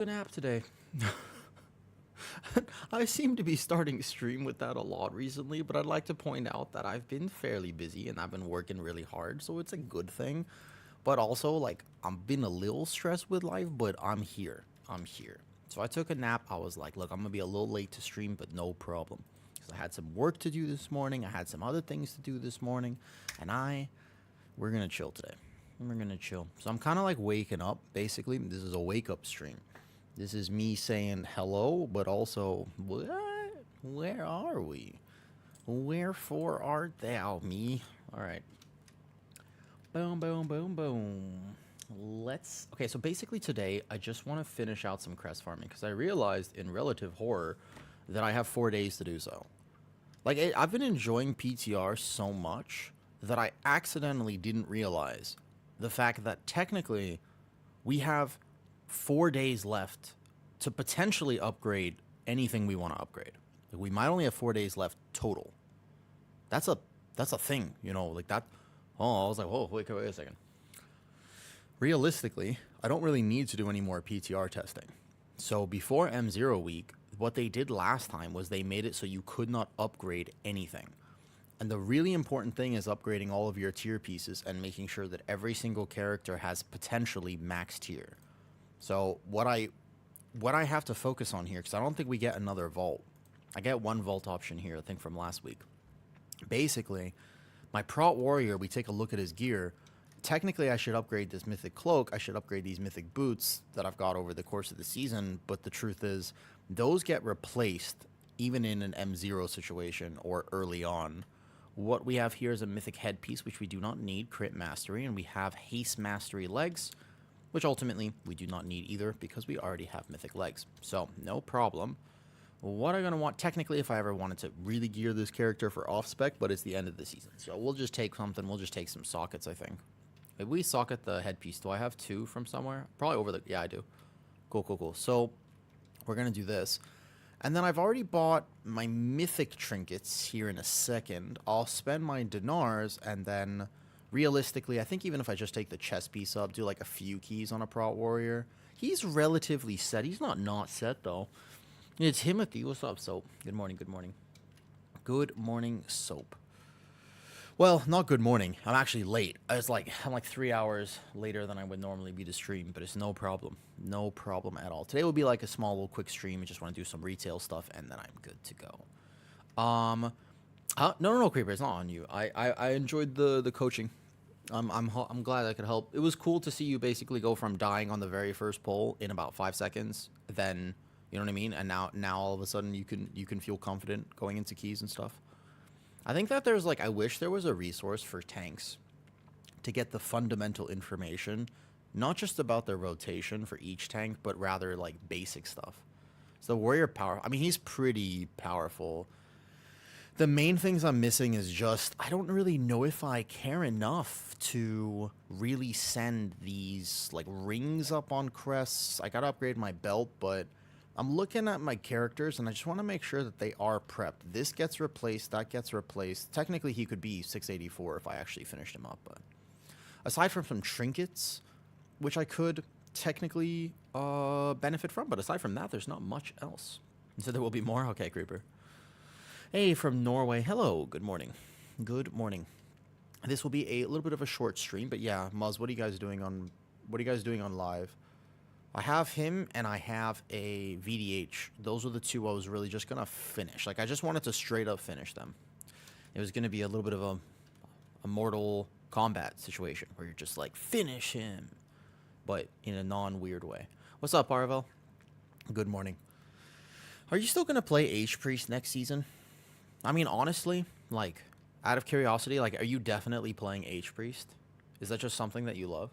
A nap today. I seem to be starting stream with that a lot recently, but I'd like to point out that I've been fairly busy and I've been working really hard, so it's a good thing. But also, like, I've been a little stressed with life, but I'm here. I'm here. So I took a nap. I was like, look, I'm gonna be a little late to stream, but no problem. Because I had some work to do this morning, I had some other things to do this morning, and we're gonna chill today. We're gonna chill. So I'm kind of like waking up, basically. This is a wake up stream. This is me saying hello, but also, what? Where are we? Wherefore art thou, me? All right. Boom, boom, boom, boom. Okay, so basically today, I just want to finish out some crest farming because I realized in relative horror that I have 4 days to do so. Like, I've been enjoying PTR so much that I accidentally didn't realize the fact that technically we have 4 days left to potentially upgrade anything we want to upgrade. Like, we might only have 4 days left total. That's a thing, like that. Oh, I was like, whoa, wait a second. Realistically, I don't really need to do any more PTR testing. So before M0 week, what they did last time was they made it so you could not upgrade anything. And the really important thing is upgrading all of your tier pieces and making sure that every single character has potentially max tier. So what I have to focus on here, because I don't think we get another vault. I get one vault option here, I think from last week. Basically, my Prot Warrior, we take a look at his gear. Technically, I should upgrade this Mythic Cloak. I should upgrade these Mythic Boots that I've got over the course of the season. But the truth is, those get replaced even in an M0 situation or early on. What we have here is a Mythic Headpiece, which we do not need, Crit Mastery. And we have Haste Mastery Legs, which ultimately we do not need either because we already have Mythic Legs. So, no problem. What I'm going to want, technically, if I ever wanted to really gear this character for off-spec, but it's the end of the season. So we'll just take something. We'll just take some sockets, I think. If we socket the headpiece, do I have two from somewhere? Probably over the... Yeah, I do. Cool, cool, cool. So we're going to do this. And then I've already bought my Mythic Trinkets here in a second. I'll spend my dinars, and then realistically, I think even if I just take the chest piece up, do like a few keys on a Prot Warrior, he's relatively set. He's not set, though. It's Timothy. What's up, Soap? Good morning, good morning. Good morning, Soap. Well, not good morning. I'm actually late. I'm like 3 hours later than I would normally be to stream, but it's no problem. No problem at all. Today will be like a small little quick stream. I just want to do some retail stuff, and then I'm good to go. No, Creeper. It's not on you. I enjoyed the coaching. I'm glad I could help. It was cool to see you basically go from dying on the very first pull in about 5 seconds, then... You know what I mean? And now all of a sudden you can feel confident going into keys and stuff. I think that there's like, I wish there was a resource for tanks to get the fundamental information, not just about their rotation for each tank, but rather like basic stuff. So warrior power, I mean, he's pretty powerful. The main things I'm missing is just, I don't really know if I care enough to really send these like rings up on crests. I gotta upgrade my belt, but I'm looking at my characters, and I just want to make sure that they are prepped. This gets replaced, that gets replaced. Technically, he could be 684 if I actually finished him up. But aside from some trinkets, which I could technically benefit from, but aside from that, there's not much else. So there will be more? Okay, Creeper. Hey, from Norway. Hello, good morning. Good morning. This will be a little bit of a short stream, but yeah, Muzz, what are you guys doing on live? I have him, and I have a VDH. Those are the two I was really just going to finish. Like, I just wanted to straight up finish them. It was going to be a little bit of a Mortal Kombat situation where you're just like, finish him, but in a non-weird way. What's up, Arvel? Good morning. Are you still going to play H-Priest next season? I mean, honestly, like, out of curiosity, like, are you definitely playing H-Priest? Is that just something that you love?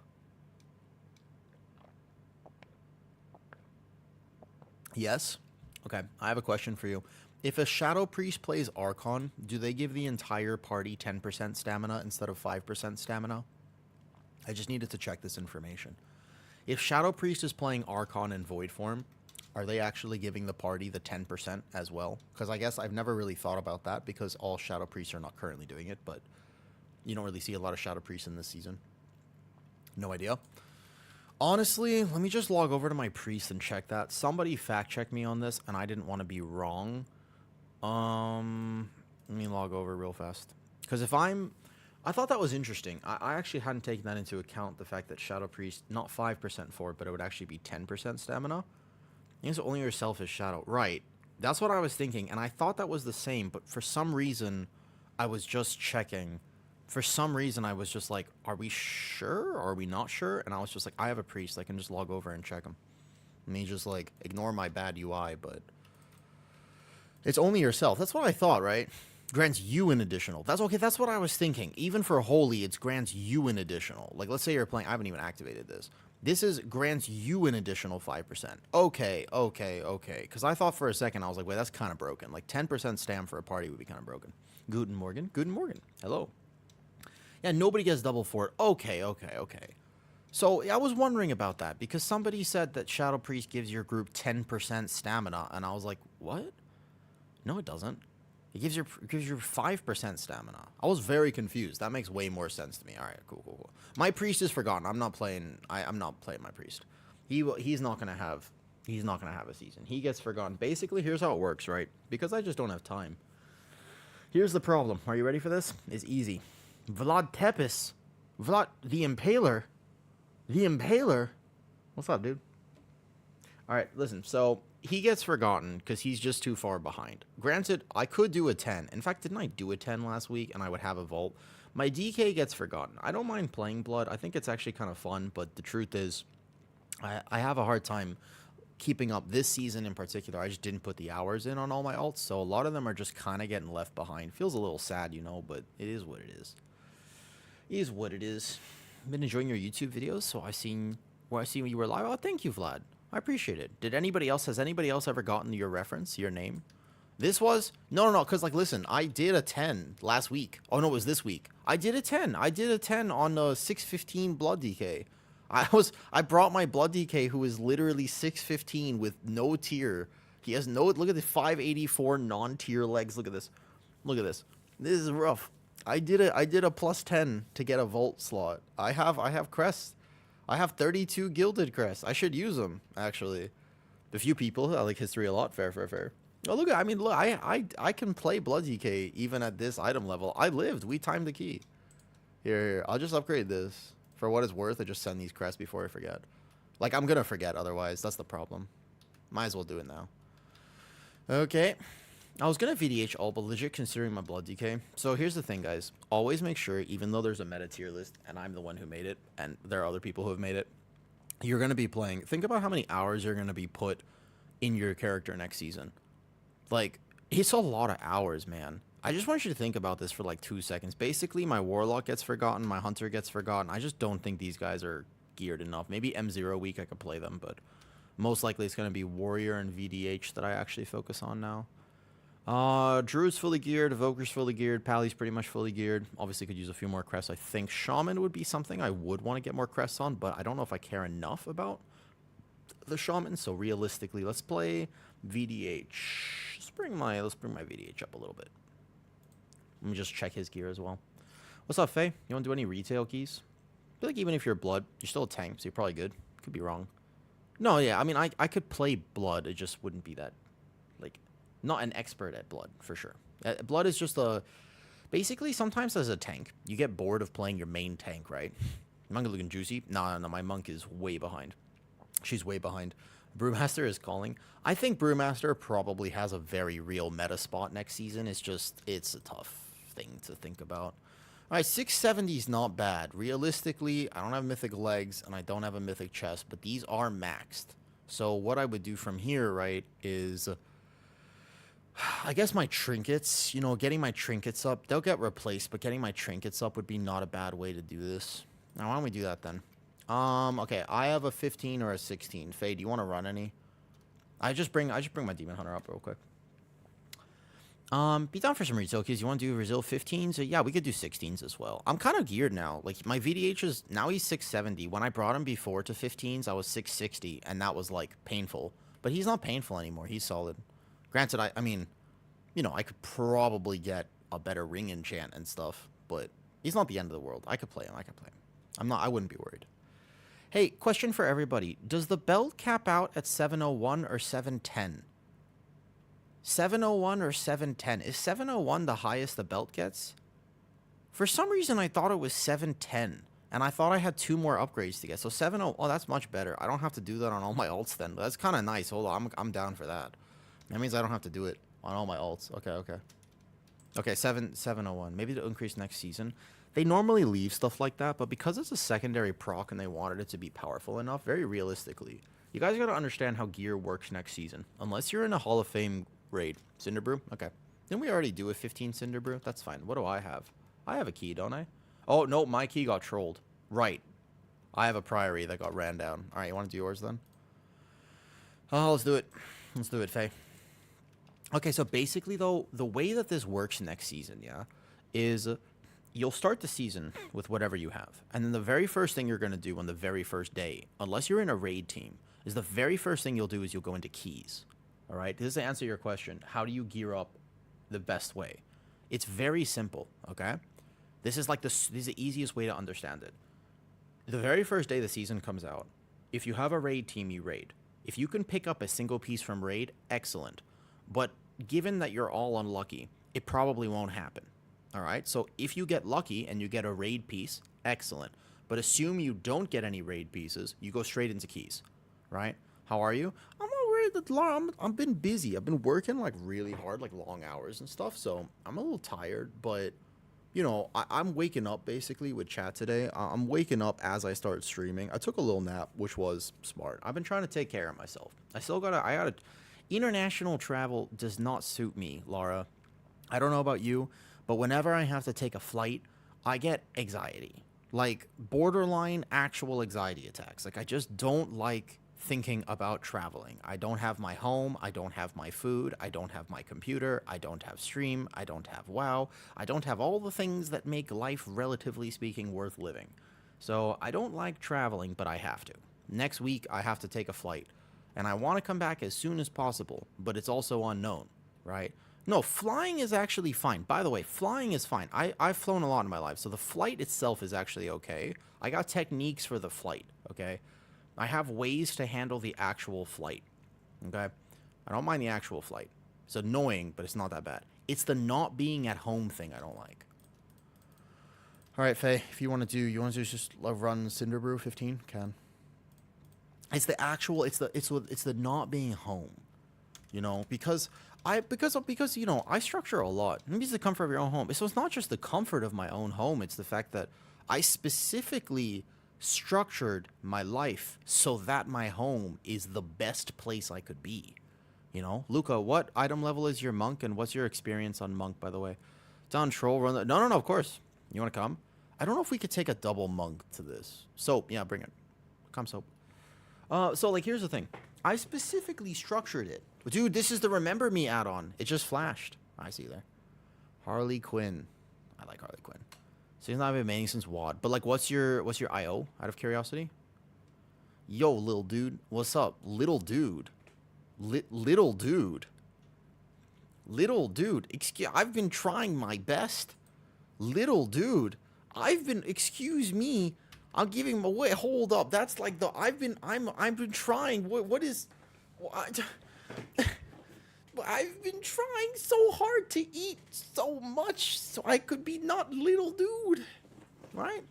Yes? Okay, I have a question for you. If a Shadow Priest plays Archon, do they give the entire party 10% stamina instead of 5% stamina? I just needed to check this information. If Shadow Priest is playing Archon in Void form, are they actually giving the party the 10% as well? Because I guess I've never really thought about that because all Shadow Priests are not currently doing it, but you don't really see a lot of Shadow Priests in this season. No idea. Honestly, let me just log over to my priest and check that. Somebody fact check me on this, and I didn't want to be wrong. Let me log over real fast. Because I thought that was interesting. I actually hadn't taken that into account, the fact that Shadow Priest, not 5% for it, but it would actually be 10% stamina. It's only yourself is Shadow. Right. That's what I was thinking, and I thought that was the same, but for some reason, I was just checking. For some reason, I was just like, are we sure? Or are we not sure? And I was just like, I have a priest. I can just log over and check him. Let me just, like, ignore my bad UI, but it's only yourself. That's what I thought, right? Grants you an additional. That's okay. That's what I was thinking. Even for Holy, it's grants you an additional. Like, let's say you're playing. I haven't even activated this. This is grants you an additional 5%. Okay. Because I thought for a second, I was like, wait, that's kind of broken. Like, 10% stam for a party would be kind of broken. Guten Morgen. Guten Morgen. Hello. Yeah, nobody gets double for it. Okay. So, I was wondering about that, because somebody said that Shadow Priest gives your group 10% stamina, and I was like, what? No, it doesn't. It gives you 5% stamina. I was very confused. That makes way more sense to me. All right, cool. My priest is forgotten. I'm not playing. I'm not playing my priest. He's not gonna have a season. He gets forgotten. Basically, here's how it works, right? Because I just don't have time. Here's the problem. Are you ready for this? It's easy. Vlad Tepes, Vlad the Impaler. What's up, dude? All right, listen. So he gets forgotten because he's just too far behind. Granted, I could do a 10. In fact, didn't I do a 10 last week and I would have a vault? My DK gets forgotten. I don't mind playing Blood. I think it's actually kind of fun, but the truth is I have a hard time keeping up this season in particular. I just didn't put the hours in on all my alts, so a lot of them are just kind of getting left behind. Feels a little sad, you know, but it is what it is. It is what it is. I've been enjoying your YouTube videos, so I seen you were live. Oh, thank you, Vlad. I appreciate it. Has anybody else ever gotten your reference, your name? This was? No, because, like, listen, I did a 10 last week. Oh, no, it was this week. I did a 10 on the 615 Blood DK. I brought my Blood DK, who is literally 615 with no tier. He has no, look at the 584 non-tier legs. Look at this. This is rough. I did a plus 10 to get a vault slot. I have crests. I have 32 gilded crests. I should use them, actually. A few people, I like history a lot. Fair. Oh, look, I can play Blood DK even at this item level. I lived. We timed the key. Here. I'll just upgrade this. For what it's worth, I just send these crests before I forget. Like, I'm going to forget otherwise. That's the problem. Might as well do it now. Okay. I was going to VDH all, but legit considering my Blood DK. So here's the thing, guys. Always make sure, even though there's a meta tier list, and I'm the one who made it, and there are other people who have made it, you're going to be playing. Think about how many hours you're going to be put in your character next season. Like, it's a lot of hours, man. I just want you to think about this for like 2 seconds. Basically, my Warlock gets forgotten, my Hunter gets forgotten. I just don't think these guys are geared enough. Maybe M0 week I could play them, but most likely it's going to be Warrior and VDH that I actually focus on now. Druid's fully geared, Evoker's fully geared, Pally's pretty much fully geared. Obviously could use a few more crests. I think Shaman would be something I would want to get more crests on, but I don't know if I care enough about the Shaman. So realistically, let's play VDH. Let's bring my VDH up a little bit. Let me just check his gear as well. What's up, Faye? You want to do any retail keys? I feel like even if you're Blood, you're still a tank, so you're probably good. Could be wrong. No, yeah, I mean, I could play Blood. It just wouldn't be that, like, not an expert at Blood, for sure. Blood is just a... Basically, sometimes as a tank, you get bored of playing your main tank, right? Monk looking juicy. No, my Monk is way behind. She's way behind. Brewmaster is calling. I think Brewmaster probably has a very real meta spot next season. It's just... It's a tough thing to think about. Alright, 670 is not bad. Realistically, I don't have mythic legs, and I don't have a mythic chest, but these are maxed. So what I would do from here, right, is... I guess my trinkets, you know, getting my trinkets up, they'll get replaced, but getting my trinkets up would be not a bad way to do this. Now, why don't we do that then? Okay, I have a 15 or a 16. Faye, do you want to run any? I just bring my Demon Hunter up real quick. Be down for some retail keys. You want to do Brazil 15s? Yeah, we could do 16s as well. I'm kind of geared now. Like, my VDH is, now he's 670. When I brought him before to 15s, I was 660, and that was, like, painful. But he's not painful anymore. He's solid. Granted, I mean, you know, I could probably get a better ring enchant and stuff, but he's not the end of the world. I could play him. I wouldn't be worried. Hey, question for everybody. Does the belt cap out at 701 or 710? 701 or 710? Is 701 the highest the belt gets? For some reason, I thought it was 710. And I thought I had 2 more upgrades to get. So 70, oh, that's much better. I don't have to do that on all my alts then. That's kind of nice. Hold on, I'm down for that. That means I don't have to do it on all my alts. Okay. Okay, 701. Maybe to increase next season. They normally leave stuff like that, but because it's a secondary proc and they wanted it to be powerful enough, very realistically, you guys got to understand how gear works next season. Unless you're in a Hall of Fame raid. Cinder Brew? Okay. Didn't we already do a 15 Cinder Brew? That's fine. What do I have? I have a key, don't I? Oh, no, my key got trolled. Right. I have a Priory that got ran down. All right, you want to do yours then? Oh, let's do it. Let's do it, Faye. Okay, so basically, though, the way that this works next season, yeah, is you'll start the season with whatever you have. And then the very first thing you're going to do on the very first day, unless you're in a raid team, is the very first thing you'll do is you'll go into keys. All right? This is to answer your question. How do you gear up the best way? It's very simple, okay? This is the easiest way to understand it. The very first day the season comes out, if you have a raid team, you raid. If you can pick up a single piece from raid, excellent. But given that you're all unlucky, it probably won't happen. All right? So if you get lucky and you get a raid piece, excellent. But assume you don't get any raid pieces, you go straight into keys, right? How are you? I'm already, I've been busy. I've been working like really hard, like long hours and stuff. So I'm a little tired, but you know, I'm waking up basically with chat today. I'm waking up as I start streaming. I took a little nap, which was smart. I've been trying to take care of myself. I gotta, international travel does not suit me, Laura. I don't know about you, but whenever I have to take a flight, I get anxiety. Like borderline actual anxiety attacks. Like I just don't like thinking about traveling. I don't have my home, I don't have my food, I don't have my computer, I don't have stream, I don't have WoW, I don't have all the things that make life, relatively speaking, worth living. So I don't like traveling, but I have to. Next week, I have to take a flight, and I want to come back as soon as possible, but it's also unknown, right? No, flying is actually fine. By the way, flying is fine. I've flown a lot in my life, so the flight itself is actually okay. I got techniques for the flight, okay? I have ways to handle the actual flight, okay? I don't mind the actual flight. It's annoying, but it's not that bad. It's the not being at home thing I don't like. All right, Faye, if you want to just run Cinder Brew 15? Can. It's the actual, it's the not being home, you know, because you know, I structure a lot. Maybe it's the comfort of your own home. So it's not just the comfort of my own home. It's the fact that I specifically structured my life so that my home is the best place I could be. You know, Luca, what item level is your monk, and what's your experience on monk, by the way? It's on troll run. No, of course. You want to come? I don't know if we could take a double monk to this. Soap, yeah, bring it. Come, Soap. So like, here's the thing. I specifically structured it. Dude, this is the Remember Me add-on. It just flashed. I see there. Harley Quinn. I like Harley Quinn. So he's not been maining since WOD. But like, what's your IO, out of curiosity? Yo, little dude. What's up? Little dude. Little dude. Little dude. I've been trying my best. Little dude. Excuse me. I'm giving him away. Hold up. That's like the, I've been trying. What is, I've been trying so hard to eat so much so I could be not little dude, right?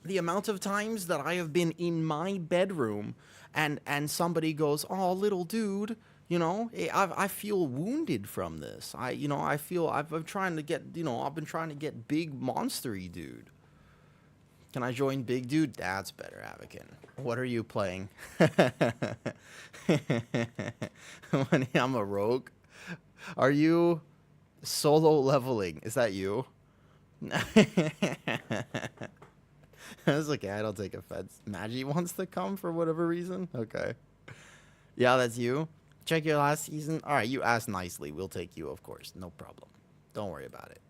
The amount of times that I have been in my bedroom and somebody goes, "Oh, little dude," you know, I feel wounded from this. I feel I've been trying to get, I've been trying to get big monstery dude. Can I join big dude? That's better, Avakin. What are you playing? When I'm a rogue. Are you solo leveling? Is that you? That's okay. I don't take offense. Magi wants to come for whatever reason. Okay. Yeah, that's you. Check your last season. All right, you asked nicely. We'll take you, of course. No problem. Don't worry about it.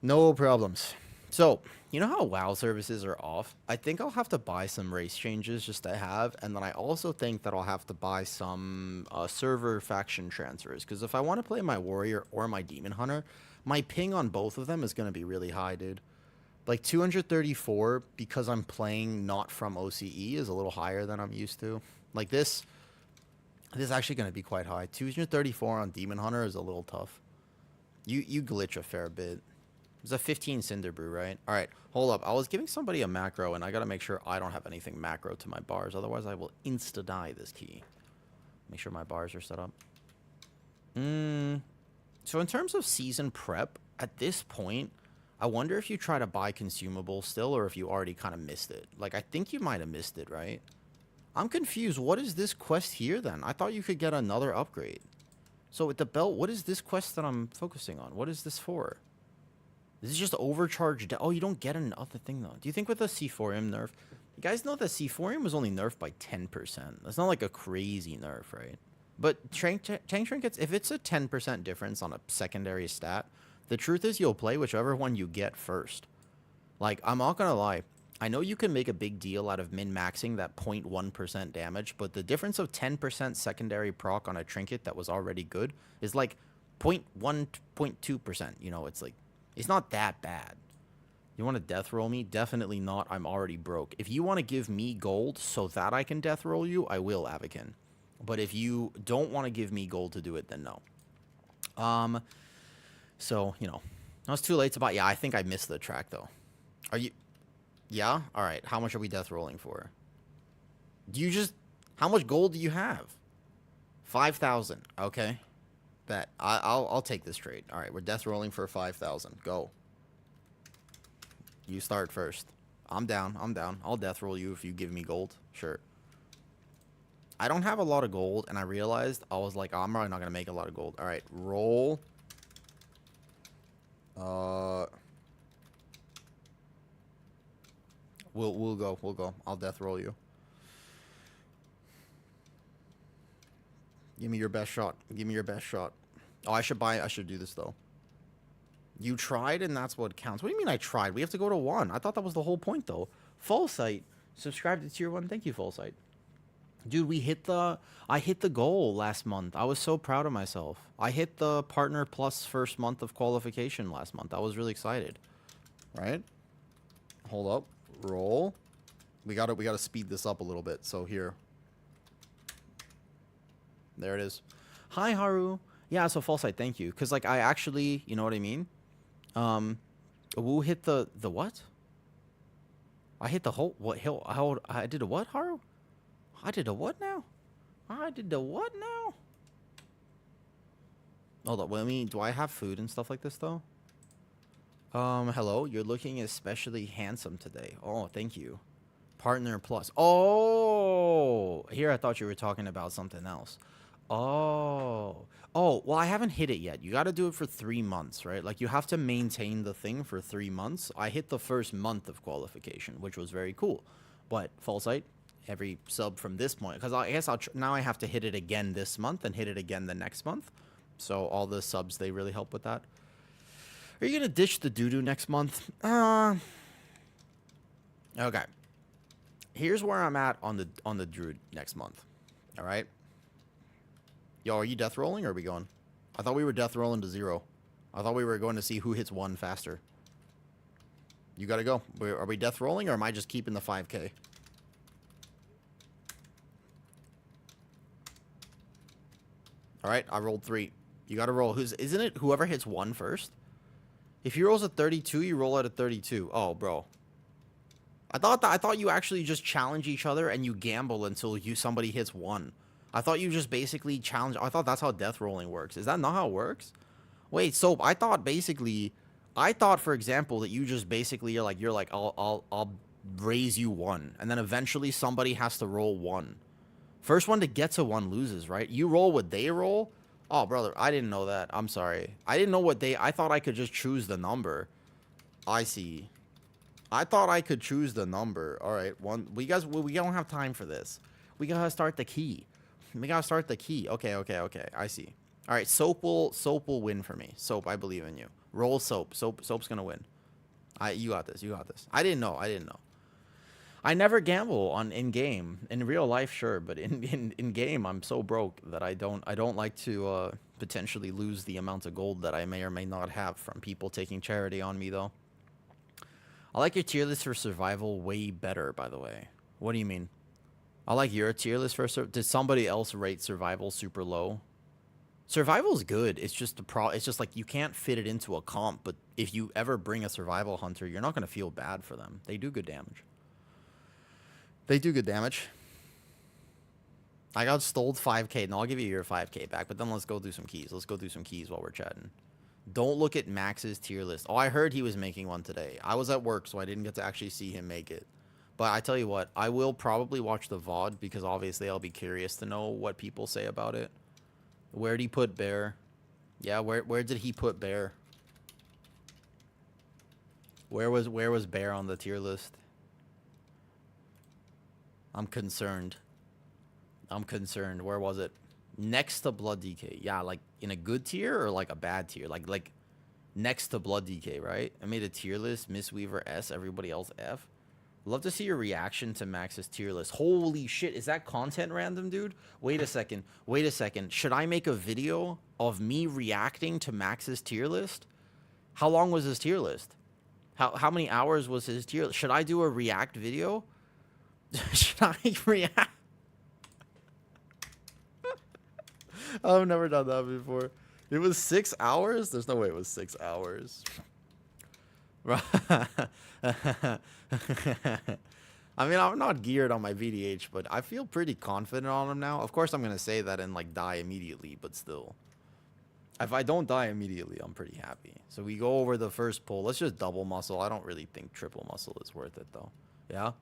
No problems. So, you know how WoW services are off? I think I'll have to buy some race changes just to have, and then I also think that I'll have to buy some server faction transfers, because if I want to play my warrior or my demon hunter, my ping on both of them is going to be really high, dude. Like 234 because I'm playing not from OCE is a little higher than I'm used to. Like this is actually going to be quite high. 234 on Demon Hunter is a little tough. You glitch a fair bit. It's a 15 Cinder Brew, right? All right, hold up. I was giving somebody a macro, and I got to make sure I don't have anything macro to my bars. Otherwise, I will insta-die this key. Make sure my bars are set up. So in terms of season prep, at this point, I wonder if you try to buy consumables still, or if you already kind of missed it. Like, I think you might have missed it, right? I'm confused. What is this quest here, then? I thought you could get another upgrade. So with the belt, what is this quest that I'm focusing on? What is this for? This is just overcharged. Oh, you don't get another thing, though. Do you think with the C4M nerf... You guys know that C4M was only nerfed by 10%. That's not like a crazy nerf, right? But tank trinkets, if it's a 10% difference on a secondary stat, the truth is you'll play whichever one you get first. Like, I'm not gonna lie. I know you can make a big deal out of min-maxing that 0.1% damage, but the difference of 10% secondary proc on a trinket that was already good is like 0.1, 0.2%. You know, it's like, it's not that bad. You want to death roll me? Definitely not. I'm already broke. If you want to give me gold so that I can death roll you, I will, Avakin. But if you don't want to give me gold to do it, then no. So, you know, I was too late to buy. Yeah, I think I missed the track, though. Are you... Yeah? All right. How much are we death rolling for? Do you just... How much gold do you have? 5,000. Okay. Bet. I'll take this trade. All right. We're death rolling for 5,000. Go. You start first. I'm down. I'm down. I'll death roll you if you give me gold. Sure. I don't have a lot of gold, and I realized I was like, oh, I'm probably not going to make a lot of gold. All right. Roll. We'll go. I'll death roll you. Give me your best shot. Give me your best shot. Oh, I should do this though. You tried and that's what counts. What do you mean I tried? We have to go to 1. I thought that was the whole point though. Fullsight, subscribe to tier 1. Thank you, Fullsight. Dude, I hit the goal last month. I was so proud of myself. I hit the partner plus first month of qualification last month. I was really excited. Right? Hold up. Roll. We gotta speed this up a little bit. So here. There it is. Hi, Haru. Yeah, so Fullsight, thank you. Because, like, I actually, you know what I mean? Woo hit the what? I hit the whole, what, how, I did a what, Haru? I did a what now? I did the what now? Hold up, well, do I have food and stuff like this, though? Hello, you're looking especially handsome today. Oh, thank you. Partner plus. Oh! Here I thought you were talking about something else. Oh, well, I haven't hit it yet. You got to do it for 3 months, right? Like, you have to maintain the thing for 3 months. I hit the first month of qualification, which was very cool. But, Fullsight, every sub from this point, because I guess now I have to hit it again this month and hit it again the next month. So, all the subs, they really help with that. Are you going to ditch the doo-doo next month? Okay. Here's where I'm at on the Druid next month. All right? Yo, are you death rolling or are we going? I thought we were death rolling to 0. I thought we were going to see who hits 1 faster. You gotta go. Are we death rolling or am I just keeping the 5K? Alright, I rolled 3. You gotta roll. Isn't it whoever hits 1 first? If he rolls a 32, you roll at a 32. Oh, bro. I thought you actually just challenge each other and you gamble until somebody hits 1. I thought you just basically challenge. I thought that's how death rolling works. Is that not how it works? Wait, Soap, I thought, for example, that you just basically you're like I'll raise you 1, and then eventually somebody has to roll 1. First one to get to 1 loses, right? You roll what they roll. Oh, brother, I didn't know that. I'm sorry. I didn't know what I thought I could just choose the number. I see. I thought I could choose the number. All right, we don't have time for this. We gotta start the key. Okay. I see. All right, Soap will win for me. Soap, I believe in you. Roll Soap. Soap's gonna win. You got this. I didn't know. I never gamble in game. In real life, sure, but in game, I'm so broke that I don't like to potentially lose the amount of gold that I may or may not have from people taking charity on me, though. I like your tier list for survival way better, by the way. What do you mean? I like your tier list for did somebody else rate survival super low? Survival's good. It's just it's just like you can't fit it into a comp, but if you ever bring a survival hunter, you're not going to feel bad for them. They do good damage. They do good damage. I got stoled 5k, and I'll give you your 5k back, but then let's go do some keys. Let's go do some keys while we're chatting. Don't look at Max's tier list. Oh, I heard he was making one today. I was at work, so I didn't get to actually see him make it. But I tell you what, I will probably watch the VOD because obviously I'll be curious to know what people say about it. Where'd he put Bear? Yeah, where did he put Bear? Where was Bear on the tier list? I'm concerned. I'm concerned. Where was it? Next to Blood DK. Yeah, like in a good tier or like a bad tier? Like next to Blood DK, right? I made a tier list. Miss Weaver S, everybody else F. Love to see your reaction to Max's tier list. Holy shit, is that content random, dude? Wait a second. Wait a second. Should I make a video of me reacting to Max's tier list? How long was his tier list? How many hours was his tier list? Should I do a react video? Should I react? I've never done that before. It was 6 hours? There's no way it was 6 hours. I mean, I'm not geared on my VDH, but I feel pretty confident on him now. Of course, I'm going to say that and, like, die immediately, but still. If I don't die immediately, I'm pretty happy. So we go over the first pull. Let's just double muscle. I don't really think triple muscle is worth it, though. Yeah?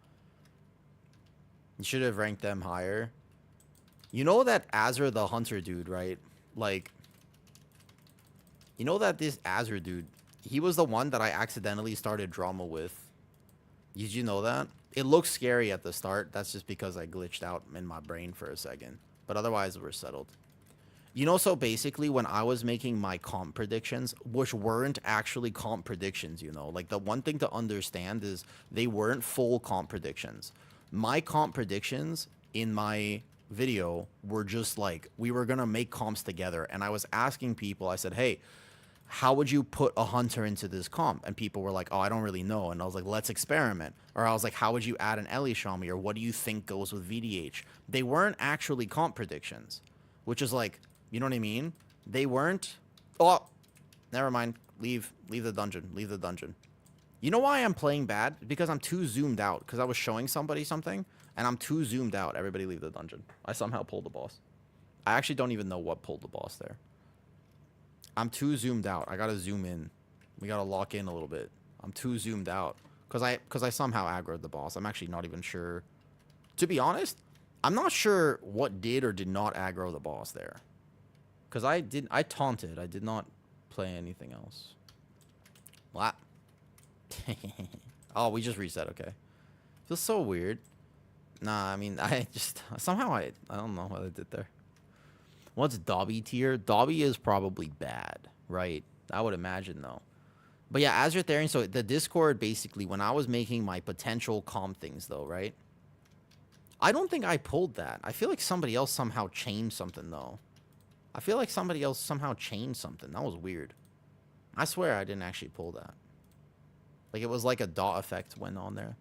You should have ranked them higher. You know that Azure the Hunter dude, right? Like, you know that this Azure dude, he was the one that I accidentally started drama with. Did you know that? It looks scary at the start. That's just because I glitched out in my brain for a second. But otherwise, we're settled. You know, so basically, when I was making my comp predictions, which weren't actually comp predictions, you know, like the one thing to understand is they weren't full comp predictions. My comp predictions in my video were just like, we were going to make comps together. And I was asking people, I said, hey, how would you put a hunter into this comp? And people were like, oh, I don't really know. And I was like, let's experiment. Or I was like, how would you add an Ellie Shami? Or what do you think goes with VDH? They weren't actually comp predictions, which is like, you know what I mean? They weren't. Oh, never mind. Leave the dungeon. Leave the dungeon. You know why I'm playing bad? Because I'm too zoomed out. Because I was showing somebody something, and I'm too zoomed out. Everybody leave the dungeon. I somehow pulled the boss. I actually don't even know what pulled the boss there. I'm too zoomed out. I gotta zoom in. We gotta lock in a little bit. I'm too zoomed out. Because I somehow aggroed the boss. I'm actually not even sure. To be honest, I'm not sure what did or did not aggro the boss there. Because I taunted. I did not play anything else. What? Oh, we just reset. Okay. Feels so weird. Nah, I mean, I just somehow I don't know what I did there. What's Dobby tier? Dobby is probably bad, right? I would imagine though. But yeah, Azure Therian. So the Discord basically, when I was making my potential comp things though, right? I don't think I pulled that. I feel like somebody else somehow changed something though. I feel like somebody else somehow changed something. That was weird. I swear I didn't actually pull that. Like it was like a dot effect went on there.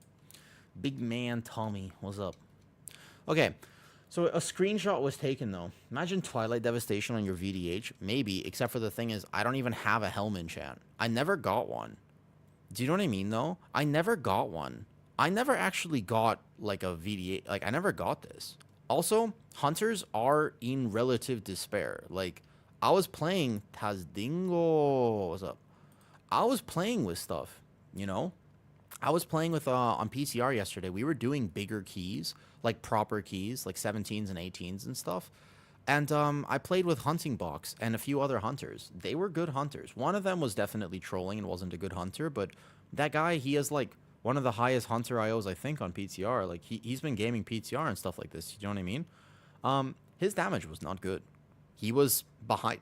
Big man Tommy, what's up? Okay, so a screenshot was taken though. Imagine Twilight Devastation on your VDH. Maybe, except for the thing is, I don't even have a helm enchant. I never got one. Do you know what I mean though? I never got one. I never actually got like a VDH. Like I never got this. Also, hunters are in relative despair. Like, I was playing Tazdingo. What's up? I was playing with stuff, you know? I was playing with, on PCR yesterday, we were doing bigger keys, like proper keys, like 17s and 18s and stuff. And I played with Hunting Box and a few other hunters. They were good hunters. One of them was definitely trolling and wasn't a good hunter, but that guy, he has, like, one of the highest hunter IOs, I think, on PTR. Like, he's been gaming PTR and stuff like this. You know what I mean? His damage was not good. He was behind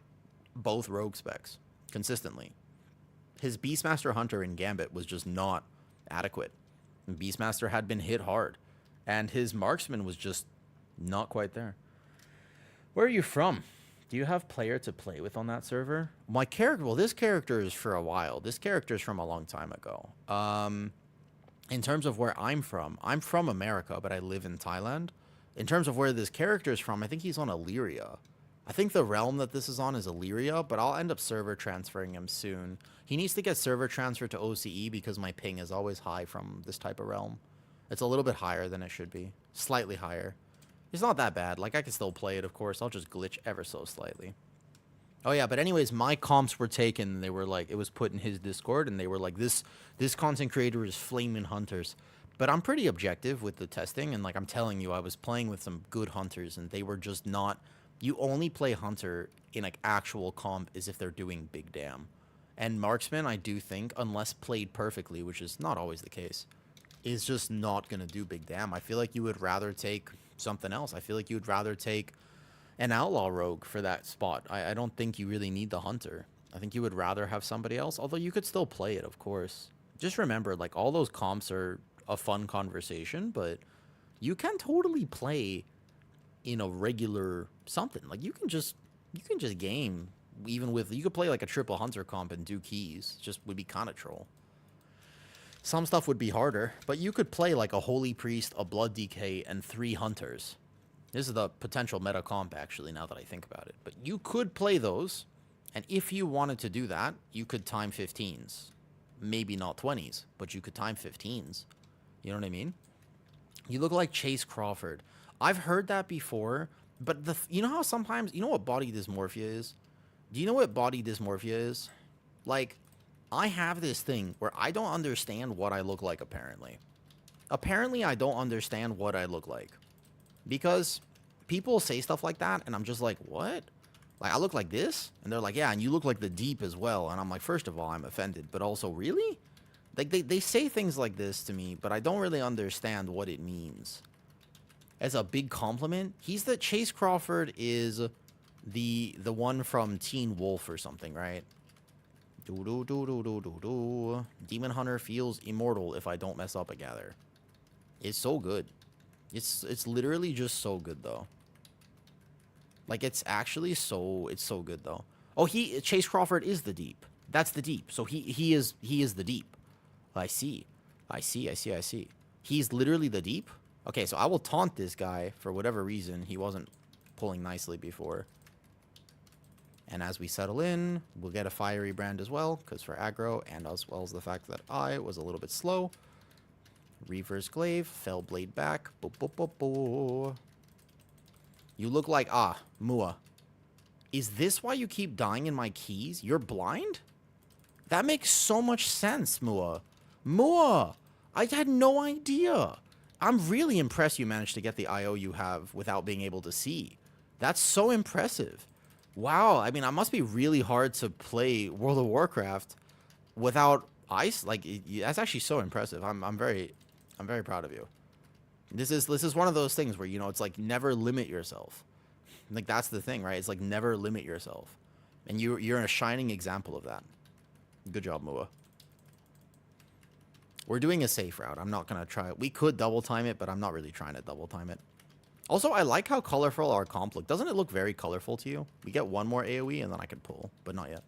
both rogue specs consistently. His Beastmaster Hunter in Gambit was just not adequate. Beastmaster had been hit hard. And his Marksman was just not quite there. Where are you from? Do you have player to play with on that server? My character, well, this character is for a while. This character is from a long time ago. In terms of where I'm from America, but I live in Thailand. In terms of where this character is from, I think he's on Illyria. I think the realm that this is on is Illyria, but I'll end up server transferring him soon. He needs to get server transferred to OCE because my ping is always high from this type of realm. It's a little bit higher than it should be. Slightly higher. It's not that bad. Like, I can still play it, of course. I'll just glitch ever so slightly. Oh, yeah, but anyways, my comps were taken. They were like, it was put in his Discord, and they were like, this content creator is flaming hunters. But I'm pretty objective with the testing, and like I'm telling you, I was playing with some good hunters, and they were just not... You only play hunter in like actual comp is if they're doing big damn. And marksman, I do think, unless played perfectly, which is not always the case, is just not going to do big damn. I feel like you would rather take something else. I feel like you would rather take an outlaw rogue for that spot. I don't think you really need the hunter. I think you would rather have somebody else, although you could still play it, of course. Just remember, like, all those comps are a fun conversation, but you can totally play in a regular something. Like, you can just game, even with... You could play, like, a triple hunter comp and do keys. Just would be kind of troll. Some stuff would be harder, but you could play, like, a Holy Priest, a Blood DK, and 3 hunters. This is the potential meta comp, actually, now that I think about it. But you could play those, and if you wanted to do that, you could time 15s. Maybe not 20s, but you could time 15s. You know what I mean? You look like Chase Crawford. I've heard that before, but you know how sometimes... You know what body dysmorphia is? Do you know what body dysmorphia is? Like, I have this thing where I don't understand what I look like, apparently. Apparently, I don't understand what I look like. Because people say stuff like that, and I'm just like, what? Like, I look like this? And they're like, yeah, and you look like the Deep as well. And I'm like, first of all, I'm offended, but also, really? Like, they say things like this to me, but I don't really understand what it means. As a big compliment, he's the... Chase Crawford is the one from Teen Wolf or something, right? Demon Hunter feels immortal if I don't mess up, I gather. It's so good. It's literally just so good, though. Like, it's actually so... It's so good, though. Oh, Chase Crawford is the Deep. That's the Deep. So he is the Deep. I see. He's literally the Deep? Okay, so I will taunt this guy for whatever reason. He wasn't pulling nicely before. And as we settle in, we'll get a fiery brand as well, because for aggro, and as well as the fact that I was a little bit slow. Reverse glaive, fell blade back. Bo bo bo bo. You look like Mua. Is this why you keep dying in my keys? You're blind? That makes so much sense, Mua. Mua! I had no idea. I'm really impressed you managed to get the IO you have without being able to see. That's so impressive. Wow, I mean, it must be really hard to play World of Warcraft without ice. Like, that's actually so impressive. I'm very proud of you. This is one of those things where, you know, it's like never limit yourself. Like, that's the thing, right? It's like never limit yourself. And you're a shining example of that. Good job, Mua. We're doing a safe route. I'm not going to try it. We could double time it, but I'm not really trying to double time it. Also, I like how colorful our comp look. Doesn't it look very colorful to you? We get one more AoE and then I can pull, but not yet.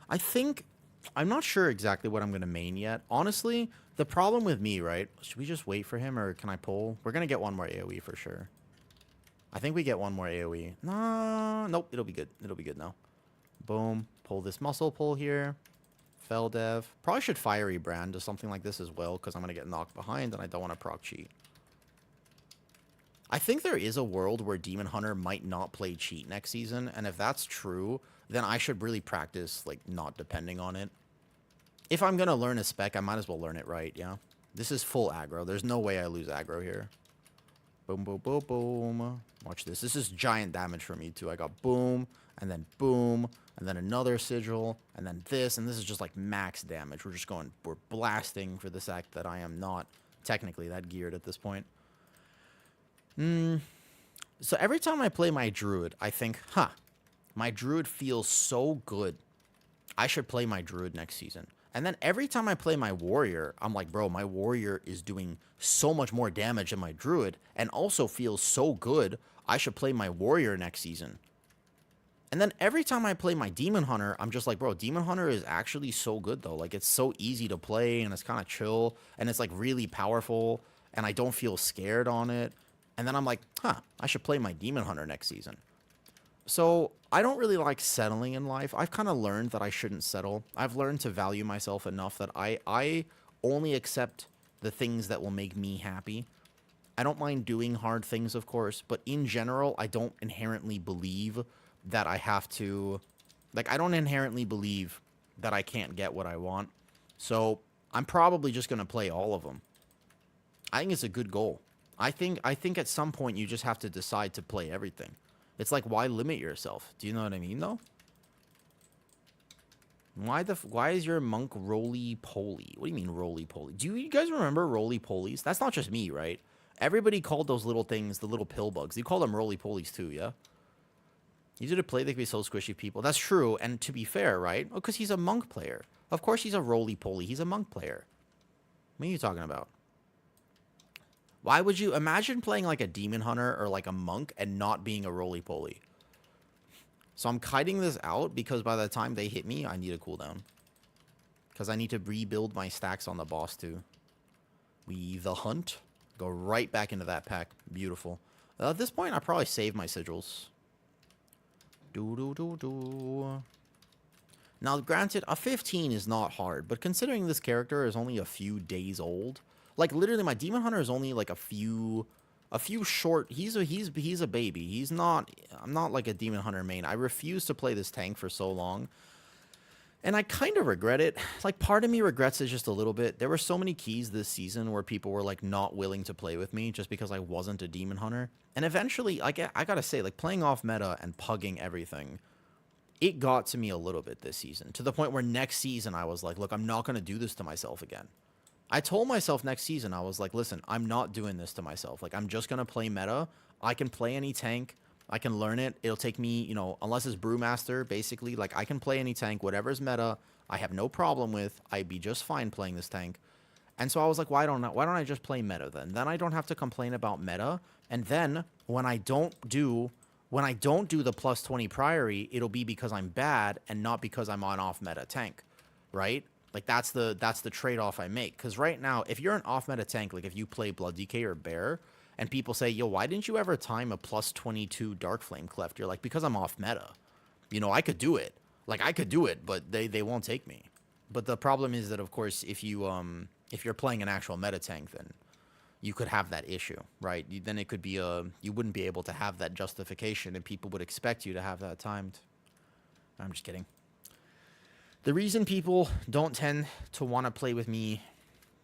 I think... I'm not sure exactly what I'm going to main yet. Honestly, the problem with me, right? Should we just wait for him or can I pull? We're going to get one more AoE for sure. I think we get one more AoE. No, nope, it'll be good. It'll be good now. Boom. Pull this muscle pull here. Fell dev. Probably should fiery brand to something like this as well because I'm going to get knocked behind and I don't want to proc cheat. I think there is a world where Demon Hunter might not play cheat next season, and if that's true, then I should really practice, like, not depending on it. If I'm going to learn a spec, I might as well learn it right, yeah? This is full aggro. There's no way I lose aggro here. Boom, boom, boom, boom. Watch this. This is giant damage for me, too. I got boom, and then another sigil, and then this, and this is just, like, max damage. We're blasting for the fact that I am not technically that geared at this point. So every time I play my druid, I think, my druid feels so good. I should play my druid next season. And then every time I play my warrior, I'm like, bro, my warrior is doing so much more damage than my druid and also feels so good. I should play my warrior next season. And then every time I play my Demon Hunter, I'm just like, bro, Demon Hunter is actually so good, though. Like, it's so easy to play, and it's kind of chill, and it's, like, really powerful, and I don't feel scared on it. And then I'm like, huh, I should play my Demon Hunter next season. So, I don't really like settling in life. I've kind of learned that I shouldn't settle. I've learned to value myself enough that I only accept the things that will make me happy. I don't mind doing hard things, of course, but in general, I don't inherently believe that I have to... Like, I don't inherently believe that I can't get what I want. So, I'm probably just going to play all of them. I think it's a good goal. I think at some point you just have to decide to play everything. It's like, why limit yourself? Do you know what I mean, though? Why is your monk roly-poly? What do you mean roly-poly? Do you guys remember roly-polies? That's not just me, right? Everybody called those little things the little pill bugs. You call them roly-polies too, yeah? Easy to play, they can be so squishy people. That's true, and to be fair, right? Oh, because he's a monk player. Of course he's a roly-poly. He's a monk player. What are you talking about? Why would you imagine playing like a demon hunter or like a monk and not being a roly-poly? So I'm kiting this out because by the time they hit me, I need a cooldown. Because I need to rebuild my stacks on the boss too. We the hunt. Go right back into that pack. Beautiful. At this point, I probably save my sigils. Now, granted, a 15 is not hard, but considering this character is only a few days old, like literally, my Demon Hunter is only like a few short. He's a baby. He's not. I'm not like a Demon Hunter main. I refuse to play this tank for so long. And I kind of regret it. Like, part of me regrets it just a little bit. There were so many keys this season where people were, like, not willing to play with me just because I wasn't a Demon Hunter. And eventually, I gotta say, like, playing off meta and pugging everything, it got to me a little bit this season. To the point where next season, I was like, look, I'm not going to do this to myself again. I told myself next season, I was like, listen, I'm not doing this to myself. Like, I'm just going to play meta. I can play any tank. I can learn it. It'll take me, you know, unless it's Brewmaster, basically. Like, I can play any tank, whatever's meta. I have no problem with. I'd be just fine playing this tank. And so I was like, why don't I just play meta then? Then I don't have to complain about meta. And then when I don't do the plus 20 priory, it'll be because I'm bad and not because I'm on off meta tank, right? Like, that's the trade-off I make. Because right now, if you're an off meta tank, like if you play Blood DK or Bear, and people say, yo, why didn't you ever time a plus 22 Dark Flame Cleft? You're like, because I'm off meta. You know, I could do it. Like, I could do it, but they won't take me. But the problem is that, of course, if you're playing an actual meta tank, then you could have that issue, right? Then it could be you wouldn't be able to have that justification, and people would expect you to have that timed. I'm just kidding. The reason people don't tend to want to play with me,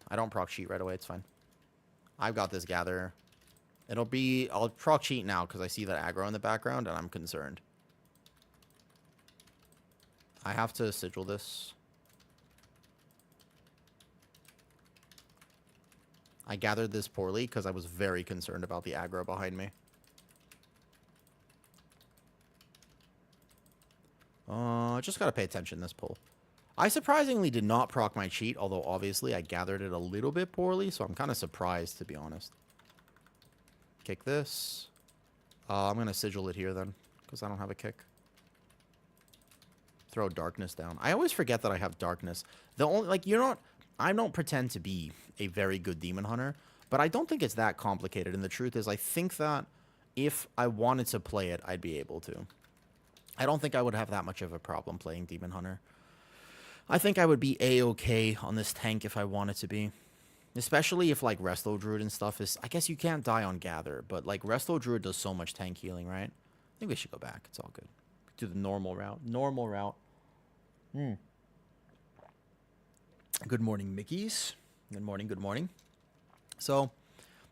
I don't proc cheat right away. It's fine. I've got this gather. I'll proc cheat now because I see that aggro in the background and I'm concerned. I have to sigil this. I gathered this poorly because I was very concerned about the aggro behind me. Just gotta pay attention this pull. I surprisingly did not proc my cheat, although obviously I gathered it a little bit poorly, so I'm kind of surprised, to be honest. Kick this. I'm going to sigil it here then, because I don't have a kick. Throw darkness down. I always forget that I have darkness. The only, like, you're not, I don't pretend to be a very good demon hunter, but I don't think it's that complicated. And the truth is, I think that if I wanted to play it, I'd be able to. I don't think I would have that much of a problem playing demon hunter. I think I would be a-okay on this tank if I wanted to be. Especially if, like, Resto Druid and stuff is... I guess you can't die on Gather, but, like, Resto Druid does so much tank healing, right? I think we should go back. It's all good. Do the normal route. Normal route. Good morning, Mickeys. Good morning, good morning. So,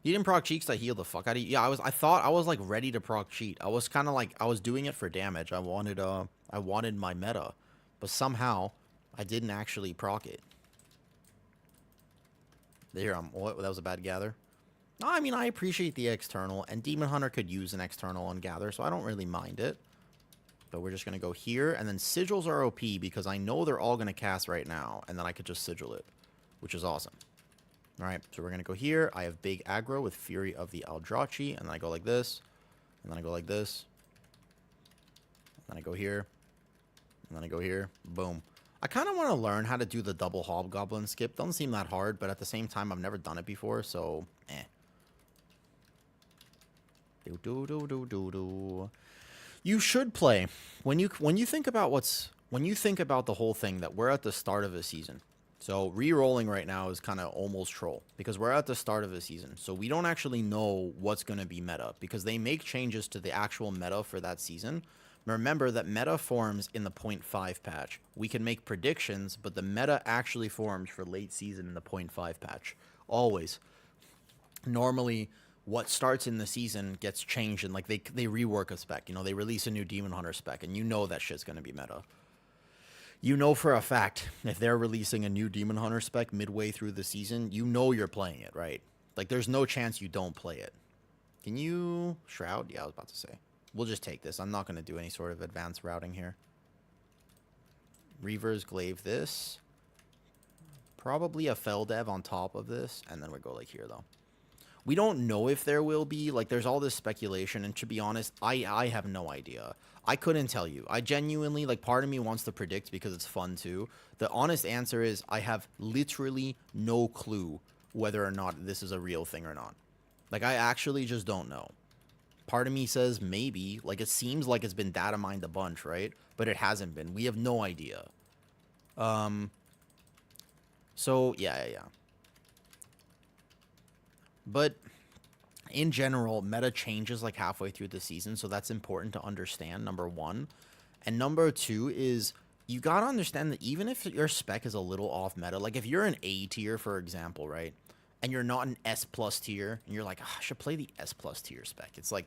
you didn't proc cheats, I healed the fuck out of you. Yeah, I thought I was, like, ready to proc cheat. I was kind of, like... I was doing it for damage. I wanted my meta. But somehow, I didn't actually proc it. There, what? That was a bad gather. No, I mean, I appreciate the external, and Demon Hunter could use an external on gather, so I don't really mind it. But we're just going to go here, and then sigils are OP, because I know they're all going to cast right now, and then I could just sigil it, which is awesome. Alright, so we're going to go here. I have big aggro with Fury of the Eldrachi, and then I go like this, and then I go like this, Then I go here. And then I go here. Boom. I kind of want to learn how to do the double hobgoblin skip. Doesn't seem that hard, but at the same time, I've never done it before, so eh. Do do do do do do. You should play when you think about the whole thing that we're at the start of a season. So re-rolling right now is kind of almost troll because we're at the start of a season. So we don't actually know what's going to be meta because they make changes to the actual meta for that season. Remember that meta forms in the 0.5 patch. We can make predictions, but the meta actually forms for late season in the 0.5 patch. Always. Normally, what starts in the season gets changed and like they rework a spec. You know, they release a new Demon Hunter spec and you know that shit's going to be meta. You know for a fact if they're releasing a new Demon Hunter spec midway through the season, you know you're playing it, right? Like there's no chance you don't play it. Can you Shroud? Yeah, I was about to say. We'll just take this. I'm not going to do any sort of advanced routing here. Reavers glaive this. Probably a Fell Dev on top of this. And then we go like here though. We don't know if there will be. Like there's all this speculation. And to be honest, I have no idea. I couldn't tell you. I genuinely, like part of me wants to predict because it's fun too. The honest answer is I have literally no clue whether or not this is a real thing or not. Like I actually just don't know. Part of me says maybe, like it seems like it's been data mined a bunch, right? But it hasn't been. We have no idea. So yeah. But in general, meta changes like halfway through the season, so that's important to understand, number one. And number two is you gotta understand that even if your spec is a little off meta, like if you're an A tier, for example, right? And you're not an S plus tier, and you're like, oh, I should play the S plus tier spec. It's like,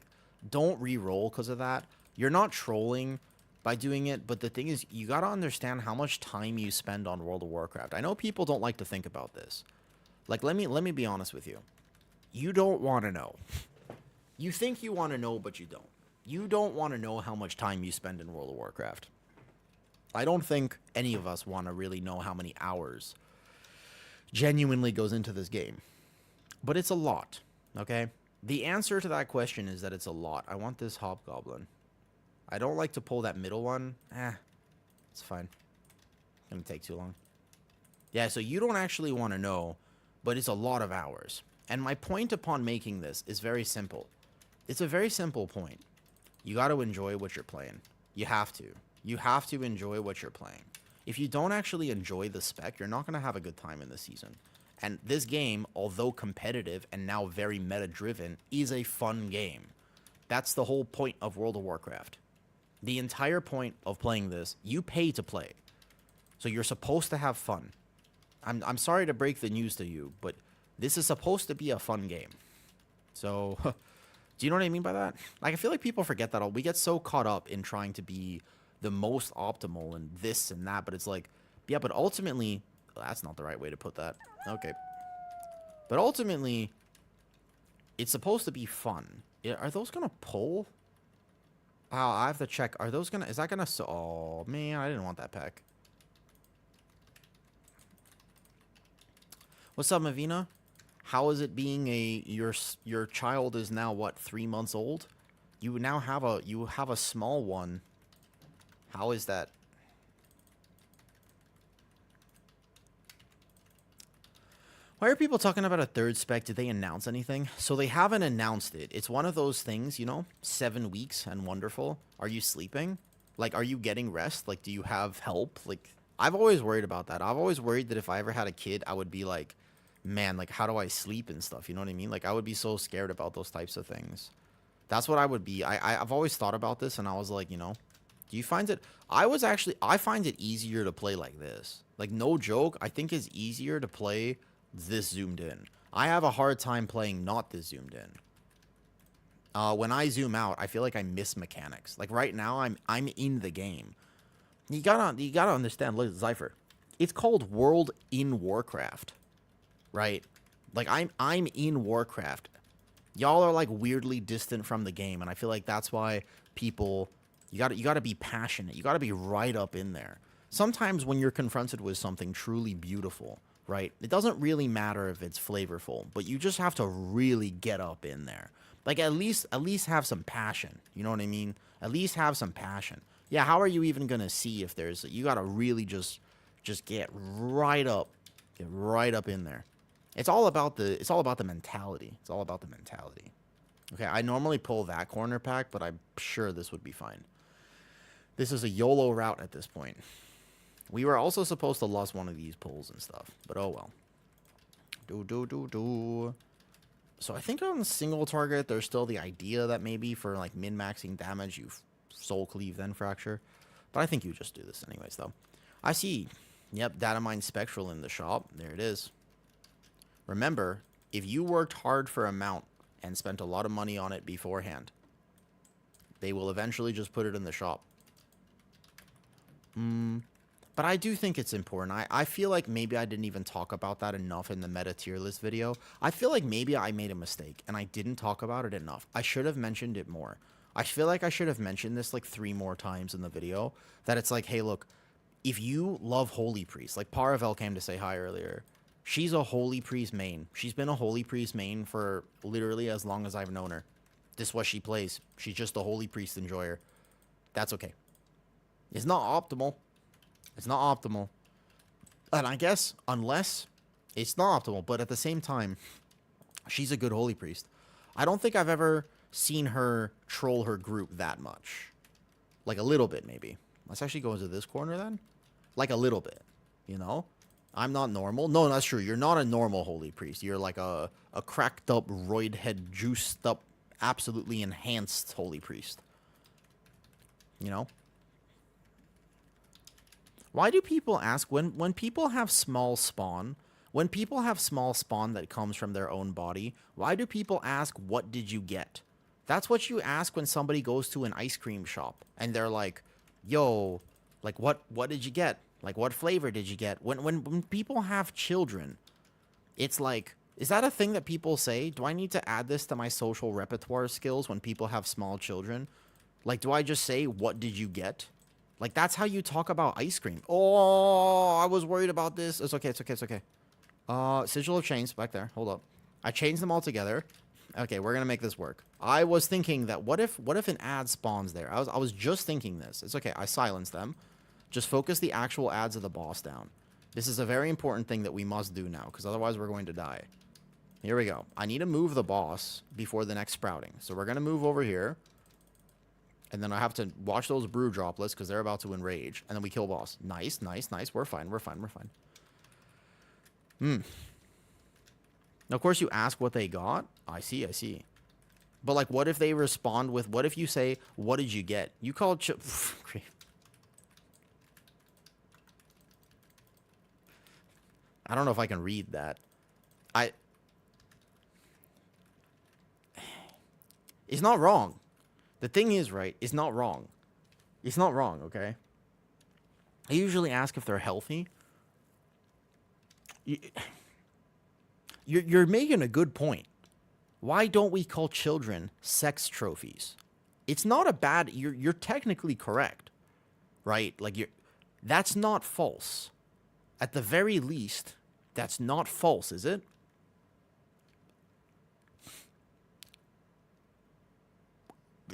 don't re-roll because of that. You're not trolling by doing it, but the thing is, you gotta understand how much time you spend on World of Warcraft. I know people don't like to think about this. Like, let me be honest with you. You don't want to know. You think you want to know, but you don't. You don't want to know how much time you spend in World of Warcraft. I don't think any of us want to really know how many hours genuinely goes into this game. But it's a lot, okay? The answer to that question is that it's a lot. I want this Hobgoblin. I don't like to pull that middle one. It's fine. It's going to take too long. Yeah, so you don't actually want to know, but it's a lot of hours. And my point upon making this is very simple. It's a very simple point. You got to enjoy what you're playing. You have to. You have to enjoy what you're playing. If you don't actually enjoy the spec, you're not going to have a good time in the season. And this game, although competitive and now very meta-driven, is a fun game. That's the whole point of World of Warcraft. The entire point of playing this, you pay to play. So you're supposed to have fun. I'm sorry to break the news to you, but this is supposed to be a fun game. So, do you know what I mean by that? Like, I feel like people forget that. We get so caught up in trying to be the most optimal and this and that, but it's like, yeah, but ultimately, well, that's not the right way to put that. Okay. But ultimately, it's supposed to be fun. Are those going to pull? Oh, I have to check. Are those going to, is that going to, oh, man, I didn't want that pack. What's up, Mavina? How is it being your child is now what, 3 months old? You now have a small one. How is that? Why are people talking about a third spec? Did they announce anything? So they haven't announced it. It's one of those things, you know, 7 weeks and wonderful. Are you sleeping? Like, are you getting rest? Like, do you have help? Like, I've always worried about that. I've always worried that if I ever had a kid, I would be like, man, like, how do I sleep and stuff? You know what I mean? Like, I would be so scared about those types of things. That's what I would be. I've always thought about this, and I was like, you know, do you find it? I find it easier to play like this. Like, no joke, I think it's easier to play this zoomed in. I have a hard time playing not this zoomed in. When I zoom out, I feel like I miss mechanics. Like, right now, I'm in the game. You gotta understand, look, Zypher. It's called World in Warcraft. Right? Like, I'm in Warcraft. Y'all are like weirdly distant from the game, and I feel like that's why people, you gotta be passionate. You gotta be right up in there. Sometimes when you're confronted with something truly beautiful, right, it doesn't really matter if it's flavorful, but you just have to really get up in there. Like, at least have some passion. You know what I mean? At least have some passion. Yeah, how are you even gonna see if there's? You gotta really just get right up, in there. It's all about the mentality. It's all about the mentality. Okay, I normally pull that corner pack, but I'm sure this would be fine. This is a YOLO route at this point. We were also supposed to lost one of these pulls and stuff, but oh well. So I think on single target, there's still the idea that maybe for like min-maxing damage, you soul cleave then fracture. But I think you just do this anyways, though. I see. Yep, data mine spectral in the shop. There it is. Remember, if you worked hard for a mount and spent a lot of money on it beforehand, they will eventually just put it in the shop. But I do think it's important. I feel like maybe I didn't even talk about that enough in the meta tier list video. I feel like maybe I made a mistake and I didn't talk about it enough. I should have mentioned it more. I feel like I should have mentioned this like 3 more times in the video. That it's like, hey, look, if you love Holy Priest, like Paravel came to say hi earlier, she's a Holy Priest main. She's been a Holy Priest main for literally as long as I've known her. This is what she plays. She's just a Holy Priest enjoyer. That's okay. It's not optimal. It's not optimal. And I guess, unless it's not optimal, but at the same time, she's a good Holy Priest. I don't think I've ever seen her troll her group that much. Like a little bit, maybe. Let's actually go into this corner then. Like a little bit, you know? I'm not normal. No, that's true. You're not a normal Holy Priest. You're like a cracked up, roid head, juiced up, absolutely enhanced Holy Priest. You know? Why do people ask when people have small spawn, that comes from their own body, why do people ask, what did you get? That's what you ask when somebody goes to an ice cream shop and they're like, yo, like what did you get? Like what flavor did you get? When people have children, it's like, is that a thing that people say? Do I need to add this to my social repertoire skills when people have small children? Like, do I just say, what did you get? Like, that's how you talk about ice cream. Oh, I was worried about this. It's okay, it's okay, it's okay. Sigil of chains back there. Hold up. I changed them all together. Okay, we're gonna make this work. I was thinking that what if an ad spawns there? I was just thinking this. It's okay. I silenced them. Just focus the actual ads of the boss down. This is a very important thing that we must do now, because otherwise we're going to die. Here we go. I need to move the boss before the next sprouting. So we're gonna move over here. And then I have to watch those brew droplets because they're about to enrage. And then we kill boss. Nice, nice, nice. We're fine, we're fine, we're fine. Now, of course, you ask what they got. I see, I see. But, like, what if they respond with, what if you say, what did you get? You call it... I don't know if I can read that. It's not wrong. The thing is, right, it's not wrong. It's not wrong, okay? I usually ask if they're healthy. You're making a good point. Why don't we call children sex trophies? It's not a bad... You're technically correct, right? Like, that's not false. At the very least, that's not false, is it?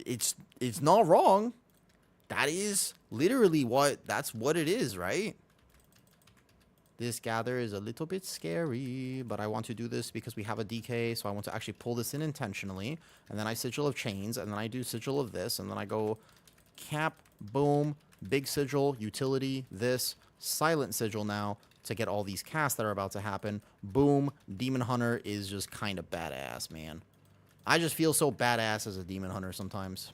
It's not wrong. That is literally that's what it is, right? This gather is a little bit scary, but I want to do this because we have a DK, so I want to actually pull this in intentionally. And then I sigil of chains, and then I do sigil of this, and then I go cap, boom, big sigil, utility, this, silent sigil now to get all these casts that are about to happen. Boom, Demon Hunter is just kind of badass, man. I just feel so badass as a Demon Hunter sometimes.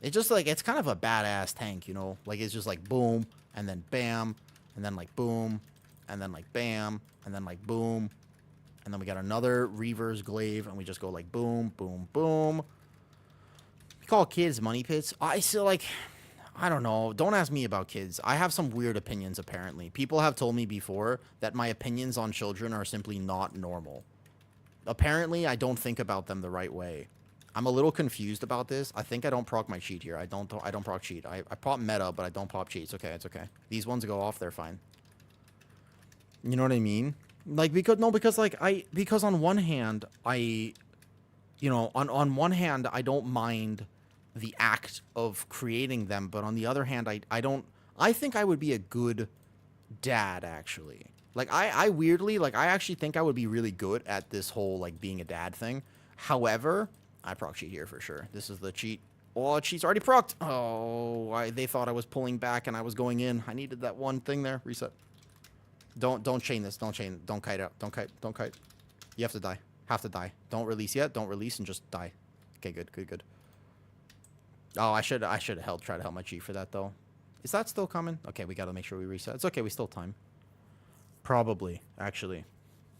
It's just like, it's kind of a badass tank, you know? Like, it's just like boom, and then bam, and then like boom, and then like bam, and then like boom. And then we got another reverse glaive, and we just go like boom, boom, boom. We call kids money pits. I still like... I don't know. Don't ask me about kids. I have some weird opinions, apparently. People have told me before that my opinions on children are simply not normal. Apparently, I don't think about them the right way. I'm a little confused about this. I think I don't proc my cheat here. I don't proc cheat. I pop meta, but I don't pop cheat. It's okay. It's okay. These ones go off. They're fine. You know what I mean? Like, because on one hand, on one hand, I don't mind the act of creating them, but on the other hand, I don't. I think I would be a good dad, actually. Like, I weirdly, like, I actually think I would be really good at this whole, like, being a dad thing. However, I proc cheat here for sure. This is the cheat. Oh, cheat's already procced. Oh, they thought I was pulling back and I was going in. I needed that one thing there. Reset. Don't chain this. Don't chain. Don't kite out. Don't kite. Don't kite. You have to die. Have to die. Don't release yet. Don't release and just die. Okay, good, good, good. Oh, I should have tried to help my cheat for that, though. Is that still coming? Okay, we got to make sure we reset. It's okay. We still time. Probably, actually.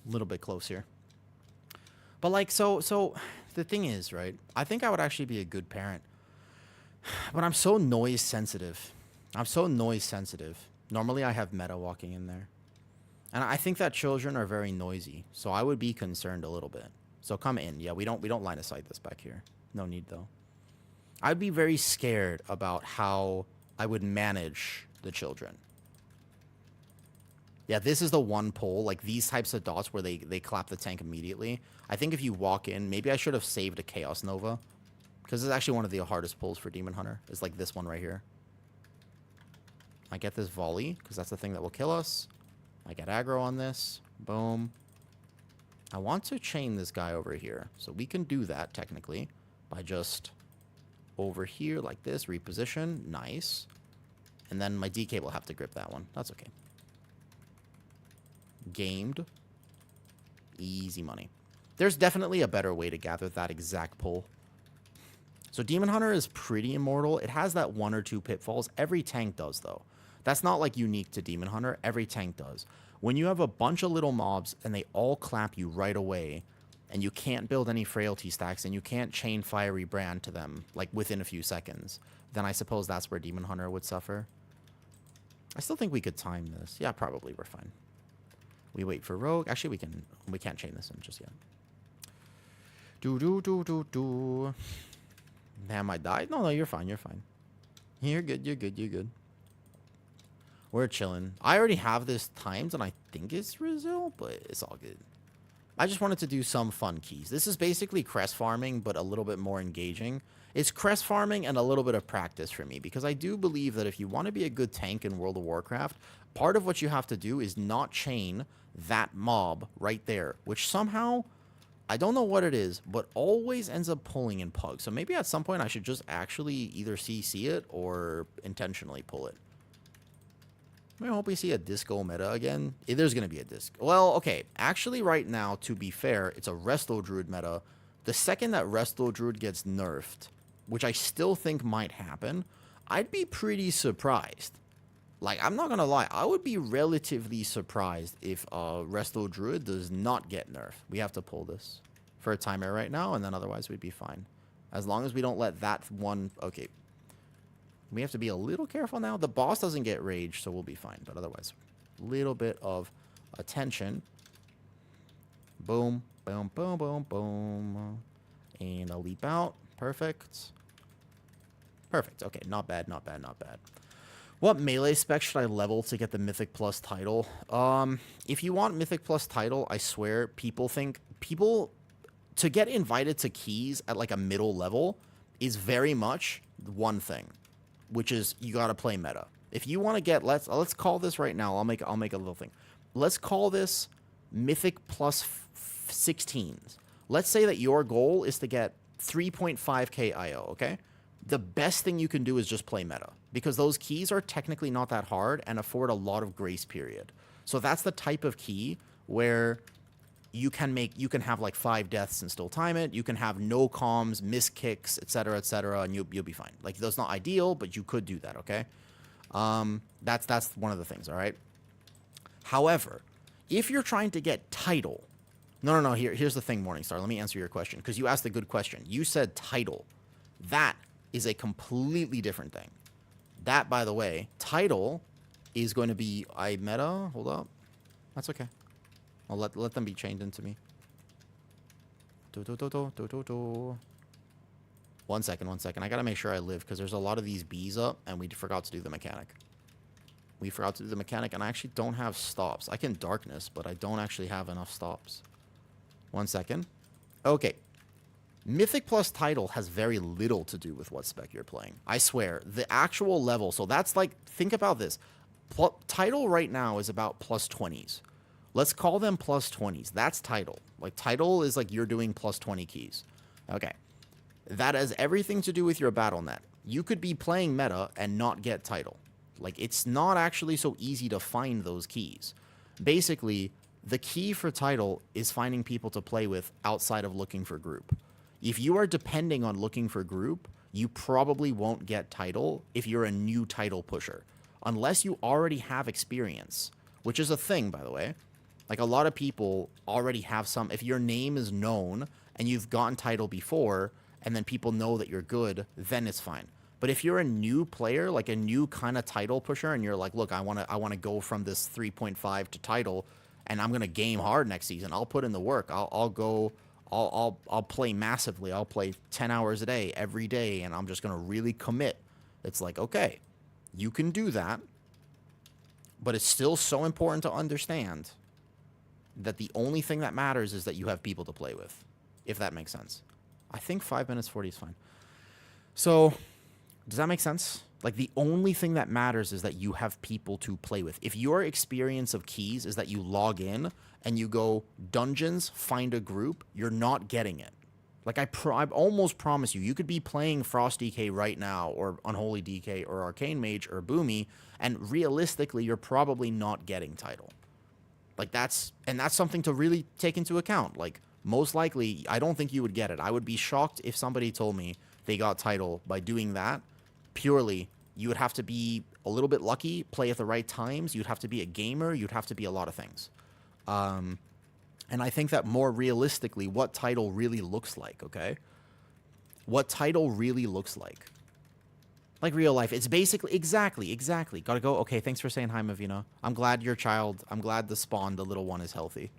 A little bit close here. But, like, so the thing is, right? I think I would actually be a good parent. But I'm so noise sensitive. I'm so noise sensitive. Normally, I have Meta walking in there. And I think that children are very noisy. So I would be concerned a little bit. So come in. Yeah, we don't line of sight this back here. No need, though. I'd be very scared about how I would manage the children. Yeah, this is the one pull, like these types of dots where they clap the tank immediately. I think if you walk in, maybe I should have saved a Chaos Nova. Because it's actually one of the hardest pulls for Demon Hunter. It's like this one right here. I get this volley, because that's the thing that will kill us. I get aggro on this. Boom. I want to chain this guy over here. So we can do that, technically, by just over here like this. Reposition. Nice. And then my DK will have to grip that one. That's okay. Gamed. Easy money. There's definitely a better way to gather that exact pull. So Demon Hunter is pretty immortal. It has that 1 or 2 pitfalls. Every tank does, though. That's not, like, unique to Demon Hunter. Every tank does. When you have a bunch of little mobs and they all clap you right away, and you can't build any frailty stacks, and you can't chain Fiery Brand to them, like, within a few seconds, then I suppose that's where Demon Hunter would suffer. I still think we could time this. Yeah, probably. We're fine. We wait for Rogue. Actually, we can't chain this in just yet. Do. Damn, I died? No, you're fine. You're fine. You're good. You're good. You're good. We're chilling. I already have this timed, and I think it's Rizil, but it's all good. I just wanted to do some fun keys. This is basically crest farming, but a little bit more engaging. It's crest farming and a little bit of practice for me, because I do believe that if you want to be a good tank in World of Warcraft, part of what you have to do is not chain that mob right there, which somehow, I don't know what it is, but always ends up pulling in Pug. So maybe at some point I should just actually either CC it or intentionally pull it. I hope we see a disco meta again. There's going to be a disc. Well, okay. Actually, right now, to be fair, it's a Resto Druid meta. The second that Resto Druid gets nerfed, which I still think might happen, I'd be pretty surprised. Like, I'm not going to lie. I would be relatively surprised if Resto Druid does not get nerfed. We have to pull this for a timer right now, and then otherwise we'd be fine. As long as we don't let that one... Okay. We have to be a little careful now. The boss doesn't get rage, so we'll be fine. But otherwise, a little bit of attention. Boom, boom, boom, boom, boom. And a leap out. Perfect. Perfect. Okay, not bad, not bad, not bad. What melee spec should I level to get the Mythic Plus title? If you want Mythic Plus title, I swear, people to get invited to keys at like a middle level is very much one thing, which is you got to play meta. If you want to get, let's call this right now. I'll make a little thing. Let's call this Mythic Plus 16s. Let's say that your goal is to get 3.5k IO, okay? The best thing you can do is just play meta, because those keys are technically not that hard and afford a lot of grace period. So that's the type of key where you can have like 5 deaths and still time it. You can have no comms, miss kicks, etc., and you'll be fine. Like, that's not ideal, but you could do that, okay? That's one of the things, all right? However, if you're trying to get title... No. Here's the thing, Morningstar. Let me answer your question, because you asked a good question. You said title. That is a completely different thing. That, by the way, title is going to be... I meta? Hold up. That's okay. I'll let them be chained into me. One second. I gotta make sure I live, because there's a lot of these bees up, and we forgot to do the mechanic. And I actually don't have stops. I can darkness, but I don't actually have enough stops. 1 second. Okay. Mythic plus title has very little to do with what spec you're playing. I swear. The actual level, so that's like, think about this. Title right now is about plus 20s. Let's call them plus 20s. That's title. Like, title is like you're doing plus 20 keys. Okay. That has everything to do with your battle net. You could be playing meta and not get title. Like, it's not actually so easy to find those keys. Basically, the key for title is finding people to play with outside of looking for group. If you are depending on looking for group, you probably won't get title if you're a new title pusher. Unless you already have experience, which is a thing, by the way. Like, a lot of people already have some. If your name is known and you've gotten title before, and then people know that you're good, then it's fine. But if you're a new player, like a new kind of title pusher, and you're like, look, I want to go from this 3.5 to title, and I'm gonna game hard next season. I'll put in the work. I'll play massively. I'll play 10 hours a day every day, and I'm just gonna really commit. It's like, okay, you can do that, but it's still so important to understand that the only thing that matters is that you have people to play with, if that makes sense. I think 5 minutes 40 is fine. So, does that make sense? Like, the only thing that matters is that you have people to play with. If your experience of keys is that you log in and you go dungeons, find a group, you're not getting it. Like, I almost promise you, you could be playing Frost DK right now, or Unholy DK, or Arcane Mage, or Boomy, and realistically, you're probably not getting title. Like, that's something to really take into account. Like, most likely, I don't think you would get it. I would be shocked if somebody told me they got title by doing that. Purely, you would have to be a little bit lucky, play at the right times, you'd have to be a gamer, you'd have to be a lot of things. And I think that more realistically, what title really looks like, okay? What title really looks like. Like real life. It's basically, exactly. Gotta go. Okay, thanks for saying hi, Mavina. I'm glad your child, I'm glad the spawn, the little one, is healthy.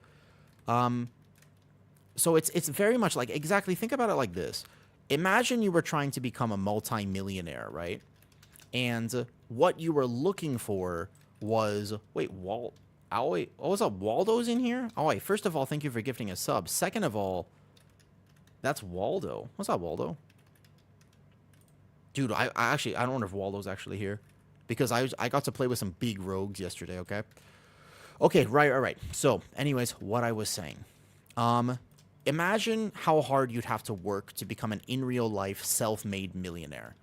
So it's very much like, exactly, think about it like this. Imagine you were trying to become a multi-millionaire, right? And what you were looking for was, wait, oh, wait, what was up? Waldo's in here? Oh, wait, first of all, thank you for gifting a sub. Second of all, that's Waldo. What's up, Waldo? Dude, I don't wonder if Waldo's actually here. Because I got to play with some big rogues yesterday, okay? Okay, right. So, anyways, what I was saying. Imagine how hard you'd have to work to become an in real life self-made millionaire,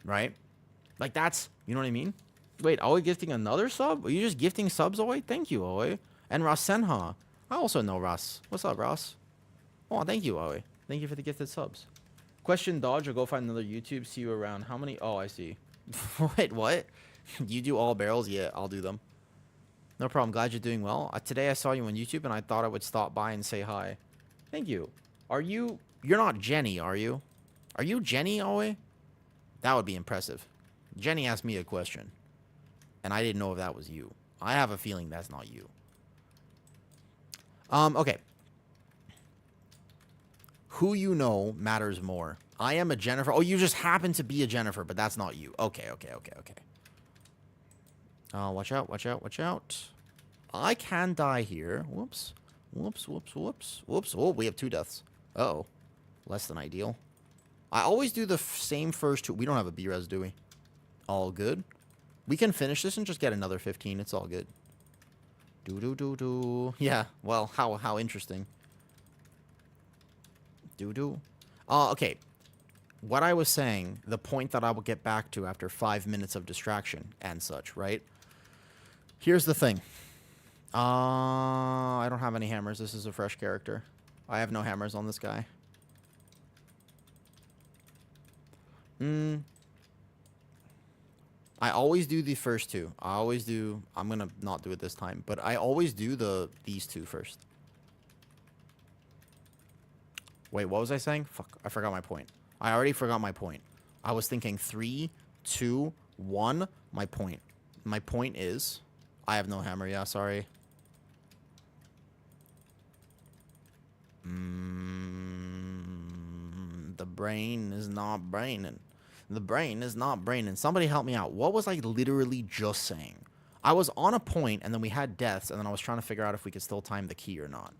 right? Like, that's, you know what I mean? Wait, Aoi gifting another sub? Are you just gifting subs, Aoi? Thank you, Aoi. And Rasenha. I also know Ras. What's up, Ras? Oh, thank you, Aoi. Thank you for the gifted subs. Question dodge or go find another YouTube. See you around. How many? Oh, I see. Wait, what? You do all barrels? Yeah, I'll do them. No problem. Glad you're doing well. Today I saw you on YouTube and I thought I would stop by and say hi. Thank you. You're not Jenny, are you? Are you Jenny, Aoi? That would be impressive. Jenny asked me a question. And I didn't know if that was you. I have a feeling that's not you. Okay. Who you know matters more. I am a Jennifer. Oh, you just happen to be a Jennifer, but that's not you. Okay. Watch out. I can die here. Whoops. Oh, we have 2 deaths. Uh-oh. Less than ideal. I always do the same first 2. We don't have a B-res, do we? All good. We can finish this and just get another 15. It's all good. Yeah, well, how interesting. Okay. What I was saying, the point that I will get back to after 5 minutes of distraction and such, right? Here's the thing. I don't have any hammers. This is a fresh character. I have no hammers on this guy. I always do the first 2. I'm gonna not do it this time, but I always do these 2 first. Wait, what was I saying? Fuck, I forgot my point. I already forgot my point. I was thinking 3, 2, 1, my point. My point is, I have no hammer, yeah, sorry. The brain is not braining. The brain is not braining. Somebody help me out. What was I literally just saying? I was on a point, and then we had deaths, and then I was trying to figure out if we could still time the key or not.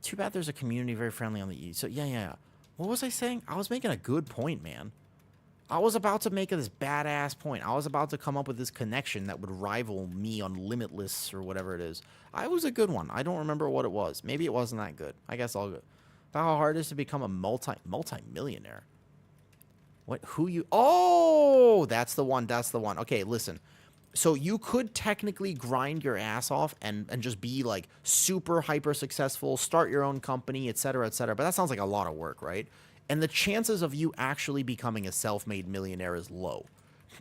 Too bad there's a community very friendly on the E. So, yeah. What was I saying? I was making a good point, man. I was about to make this badass point. I was about to come up with this connection that would rival me on Limitless or whatever it is. I was a good one. I don't remember what it was. Maybe it wasn't that good. I guess I'll go. About how hard it is to become a multi-millionaire. What? Who you? Oh, that's the one. That's the one. Okay, listen. So you could technically grind your ass off and just be like super hyper successful, start your own company, etc., etc. But that sounds like a lot of work, right? And the chances of you actually becoming a self-made millionaire is low.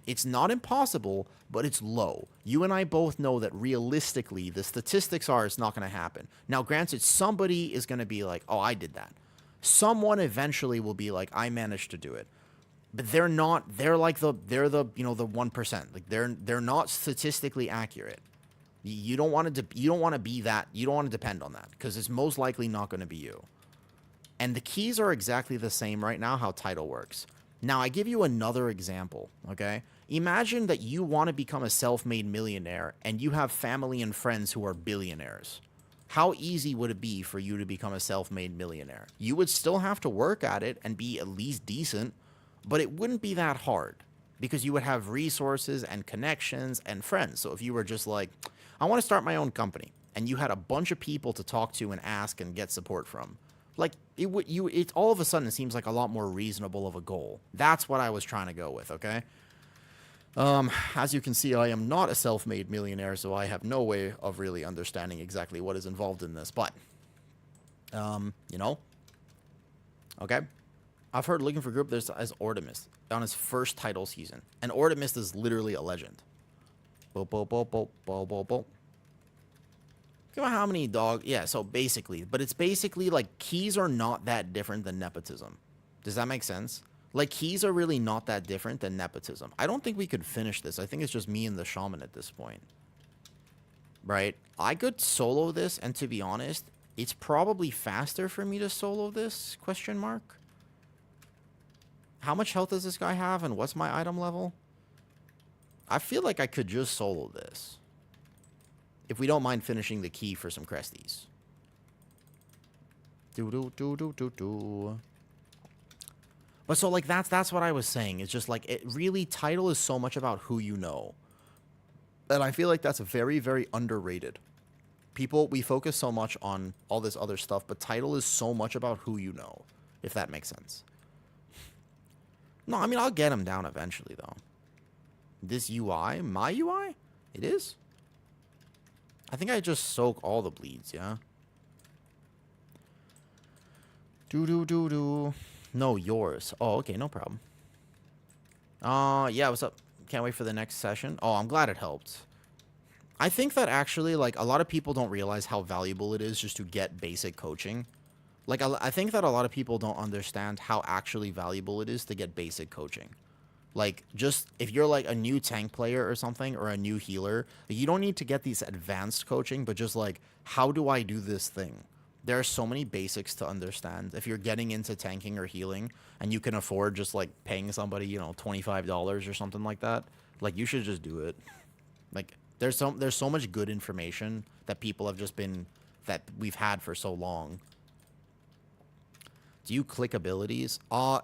It's not impossible, but it's low. You and I both know that realistically, the statistics are it's not going to happen. Now, granted, somebody is going to be like, oh, I did that. Someone eventually will be like, I managed to do it. But they're not. They're like the 1%. Like they're not statistically accurate. You don't want to. You don't want to be that. You don't want to depend on that because it's most likely not going to be you. And the keys are exactly the same right now. How title works. Now I give you another example. Okay. Imagine that you want to become a self-made millionaire and you have family and friends who are billionaires. How easy would it be for you to become a self-made millionaire? You would still have to work at it and be at least decent. But it wouldn't be that hard because you would have resources and connections and friends. So if you were just like, I want to start my own company, and you had a bunch of people to talk to and ask and get support from, like it all of a sudden it seems like a lot more reasonable of a goal. That's what I was trying to go with. Okay. As you can see, I am not a self-made millionaire, so I have no way of really understanding exactly what is involved in this. But, okay. I've heard looking for group there's as Ortimus on his first title season. And Ortimus is literally a legend. Boop, boop, boop, boop, boop, boop, boop. Think about how many yeah, so basically. But it's basically like keys are not that different than nepotism. Does that make sense? Like keys are really not that different than nepotism. I don't think we could finish this. I think it's just me and the shaman at this point. Right? I could solo this, and to be honest, it's probably faster for me to solo this, question mark. How much health does this guy have, and what's my item level? I feel like I could just solo this. If we don't mind finishing the key for some cresties. But so, like, that's what I was saying. It's just, like, it really, title is so much about who you know. And I feel like that's very, very underrated. We focus so much on all this other stuff, but title is so much about who you know, if that makes sense. No, I mean, I'll get him down eventually, though. This UI? My UI? It is? I think I just soak all the bleeds, yeah? No, yours. Oh, okay, no problem. Yeah, what's up? Can't wait for the next session. Oh, I'm glad it helped. I think that actually, like, a lot of people don't realize how valuable it is just to get basic coaching. Like, I think that a lot of people don't understand how actually valuable it is to get basic coaching. Like, just, if you're, like, a new tank player or something, or a new healer, you don't need to get these advanced coaching, but just, like, how do I do this thing? There are so many basics to understand. If you're getting into tanking or healing, and you can afford just, like, paying somebody, $25 or something like that, like, you should just do it. Like, there's so much good information that people have just been, that we've had for so long. Do you click abilities?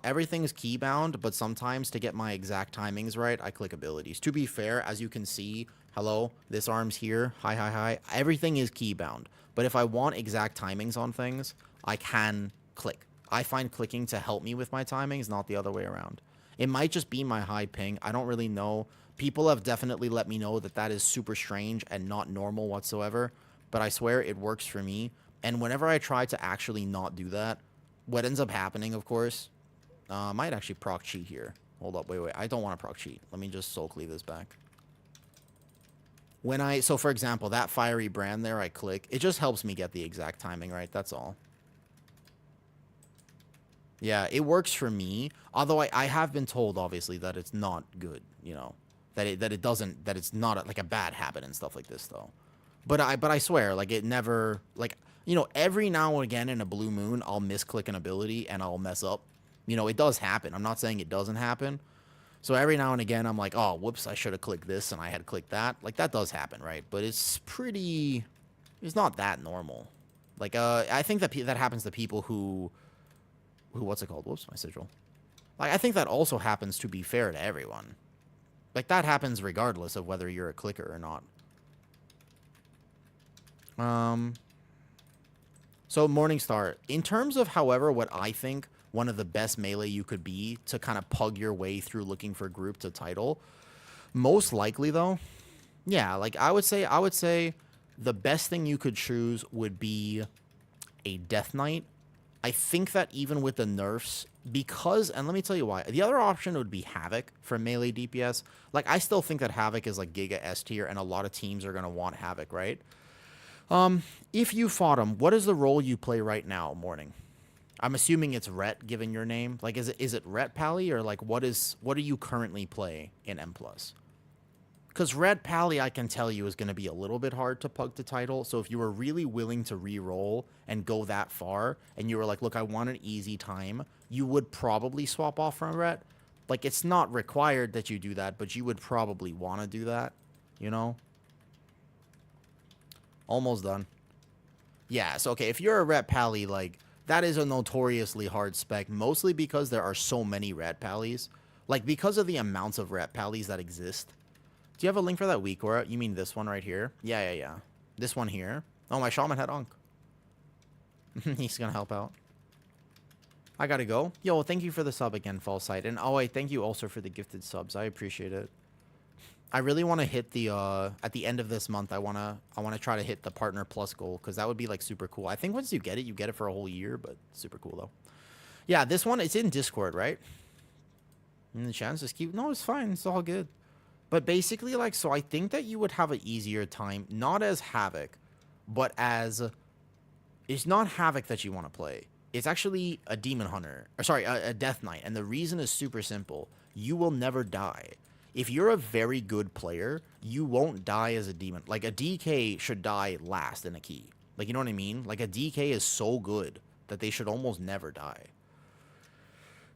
Everything's keybound, but sometimes to get my exact timings right, I click abilities. To be fair, as you can see, hello, this arm's here, hi, everything is keybound. But if I want exact timings on things, I can click. I find clicking to help me with my timings, not the other way around. It might just be my high ping. I don't really know. People have definitely let me know that that is super strange and not normal whatsoever, but I swear it works for me. And whenever I try to actually not do that, what ends up happening, of course, I might actually proc cheat here. Hold up, wait. I don't want to proc cheat. Let me just soul cleave this back. So for example, that fiery brand there, I click. It just helps me get the exact timing right. That's all. Yeah, it works for me. Although I have been told, obviously, that it's not good. That it's not like a bad habit and stuff like this, though. But I swear, like, it never, like, every now and again in a blue moon, I'll misclick an ability and I'll mess up. It does happen. I'm not saying it doesn't happen. So every now and again, I'm like, oh, whoops, I should have clicked this and I had clicked that. Like, that does happen, right? But it's not that normal. Like, I think that happens to people who what's it called? Whoops, my sigil. Like, I think that also happens, to be fair to everyone. Like, that happens regardless of whether you're a clicker or not. So Morningstar, in terms of, however, what I think one of the best melee you could be to kind of pug your way through looking for group to title, most likely though, yeah, like I would say the best thing you could choose would be a Death Knight. I think that even with the nerfs, because, and let me tell you why, the other option would be Havoc for melee DPS. Like, I still think that Havoc is like Giga S tier, and a lot of teams are going to want Havoc, right? If you fought him, what is the role you play right now, Morning? I'm assuming it's Ret, given your name. Like, is it Ret Pally, or like what do you currently play in M+? Because Red Pally, I can tell you, is going to be a little bit hard to pug to title. So if you were really willing to re-roll and go that far, and you were like, look, I want an easy time, you would probably swap off from Ret. Like, it's not required that you do that, but you would probably want to do that, you know? Almost done. Yeah, so, okay, if you're a Ret Pally, like, that is a notoriously hard spec, mostly because there are so many Ret Pallies. Like, because of the amounts of Ret Pallies that exist. Do you have a link for that week, Aura? You mean this one right here? Yeah. This one here. Oh, my shaman had Unk. He's gonna help out. I gotta go. Yo, thank you for the sub again, False Sight. And oh, wait, thank you also for the gifted subs. I appreciate it. I really want to hit the, at the end of this month, I want to try to hit the Partner Plus goal, because that would be, like, super cool. I think once you get it for a whole year, but super cool, though. Yeah, this one, it's in Discord, right? And the chances keep... No, it's fine. It's all good. But basically, like, so I think that you would have an easier time, not as Havoc, but as... It's not Havoc that you want to play. It's actually a Demon Hunter. Or sorry, a Death Knight. And the reason is super simple. You will never die. If you're a very good player, you won't die as a demon. Like, a DK should die last in a key. Like, you know what I mean? Like, a DK is so good that they should almost never die.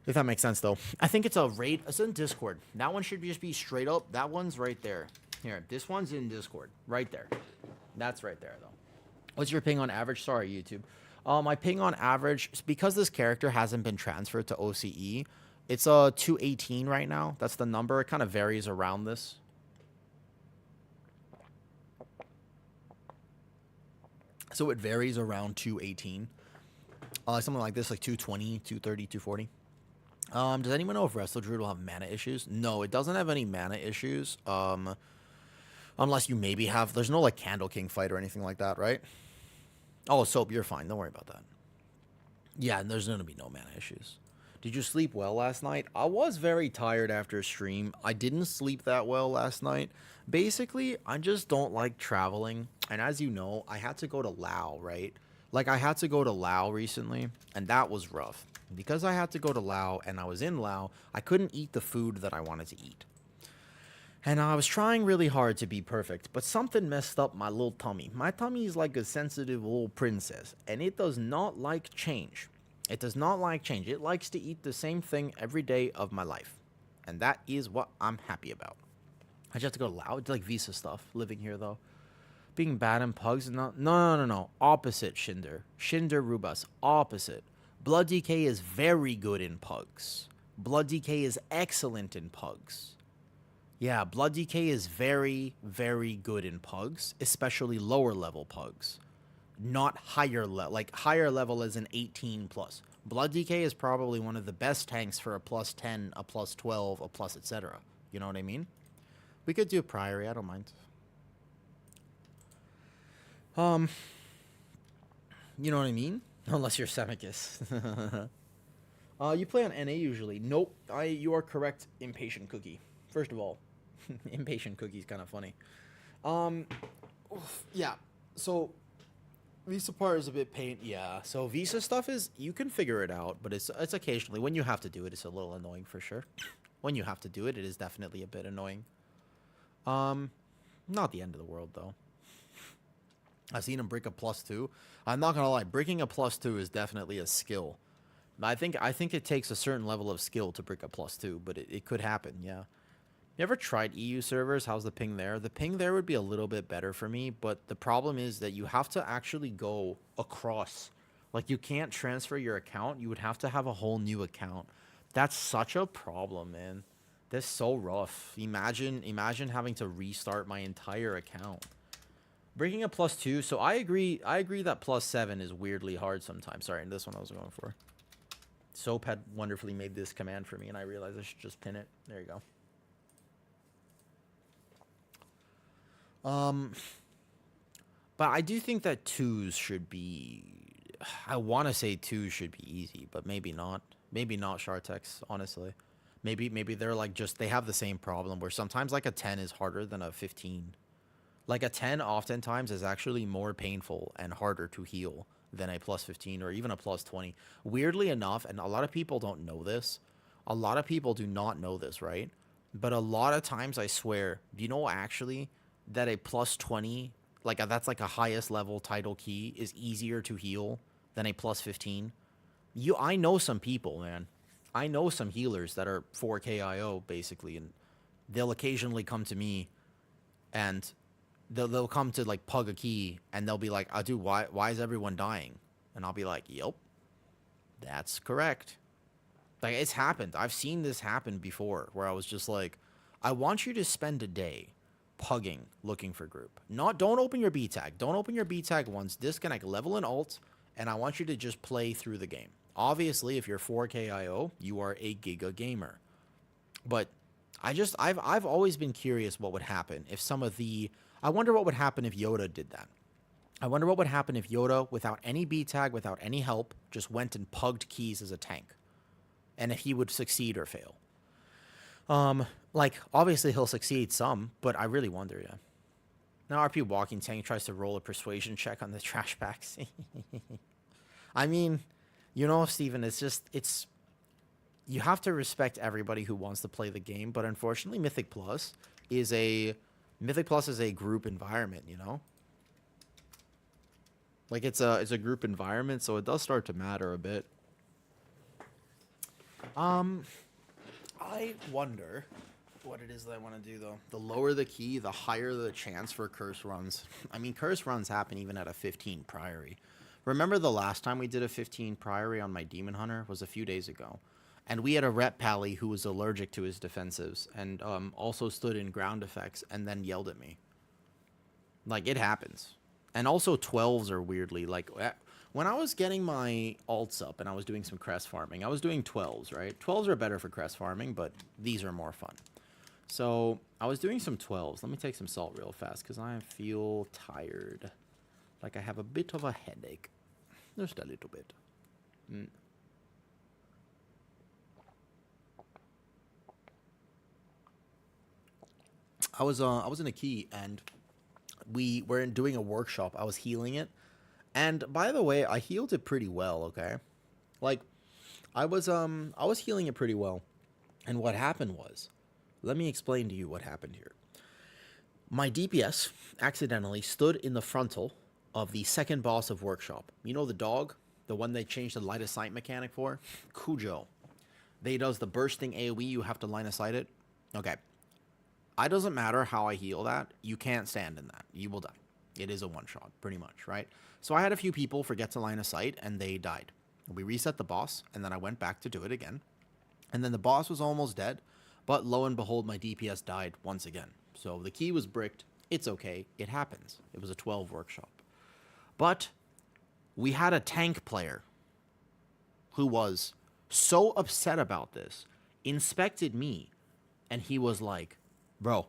If that makes sense, though. I think it's a raid. It's in Discord. That one should just be straight up. That one's right there. Here, this one's in Discord. Right there. That's right there, though. What's your ping on average? Sorry, YouTube. My ping on average, because this character hasn't been transferred to OCE, it's 218 right now. That's the number. It kind of varies around this. So it varies around 218. Something like this, like 220, 230, 240. Does anyone know if Wrestle Druid will have mana issues? No, it doesn't have any mana issues. Unless you maybe have... There's no, like, Candle King fight or anything like that, right? Oh, Soap, you're fine. Don't worry about that. Yeah, there's going to be no mana issues. Did you sleep well last night? I was very tired after stream. I didn't sleep that well last night. Basically, I just don't like traveling. And as you know, I had to go to Lao, right? Like, I had to go to Lao recently, and that was rough. Because I had to go to Lao, and I was in Lao, I couldn't eat the food that I wanted to eat. And I was trying really hard to be perfect, but something messed up my little tummy. My tummy is like a sensitive little princess, and it does not like change. It does not like change. It likes to eat the same thing every day of my life. And that is what I'm happy about. I just have to go loud. It's like Visa stuff, living here, though. Being bad in pugs? No. Opposite, Shinder. Shinder Rubas. Opposite. Blood DK is very good in pugs. Blood DK is excellent in pugs. Yeah, Blood DK is very, very good in pugs, especially lower level pugs. Not higher level, like higher level as an 18 plus. Blood DK is probably one of the best tanks for a plus 10, a plus 12, a plus etc. You know what I mean? We could do Priory, I don't mind. You know what I mean? Unless you're Semicus. You play on NA usually. Nope, you are correct, Impatient Cookie. First of all, Impatient Cookie is kind of funny. Yeah, so... Visa part is a bit pain. Yeah, so Visa stuff is, you can figure it out, but it's occasionally, when you have to do it, it's a little annoying for sure. When you have to do it, it is definitely a bit annoying. Not the end of the world, though. I've seen him break a +2. I'm not gonna lie, breaking a +2 is definitely a skill. I think it takes a certain level of skill to break a +2, but it could happen, yeah. You ever tried EU servers? How's the ping there? The ping there would be a little bit better for me, but the problem is that you have to actually go across Like, you can't transfer your account. You would have to have a whole new account. That's such a problem, man. That's so rough. Imagine having to restart my entire account. Breaking a +2. So I agree that +7 is weirdly hard sometimes. Sorry, and this one I was going for. Soap had wonderfully made this command for me, and I realized I should just pin it. There you go. But I do think that 2s should be... I want to say 2s should be easy, but maybe not. Maybe not Shartex, honestly. Maybe they're like just... They have the same problem where sometimes like a 10 is harder than a 15. Like a 10 oftentimes is actually more painful and harder to heal than a +15 or even a +20. Weirdly enough, and a lot of people don't know this, a lot of people do not know this, right? But a lot of times, I swear, do you know actually that a +20, like that's like a highest level title key, is easier to heal than a +15? I know some people, man. I know some healers that are 4K IO basically, and they'll occasionally come to me and they'll come to like pug a key and they'll be like, "Oh, dude, why is everyone dying?" And I'll be like, "Yep, that's correct." Like, it's happened. I've seen this happen before where I was just like, "I want you to spend a day pugging looking for group. Don't open your B tag. Don't open your B tag once. Disconnect level and alt, and I want you to just play through the game. Obviously, if you're 4K IO, you are a giga gamer. But I've always been curious what would happen if some of the... I wonder what would happen if Yoda did that. I wonder what would happen if Yoda, without any B tag, without any help, just went and pugged keys as a tank. And if he would succeed or fail. Like, obviously he'll succeed some, but I really wonder, yeah. Now RP Walking Tank tries to roll a persuasion check on the trash packs. I mean, you know, Steven, it's... You have to respect everybody who wants to play the game, but unfortunately Mythic Plus is a group environment, you know? Like, it's a group environment, so it does start to matter a bit. I wonder what it is that I want to do, though. The lower the key, the higher the chance for curse runs. I mean, curse runs happen even at a 15 Priory. Remember the last time we did a 15 Priory on my Demon Hunter was a few days ago. And we had a rep pally who was allergic to his defensives and also stood in ground effects and then yelled at me. Like, it happens. And also 12s are weirdly, like, when I was getting my alts up and I was doing some crest farming, I was doing 12s, right? 12s are better for crest farming, but these are more fun. So I was doing some 12s. Let me take some salt real fast because I feel tired. Like I have a bit of a headache. Just a little bit. I was in a key and we were doing a workshop. I was healing it. And by the way, I healed it pretty well, okay? Like I was healing it pretty well. And what happened was, let me explain to you what happened here. My DPS accidentally stood in the frontal of the second boss of workshop. You know the dog? The one they changed the line of sight mechanic for? Cujo. They does the bursting AoE, you have to line of sight it. Okay. It doesn't matter how I heal that. You can't stand in that. You will die. It is a one-shot, pretty much, right? So I had a few people forget to line of sight, and they died. We reset the boss, and then I went back to do it again. And then the boss was almost dead, but lo and behold, my DPS died once again. So the key was bricked. It's okay. It happens. It was a 12 workshop. But we had a tank player who was so upset about this, inspected me, and he was like, "Bro,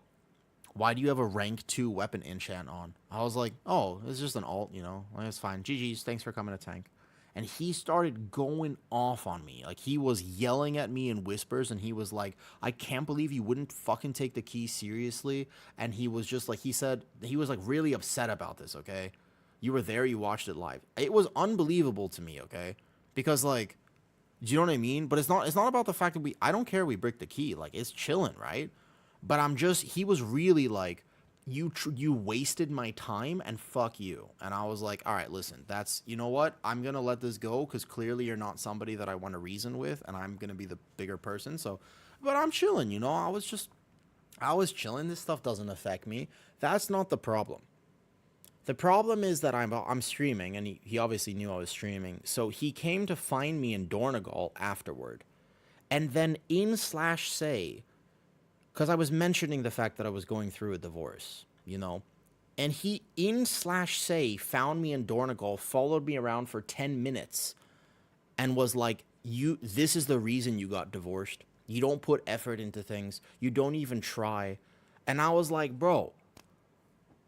why do you have a rank 2 weapon enchant on?" I was like, "Oh, it's just an alt, you know. Like, it's fine. GG's, thanks for coming to tank." And he started going off on me. Like, he was yelling at me in whispers, and he was like, "I can't believe you wouldn't fucking take the key seriously." And he was just like, he said, he was like really upset about this, okay? You were there, you watched it live. It was unbelievable to me, okay? Because, like, do you know what I mean? But it's not about the fact that I don't care we brick the key. Like, it's chilling, right? But he was really like, you wasted my time and fuck you. And I was like, all right, listen, you know what? I'm going to let this go because clearly you're not somebody that I want to reason with and I'm going to be the bigger person. So, but I'm chilling, you know, I was chilling. This stuff doesn't affect me. That's not the problem. The problem is that I'm streaming, and he obviously knew I was streaming, so he came to find me in Dornegal afterward, and then in slash say, because I was mentioning the fact that I was going through a divorce, you know, and he in slash say found me in Dornegal, followed me around for 10 minutes, and was like, "You, this is the reason you got divorced. You don't put effort into things. You don't even try," and I was like, "Bro,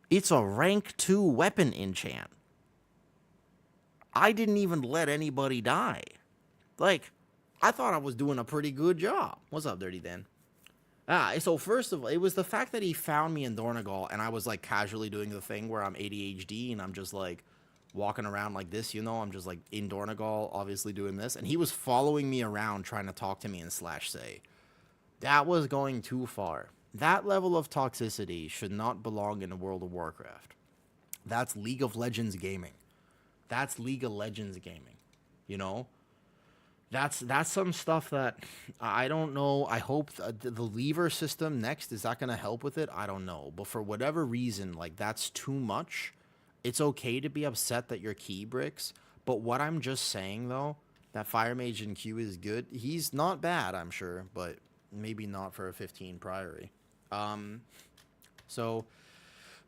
it's a rank 2 weapon enchant. I didn't even let anybody die. Like, I thought I was doing a pretty good job." What's up, Dirty Dan? So first of all, it was the fact that he found me in Dornegal, and I was like casually doing the thing where I'm ADHD and I'm just like walking around like this, you know, I'm just like in Dornegal, obviously doing this, and he was following me around trying to talk to me in slash say. That was going too far. That level of toxicity should not belong in a World of Warcraft. That's League of Legends gaming. That's League of Legends gaming. You know? That's some stuff that I don't know. I hope the lever system next, is that going to help with it? I don't know. But for whatever reason, like, that's too much. It's okay to be upset that your key bricks. But what I'm just saying, though, that Fire Mage in Q is good. He's not bad, I'm sure, but maybe not for a 15 Priory. So,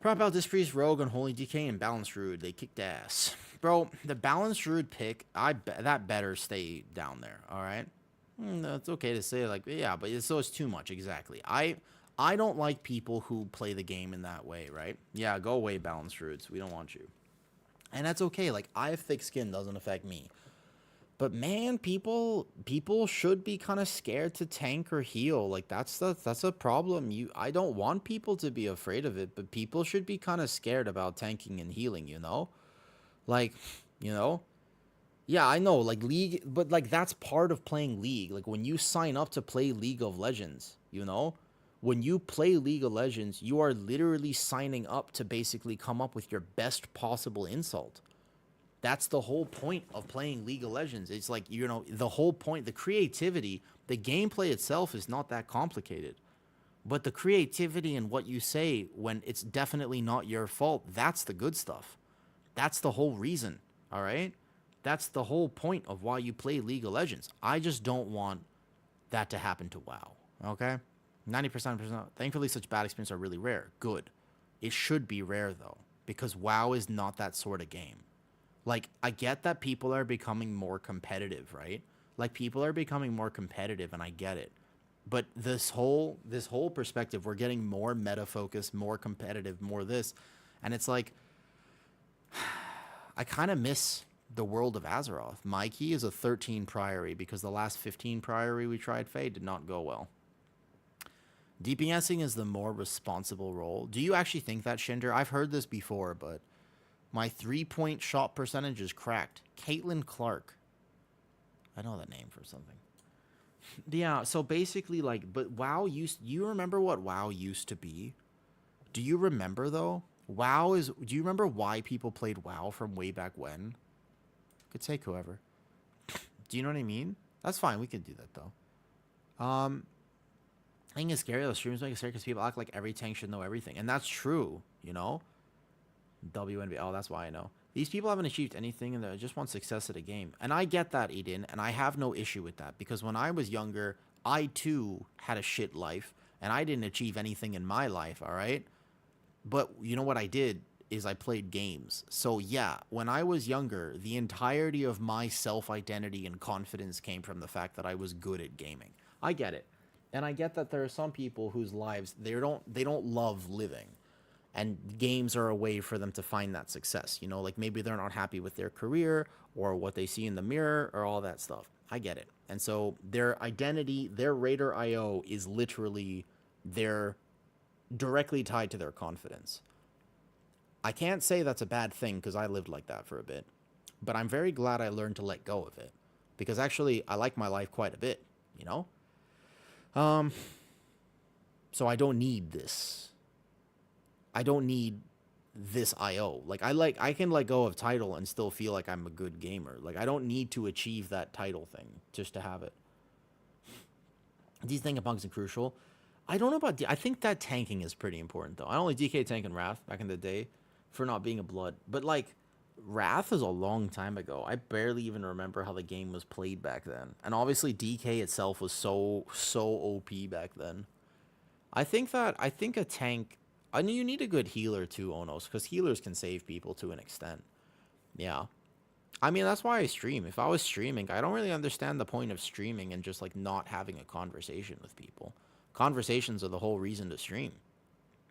Prop out this priest, Rogue, and Holy DK, and Balanced Rude. They kicked ass. Bro, the Balanced Rude pick, that better stay down there, alright? It's okay to say, like, yeah, but it's too much, exactly. I don't like people who play the game in that way, right? Yeah, go away, Balanced Rudes. We don't want you. And that's okay. Like, I have thick skin, doesn't affect me. But man, people should be kind of scared to tank or heal. Like, that's a problem. I don't want people to be afraid of it, but people should be kind of scared about tanking and healing, you know? Like, you know? Yeah, I know, like League, but like that's part of playing League. Like when you sign up to play League of Legends, you know? When you play League of Legends, you are literally signing up to basically come up with your best possible insult. That's the whole point of playing League of Legends. It's like, you know, the whole point, the creativity, the gameplay itself is not that complicated. But the creativity and what you say when it's definitely not your fault, that's the good stuff. That's the whole reason, all right? That's the whole point of why you play League of Legends. I just don't want that to happen to WoW, okay? 90%. Thankfully, such bad experiences are really rare. Good. It should be rare, though, because WoW is not that sort of game. Like, I get that people are becoming more competitive, right? Like, people are becoming more competitive, and I get it. But this whole perspective, we're getting more meta-focused, more competitive, more this. And it's like, I kind of miss the world of Azeroth. My key is a 13 Priory, because the last 15 Priory we tried Fade did not go well. DPSing is the more responsible role. Do you actually think that, Shinder? I've heard this before, but my 3-point shot percentage is cracked. Caitlin Clark. I know that name for something. Yeah, so basically, like, but WoW you remember what WoW used to be? Do you remember, though? Do you remember why people played WoW from way back when? Could take whoever. Do you know what I mean? That's fine, we can do that, though. I think it's scary, those streams make it scary because people act like every tank should know everything. And that's true, you know? WNB. Oh, that's why I know. These people haven't achieved anything and they just want success at a game. And I get that, Eden, and I have no issue with that. Because when I was younger, I too had a shit life. And I didn't achieve anything in my life, alright? But you know what I did is I played games. So yeah, when I was younger, the entirety of my self-identity and confidence came from the fact that I was good at gaming. I get it. And I get that there are some people whose lives they don't love living. And games are a way for them to find that success. You know, like maybe they're not happy with their career or what they see in the mirror or all that stuff. I get it. And so their identity, their Raider IO is literally directly tied to their confidence. I can't say that's a bad thing because I lived like that for a bit. But I'm very glad I learned to let go of it. Because actually, I like my life quite a bit, you know? So I don't need this. I don't need this IO. Like I can let go of title and still feel like I'm a good gamer. Like I don't need to achieve that title thing just to have it. These things of punks are crucial. I don't know about I think that tanking is pretty important though. I only DK tank and Wrath back in the day. for not being a blood. But like, Wrath is a long time ago. I barely even remember how the game was played back then. And obviously, DK itself was so OP back then. I think a tank. I mean, you need a good healer too, Onos, because healers can save people to an extent. Yeah. I mean, that's why I stream. If I was streaming, I don't really understand the point of streaming and just like not having a conversation with people. Conversations are the whole reason to stream.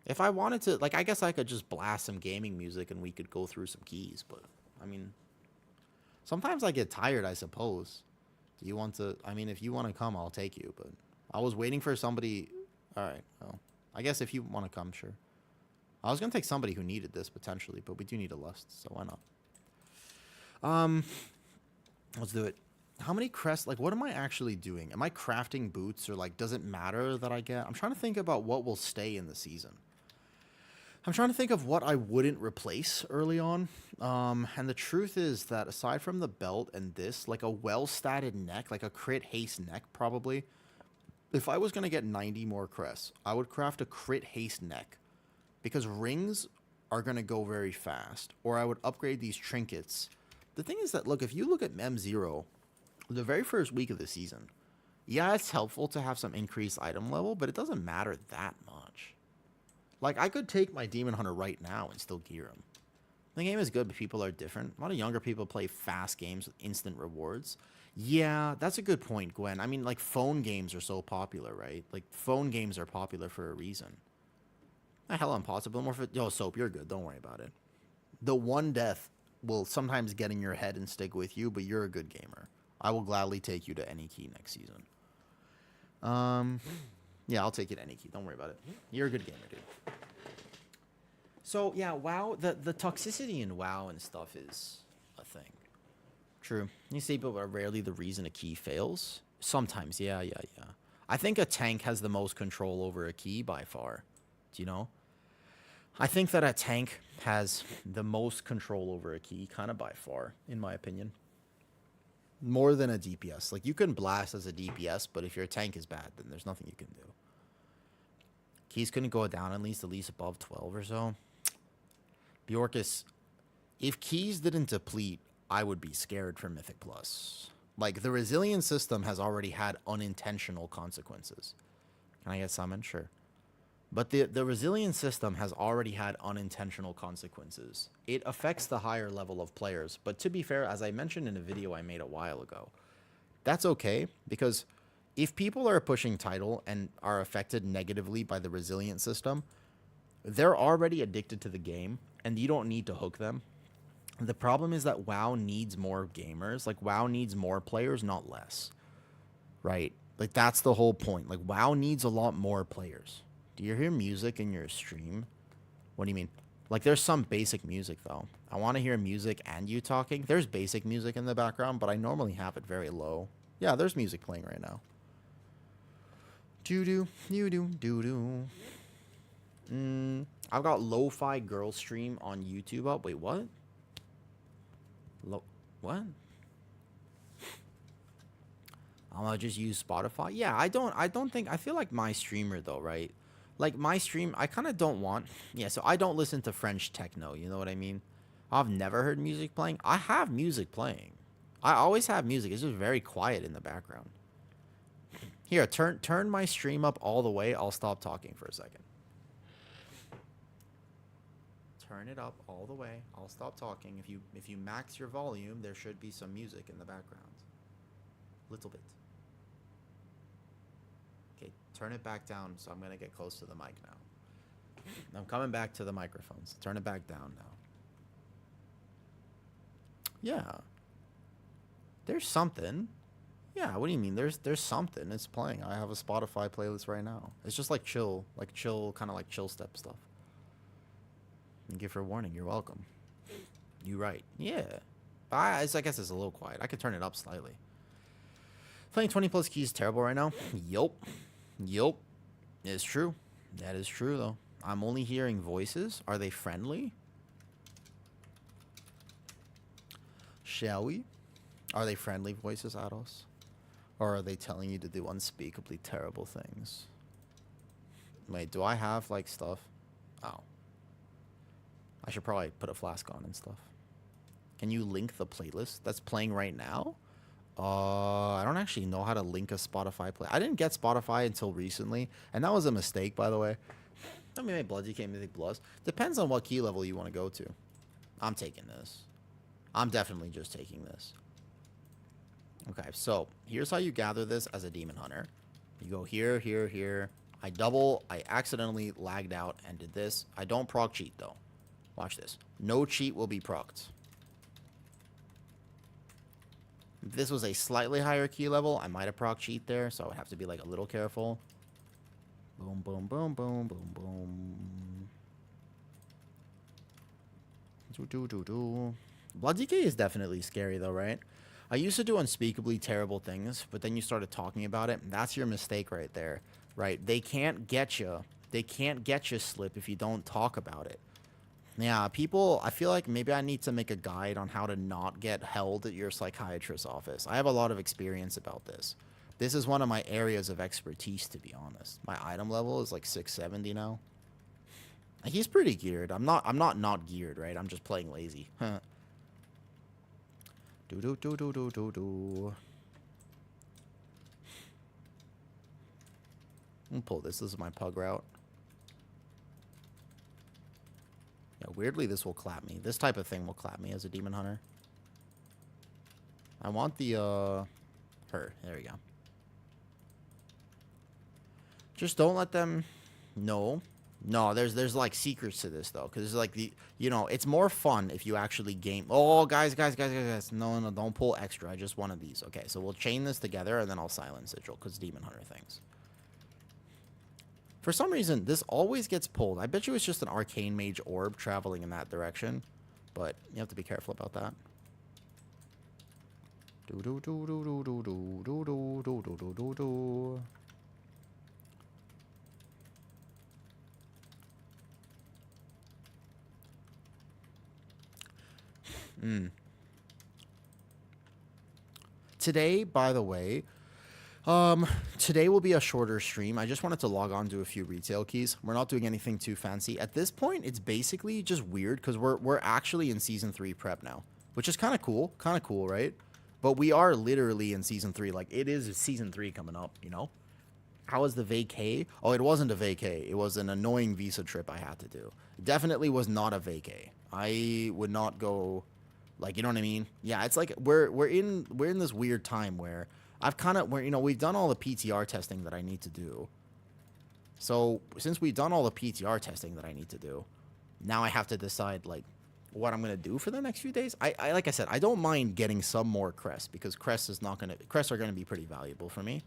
If I wanted to, like, I guess I could just blast some gaming music and we could go through some keys, but I mean, sometimes I get tired, I suppose. Do you want to, I mean, if you want to come, I'll take you, but I was waiting for somebody. All right, well, I guess if you want to come, sure. I was going to take somebody who needed this potentially, but we do need a list, so why not? Let's do it. How many crests, like, what am I actually doing? Am I crafting boots, or like, does it matter that I get? I'm trying to think about what will stay in the season. I'm trying to think of what I wouldn't replace early on. And the truth is that aside from the belt and this, like a well-statted neck, like a crit haste neck probably, if I was going to get 90 more crests, I would craft a crit haste neck. Because rings are going to go very fast. Or I would upgrade these trinkets. The thing is that, look, if you look at M0, the very first week of the season, yeah, it's helpful to have some increased item level, but it doesn't matter that much. Like, I could take my Demon Hunter right now and still gear him. The game is good, but people are different. A lot of younger people play fast games with instant rewards. Yeah, that's a good point, Gwen. I mean, like, phone games are so popular, right? Like, phone games are popular for a reason. The hell, impossible. More for yo, Soap, you're good. Don't worry about it. The one death will sometimes get in your head and stick with you, but you're a good gamer. I will gladly take you to any key next season. Yeah, I'll take you to any key. Don't worry about it. You're a good gamer, dude. So, yeah, WoW, the toxicity in WoW and stuff is a thing. True. You see, but rarely the reason a key fails. Sometimes, yeah. I think a tank has the most control over a key by far. Do you know? I think that a tank has the most control over a key, kind of by far, in my opinion. More than a DPS. Like, you can blast as a DPS, but if your tank is bad, then there's nothing you can do. Keys couldn't go down at least above 12 or so. Bjorkus, if keys didn't deplete, I would be scared for Mythic Plus. Like, the resilience system has already had unintentional consequences. Can I get summoned? Sure. But the resilience system has already had unintentional consequences. It affects the higher level of players. But to be fair, as I mentioned in a video I made a while ago, that's okay, because if people are pushing title and are affected negatively by the resilience system, they're already addicted to the game, and you don't need to hook them. The problem is that WoW needs more gamers. Like, WoW needs more players, not less. Right? Like, that's the whole point. Like, WoW needs a lot more players. Do you hear music in your stream? What do you mean? Like, there's some basic music, though. I want to hear music and you talking. There's basic music in the background, but I normally have it very low. Yeah, there's music playing right now. Doo-doo, doo-doo, doo-doo. I've got Lo-Fi Girl Stream on YouTube up. Wait, what? What? I'm gonna just use Spotify. Yeah, I don't think, I feel like my streamer though, right? Like, my stream, I kind of don't want, yeah, so I don't listen to French techno, you know what I mean? I've never heard music playing. I have music playing. I always have music. It's just very quiet in the background. Here, turn my stream up all the way. I'll stop talking for a second. Turn it up all the way. I'll stop talking. If you max your volume, there should be some music in the background. Little bit. Okay, turn it back down, so I'm going to get close to the mic now. I'm coming back to the microphones. Turn it back down now. Yeah. There's something. Yeah, what do you mean? There's something. It's playing. I have a Spotify playlist right now. It's just like chill, kind of like chill step stuff. Thank you for warning. You're welcome. You right. Yeah. I guess it's a little quiet. I could turn it up slightly. Playing 20 plus keys is terrible right now. Yup. It's true. That is true, though. I'm only hearing voices. Are they friendly? Shall we? Are they friendly voices, Ados? Or are they telling you to do unspeakably terrible things? Wait, do I have, like, stuff? Oh. I should probably put a flask on and stuff. Can you link the playlist that's playing right now? I don't actually know how to link a Spotify play. I didn't get Spotify until recently, and that was a mistake, by the way. I mean, Bloods, you can't make Bloods. Depends on what key level you want to go to. I'm taking this. I'm definitely just taking this. Okay, so here's how you gather this as a Demon Hunter. You go here, here, here. I accidentally lagged out and did this. I don't proc cheat, though. Watch this. No cheat will be procced. If this was a slightly higher key level, I might have proc cheat there, so I would have to be like a little careful. Boom, boom, boom, boom, boom, boom. Blood DK is definitely scary, though, right? I used to do unspeakably terrible things, but then you started talking about it, and that's your mistake right there, right? They can't get you. They can't get you, Slip, if you don't talk about it. Yeah, people, I feel like maybe I need to make a guide on how to not get held at your psychiatrist's office. I have a lot of experience about this. This is one of my areas of expertise, to be honest. My item level is like 670 now. He's pretty geared. I'm not geared, right? I'm just playing lazy. Huh. Do. I'm gonna pull this. This is my pug route. Yeah, weirdly, this will clap me. This type of thing will clap me as a Demon Hunter. I want the, her. There we go. Just don't let them... No, there's like secrets to this, though. Because, like, it's more fun if you actually game... Oh, guys. No, don't pull extra. I just wanted these. Okay, so we'll chain this together, and then I'll silence Sigil, because Demon Hunter things. For some reason, this always gets pulled. I bet you it's just an Arcane Mage orb traveling in that direction. But you have to be careful about that. Today, by the way... today will be a shorter stream. I just wanted to log on to a few retail keys. We're not doing anything too fancy. At this point, it's basically just weird because we're actually in Season 3 prep now, which is kind of cool. Kind of cool, right? But we are literally in Season 3. Like, it is Season 3 coming up, you know? How was the vacay? Oh, it wasn't a vacay. It was an annoying visa trip I had to do. It definitely was not a vacay. I would not go, like, you know what I mean? Yeah, it's like we're in this weird time where we've done all the PTR testing that I need to do. So since we've done all the PTR testing that I need to do, now I have to decide like what I'm gonna do for the next few days. I like I said, I don't mind getting some more crests because crests are gonna be pretty valuable for me.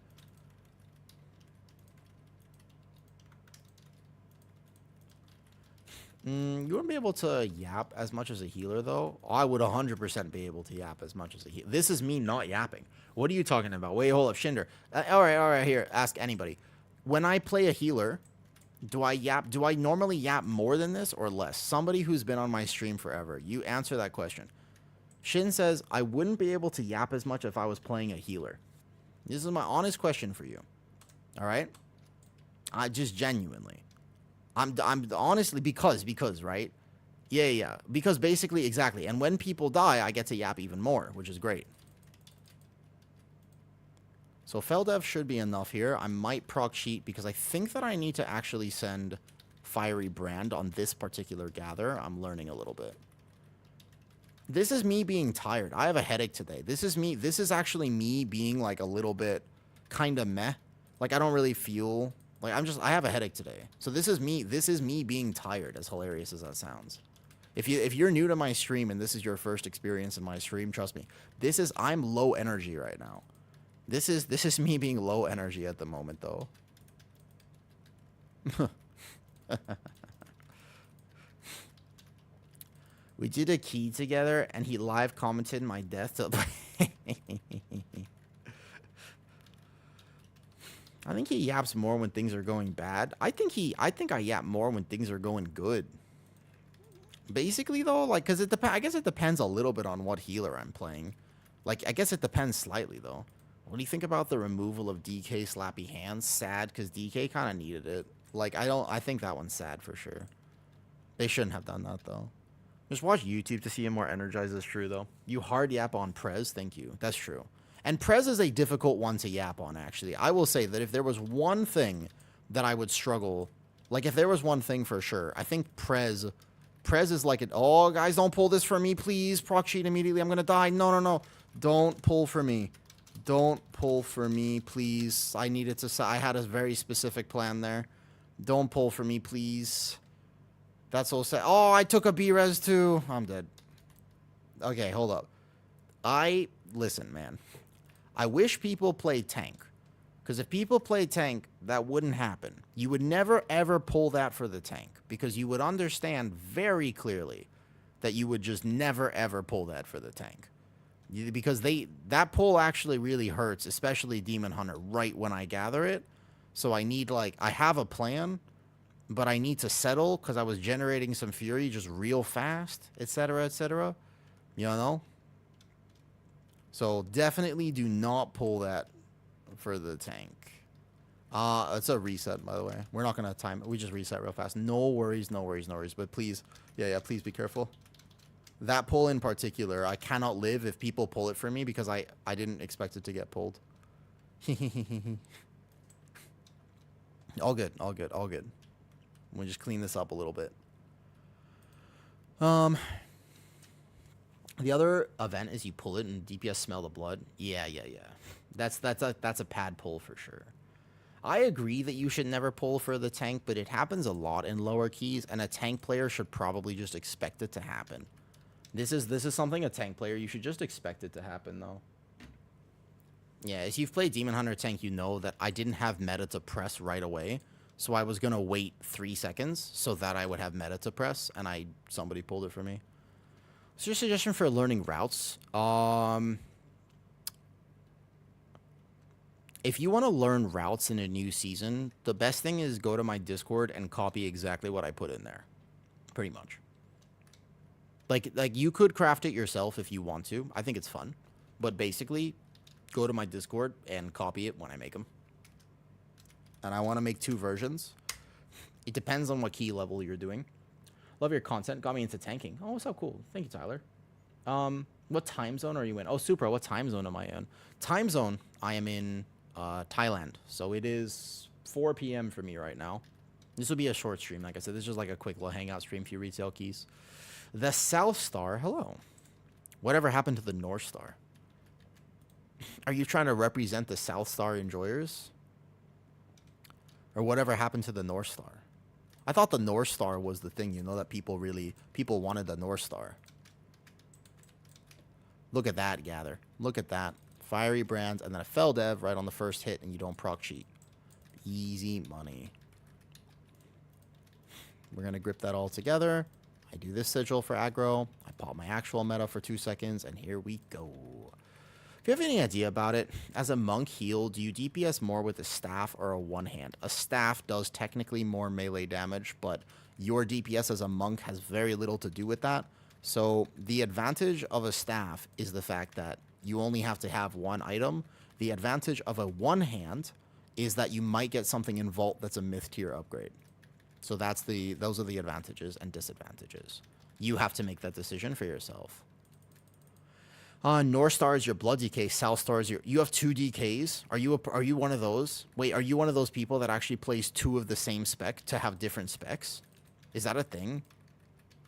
You wouldn't be able to yap as much as a healer, though. I would 100% be able to yap as much as a healer. This is me not yapping. What are you talking about? Wait, hold up, Shinder. All right, here. Ask anybody. When I play a healer, do I yap? Do I normally yap more than this or less? Somebody who's been on my stream forever. You answer that question. Shin says, I wouldn't be able to yap as much if I was playing a healer. This is my honest question for you. All right? I just genuinely. I'm honestly, because, right? Yeah. Because basically, exactly. And when people die, I get to yap even more, which is great. So Feldev should be enough here. I might proc cheat because I think that I need to actually send Fiery Brand on this particular gather. I'm learning a little bit. This is me being tired. I have a headache today. This is actually me being like a little bit kind of meh. Like I don't really feel... Like, I have a headache today. So this is me being tired, as hilarious as that sounds. If you're new to my stream and this is your first experience in my stream, trust me, I'm low energy right now. This is me being low energy at the moment, though. We did a key together and he live commented my death. I think he yaps more when things are going bad. I think I yap more when things are going good. Basically, though, like, because I guess it depends a little bit on what healer I'm playing. Like, I guess it depends slightly, though. What do you think about the removal of DK Slappy Hands? Sad, because DK kind of needed it. Like, I think that one's sad for sure. They shouldn't have done that, though. Just watch YouTube to see him more energized is true, though. You hard yap on Prez? Thank you. That's true. And Prez is a difficult one to yap on, actually. I will say that if there was one thing that I would struggle... Like, if there was one thing for sure, I think Prez is like... Oh, guys, don't pull this for me, please. Proc sheet immediately. I'm going to die. No, no, no. Don't pull for me. Don't pull for me, please. I needed to... I had a very specific plan there. Don't pull for me, please. That's all sad. Oh, I took a B-res too. I'm dead. Okay, hold up. Listen, man. I wish people played tank. Because if people played tank, that wouldn't happen. You would never, ever pull that for the tank. Because you would understand very clearly that you would just never, ever pull that for the tank. Because that pull actually really hurts, especially Demon Hunter, right when I gather it. So I need, like, I have a plan, but I need to settle because I was generating some fury just real fast, etc., etc. You know? So definitely do not pull that for the tank. It's a reset, by the way. We're not going to time it. We just reset real fast. No worries, no worries, no worries. But please, yeah, please be careful. That pull in particular, I cannot live if people pull it for me because I didn't expect it to get pulled. All good, all good, all good. We'll just clean this up a little bit. The other event is you pull it and DPS smell the blood. Yeah. That's a pad pull for sure. I agree that you should never pull for the tank, but it happens a lot in lower keys, and a tank player should probably just expect it to happen. This is something a tank player, you should just expect it to happen, though. Yeah, if you've played Demon Hunter tank, you know that I didn't have meta to press right away. So I was going to wait 3 seconds so that I would have meta to press, and somebody pulled it for me. What's your suggestion for learning routes? If you want to learn routes in a new season, the best thing is go to my Discord and copy exactly what I put in there. Pretty much. Like you could craft it yourself if you want to. I think it's fun. But basically, go to my Discord and copy it when I make them. And I want to make 2 versions. It depends on what key level you're doing. Love your content. Got me into tanking. Oh, so cool. Thank you, Tyler. What time zone are you in? Oh, Supra, what time zone am I in? Time zone, I am in Thailand. So it is 4 p.m. for me right now. This will be a short stream. Like I said, this is just like a quick little hangout stream for you retail keys. The South Star, hello. Whatever happened to the North Star? Are you trying to represent the South Star enjoyers? Or whatever happened to the North Star? I thought the North Star was the thing, you know, that people wanted the North Star. Look at that, Gather. Look at that. Fiery Brands, and then a Fell Dev right on the first hit, and you don't proc cheat. Easy money. We're going to grip that all together. I do this sigil for aggro. I pop my actual meta for 2 seconds, and here we go. If you have any idea about it, as a monk heal, do you DPS more with a staff or a one-hand? A staff does technically more melee damage, but your DPS as a monk has very little to do with that. So the advantage of a staff is the fact that you only have to have one item. The advantage of a one-hand is that you might get something in Vault that's a myth tier upgrade. So those are the advantages and disadvantages. You have to make that decision for yourself. North Star is your blood DK. South Star is you have 2 DKs. Are you one of those? Wait, are you one of those people that actually plays 2 of the same spec to have different specs? Is that a thing?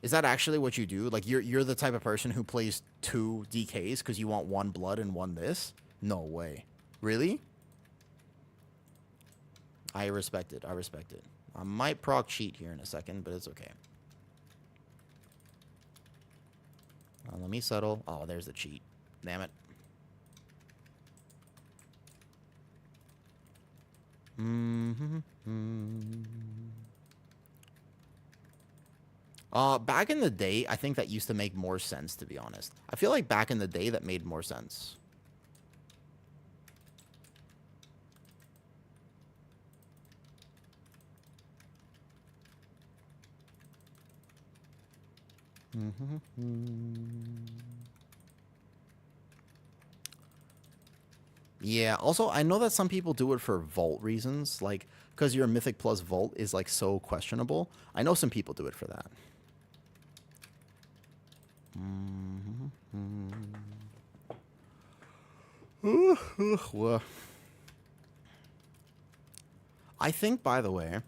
Is that actually what you do? Like you're the type of person who plays 2 DKs because you want 1 blood and 1 this? No way. Really? I respect it. I respect it. I might proc cheat here in a second, but it's okay. Let me settle. Oh, there's the cheat. Damn it. Back in the day, I think that used to make more sense, to be honest. I feel like back in the day that made more sense. Yeah, also, I know that some people do it for Vault reasons, like, because your Mythic plus Vault is, like, so questionable. I know some people do it for that. I think, by the way,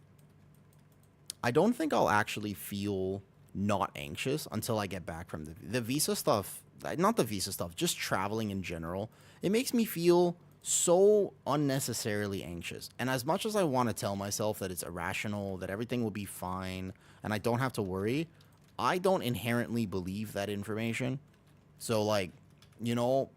I don't think I'll actually feel not anxious until I get back from the visa stuff. Not the visa stuff, just traveling in general. It makes me feel so unnecessarily anxious. And as much as I want to tell myself that it's irrational, that everything will be fine, and I don't have to worry, I don't inherently believe that information. So, like, you know,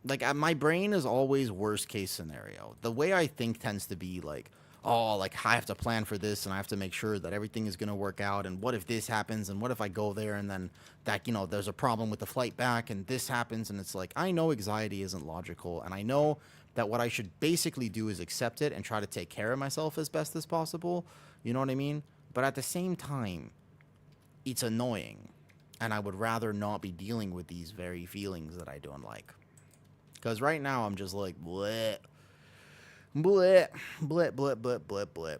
like my brain is always worst case scenario. The way I think tends to be like, oh, like I have to plan for this and I have to make sure that everything is going to work out. And what if this happens? And what if I go there and then that, you know, there's a problem with the flight back and this happens. And it's like, I know anxiety isn't logical. And I know that what I should basically do is accept it and try to take care of myself as best as possible. You know what I mean? But at the same time, it's annoying. And I would rather not be dealing with these very feelings that I don't like. Because right now I'm just like, bleh, bleh, bleh, bleh, bleh, bleh, bleh.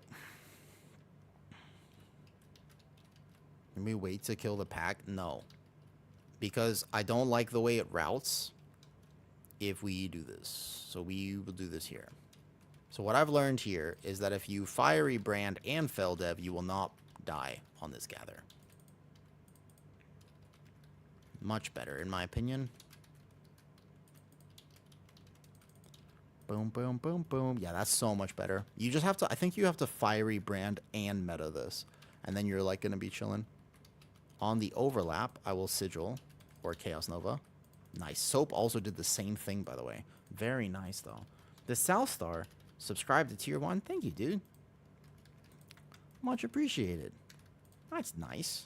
Can we wait to kill the pack? No. Because I don't like the way it routes if we do this. So we will do this here. So what I've learned here is that if you Fiery Brand and Feldev, you will not die on this gather. Much better, in my opinion. Boom, boom, boom, boom. Yeah, that's so much better. You just have to, I think you have to Fiery Brand and meta this. And then you're like going to be chilling. On the overlap, I will Sigil or Chaos Nova. Nice. Soap also did the same thing, by the way. Very nice, though. The South Star subscribed to Tier 1. Thank you, dude. Much appreciated. That's nice.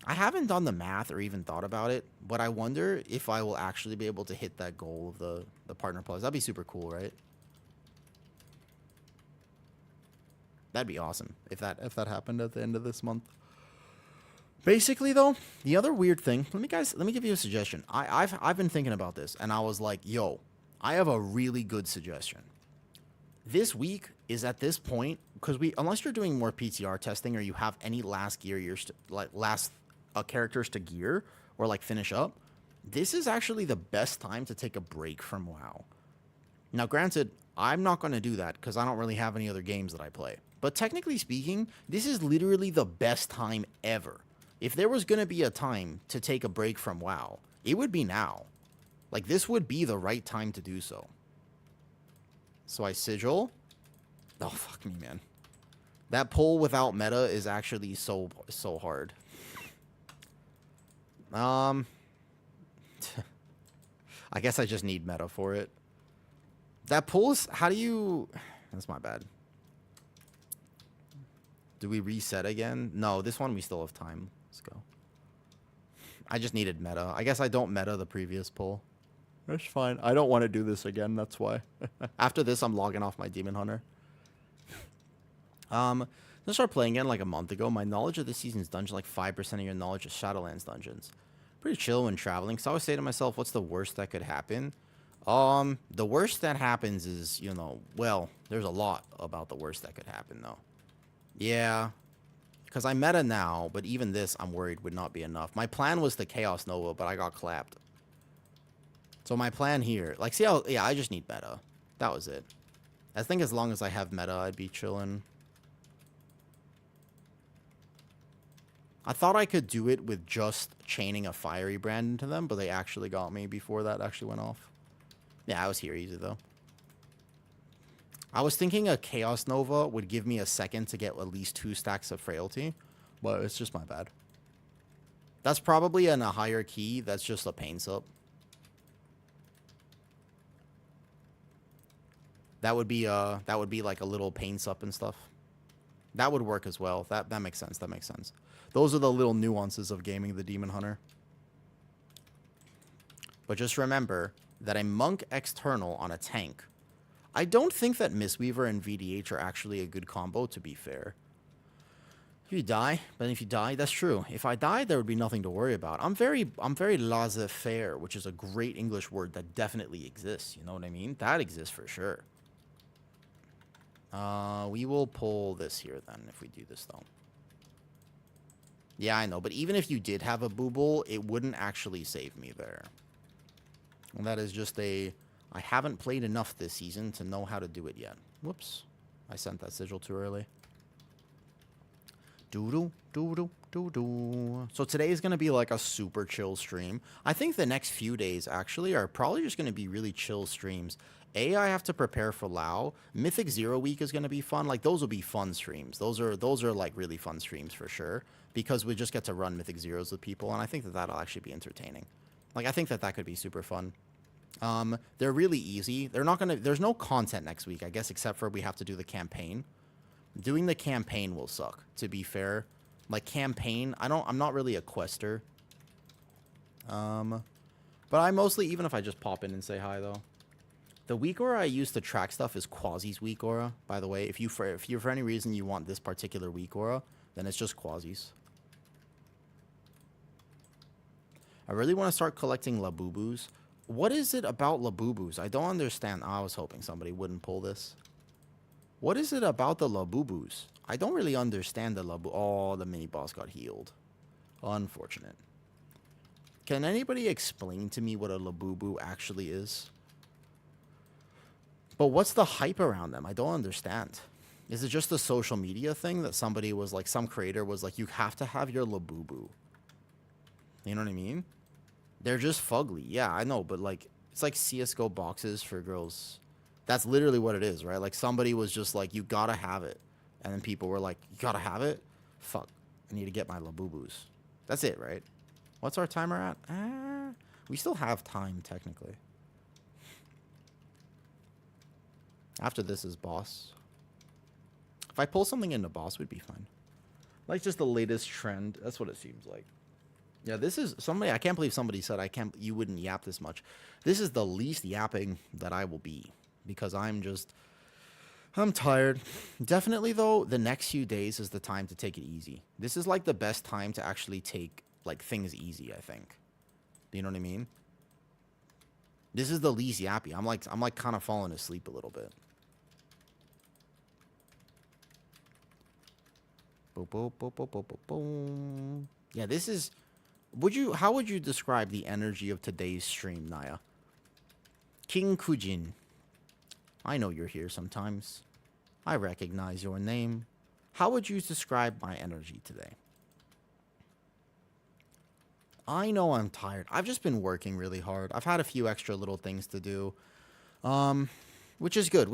I haven't done the math or even thought about it, but I wonder if I will actually be able to hit that goal of the Partner Plus. That'd be super cool, right? That'd be awesome if that happened at the end of this month. Basically, though, the other weird thing. Let me give you a suggestion. I've been thinking about this, and I was like, yo, I have a really good suggestion. This week is at this point because unless you're doing more PTR testing or you have any last gear years characters to gear or like finish up, this is actually the best time to take a break from WoW. Now, granted, I'm not going to do that because I don't really have any other games that I play. But technically speaking, this is literally the best time ever. If there was going to be a time to take a break from WoW, it would be now. Like, this would be the right time to do so. So I Sigil. Oh, fuck me, man. That pull without meta is actually so hard. I guess I just need meta for it. That pull is... How do you... That's my bad. Do we reset again? No, this one we still have time. Let's go. I just needed meta. I guess I don't meta the previous pull. That's fine. I don't want to do this again. That's why. After this, I'm logging off my Demon Hunter. I started playing again like a month ago. My knowledge of this season's dungeon, like 5% of your knowledge of Shadowlands dungeons. Pretty chill when traveling. So I always say to myself, what's the worst that could happen? The worst that happens is, you know, well, there's a lot about the worst that could happen, though. Yeah, because I meta now, but even this, I'm worried, would not be enough. My plan was the Chaos Nova, but I got clapped. So my plan here, like, see how, yeah, I just need meta. That was it. I think as long as I have meta, I'd be chilling. I thought I could do it with just chaining a Fiery Brand into them, but they actually got me before that actually went off. Yeah, I was here easy, though. I was thinking a Chaos Nova would give me a second to get at least 2 stacks of Frailty, but it's just my bad. That's probably in a higher key. That's just a pain sup. That would be like a little pain sup and stuff. That would work as well. That makes sense. That makes sense. Those are the little nuances of gaming the Demon Hunter. But just remember that a Monk External on a tank. I don't think that Mistweaver and VDH are actually a good combo, to be fair. If you die, but if you die, that's true. If I died, there would be nothing to worry about. I'm very laissez-faire, which is a great English word that definitely exists. You know what I mean? That exists for sure. We will pull this here then, if we do this, though. Yeah, I know. But even if you did have a booble, it wouldn't actually save me there. And that is just a... I haven't played enough this season to know how to do it yet. Whoops. I sent that sigil too early. Doo-doo, doo-doo, doo-doo. So today is going to be like a super chill stream. I think the next few days, actually, are probably just going to be really chill streams. I have to prepare for Lao. Mythic Zero Week is going to be fun. Like, those will be fun streams. Those are like, really fun streams for sure. Because we just get to run Mythic Zeros with people, and I think that that'll actually be entertaining. Like, I think that that could be super fun. They're really easy. They're not going to... There's no content next week, I guess, except for we have to do the campaign. Doing the campaign will suck, to be fair. Like, campaign, I'm not really a quester. But I mostly, even if I just pop in and say hi, though. The weak aura I use to track stuff is Quasi's weak aura, by the way. If you for any reason you want this particular weak aura, then it's just Quasi's. I really want to start collecting Labubus. What is it about Labubus? I don't understand. I was hoping somebody wouldn't pull this. What is it about the Labubus? I don't really understand the Labu... Oh, the mini-boss got healed. Unfortunate. Can anybody explain to me what a Labubu actually is? But what's the hype around them? I don't understand. Is it just a social media thing that somebody was like... Some creator was like, you have to have your Labubu. You know what I mean? They're just fugly. Yeah, I know, but like... It's like CSGO boxes for girls... That's literally what it is, right? Like, somebody was just like, you gotta have it. And then people were like, you gotta have it? Fuck. I need to get my Labubus. That's it, right? What's our timer at? We still have time, technically. After this is boss. If I pull something into boss, we'd be fine. Like, just the latest trend. That's what it seems like. Yeah, this is... Somebody... I can't believe somebody said you wouldn't yap this much. This is the least yapping that I will be. Because I'm tired. Definitely, though, the next few days is the time to take it easy. This is, like, the best time to actually take, like, things easy, I think. Do you know what I mean? This is the least yappy. I'm like kind of falling asleep a little bit. Boop, boop, boop, boop, boop, boop, boop. Yeah, this is... How would you describe the energy of today's stream, Naya? King Kujin. I know you're here sometimes. I recognize your name. How would you describe my energy today? I know I'm tired. I've just been working really hard. I've had a few extra little things to do. Which is good,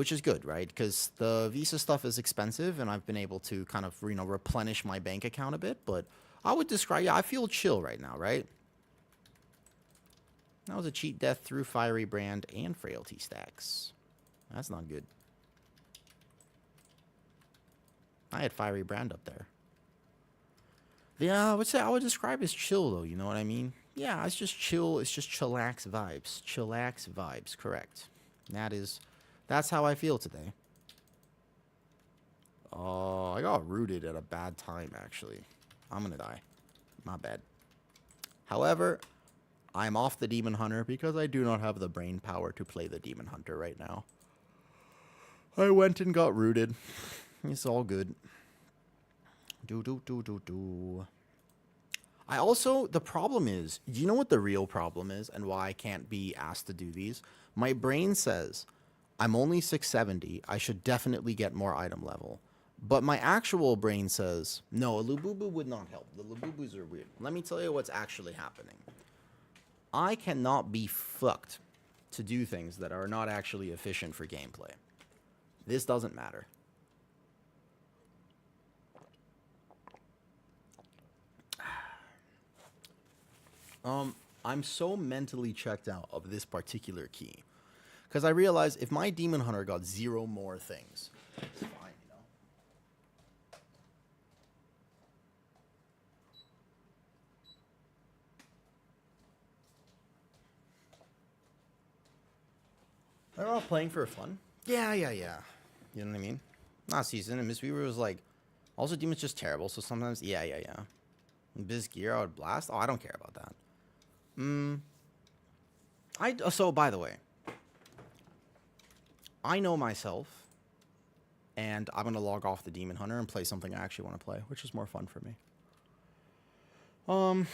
right? Because the Visa stuff is expensive, and I've been able to kind of, replenish my bank account a bit. But I would describe, I feel chill right now, right? That was a cheat death through Fiery Brand and Frailty Stacks. That's not good. I had Fiery Brand up there. Yeah, I would describe as chill, though, you know what I mean? Yeah, it's just chill. It's just chillax vibes. Chillax vibes, correct. That's how I feel today. Oh, I got rooted at a bad time, actually. I'm gonna die. My bad. However, I'm off the Demon Hunter because I do not have the brain power to play the Demon Hunter right now. I went and got rooted. It's all good. The problem is, you know what the real problem is and why I can't be asked to do these? My brain says, I'm only 670. I should definitely get more item level. But my actual brain says, no, a Lububu would not help. The Lububus are weird. Let me tell you what's actually happening. I cannot be fucked to do things that are not actually efficient for gameplay. This doesn't matter. I'm so mentally checked out of this particular key. Because I realized if my Demon Hunter got 0 more things, it's fine, you know? They're all playing for fun. Yeah. You know what I mean? Last season, and Miss Weaver was like, also Demon's just terrible, so sometimes, yeah. Biz Gear, I would blast. Oh, I don't care about that. So, by the way, I know myself, and I'm going to log off the Demon Hunter and play something I actually want to play, which is more fun for me. Um,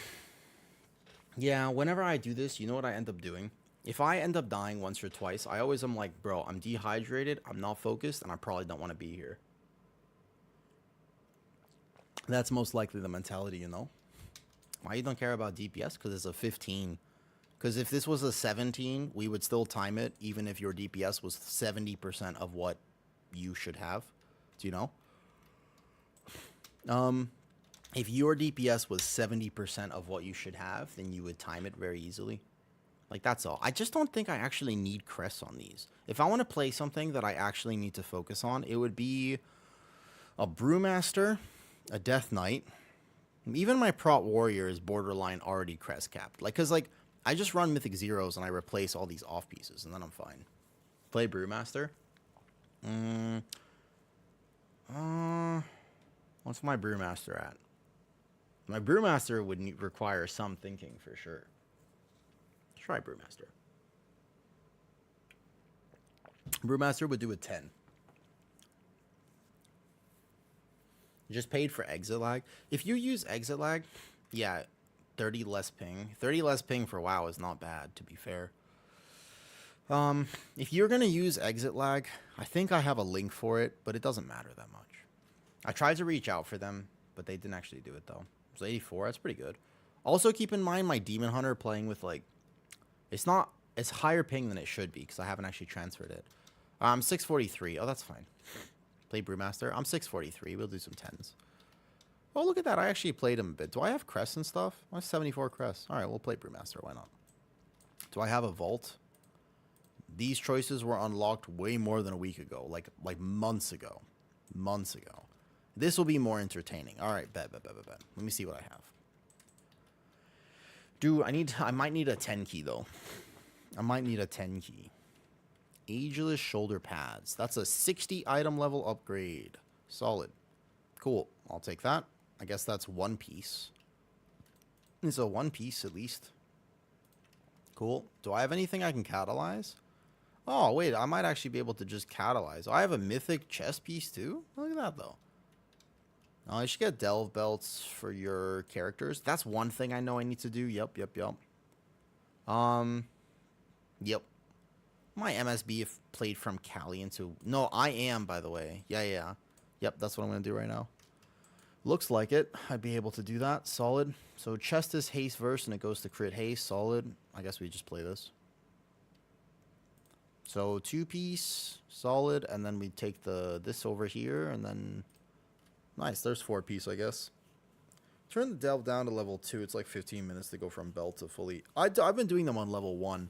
yeah, whenever I do this, you know what I end up doing? If I end up dying once or twice, I always am like, bro, I'm dehydrated, I'm not focused, and I probably don't want to be here. That's most likely the mentality, you know? Why you don't care about DPS? Because it's a 15. Because if this was a 17, we would still time it, even if your DPS was 70% of what you should have. Do you know? If your DPS was 70% of what you should have, then you would time it very easily. Like, that's all. I just don't think I actually need crests on these. If I want to play something that I actually need to focus on, it would be a Brewmaster, a Death Knight. Even my Prot Warrior is borderline already crest capped. Like, because, like, I just run Mythic Zeros and I replace all these off pieces, and then I'm fine. Play Brewmaster. What's my Brewmaster at? My Brewmaster would require some thinking for sure. Let's try Brewmaster. Brewmaster would do a 10. Just paid for exit lag. If you use exit lag, yeah, 30 less ping. 30 less ping for WoW is not bad, to be fair. If you're going to use exit lag, I think I have a link for it, but it doesn't matter that much. I tried to reach out for them, but they didn't actually do it, though. It was 84. That's pretty good. Also, keep in mind my Demon Hunter playing with, like, it's higher ping than it should be, because I haven't actually transferred it. 643. Oh, that's fine. Play Brewmaster. I'm 643. We'll do some 10s. Oh, look at that. I actually played him a bit. Do I have crests and stuff? I have 74 crests. All right, we'll play Brewmaster. Why not? Do I have a vault? These choices were unlocked way more than a week ago. Like months ago. Months ago. This will be more entertaining. All right, bet. Let me see what I have. I might need a 10 key, though. I might need a 10 key. Ageless shoulder pads. That's a 60 item level upgrade. Solid. Cool. I'll take that. I guess that's one piece. It's a one piece at least. Cool. Do I have anything I can catalyze? Oh, wait. I might actually be able to just catalyze. I have a mythic chest piece too? Look at that, though. I should get delve belts for your characters. That's one thing I know I need to do. Yep. Yep. My MSB played from Cali into... No, I am, by the way. Yeah. Yep, that's what I'm going to do right now. Looks like it. I'd be able to do that. Solid. So chest is haste verse, and it goes to crit haste. Solid. I guess we just play this. So 2-piece. Solid. And then we take this over here, and then... Nice. There's 4-piece, I guess. Turn the delve down to level 2. It's like 15 minutes to go from belt to fully... I've been doing them on level 1.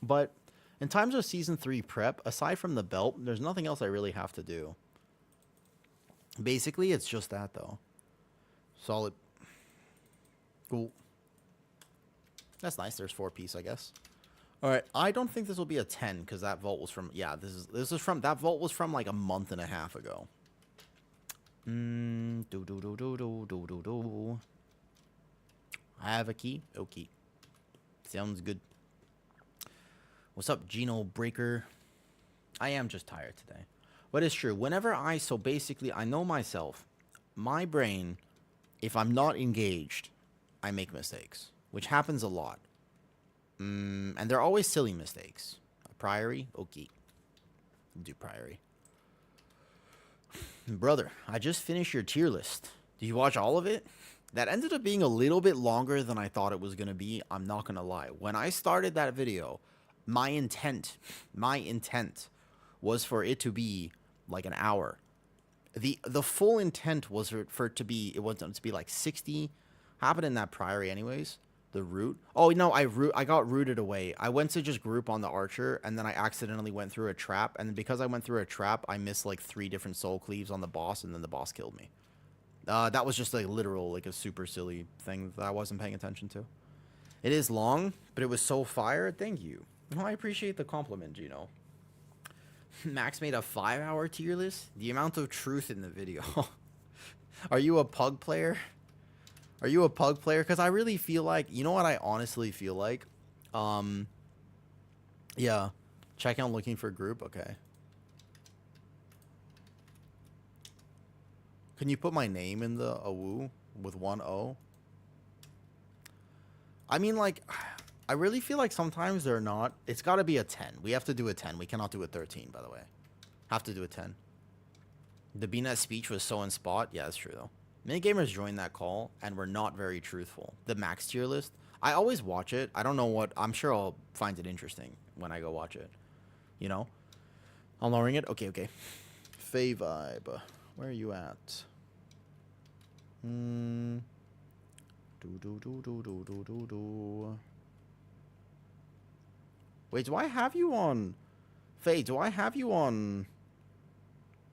But... in times of Season 3 prep, aside from the belt, there's nothing else I really have to do. Basically, it's just that, though. Solid. Cool. That's nice. There's 4-piece, I guess. All right. I don't think this will be a 10, because that vault was from... Yeah, this is from... That vault was from, like, a month and a half ago. I have a key. Okay. Sounds good. What's up, Geno Breaker? I am just tired today. But it's true. So basically, I know myself. My brain, if I'm not engaged, I make mistakes. Which happens a lot. And they're always silly mistakes. A priory? Okay. Do priory. Brother, I just finished your tier list. Did you watch all of it? That ended up being a little bit longer than I thought it was going to be. I'm not going to lie. When I started that video... My intent was for it to be like an hour. The full intent was for it to be, it wasn't to be like 60. Happened in that priory anyways. The root. Oh no, I got rooted away. I went to just group on the archer, and then I accidentally went through a trap. And because I went through a trap, I missed like 3 different soul cleaves on the boss, and then the boss killed me. That was just like literal, like a super silly thing that I wasn't paying attention to. It is long, but it was so fire. Thank you. Well, I appreciate the compliment, Gino. Max made a 5-hour tier list? The amount of truth in the video. Are you a pug player? Are you a pug player? Because I really feel like... You know what I honestly feel like? Yeah. Check out looking for group? Okay. Can you put my name in the AWU with 1 O? I mean, like, I really feel like sometimes they're not. It's got to be a 10. We have to do a 10. We cannot do a 13, by the way. Have to do a 10. The BNet speech was so in spot. Yeah, that's true, though. Many gamers joined that call and were not very truthful. The max tier list, I always watch it. I don't know what. I'm sure I'll find it interesting when I go watch it. You know? I'm lowering it. Okay, okay. Fae vibe. Where are you at? Do. Wait, do I have you on... Faye, do I have you on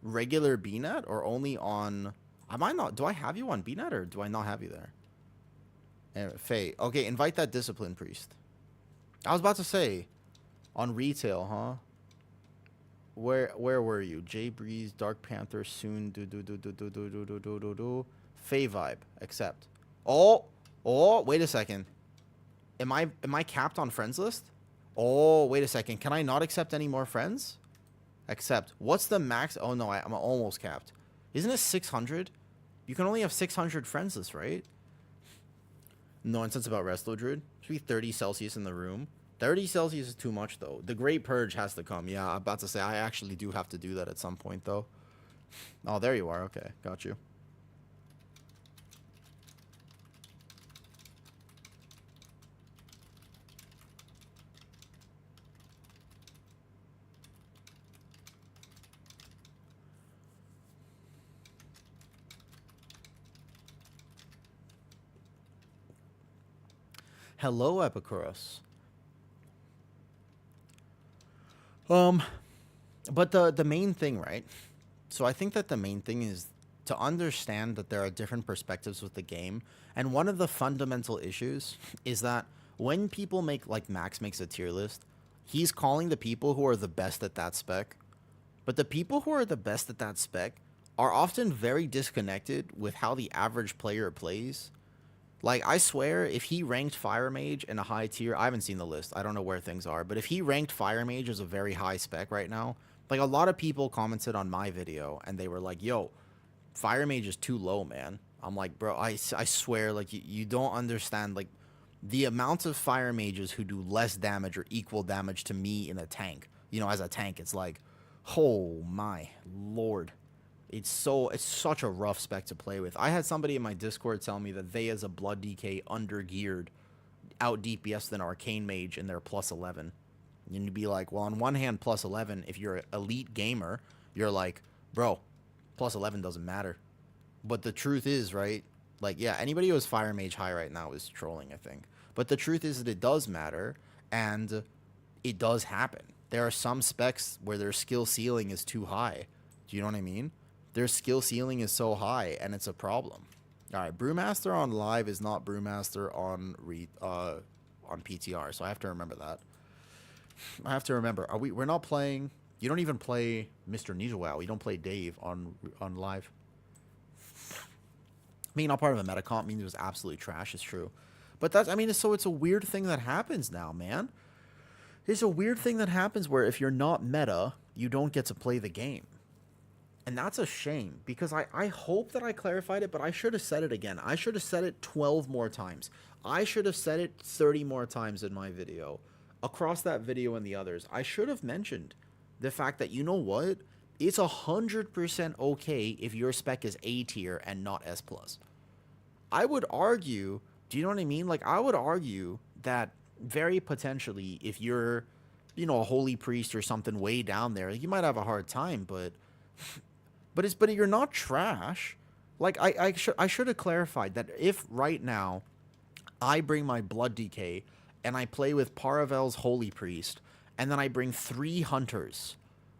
regular BNet or only on... I might not... Do I have you on BNet or do I not have you there? Faye. Okay, invite that discipline priest. I was about to say, on retail, huh? Where were you? J Breeze, Dark Panther, soon, Faye vibe, accept. Oh, wait a second. Am I capped on friends list? Oh, wait a second. Can I not accept any more friends? Accept. What's the max? Oh no, I'm almost capped. Isn't it 600? You can only have 600 friends list, right? Nonsense about Resto Druid. Should be 30 Celsius in the room. 30 Celsius is too much, though. The Great Purge has to come. Yeah, I'm about to say, I actually do have to do that at some point, though. Oh, there you are. Okay, got you. Hello, Epicurus. But the main thing, right? So I think that the main thing is to understand that there are different perspectives with the game. And one of the fundamental issues is that when people make, like Max makes a tier list, he's calling the people who are the best at that spec. But the people who are the best at that spec are often very disconnected with how the average player plays. Like, I swear, if he ranked Fire Mage in a high tier... I haven't seen the list. I don't know where things are. But if he ranked Fire Mage as a very high spec right now... Like, a lot of people commented on my video, and they were like, yo, Fire Mage is too low, man. I'm like, bro, I swear, like, you don't understand, like, the amount of Fire Mages who do less damage or equal damage to me in a tank. You know, as a tank, it's like, oh my lord. It's such a rough spec to play with. I had somebody in my Discord tell me that they, as a Blood DK, under-geared out DPS than Arcane Mage in their plus 11. And you'd be like, well, on one hand, plus 11, if you're an elite gamer, you're like, bro, plus 11 doesn't matter. But the truth is, right, like, yeah, anybody who is Fire Mage high right now is trolling, I think. But the truth is that it does matter, and it does happen. There are some specs where their skill ceiling is too high. Do you know what I mean? Their skill ceiling is so high, and it's a problem. All right, Brewmaster on live is not Brewmaster on PTR, so I have to remember that. I have to remember. We're not playing. You don't even play Mr. Nijowow. You don't play Dave on live. Being not part of a meta comp means it was absolutely trash. It's true, but that's. I mean, so it's a weird thing that happens now, man. It's a weird thing that happens where if you're not meta, you don't get to play the game. And that's a shame, because I hope that I clarified it, but I should have said it again. I should have said it 12 more times. I should have said it 30 more times in my video. Across that video and the others, I should have mentioned the fact that, you know what? It's 100% okay if your spec is A tier and not S+. I would argue, do you know what I mean? Like, I would argue that very potentially if you're, you know, a holy priest or something way down there, you might have a hard time, but you're not trash. Like, I should have clarified that if right now I bring my Blood DK and I play with Paravel's Holy Priest, and then I bring 3 Hunters,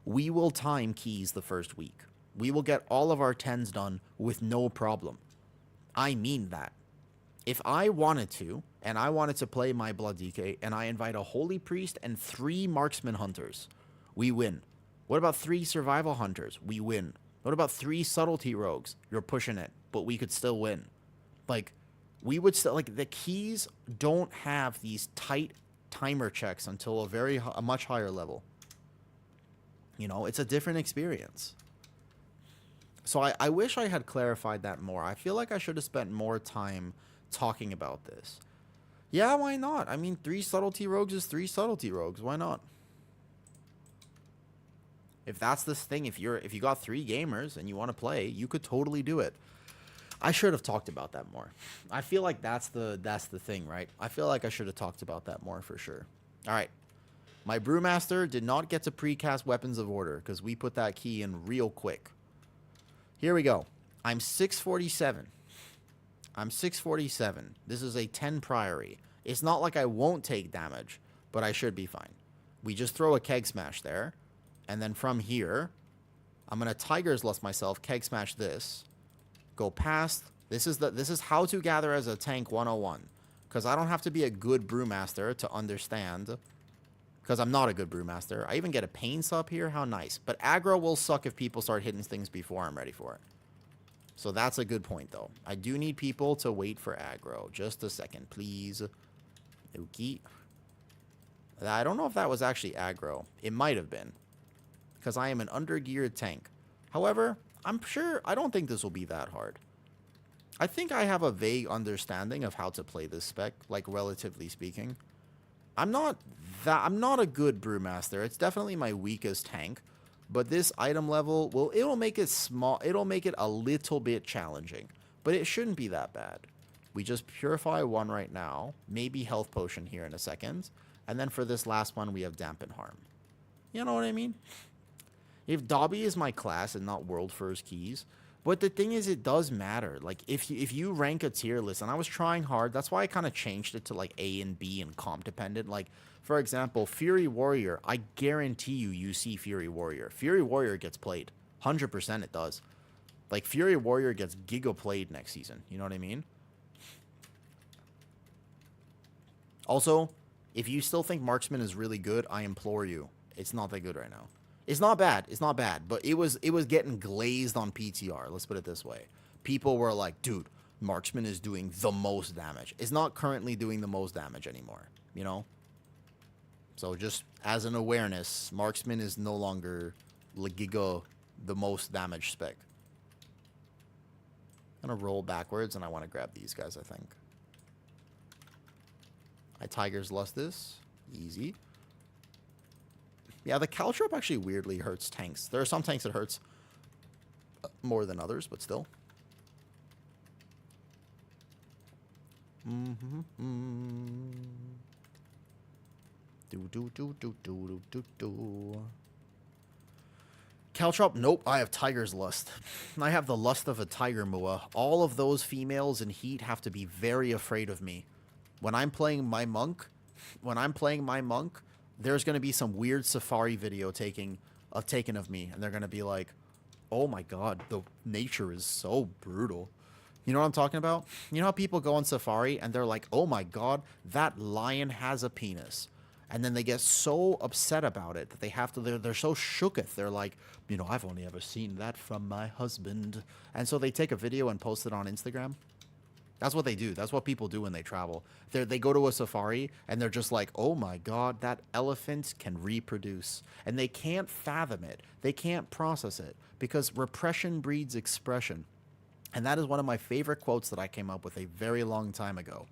we will time keys the first week. We will get all of our 10s done with no problem. I mean that. If I wanted to, and I wanted to play my Blood DK, and I invite a Holy Priest and 3 Marksman Hunters, we win. What about 3 Survival Hunters? We win. What about 3 Subtlety Rogues? You're pushing it, but we could still win. Like, we would still, like, the keys don't have these tight timer checks until a much higher level. You know, it's a different experience. So I wish I had clarified that more. I feel like I should have spent more time talking about this. Yeah, why not? I mean, 3 subtlety rogues is 3 subtlety rogues. Why not? If that's this thing, if you got 3 gamers and you want to play, you could totally do it. I should have talked about that more. I feel like that's the thing, right? I feel like I should have talked about that more for sure. All right. My Brewmaster did not get to precast Weapons of Order because we put that key in real quick. Here we go. I'm 647. I'm 647. This is a 10 Priory. It's not like I won't take damage, but I should be fine. We just throw a Keg Smash there. And then from here, I'm going to Tiger's Lust myself, Keg Smash this. Go past. This is how to gather as a tank 101. Because I don't have to be a good Brewmaster to understand. Because I'm not a good Brewmaster. I even get a Pain Sub here. How nice. But aggro will suck if people start hitting things before I'm ready for it. So that's a good point, though. I do need people to wait for aggro. Just a second, please. Ookie. I don't know if that was actually aggro. It might have been. Because I am an undergeared tank. However, I'm sure I don't think this will be that hard. I think I have a vague understanding of how to play this spec, like relatively speaking. I'm not a good Brewmaster. It's definitely my weakest tank. But this item level, well, it'll make it small. It'll make it a little bit challenging. But it shouldn't be that bad. We just Purify 1 right now. Maybe Health Potion here in a second. And then for this last one, we have Dampen Harm. You know what I mean? If Dobby is my class and not World First Keys. But the thing is, it does matter. Like, if you rank a tier list, and I was trying hard. That's why I kind of changed it to, like, A and B and comp dependent. Like, for example, Fury Warrior. I guarantee you see Fury Warrior. Fury Warrior gets played. 100% it does. Like, Fury Warrior gets giga played next season. You know what I mean? Also, if you still think Marksman is really good, I implore you. It's not that good right now. It's not bad. It's not bad. But it was getting glazed on PTR. Let's put it this way. People were like, dude, Marksman is doing the most damage. It's not currently doing the most damage anymore. You know? So just as an awareness, Marksman is no longer Giga the most damage spec. I'm going to roll backwards, and I want to grab these guys, I think. I Tiger's Lust this. Easy. Yeah, the Caltrop actually weirdly hurts tanks. There are some tanks that hurts more than others, but still. Caltrop, nope, I have Tiger's Lust. I have the lust of a Tiger Mua. All of those females in Heat have to be very afraid of me. When I'm playing my monk, there's going to be some weird safari video taken of me, and they're going to be like, oh my god, the nature is so brutal. You know what I'm talking about? You know how people go on safari and they're like, oh my god, that lion has a penis. And then they get so upset about it that they're so shooketh. They're like, you know, I've only ever seen that from my husband. And so they take a video and post it on Instagram. That's what they do. That's what people do when they travel. They go to a safari, and they're just like, oh my god, that elephant can reproduce. And they can't fathom it. They can't process it. Because repression breeds expression. And that is one of my favorite quotes that I came up with a very long time ago.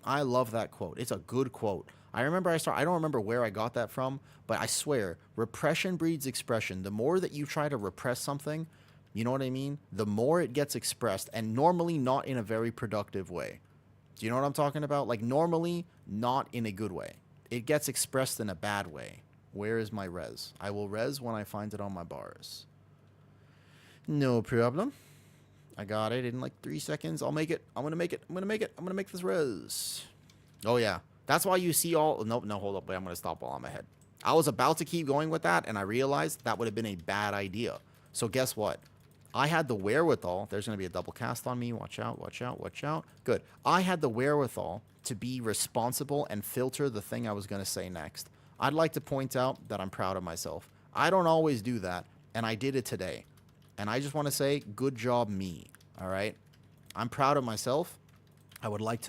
I love that quote. It's a good quote. I don't remember where I got that from, but I swear, repression breeds expression. The more that you try to repress something, you know what I mean? The more it gets expressed, and normally not in a very productive way. Do you know what I'm talking about? Like, normally not in a good way. It gets expressed in a bad way. Where is my res? I will res when I find it on my bars. No problem. I got it in like 3 seconds. I'll make it. I'm going to make it. I'm going to make this res. Oh, yeah. That's why you see all... Nope, no, hold up. Wait, I'm going to stop while I'm ahead. I was about to keep going with that, and I realized that would have been a bad idea. So guess what? I had the wherewithal. There's going to be a double cast on me. Watch out, watch out, watch out. Good. I had the wherewithal to be responsible and filter the thing I was going to say next. I'd like to point out that I'm proud of myself. I don't always do that, and I did it today. And I just want to say, good job me, all right? I'm proud of myself. I would like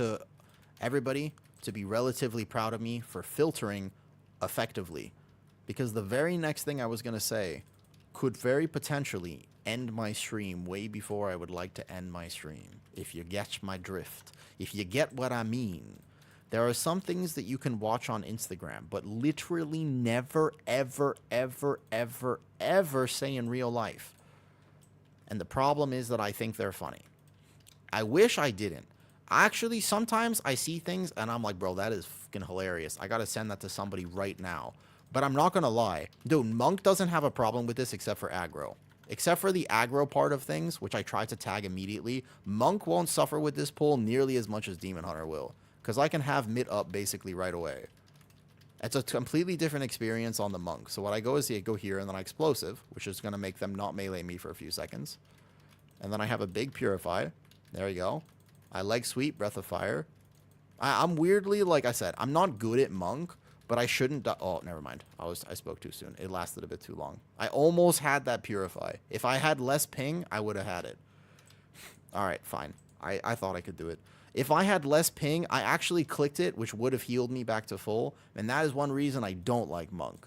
everybody to be relatively proud of me for filtering effectively. Because the very next thing I was going to say could very potentially end my stream way before I would like to end my stream. If you get my drift. If you get what I mean. There are some things that you can watch on Instagram, but literally never, ever, ever, ever, ever say in real life. And the problem is that I think they're funny. I wish I didn't. Actually, sometimes I see things and I'm like, bro, that is fucking hilarious. I gotta send that to somebody right now. But I'm not gonna lie. Dude, Monk doesn't have a problem with this except for aggro. Except for the aggro part of things, which I tried to tag immediately, Monk won't suffer with this pull nearly as much as Demon Hunter will. Because I can have mid up basically right away. It's a completely different experience on the Monk. So what I go is I go here and then I explosive, which is going to make them not melee me for a few seconds. And then I have a big purify. There you go. I leg sweep, breath of fire. I'm weirdly, like I said, I'm not good at Monk, but I shouldn't die. Oh, never mind. I spoke too soon. It lasted a bit too long. I almost had that purify. If I had less ping, I would have had it. All right, fine. I thought I could do it. If I had less ping, I actually clicked it, which would have healed me back to full. And that is one reason I don't like Monk.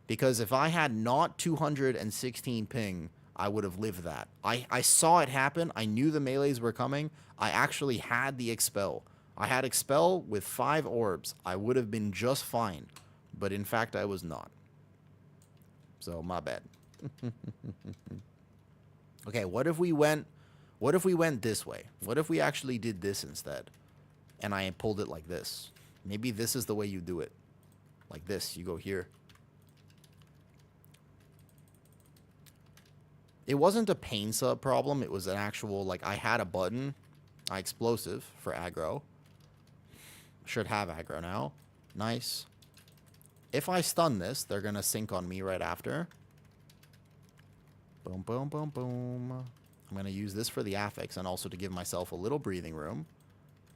Because if I had not 216 ping, I would have lived that. I saw it happen. I knew the melees were coming. I actually had the Expel. I had Expel with 5 orbs. I would have been just fine. But in fact, I was not. So, my bad. Okay, what if we went this way? What if we actually did this instead? And I pulled it like this. Maybe this is the way you do it. Like this. You go here. It wasn't a pain sub problem. It was an actual, like, I had a button. I explosive for aggro. Should have aggro now. Nice. If I stun this, they're going to sync on me right after. Boom, boom, boom, boom. I'm going to use this for the affix and also to give myself a little breathing room.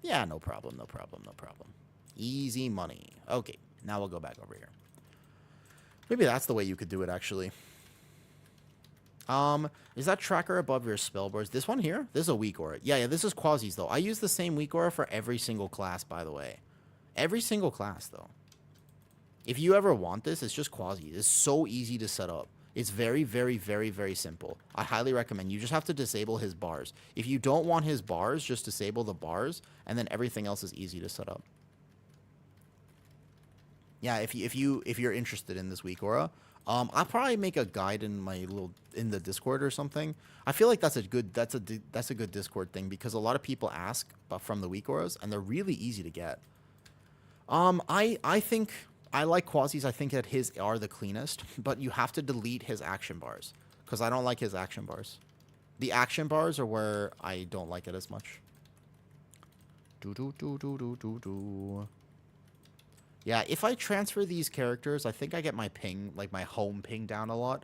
Yeah, no problem, no problem, no problem. Easy money. Okay, now we'll go back over here. Maybe that's the way you could do it, actually. Is that tracker above your spellboards? This one here? This is a weak aura. Yeah, this is Quasi's, though. I use the same weak aura for every single class, by the way. Every single class, though. If you ever want this, it's just Quasi. It's so easy to set up. It's very, very, very, very simple. I highly recommend. You just have to disable his bars. If you don't want his bars, just disable the bars, and then everything else is easy to set up. Yeah, if you're interested in this weak aura, I'll probably make a guide in the Discord or something. I feel like that's a good Discord thing because a lot of people ask from the weak auras, and they're really easy to get. I think I like Quasi's. I think that his are the cleanest, but you have to delete his action bars because I don't like his action bars. The action bars are where I don't like it as much. Yeah, if I transfer these characters, I think I get my ping, like my home ping down a lot.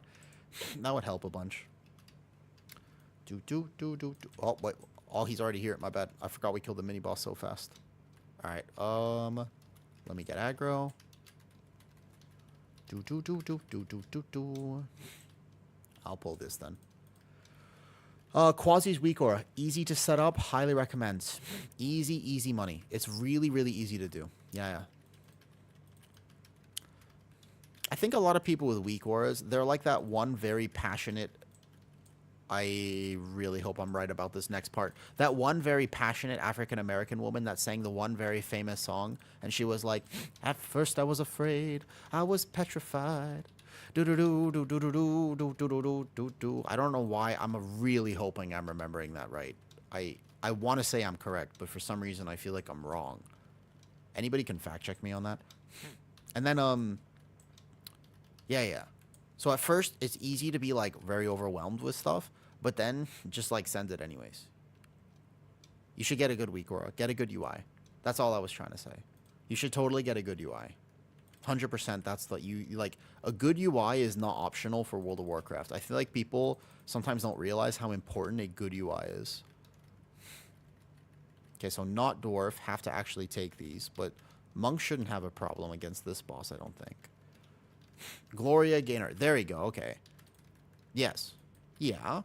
That would help a bunch. Oh, wait. Oh, he's already here. My bad. I forgot we killed the mini-boss so fast. Alright, let me get aggro. I'll pull this then. Quasi's weak aura. Easy to set up. Highly recommend. Easy money. It's really, really easy to do. Yeah. I think a lot of people with weak auras, they're like that one very passionate... I really hope I'm right about this next part. That one very passionate African-American woman that sang the one very famous song, and she was like, "At first I was afraid, I was petrified. I don't know why. I'm really hoping I'm remembering that right. I want to say I'm correct, but for some reason I feel like I'm wrong. Anybody can fact check me on that? And then yeah. So at first it's easy to be like very overwhelmed with stuff, but then just like send it anyways. You should get a good weak aura, get a good UI. That's all I was trying to say. You should totally get a good UI. 100%. That's the you like a good UI is not optional for World of Warcraft. I feel like people sometimes don't realize how important a good UI is. Okay, so not dwarf, have to actually take these, but monk shouldn't have a problem against this boss, I don't think. Gloria Gaynor. There you go. Okay. Yes. Yeah.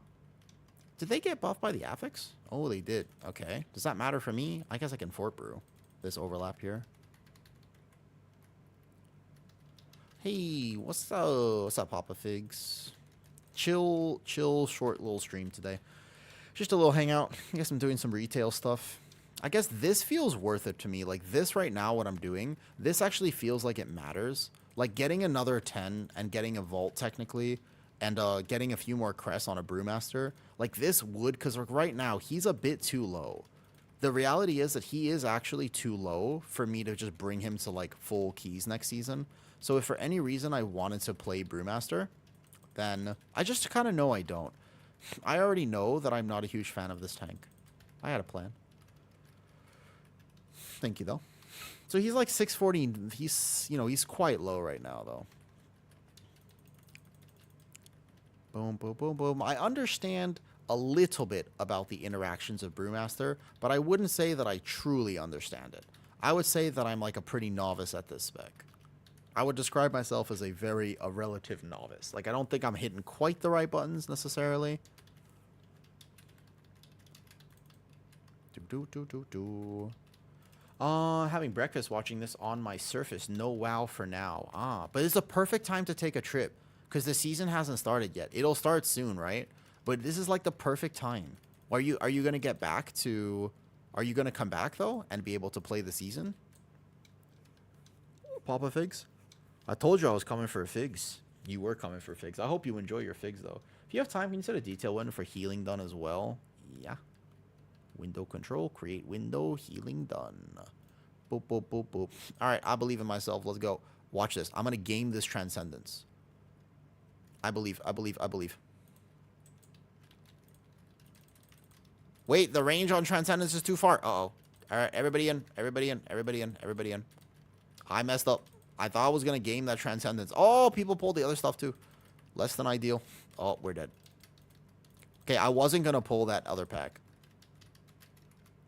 Did they get buffed by the affix? Oh, they did. Okay. Does that matter for me? I guess I can fort brew this overlap here. Hey, what's up? What's up, Papa Figs? Chill, short little stream today. Just a little hangout. I guess I'm doing some retail stuff. I guess this feels worth it to me. Like this right now, what I'm doing, this actually feels like it matters. Like getting another 10 and getting a vault technically, and getting a few more crests on a brewmaster. Like this would, because right now he's a bit too low. The reality is that he is actually too low for me to just bring him to like full keys next season. So if for any reason I wanted to play brewmaster, then I just kind of know I don't. I already know that I'm not a huge fan of this tank. I had a plan. Thank you, though. So he's like 640. He's, you know, he's quite low right now, though. Boom, boom, boom, boom. I understand a little bit about the interactions of Brewmaster, but I wouldn't say that I truly understand it. I would say that I'm like a pretty novice at this spec. I would describe myself as a relative novice. Like, I don't think I'm hitting quite the right buttons necessarily. Having breakfast watching this on my Surface. No WoW for now. But it's a perfect time to take a trip because the season hasn't started yet. It'll start soon, right? But this is like the perfect time. Are you going to get back to... Are you going to come back, though, and be able to play the season? Papa Figs? I told you I was coming for figs. You were coming for figs. I hope you enjoy your figs, though. If you have time, can you set a detail window for healing done as well? Yeah. Window control. Create window. Healing done. Boop, boop, boop, boop. All right, I believe in myself. Let's go. Watch this. I'm going to game this Transcendence. I believe. Wait, the range on Transcendence is too far. Uh-oh. All right, everybody in. I messed up. I thought I was going to game that Transcendence. Oh, people pulled the other stuff, too. Less than ideal. Oh, we're dead. Okay, I wasn't going to pull that other pack.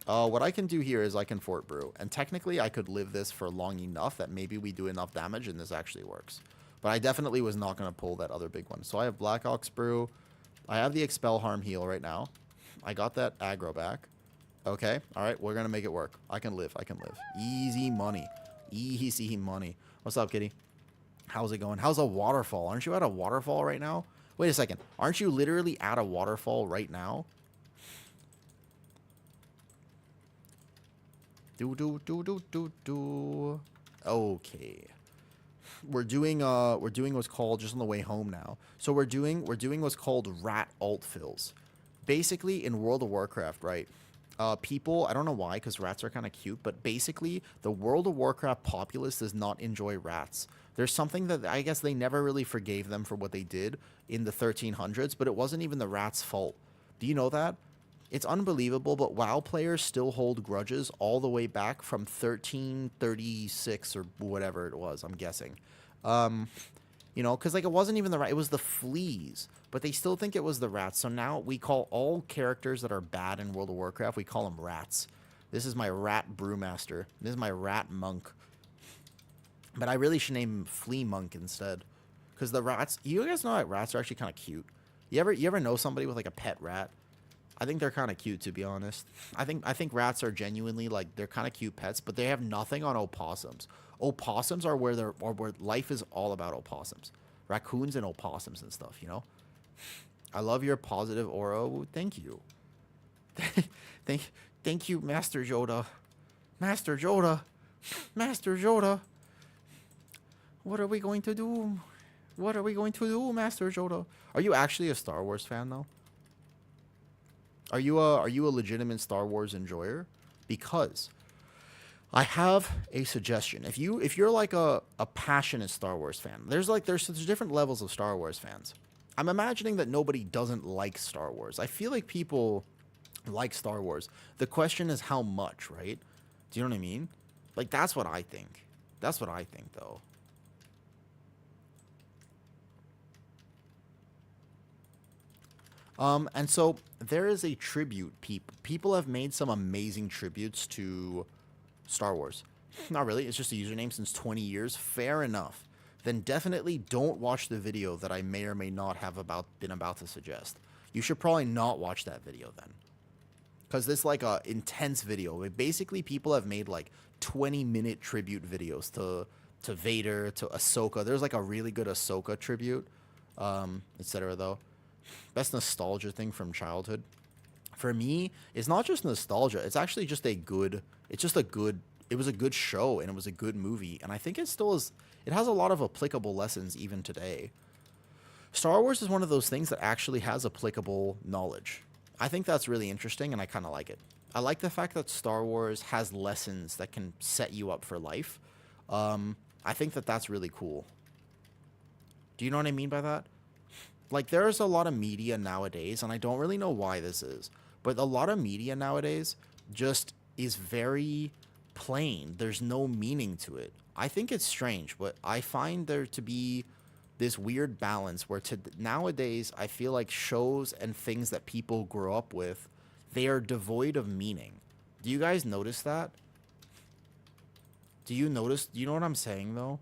What I can do here is I can Fort Brew. And technically, I could live this for long enough that maybe we do enough damage and this actually works. But I definitely was not going to pull that other big one. So I have Black Ox Brew. I have the Expel Harm Heal right now. I got that aggro back. Okay. All right. We're going to make it work. I can live. Easy money. Easy money. What's up, kitty? How's it going? How's a waterfall? Aren't you at a waterfall right now? Wait a second. Aren't you literally at a waterfall right now? Okay. We're doing what's called, just on the way home now. So we're doing what's called rat alt fills. Basically, in World of Warcraft, right? People, I don't know why, because rats are kind of cute, but basically, the World of Warcraft populace does not enjoy rats. There's something that I guess they never really forgave them for what they did in the 1300s, but it wasn't even the rats' fault. Do you know that? It's unbelievable, but WoW players still hold grudges all the way back from 1336 or whatever it was, I'm guessing. You know, because like it wasn't even the rat, it was the fleas. But they still think it was the rats. So now we call all characters that are bad in World of Warcraft, we call them rats. This is my rat brewmaster. This is my rat monk. But I really should name him Flea Monk instead. Because the rats, you guys know that rats are actually kind of cute. You ever know somebody with like a pet rat? I think they're kind of cute, to be honest. I think rats are genuinely like, they're kind of cute pets, but they have nothing on opossums. Opossums are where life is all about opossums. Raccoons and opossums and stuff, you know? I love your positive aura. Thank you. Thank you, Master Yoda. Master Yoda. Master Yoda. What are we going to do? What are we going to do, Master Yoda? Are you actually a Star Wars fan, though? Are you a legitimate Star Wars enjoyer? Because I have a suggestion. If you're like a passionate Star Wars fan, there's different levels of Star Wars fans. I'm imagining that nobody doesn't like Star Wars. I feel like people like Star Wars. The question is how much, right? Do you know what I mean? Like, that's what I think. That's what I think, though. And so there is a tribute. People have made some amazing tributes to Star Wars. Not really. It's just a username since 20 years. Fair enough. Then definitely don't watch the video that I may or may not have been about to suggest. You should probably not watch that video then. Because this like a intense video. Basically, people have made like 20-minute tribute videos to Vader, to Ahsoka. There's like a really good Ahsoka tribute, etc. though. Best nostalgia thing from childhood. For me, it's not just nostalgia. It's actually just a good. It's just a good. It was a good show and it was a good movie, and I think it still is. It has a lot of applicable lessons even today. Star Wars is one of those things that actually has applicable knowledge. I think that's really interesting, and I kind of like it. I like the fact that Star Wars has lessons that can set you up for life. I think that that's really cool. Do you know what I mean by that? Like, there's a lot of media nowadays, and I don't really know why this is, but a lot of media nowadays just is very plain. There's no meaning to it. I think it's strange, but I find there to be this weird balance where nowadays I feel like shows and things that people grow up with, they are devoid of meaning. Do you guys notice that? Do you notice? Do you know what I'm saying though?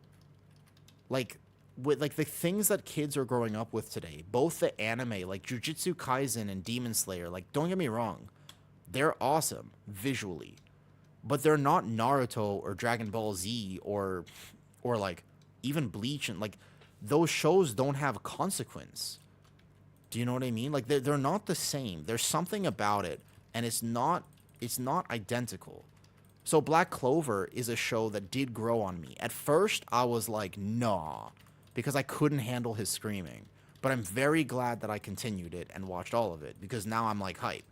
Like with like the things that kids are growing up with today, both the anime like Jujutsu Kaisen and Demon Slayer, like don't get me wrong, they're awesome visually, but they're not Naruto or Dragon Ball Z or like even Bleach, and like those shows don't have consequence. Do you know what I mean? Like they're not the same. There's something about it, and it's not identical. So Black Clover is a show that did grow on me. At first, I was like, nah, because I couldn't handle his screaming. But I'm very glad that I continued it and watched all of it, because now I'm like hype.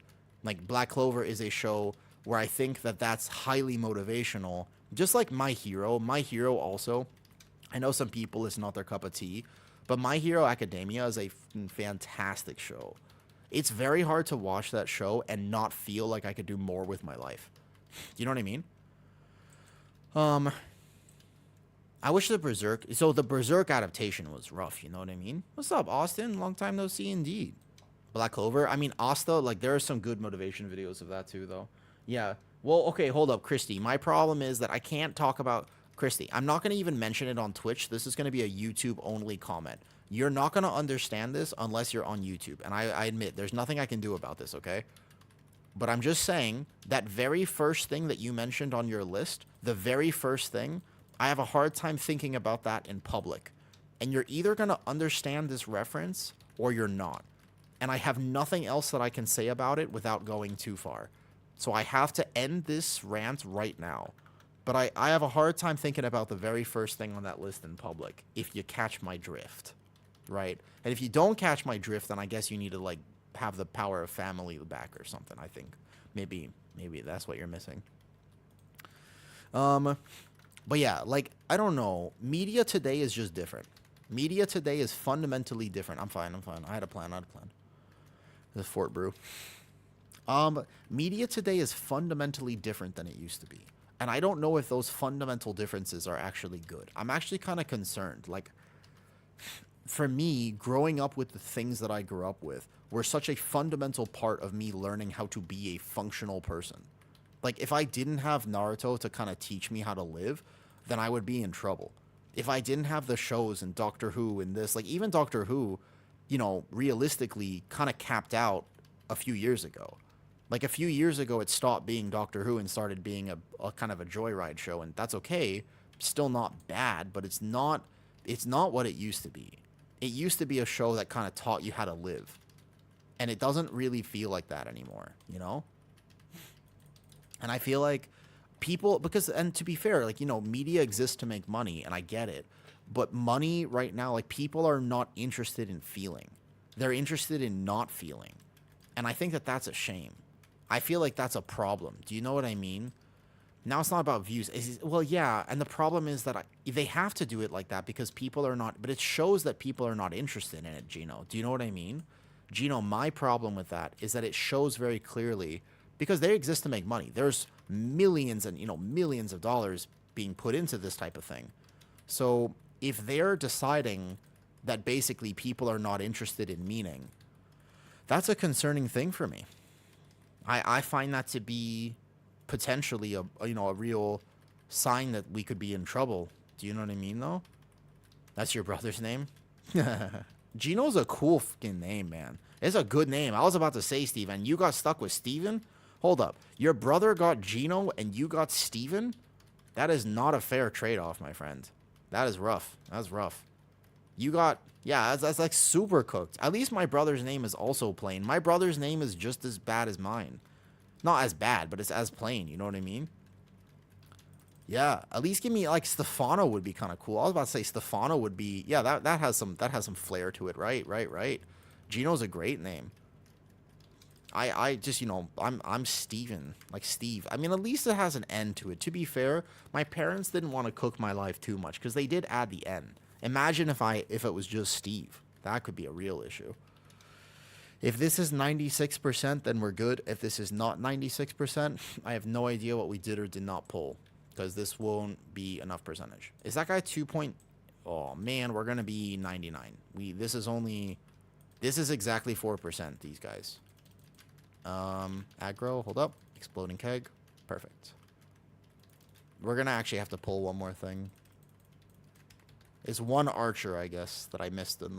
Like Black Clover is a show where I think that that's highly motivational. Just like My Hero. My Hero also, I know some people it's not their cup of tea, but My Hero Academia is a fantastic show. It's very hard to watch that show and not feel like I could do more with my life. Do you know what I mean? I wish the Berserk adaptation was rough, you know what I mean? What's up, Austin? Long time no see indeed. Black Clover, I mean, Asta, like, there are some good motivation videos of that too, though. Yeah, well, okay, hold up, Christy. My problem is that I can't talk about... Christy, I'm not going to even mention it on Twitch. This is going to be a YouTube-only comment. You're not going to understand this unless you're on YouTube, and I admit, there's nothing I can do about this, okay? But I'm just saying, that very first thing that you mentioned on your list, the very first thing, I have a hard time thinking about that in public. And you're either going to understand this reference, or you're not. And I have nothing else that I can say about it without going too far. So I have to end this rant right now. But I have a hard time thinking about the very first thing on that list in public, if you catch my drift, right? And if you don't catch my drift, then I guess you need to, like, have the power of family back or something, I think. Maybe that's what you're missing. But yeah, like, I don't know. Media today is just different. Media today is fundamentally different. I'm fine. I had a plan. The Fort Brew. Media today is fundamentally different than it used to be. And I don't know if those fundamental differences are actually good. I'm actually kind of concerned. Like, for me, growing up with the things that I grew up with were such a fundamental part of me learning how to be a functional person. Like, if I didn't have Naruto to kind of teach me how to live, then I would be in trouble. If I didn't have the shows and Doctor Who and this, like, even Doctor Who, you know, realistically kind of capped out a few years ago. Like, a few years ago, it stopped being Doctor Who and started being a kind of a joyride show, and that's okay. Still not bad, but it's not what it used to be. It used to be a show that kind of taught you how to live. And it doesn't really feel like that anymore, you know? And I feel like people, because, and to be fair, like, you know, media exists to make money, and I get it. But money right now, like, people are not interested in feeling. They're interested in not feeling. And I think that that's a shame. I feel like that's a problem. Do you know what I mean? Now it's not about views. Well, yeah, and the problem is that they have to do it like that because people are not, but it shows that people are not interested in it, Gino. Do you know what I mean? Gino, my problem with that is that it shows very clearly, because they exist to make money. There's millions and, you know, millions of dollars being put into this type of thing. So if they're deciding that basically people are not interested in meaning, that's a concerning thing for me. I find that to be potentially a real sign that we could be in trouble. Do you know what I mean, though? That's your brother's name? Gino's a cool fucking name, man. It's a good name. I was about to say Steven. You got stuck with Steven? Hold up. Your brother got Gino and you got Steven? That is not a fair trade-off, my friend. That is rough. That's rough. You got, yeah, that's like super cooked. At least my brother's name is also plain. My brother's name is just as bad as mine. Not as bad, but it's as plain. You know what I mean? Yeah, at least give me like Stefano would be kind of cool. I was about to say Stefano would be, yeah, that has some flair to it, right? Right, right. Gino's a great name. I just, you know, I'm Steven, like Steve. I mean, at least it has an N to it. To be fair, my parents didn't want to cook my life too much because they did add the N. Imagine if it was just Steve. That could be a real issue. If this is 96%, then we're good. If this is not 96%, I have no idea what we did or did not pull because this won't be enough percentage. Is that guy 2 point? Oh man, we're gonna be 99. This is exactly 4%. These guys. Aggro, hold up, exploding keg, perfect. We're gonna actually have to pull one more thing. It's one archer, I guess, that I missed in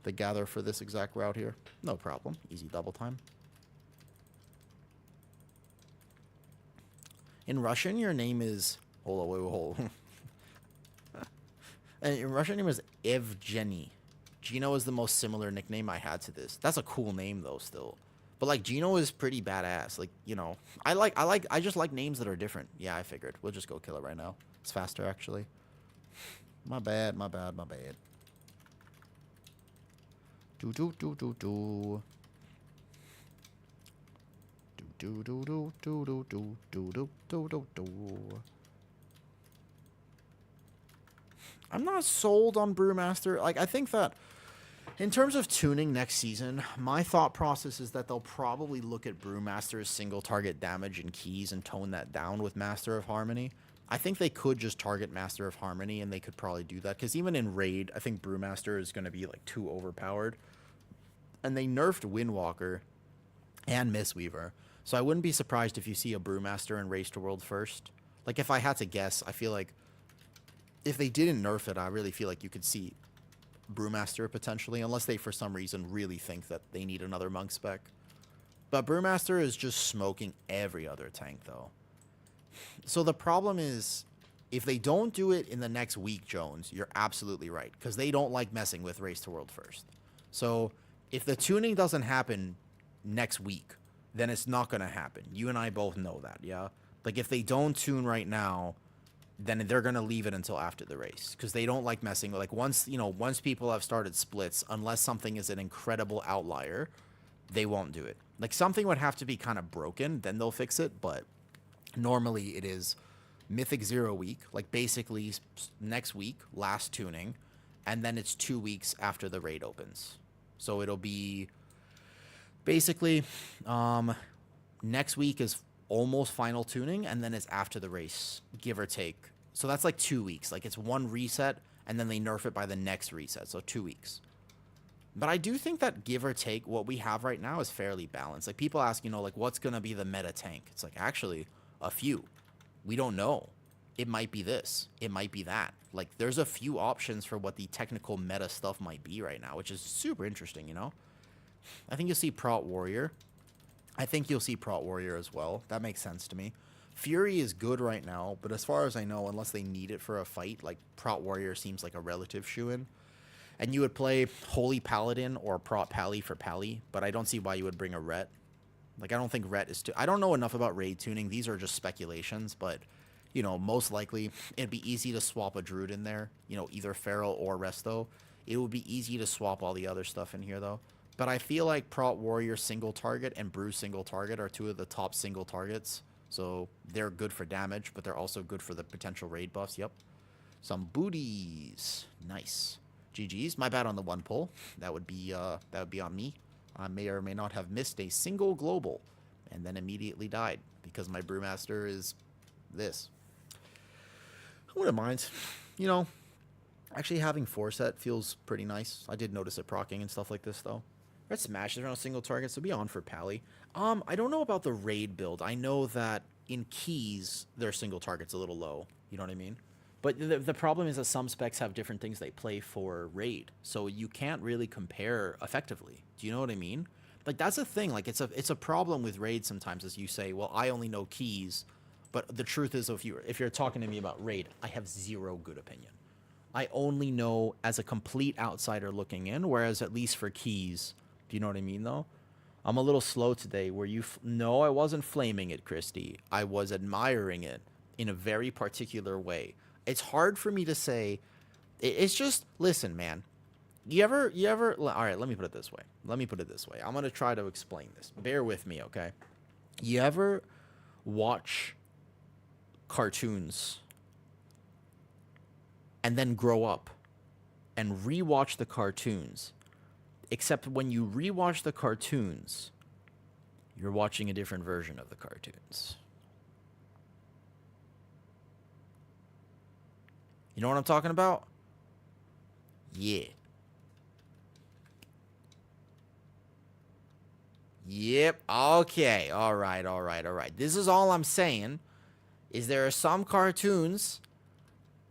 the gather for this exact route here. No problem. Easy double time. In Russian, your name is... Hold on, wait, hold. And in Russian, your name is Evgeny. Gino is the most similar nickname I had to this. That's a cool name, though, still. But, like, Gino is pretty badass. Like, you know, I just like names that are different. Yeah, I figured. We'll just go kill it right now. It's faster, actually. My bad, my bad, my bad. Do do do do do. Do do do do do do do do do do do. I'm not sold on Brewmaster. Like, I think that in terms of tuning next season, my thought process is that they'll probably look at Brewmaster's single target damage and keys and tone that down with Master of Harmony. I think they could just target Master of Harmony, and they could probably do that. Because even in Raid, I think Brewmaster is going to be, like, too overpowered. And they nerfed Windwalker and Mistweaver. So I wouldn't be surprised if you see a Brewmaster in Race to World first. Like, if I had to guess, I feel like if they didn't nerf it, I really feel like you could see Brewmaster potentially, unless they for some reason really think that they need another monk spec. But Brewmaster is just smoking every other tank, though. So the problem is, if they don't do it in the next week, Jones, you're absolutely right, because they don't like messing with Race to World first. So if the tuning doesn't happen next week, then it's not going to happen. You and I both know that, yeah? Like, if they don't tune right now, then they're going to leave it until after the race, because they don't like messing with, like, once people have started splits, unless something is an incredible outlier, they won't do it. Like, something would have to be kind of broken, then they'll fix it, but normally it is Mythic 0 week, like basically next week, last tuning, and then it's 2 weeks after the raid opens. So it'll be basically next week is almost final tuning, and then it's after the race, give or take. So that's like 2 weeks. Like, it's one reset, and then they nerf it by the next reset, so 2 weeks. But I do think that, give or take, what we have right now is fairly balanced. Like, people ask, like, what's going to be the meta tank? It's like, actually, a few. We don't know. It might be this. It might be that. Like, there's a few options for what the technical meta stuff might be right now, which is super interesting, I think you'll see Prot Warrior. I think you'll see Prot Warrior as well. That makes sense to me. Fury is good right now, but as far as I know, unless they need it for a fight, like, Prot Warrior seems like a relative shoo-in. And you would play Holy Paladin or Prot Pally for Pally, but I don't see why you would bring a Ret. Like, I don't think Ret is... I don't know enough about raid tuning. These are just speculations, but, most likely it'd be easy to swap a Druid in there, either Feral or Resto. It would be easy to swap all the other stuff in here, though. But I feel like Prot Warrior single target and Brew single target are two of the top single targets. So they're good for damage, but they're also good for the potential raid buffs. Yep. Some booties. Nice. GG's. My bad on the one pull. That would be on me. I may or may not have missed a single global and then immediately died because my Brewmaster is this. I wouldn't mind. Actually having 4-set feels pretty nice. I did notice it proccing and stuff like this, though. Red Smash is around single target, so be on for Pally. I don't know about the raid build. I know that in keys, their single target's a little low. You know what I mean? But the problem is that some specs have different things they play for raid, so you can't really compare effectively. Do you know what I mean? Like, that's a thing. Like, it's a problem with raid sometimes, as you say, well, I only know keys, but the truth is, if you're talking to me about raid, I have zero good opinion. I only know as a complete outsider looking in, whereas at least for keys, do you know what I mean though? I'm a little slow today where no, I wasn't flaming it, Christy. I was admiring it in a very particular way. It's hard for me to say. It's just, listen, man. All right, let me put it this way. I'm going to try to explain this. Bear with me, okay? You ever watch cartoons and then grow up and rewatch the cartoons, except when you rewatch the cartoons, you're watching a different version of the cartoons. You know what I'm talking about? Yeah. Yep. Okay. All right. This is all I'm saying is there are some cartoons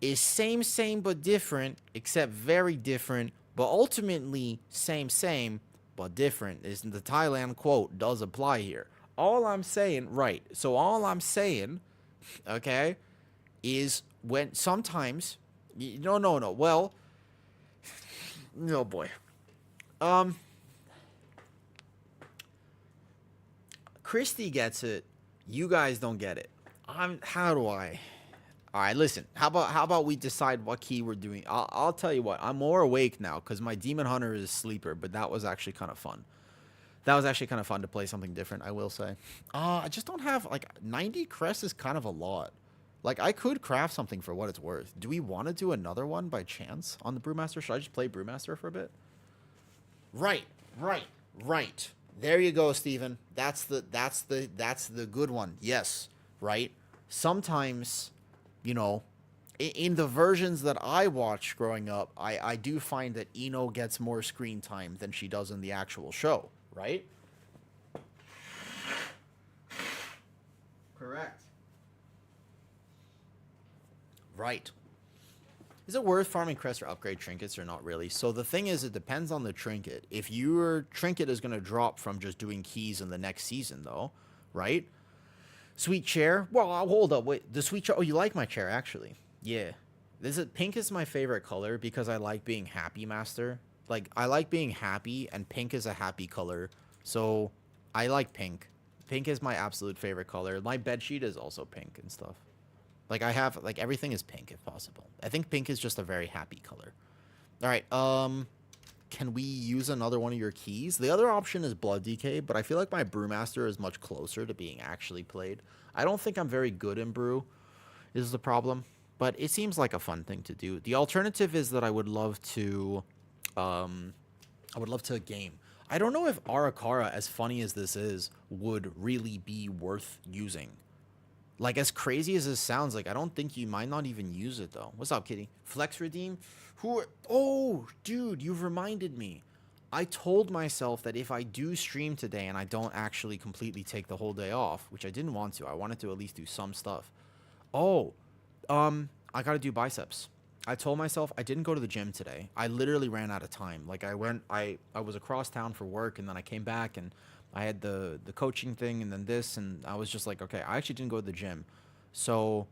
is same but different, except very different, but ultimately same but different. Is the Thailand quote does apply here. All I'm saying, right. So all I'm saying, okay, is when sometimes no. Well, no boy. Christy gets it. You guys don't get it. How do I? All right, listen. How about we decide what key we're doing? I'll tell you what. I'm more awake now because my Demon Hunter is a sleeper, but that was actually kind of fun. That was actually kind of fun to play something different, I will say. I just don't have, like, 90 crests is kind of a lot. Like, I could craft something for what it's worth. Do we want to do another one by chance on the Brewmaster? Should I just play Brewmaster for a bit? Right. There you go, Steven. That's the good one. Yes, right? Sometimes, you know, in the versions that I watched growing up, I do find that Ino gets more screen time than she does in the actual show, right? Correct. Right. Is it worth farming crests or upgrade trinkets or not really? So the thing is, it depends on the trinket. If your trinket is going to drop from just doing keys in the next season, though, right? Sweet chair. Well, hold up. Wait, the sweet chair. Oh, you like my chair, actually. Yeah. Pink is my favorite color because I like being happy, Master. Like, I like being happy, and pink is a happy color. So, I like pink. Pink is my absolute favorite color. My bedsheet is also pink and stuff. Like, I have, like, everything is pink if possible. I think pink is just a very happy color. All right, can we use another one of your keys? The other option is Blood Decay, but I feel like my Brewmaster is much closer to being actually played. I don't think I'm very good in Brew, is the problem. But it seems like a fun thing to do. The alternative is that I would love to game. I don't know if Arakara, as funny as this is, would really be worth using. Like, as crazy as this sounds, like, I don't think you might not even use it, though. What's up, kitty? Flex Redeem? Oh, dude, you've reminded me. I told myself that if I do stream today and I don't actually completely take the whole day off, which I didn't want to. I wanted to at least do some stuff. Oh, I gotta do biceps. I told myself I didn't go to the gym today. I literally ran out of time. Like, I was across town for work, and then I came back, and I had the coaching thing, and then this, and I was just like, okay, I actually didn't go to the gym. So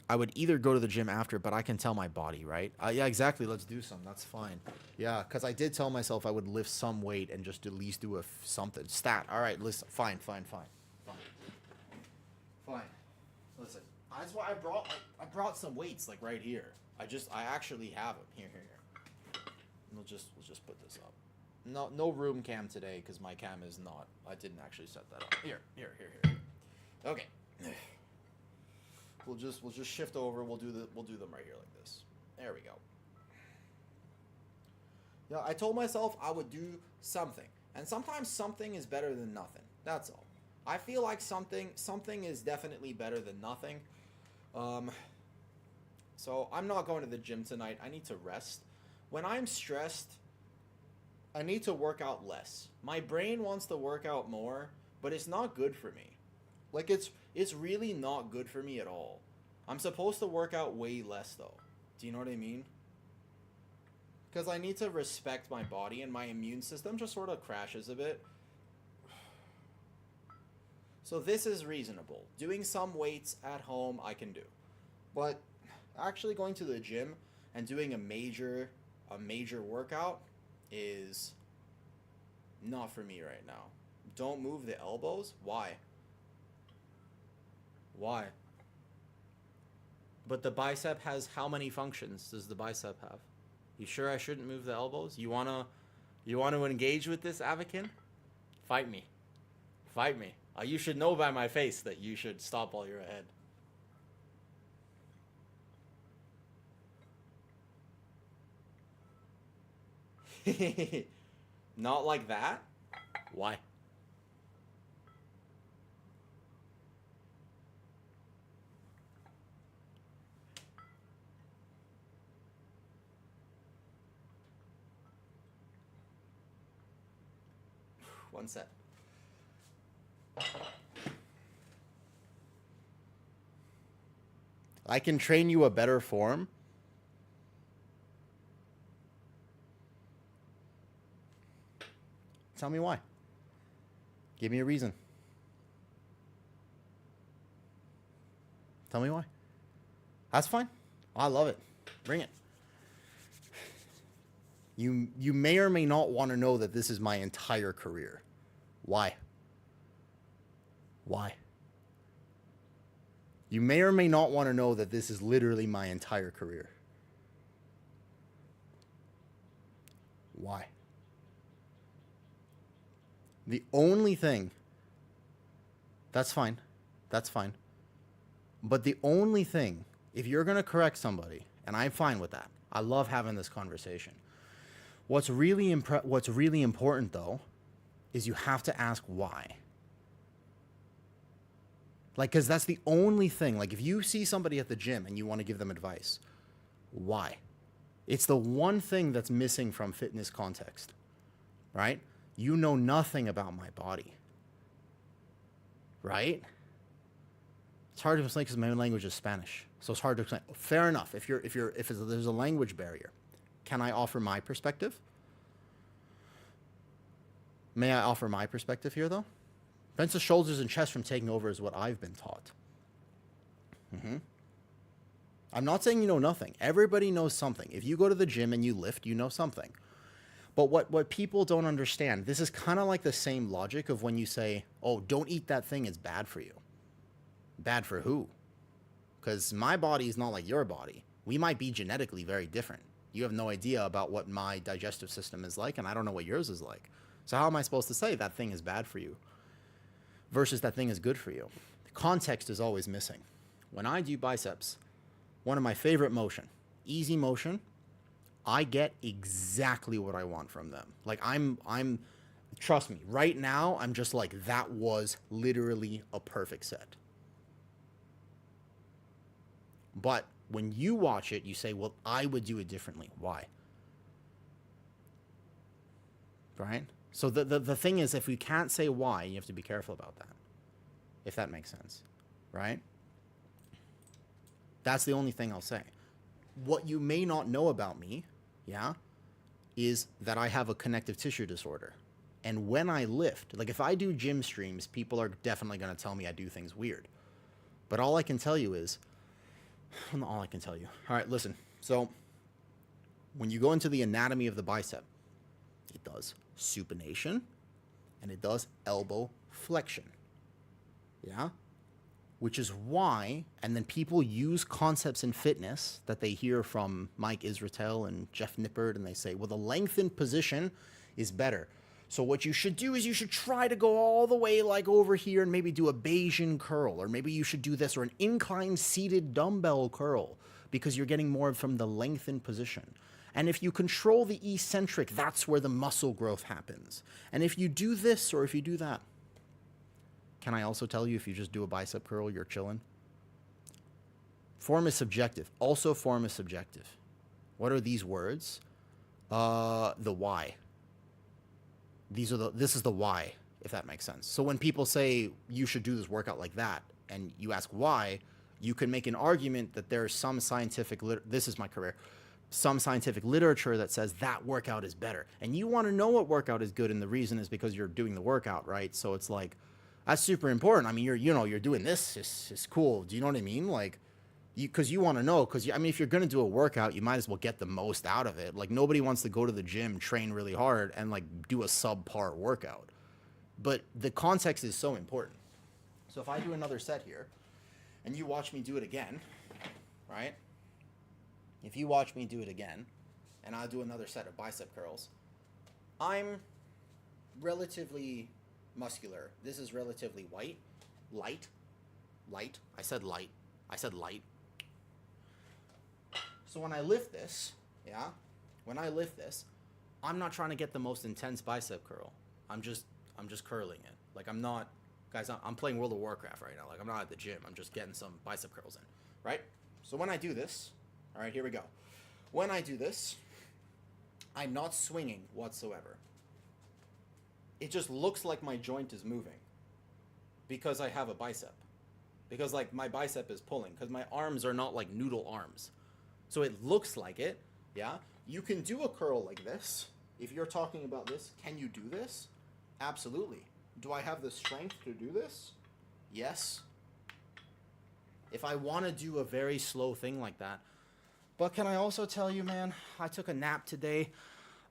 I would either go to the gym after, but I can tell my body, right? Yeah, exactly. Let's do some. That's fine. Yeah, because I did tell myself I would lift some weight and just at least do something. Stat. All right, listen. Fine. Listen. That's why I brought some weights, like, right here. I actually have them. Here. We'll just put this up. No room cam today because my cam is not. I didn't actually set that up. Here. Okay. We'll just shift over. We'll do them right here like this. There we go. Yeah, I told myself I would do something, and sometimes something is better than nothing. That's all. I feel like something is definitely better than nothing. So I'm not going to the gym tonight. I need to rest. When I'm stressed, I need to work out less. My brain wants to work out more, but it's not good for me. Like, it's really not good for me at all. I'm supposed to work out way less, though. Do you know what I mean? Because I need to respect my body, and my immune system just sort of crashes a bit. So this is reasonable. Doing some weights at home, I can do. But actually going to the gym, And doing a major workout is not for me right now. Don't move the elbows. Why? Why? But the bicep has how many functions does the bicep have? You sure I shouldn't move the elbows? You wanna engage with this, Avakin? Fight me. Fight me. You should know by my face that you should stop while you're ahead. Not like that? Why? One set. I can train you a better form. Tell me why. Give me a reason. Tell me why. That's fine. I love it. Bring it. You may or may not want to know that this is my entire career. Why? Why? You may or may not want to know that this is literally my entire career. Why? The only thing, that's fine. That's fine. But the only thing, if you're going to correct somebody, and I'm fine with that. I love having this conversation. What's really important, though, is you have to ask why. Like, because that's the only thing. Like, if you see somebody at the gym and you want to give them advice, why? It's the one thing that's missing from fitness context, right? You know nothing about my body, right? It's hard to explain because my language is Spanish, so it's hard to explain. Fair enough. If there's a language barrier, can I offer my perspective? May I offer my perspective here, though? Bench the shoulders and chest from taking over is what I've been taught. I'm not saying you know nothing. Everybody knows something. If you go to the gym and you lift, you know something. But what people don't understand, this is kind of like the same logic of when you say, oh, don't eat that thing, it's bad for you. Bad for who? Because my body is not like your body. We might be genetically very different. You have no idea about what my digestive system is like, and I don't know what yours is like. So how am I supposed to say that thing is bad for you versus that thing is good for you? The context is always missing. When I do biceps, one of my favorite motion, easy motion, I get exactly what I want from them. Like I'm trust me, right now, I'm just like, that was literally a perfect set. But when you watch it, you say, well, I would do it differently. Why? Right? So the thing is, if we can't say why, you have to be careful about that. If that makes sense. Right? That's the only thing I'll say. What you may not know about me, yeah, is that I have a connective tissue disorder. And when I lift, like if I do gym streams, people are definitely going to tell me I do things weird. But all I can tell you is, not all I can tell you. All right, listen. So when you go into the anatomy of the bicep, it does supination and it does elbow flexion. Yeah? Which is why, and then people use concepts in fitness that they hear from Mike Israetel and Jeff Nippert, and they say, well, the lengthened position is better. So what you should do is you should try to go all the way like over here and maybe do a Bayesian curl, or maybe you should do this, or an incline seated dumbbell curl, because you're getting more from the lengthened position. And if you control the eccentric, that's where the muscle growth happens. And if you do this or if you do that, can I also tell you if you just do a bicep curl, you're chilling? Form is subjective. Also, form is subjective. What are these words? The why. This is the why, if that makes sense. So when people say you should do this workout like that, and you ask why, you can make an argument that there's some scientific, this is my career, some scientific literature that says that workout is better. And you want to know what workout is good, and the reason is because you're doing the workout, right? So it's like, that's super important. I mean, you're doing this, it's cool. Do you know what I mean? Like, Because you want to know, because I mean, if you're going to do a workout, you might as well get the most out of it. Like, nobody wants to go to the gym, train really hard, and like do a subpar workout. But the context is so important. So if I do another set here, and you watch me do it again, right? If you watch me do it again, and I'll do another set of bicep curls, I'm relatively muscular. This is relatively light. I said light. So when I lift this, yeah, I'm not trying to get the most intense bicep curl. I'm just curling it. Like, I'm not, guys, I'm playing World of Warcraft right now. Like, I'm not at the gym. I'm just getting some bicep curls in, right? So when I do this, all right, here we go. When I do this, I'm not swinging whatsoever. It just looks like my joint is moving because I have a bicep. Because, like, my bicep is pulling, because my arms are not like noodle arms. So it looks like it, yeah? You can do a curl like this. If you're talking about this, can you do this? Absolutely. Do I have the strength to do this? Yes. If I want to do a very slow thing like that. But can I also tell you, man, I took a nap today.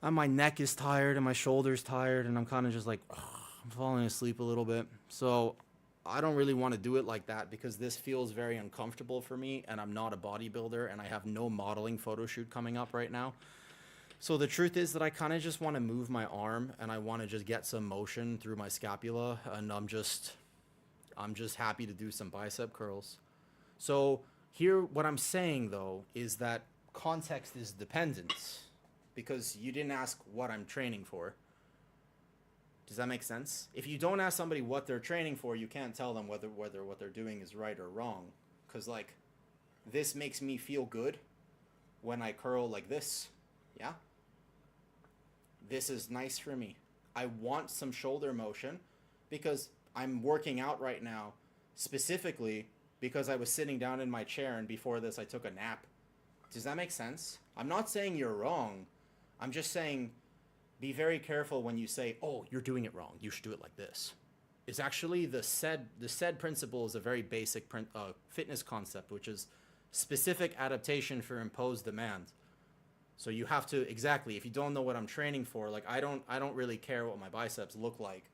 My neck is tired and my shoulder's tired, and I'm kind of just like, I'm falling asleep a little bit. So I don't really want to do it like that because this feels very uncomfortable for me, and I'm not a bodybuilder, and I have no modeling photo shoot coming up right now. So the truth is that I kind of just want to move my arm, and I want to just get some motion through my scapula, and I'm just happy to do some bicep curls. So here, what I'm saying though is that context is dependent, because you didn't ask what I'm training for. Does that make sense? If you don't ask somebody what they're training for, you can't tell them whether what they're doing is right or wrong. Because, like, this makes me feel good when I curl like this. Yeah? This is nice for me. I want some shoulder motion because I'm working out right now specifically because I was sitting down in my chair, and before this I took a nap. Does that make sense? I'm not saying you're wrong. I'm just saying, be very careful when you say, oh, you're doing it wrong, you should do it like this. It's actually the SAID principle is a very basic fitness concept, which is specific adaptation for imposed demand. So you have to, exactly, if you don't know what I'm training for, like, I don't really care what my biceps look like.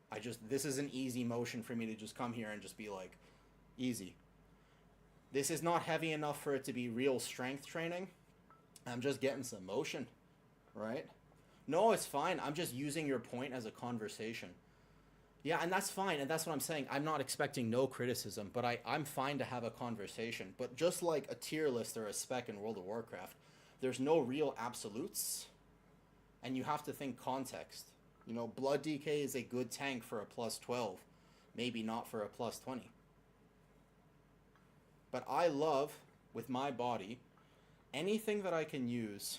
This is an easy motion for me to just come here and just be like, easy. This is not heavy enough for it to be real strength training. I'm just getting some motion, right? No, it's fine. I'm just using your point as a conversation. Yeah, and that's fine, and that's what I'm saying. I'm not expecting no criticism, but I'm fine to have a conversation. But just like a tier list or a spec in World of Warcraft, there's no real absolutes, and you have to think context. You know, Blood DK is a good tank for a plus 12, maybe not for a plus 20. But I love, with my body, anything that I can use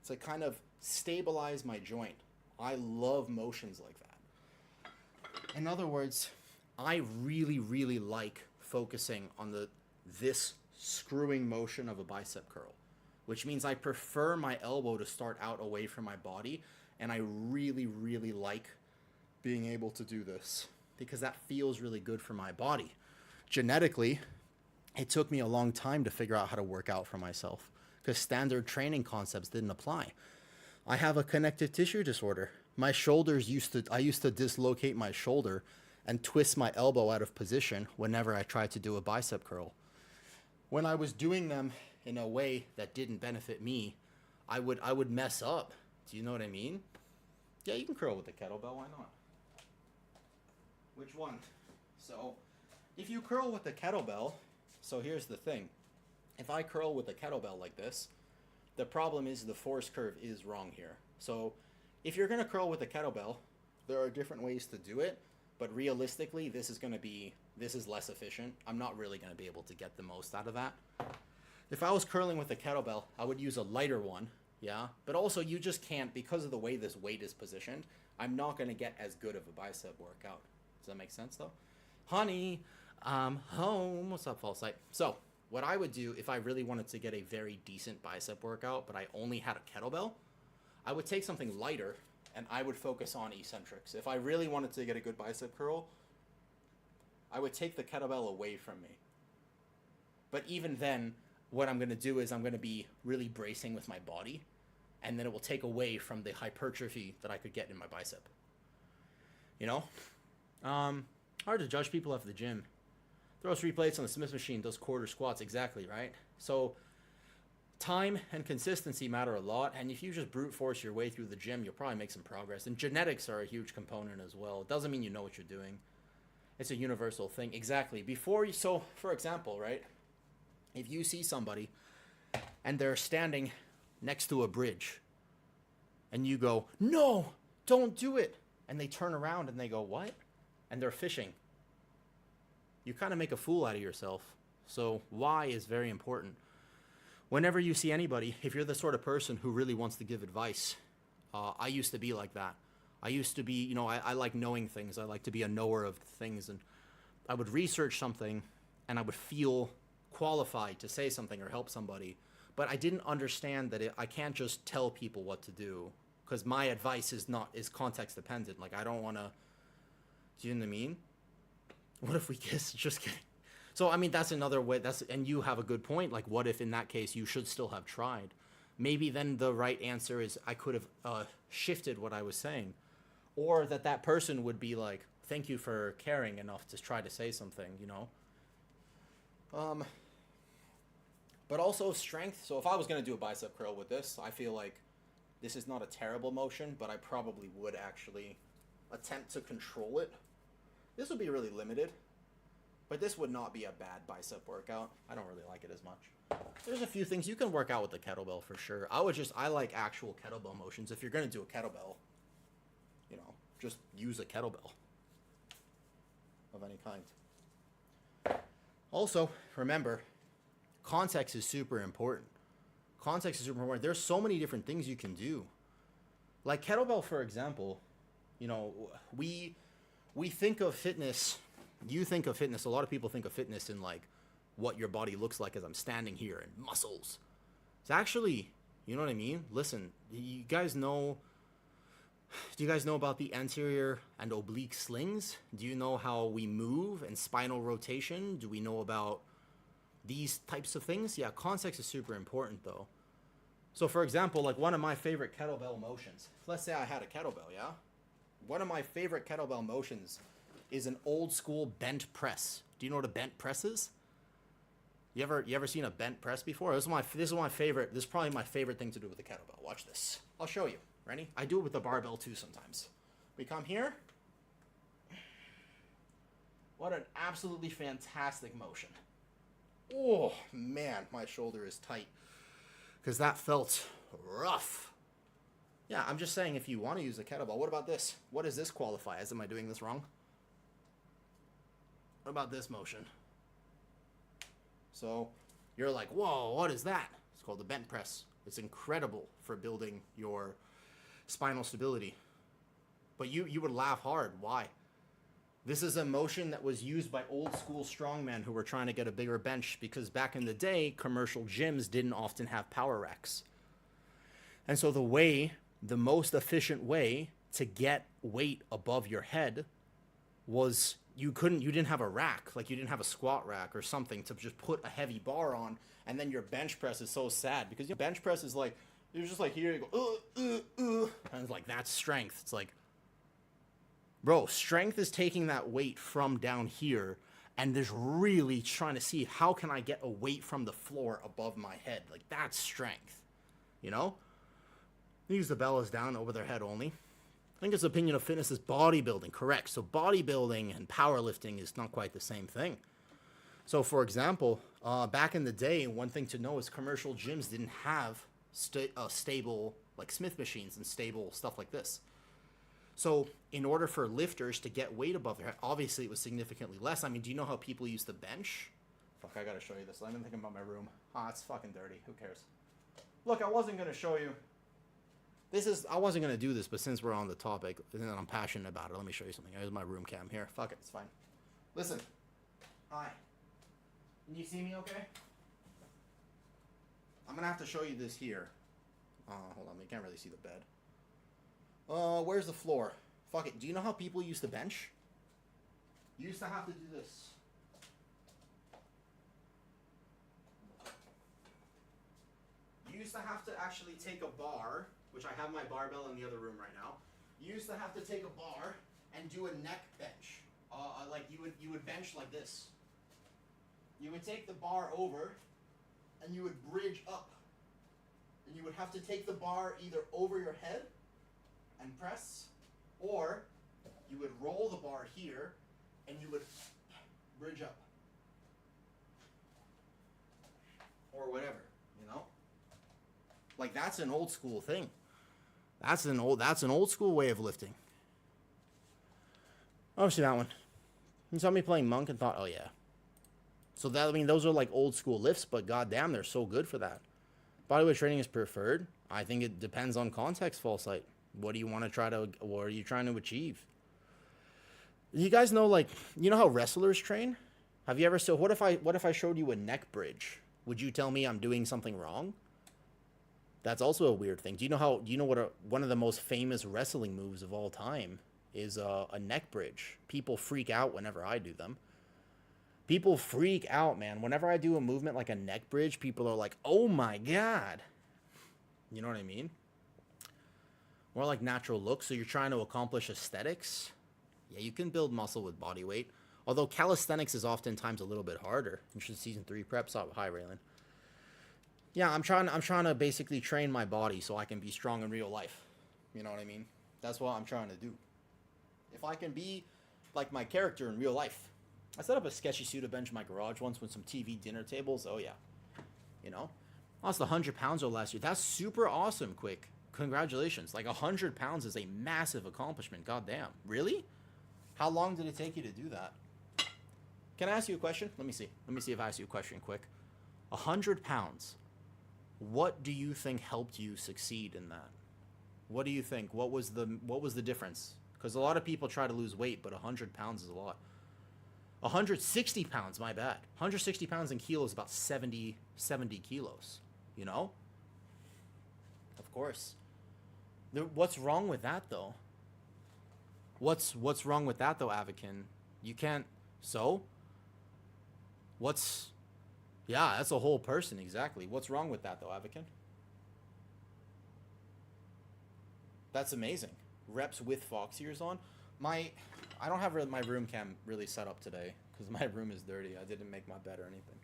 to kind of stabilize my joint. I love motions like that. In other words, I really, really like focusing on this screwing motion of a bicep curl, which means I prefer my elbow to start out away from my body, and I really, really like being able to do this because that feels really good for my body. Genetically, it took me a long time to figure out how to work out for myself because standard training concepts didn't apply. I have a connective tissue disorder. My shoulders I used to dislocate my shoulder and twist my elbow out of position whenever I tried to do a bicep curl. When I was doing them in a way that didn't benefit me, I would mess up. Do you know what I mean? Yeah, you can curl with the kettlebell, why not? Which one? So, if you curl with the kettlebell, so here's the thing. If I curl with a kettlebell like this, the problem is the force curve is wrong here. So if you're going to curl with a kettlebell, there are different ways to do it, but realistically, this is less efficient. I'm not really going to be able to get the most out of that. If I was curling with a kettlebell, I would use a lighter one, yeah? But also, you just can't, because of the way this weight is positioned, I'm not going to get as good of a bicep workout. Does that make sense, though? Honey, I'm home. What's up, False Light? So, what I would do if I really wanted to get a very decent bicep workout, but I only had a kettlebell, I would take something lighter, and I would focus on eccentrics. If I really wanted to get a good bicep curl, I would take the kettlebell away from me. But even then, what I'm going to do is I'm going to be really bracing with my body, and then it will take away from the hypertrophy that I could get in my bicep. You know? Hard to judge people after the gym. Throws 3 plates on the Smith machine, does quarter squats, exactly, right? So time and consistency matter a lot, and if you just brute force your way through the gym, you'll probably make some progress. And genetics are a huge component as well. It doesn't mean you know what you're doing. It's a universal thing. Exactly. So, for example, right? If you see somebody and they're standing next to a bridge and you go, no, don't do it. And they turn around and they go, what? And they're fishing. You kind of make a fool out of yourself. So why is very important. Whenever you see anybody, if you're the sort of person who really wants to give advice, I used to be like that. I used to be, I like knowing things. I like to be a knower of things. And I would research something and I would feel qualified to say something or help somebody. But I didn't understand that I can't just tell people what to do, because my advice is context dependent. Like, I don't want to, do you know what I mean? What if we kiss? Just kidding. So, I mean, that's another way. And you have a good point. Like, what if in that case you should still have tried? Maybe then the right answer is I could have shifted what I was saying. Or that person would be like, thank you for caring enough to try to say something, But also strength. So if I was going to do a bicep curl with this, I feel like this is not a terrible motion, but I probably would actually attempt to control it. This would be really limited, but this would not be a bad bicep workout. I don't really like it as much. There's a few things you can work out with the kettlebell for sure. I like actual kettlebell motions. If you're going to do a kettlebell, just use a kettlebell of any kind. Also, remember, context is super important. Context is super important. There's so many different things you can do. Like kettlebell, for example, we think of fitness, you think of fitness, a lot of people think of fitness in like what your body looks like as I'm standing here and muscles. It's actually, you know what I mean? Listen, do you guys know about the anterior and oblique slings? Do you know how we move and spinal rotation? Do we know about these types of things? Yeah, context is super important though. So for example, like one of my favorite kettlebell motions, let's say I had a kettlebell, yeah? One of my favorite kettlebell motions is an old school bent press. Do you know what a bent press is? You ever seen a bent press before? This is my favorite. This is probably my favorite thing to do with a kettlebell. Watch this. I'll show you. Ready? I do it with the barbell too sometimes. We come here. What an absolutely fantastic motion. Oh, man, my shoulder is tight. Because that felt rough. Yeah, I'm just saying if you want to use a kettlebell. What about this? What does this qualify as? Am I doing this wrong? What about this motion? So you're like, whoa, what is that? It's called the bent press. It's incredible for building your spinal stability. But you would laugh hard. Why? This is a motion that was used by old school strongmen who were trying to get a bigger bench, because back in the day, commercial gyms didn't often have power racks. And so the most efficient way to get weight above your head was you didn't have a rack, like you didn't have a squat rack or something to just put a heavy bar on, and then your bench press is so sad because your bench press is like, you're just like here, you go, and it's like, that's strength. It's like, bro, strength is taking that weight from down here and just really trying to see how can I get a weight from the floor above my head. Like, that's strength, Use the bellows down over their head only. I think his opinion of fitness is bodybuilding, correct. So bodybuilding and powerlifting is not quite the same thing. So for example, back in the day, one thing to know is commercial gyms didn't have stable, like Smith machines and stable stuff like this. So in order for lifters to get weight above their head, obviously it was significantly less. I mean, do you know how people used to bench? Fuck, I gotta show you this. I've been thinking about my room. It's fucking dirty. Who cares? Look, I wasn't gonna show you. I wasn't going to do this, but since we're on the topic and I'm passionate about it, let me show you something. Here's my room cam here. Fuck it, it's fine. Listen. Hi. Can you see me okay? I'm going to have to show you this here. Hold on, you can't really see the bed. Where's the floor? Fuck it. Do you know how people used to bench? You used to have to do this. You used to have to actually take a bar, which I have my barbell in the other room right now. You used to have to take a bar and do a neck bench. Like you would bench like this. You would take the bar over, and you would bridge up. And you would have to take the bar either over your head and press, or you would roll the bar here, and you would bridge up. Or whatever, you know? Like, that's an old school thing. That's an old school way of lifting. Oh, see that one. You saw me playing Monk and thought, oh yeah. So that, I mean, those are like old school lifts, but goddamn, they're so good for that. Bodyweight training is preferred. I think it depends on context, Fall Sight. What do you want to try to, what are you trying to achieve? You guys know, like, you know how wrestlers train? Have you ever, so what if I showed you a neck bridge? Would you tell me I'm doing something wrong? That's also a weird thing. Do you know what one of the most famous wrestling moves of all time is a neck bridge? People freak out whenever I do them. People freak out, man. Whenever I do a movement like a neck bridge, people are like, oh my God. You know what I mean? More like natural look. So you're trying to accomplish aesthetics. Yeah, you can build muscle with body weight. Although calisthenics is oftentimes a little bit harder. You should season 3 prep. Stop. Hi, Raylan. Yeah, I'm trying to basically train my body so I can be strong in real life. You know what I mean? That's what I'm trying to do. If I can be like my character in real life. I set up a sketchy Suda bench in my garage once with some TV dinner tables. Oh yeah. You know? Lost 100 pounds over last year. That's super awesome, Quick. Congratulations. Like 100 pounds is a massive accomplishment. Goddamn. Really? How long did it take you to do that? Can I ask you a question? Let me see. Let me see if I ask you a question quick. 100 pounds. What do you think helped you succeed in that? What do you think? What was the difference? Because a lot of people try to lose weight, but 100 pounds is a lot. 160 pounds, my bad. 160 pounds in kilos is about 70 kilos, you know? Of course. What's wrong with that, though? What's wrong with that, though, Avakin? You can't... So? Yeah, that's a whole person, exactly. What's wrong with that, though, Avakin? That's amazing. Reps with fox ears on. I don't have my room cam really set up today because my room is dirty. I didn't make my bed or anything.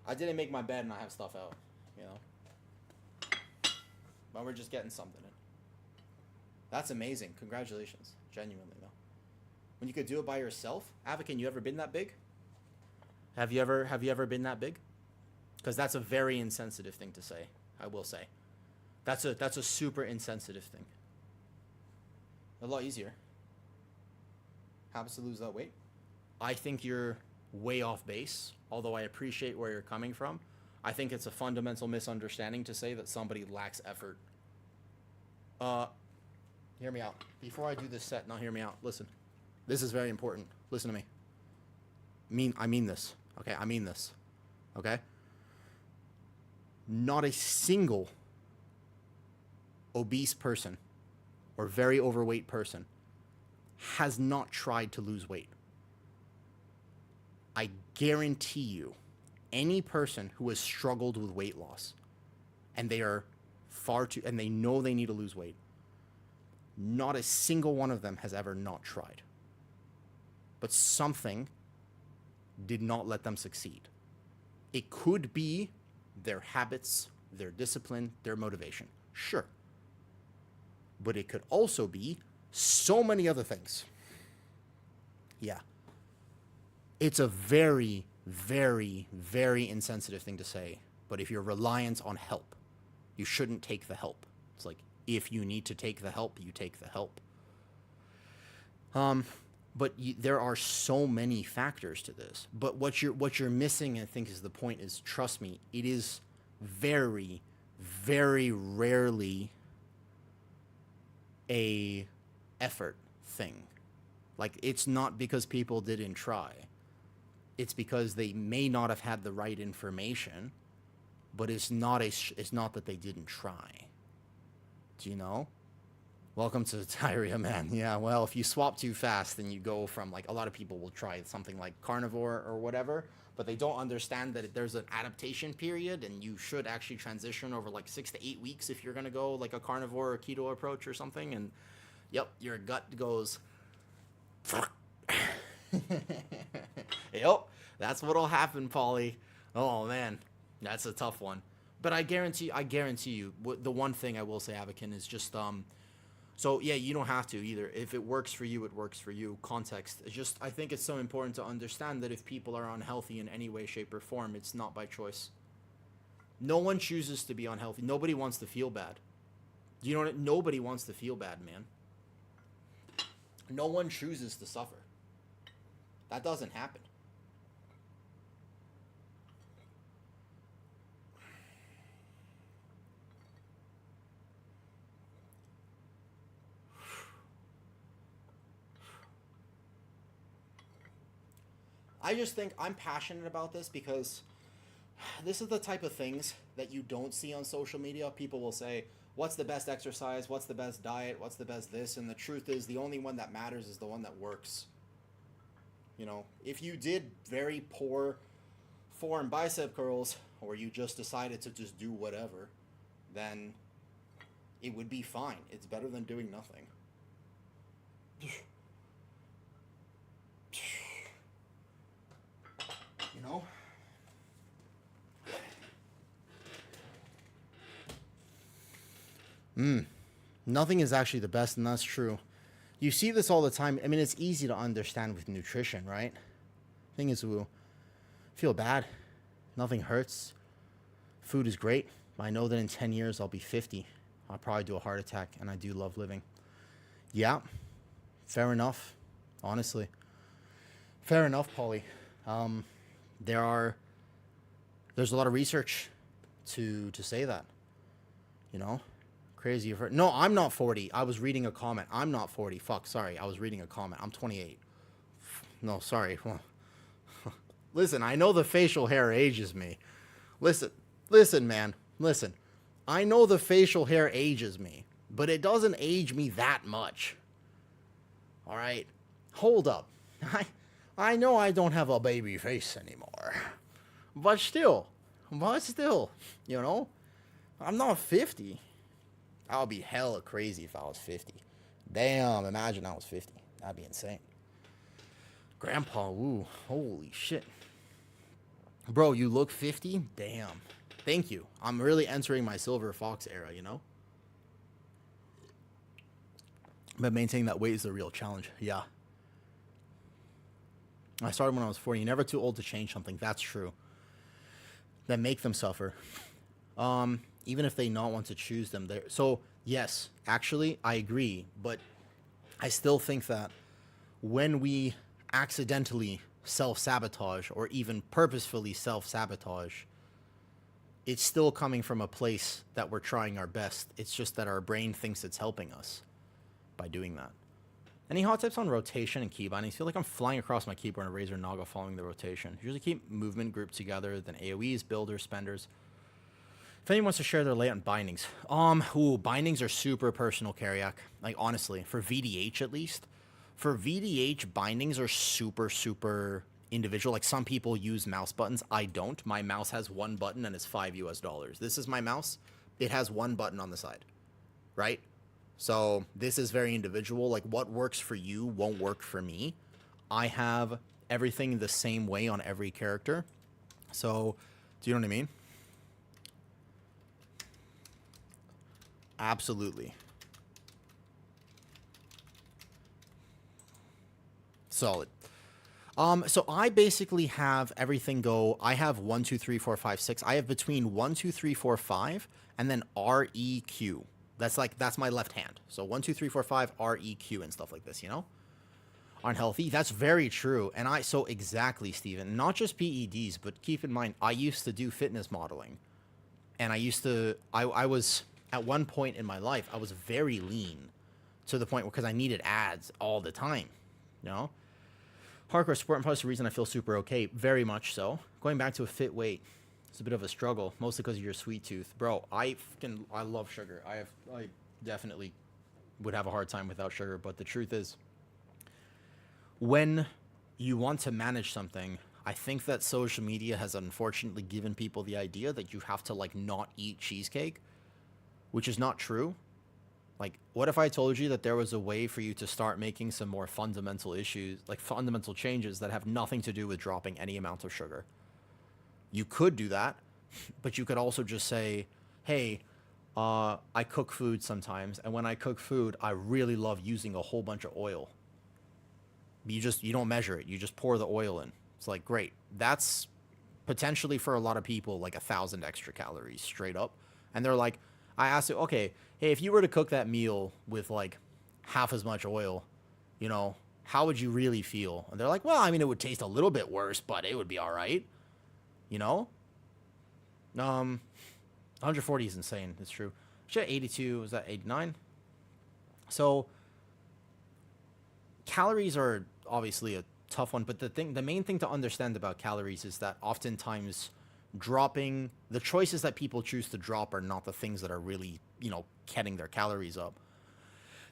I didn't make my bed and I have stuff out, you know. But we're just getting something in. That's amazing. Congratulations. Genuinely, though. When you could do it by yourself. Avakin, you ever been that big? Have you ever been that big? Because that's a very insensitive thing to say, I will say. That's a super insensitive thing. A lot easier. Happens to lose that weight. I think you're way off base, although I appreciate where you're coming from. I think it's a fundamental misunderstanding to say that somebody lacks effort. Hear me out. Before I do this set, now hear me out. Listen. This is very important. Listen to me. I mean this. Okay, I mean this. Okay? Not a single obese person or very overweight person has not tried to lose weight. I guarantee you, any person who has struggled with weight loss and they are and they know they need to lose weight, not a single one of them has ever not tried. But something did not let them succeed. It could be their habits, their discipline, their motivation. Sure. But it could also be so many other things. Yeah. It's a very, very, very insensitive thing to say. But if you're reliant on help, you shouldn't take the help. It's like, if you need to take the help, you take the help. But there are so many factors to this. But what you're missing, I think, is the point is, trust me, it is very, very rarely a effort thing. Like, it's not because people didn't try. It's because they may not have had the right information, but it's not that they didn't try. Do you know? Welcome to diarrhea, man. Yeah, well, if you swap too fast, then you go from like a lot of people will try something like carnivore or whatever, but they don't understand that there's an adaptation period, and you should actually transition over like 6 to 8 weeks if you're gonna go like a carnivore or keto approach or something. And yep, your gut goes. Yep, that's what'll happen, Polly. Oh man, that's a tough one. But I guarantee you, the one thing I will say, Avakin, is just so yeah, you don't have to either. If it works for you, it works for you. Context. It's just, I think it's so important to understand that if people are unhealthy in any way, shape, or form, it's not by choice. No one chooses to be unhealthy. Nobody wants to feel bad. You know what? Nobody wants to feel bad, man. No one chooses to suffer. That doesn't happen. I just think I'm passionate about this because this is the type of things that you don't see on social media. People will say, what's the best exercise? What's the best diet? What's the best this? And the truth is, the only one that matters is the one that works. You know, if you did very poor forearm bicep curls, or you just decided to just do whatever, then it would be fine. It's better than doing nothing. You know? Nothing is actually the best, and that's true. You see this all the time. I mean, it's easy to understand with nutrition, right? Thing is, we feel bad. Nothing hurts. Food is great. I know that in 10 years I'll be 50. I'll probably do a heart attack, and I do love living. Yeah, fair enough. Honestly, fair enough, Paulie. There's a lot of research to say that. You know, crazy. No, I'm not 40. I was reading a comment. I'm not 40. Fuck, sorry. I was reading a comment. I'm 28. No, sorry. Listen, I know the facial hair ages me. Listen, man. Listen. I know the facial hair ages me, but it doesn't age me that much. All right? Hold up. I know I don't have a baby face anymore. But still, you know, I'm not 50. I would be hella crazy if I was 50. Damn, imagine I was 50. That'd be insane. Grandpa, ooh, holy shit. Bro, you look 50? Damn. Thank you. I'm really entering my Silver Fox era, you know? But maintaining that weight is a real challenge. Yeah. I started when I was 40. You're never too old to change something. That's true. That make them suffer. Even if they not want to choose them. So, yes, actually, I agree. But I still think that when we accidentally self-sabotage or even purposefully self-sabotage, it's still coming from a place that we're trying our best. It's just that our brain thinks it's helping us by doing that. Any hot tips on rotation and key bindings? I feel like I'm flying across my keyboard in a Razer Naga following the rotation. Usually keep movement grouped together, then AoEs, builders, spenders. If anyone wants to share their layout and bindings. Bindings are super personal, Karyak. Like, honestly, for VDH at least. For VDH, bindings are super, super individual. Like, some people use mouse buttons. I don't. My mouse has one button and it's $5 US. This is my mouse. It has one button on the side, right? So this is very individual. Like, what works for you won't work for me. I have everything the same way on every character. So, do you know what I mean? Absolutely. Solid. So I basically have everything go. I have 1, 2, 3, 4, 5, 6. I have between 1, 2, 3, 4, 5, and then REQ. That's my left hand. So 1, 2, 3, 4, 5, REQ and stuff like this, you know? Unhealthy. That's very true. And so exactly, Steven. Not just PEDs, but keep in mind, I used to do fitness modeling. And I was, at one point in my life, I was very lean to the point where, because I needed abs all the time, you know? Hardcore sport and probably the reason I feel super okay. Very much so. Going back to a fit weight, it's a bit of a struggle, mostly because of your sweet tooth. Bro, I love sugar. I definitely would have a hard time without sugar. But the truth is, when you want to manage something, I think that social media has unfortunately given people the idea that you have to like not eat cheesecake, which is not true. Like, what if I told you that there was a way for you to start making some more fundamental issues, like fundamental changes that have nothing to do with dropping any amount of sugar? You could do that, but you could also just say, hey, I cook food sometimes, and when I cook food, I really love using a whole bunch of oil. You don't measure it. You just pour the oil in. It's like, great. That's potentially for a lot of people like 1,000 extra calories straight up. And they're like, I asked it, okay, hey, if you were to cook that meal with like half as much oil, how would you really feel? And they're like, well, I mean, it would taste a little bit worse, but it would be all right. You know? 140 is insane. It's true. Shit, 82, was that 89? So calories are obviously a tough one, but the main thing to understand about calories is that oftentimes dropping the choices that people choose to drop are not the things that are really, getting their calories up.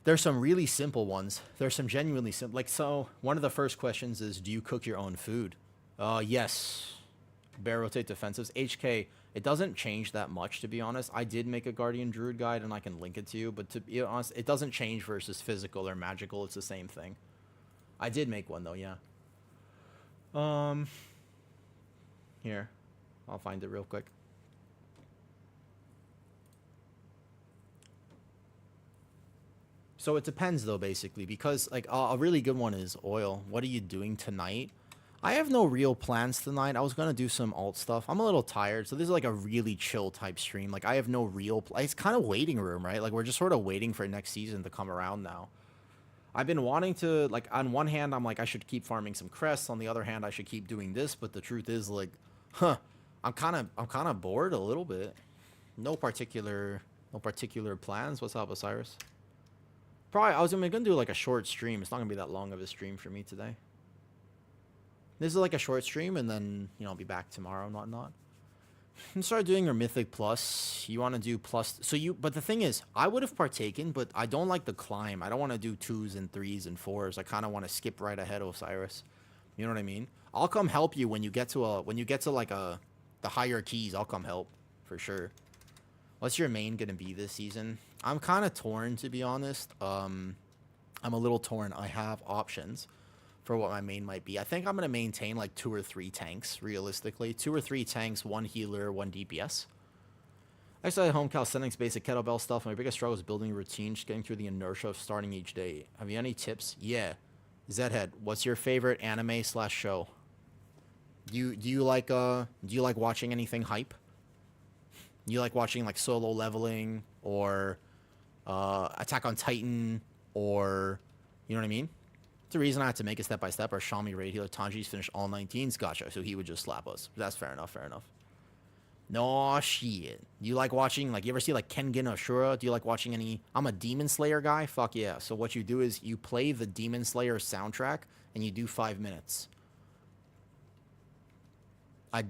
There's some really simple ones. There's some genuinely simple, like, so one of the first questions is, do you cook your own food? Yes. Bear rotate defensives. HK, it doesn't change that much, to be honest. I did make a Guardian Druid guide, and I can link it to you, but to be honest, it doesn't change versus physical or magical. It's the same thing. I did make one, though, yeah. Here. I'll find it real quick. So it depends, though, basically, because, like, a really good one is oil. What are you doing tonight? I have no real plans tonight. I was going to do some alt stuff. I'm a little tired, so this is, like, a really chill type stream. Like, I have no real... It's kind of waiting room, right? Like, we're just sort of waiting for next season to come around now. I've been wanting to, like, on one hand, I'm like, I should keep farming some crests. On the other hand, I should keep doing this. But the truth is, like, I'm kind of bored a little bit. No particular plans. What's up, Osiris? I was gonna do like a short stream. It's not gonna be that long of a stream for me today. This is like a short stream, and then I'll be back tomorrow and whatnot. You start doing your Mythic Plus. You want to do plus, but the thing is, I would have partaken, but I don't like the climb. I don't want to do 2s and 3s and 4s. I kind of want to skip right ahead, Osiris. You know what I mean? I'll come help you when you get to the higher keys. I'll come help for sure. What's your main gonna be this season? I'm kind of torn, to be honest. I'm a little torn. I have options for what my main might be. I think I'm gonna maintain like 2 or 3 tanks, realistically. 2 or 3 tanks, 1 healer, 1 DPS. I started home calisthenics, basic kettlebell stuff. My biggest struggle is building a routine, just getting through the inertia of starting each day. Have you any tips? Yeah. Zhead, what's your favorite anime/show? Do you like watching anything hype? You like watching like Solo Leveling or Attack on Titan, or you know what I mean? It's the reason I had to make it step by step. Our Xiaomi raid healer Tanji's finished all 19s. Gotcha. So he would just slap us. That's fair enough. Fair enough. No shit. You like watching, like, you ever see like Kengan Ashura? Do you like watching any? I'm a Demon Slayer guy. Fuck yeah. So what you do is you play the Demon Slayer soundtrack and you do 5 minutes.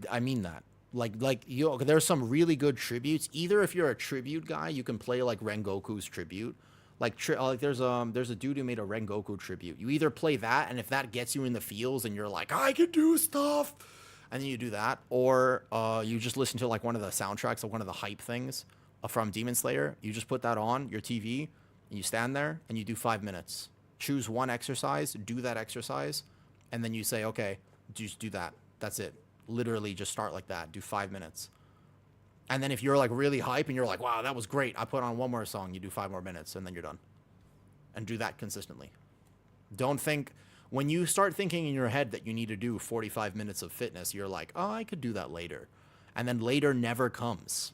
I mean that. There's some really good tributes. Either if you're a tribute guy, you can play like Rengoku's tribute. There's a dude who made a Rengoku tribute. You either play that, and if that gets you in the feels and you're like, I can do stuff, and then you do that, or you just listen to like one of the soundtracks of one of the hype things from Demon Slayer. You just put that on your TV, and you stand there and you do 5 minutes. Choose one exercise, do that exercise, and then you say, okay, just do that. That's it. Literally just start like that. Do 5 minutes. And then if you're like really hype and you're like, wow, that was great, I put on one more song, you do 5 more minutes, and then you're done. And do that consistently. Don't think, when you start thinking in your head that you need to do 45 minutes of fitness, you're like, oh, I could do that later. And then later never comes.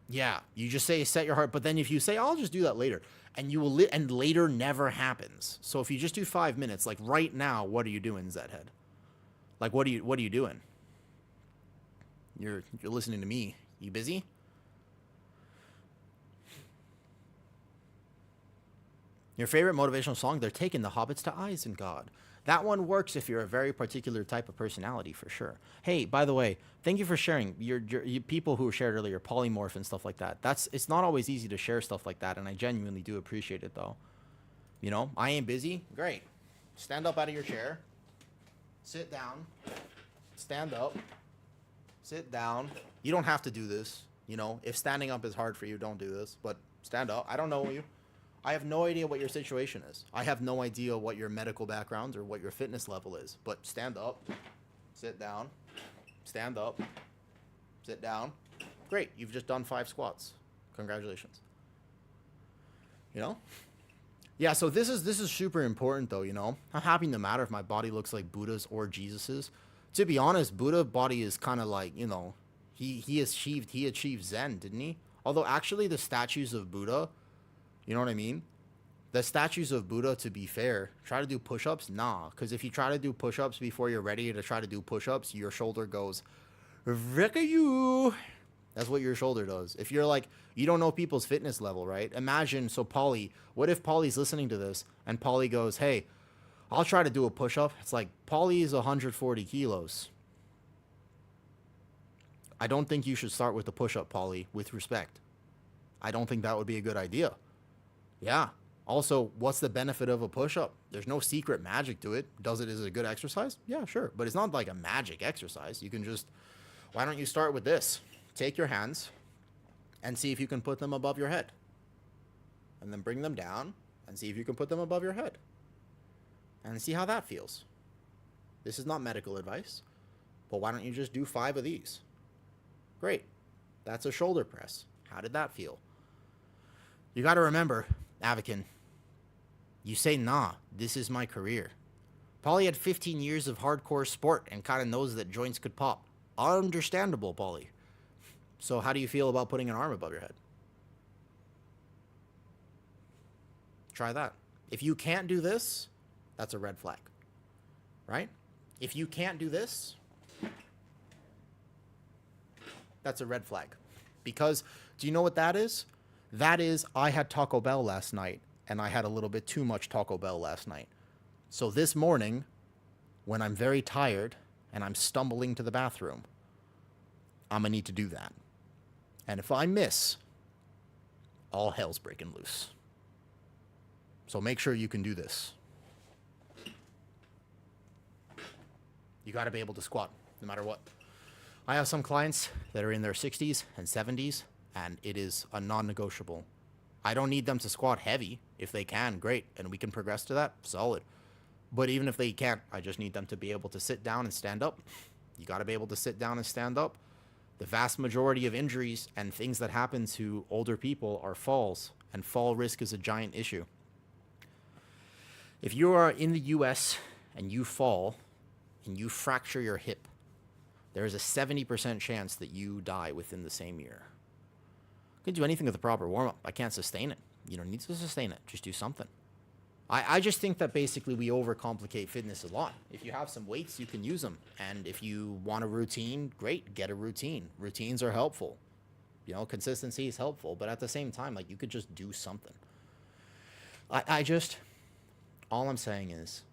Yeah, you just say, set your heart, but then if you say, I'll just do that later, and you will, and later never happens. So if you just do 5 minutes, like right now, what are you doing, Zhead? Like, what are you doing? You're listening to me. You busy? Your favorite motivational song? They're taking the hobbits to Isengard. That one works if you're a very particular type of personality, for sure. Hey, by the way, thank you for sharing. You people who shared earlier, polymorph and stuff like that. It's not always easy to share stuff like that, and I genuinely do appreciate it, though. You know, I ain't busy. Great. Stand up out of your chair. Sit down. Stand up. Sit down. You don't have to do this. You know, if standing up is hard for you, don't do this. But stand up. I don't know you. I have no idea what your situation is. I have no idea what your medical background or what your fitness level is. But stand up. Sit down. Stand up. Sit down. Great. You've just done 5 squats. Congratulations. You know? Yeah, so this is super important, though, you know? I'm happy no matter if my body looks like Buddha's or Jesus's. To be honest, Buddha body is kind of like, you know, he achieved Zen, didn't he? Although actually the statues of Buddha, you know what I mean? The statues of Buddha, to be fair, try to do push-ups? Nah, because if you try to do push-ups before you're ready to try to do push-ups, your shoulder goes, Ricka-you. That's what your shoulder does. If you're like, you don't know people's fitness level, right? Imagine, so Polly, what if Polly's listening to this and Polly goes, hey, I'll try to do a push-up. It's like, Polly is 140 kilos. I don't think you should start with the push-up, Polly, with respect. I don't think that would be a good idea. Yeah. Also, what's the benefit of a push-up? There's no secret magic to it. Does it as a good exercise? Yeah, sure. But it's not like a magic exercise. You can just, why don't you start with this? Take your hands and see if you can put them above your head. And then bring them down and see if you can put them above your head. And see how that feels. This is not medical advice, but why don't you just do 5 of these? Great. That's a shoulder press. How did that feel? You got to remember, Avakin, you say, nah, this is my career. Paulie had 15 years of hardcore sport and kind of knows that joints could pop. Understandable, Paulie. So how do you feel about putting an arm above your head? Try that. If you can't do this, that's a red flag, right? If you can't do this, that's a red flag. Because do you know what that is? That is, I had Taco Bell last night, and I had a little bit too much Taco Bell last night. So this morning, when I'm very tired and I'm stumbling to the bathroom, I'm going to need to do that. And if I miss, all hell's breaking loose. So make sure you can do this. You got to be able to squat, no matter what. I have some clients that are in their 60s and 70s, and it is a non-negotiable. I don't need them to squat heavy. If they can, great, and we can progress to that, solid. But even if they can't, I just need them to be able to sit down and stand up. You got to be able to sit down and stand up. The vast majority of injuries and things that happen to older people are falls, and fall risk is a giant issue. If you are in the US and you fall and you fracture your hip, there is a 70% chance that you die within the same year. You can do anything with a proper warm-up. I can't sustain it. You don't need to sustain it. Just do something. I just think that basically we overcomplicate fitness a lot. If you have some weights, you can use them. And if you want a routine, great, get a routine. Routines are helpful. You know, consistency is helpful. But at the same time, like, you could just do something. All I'm saying is,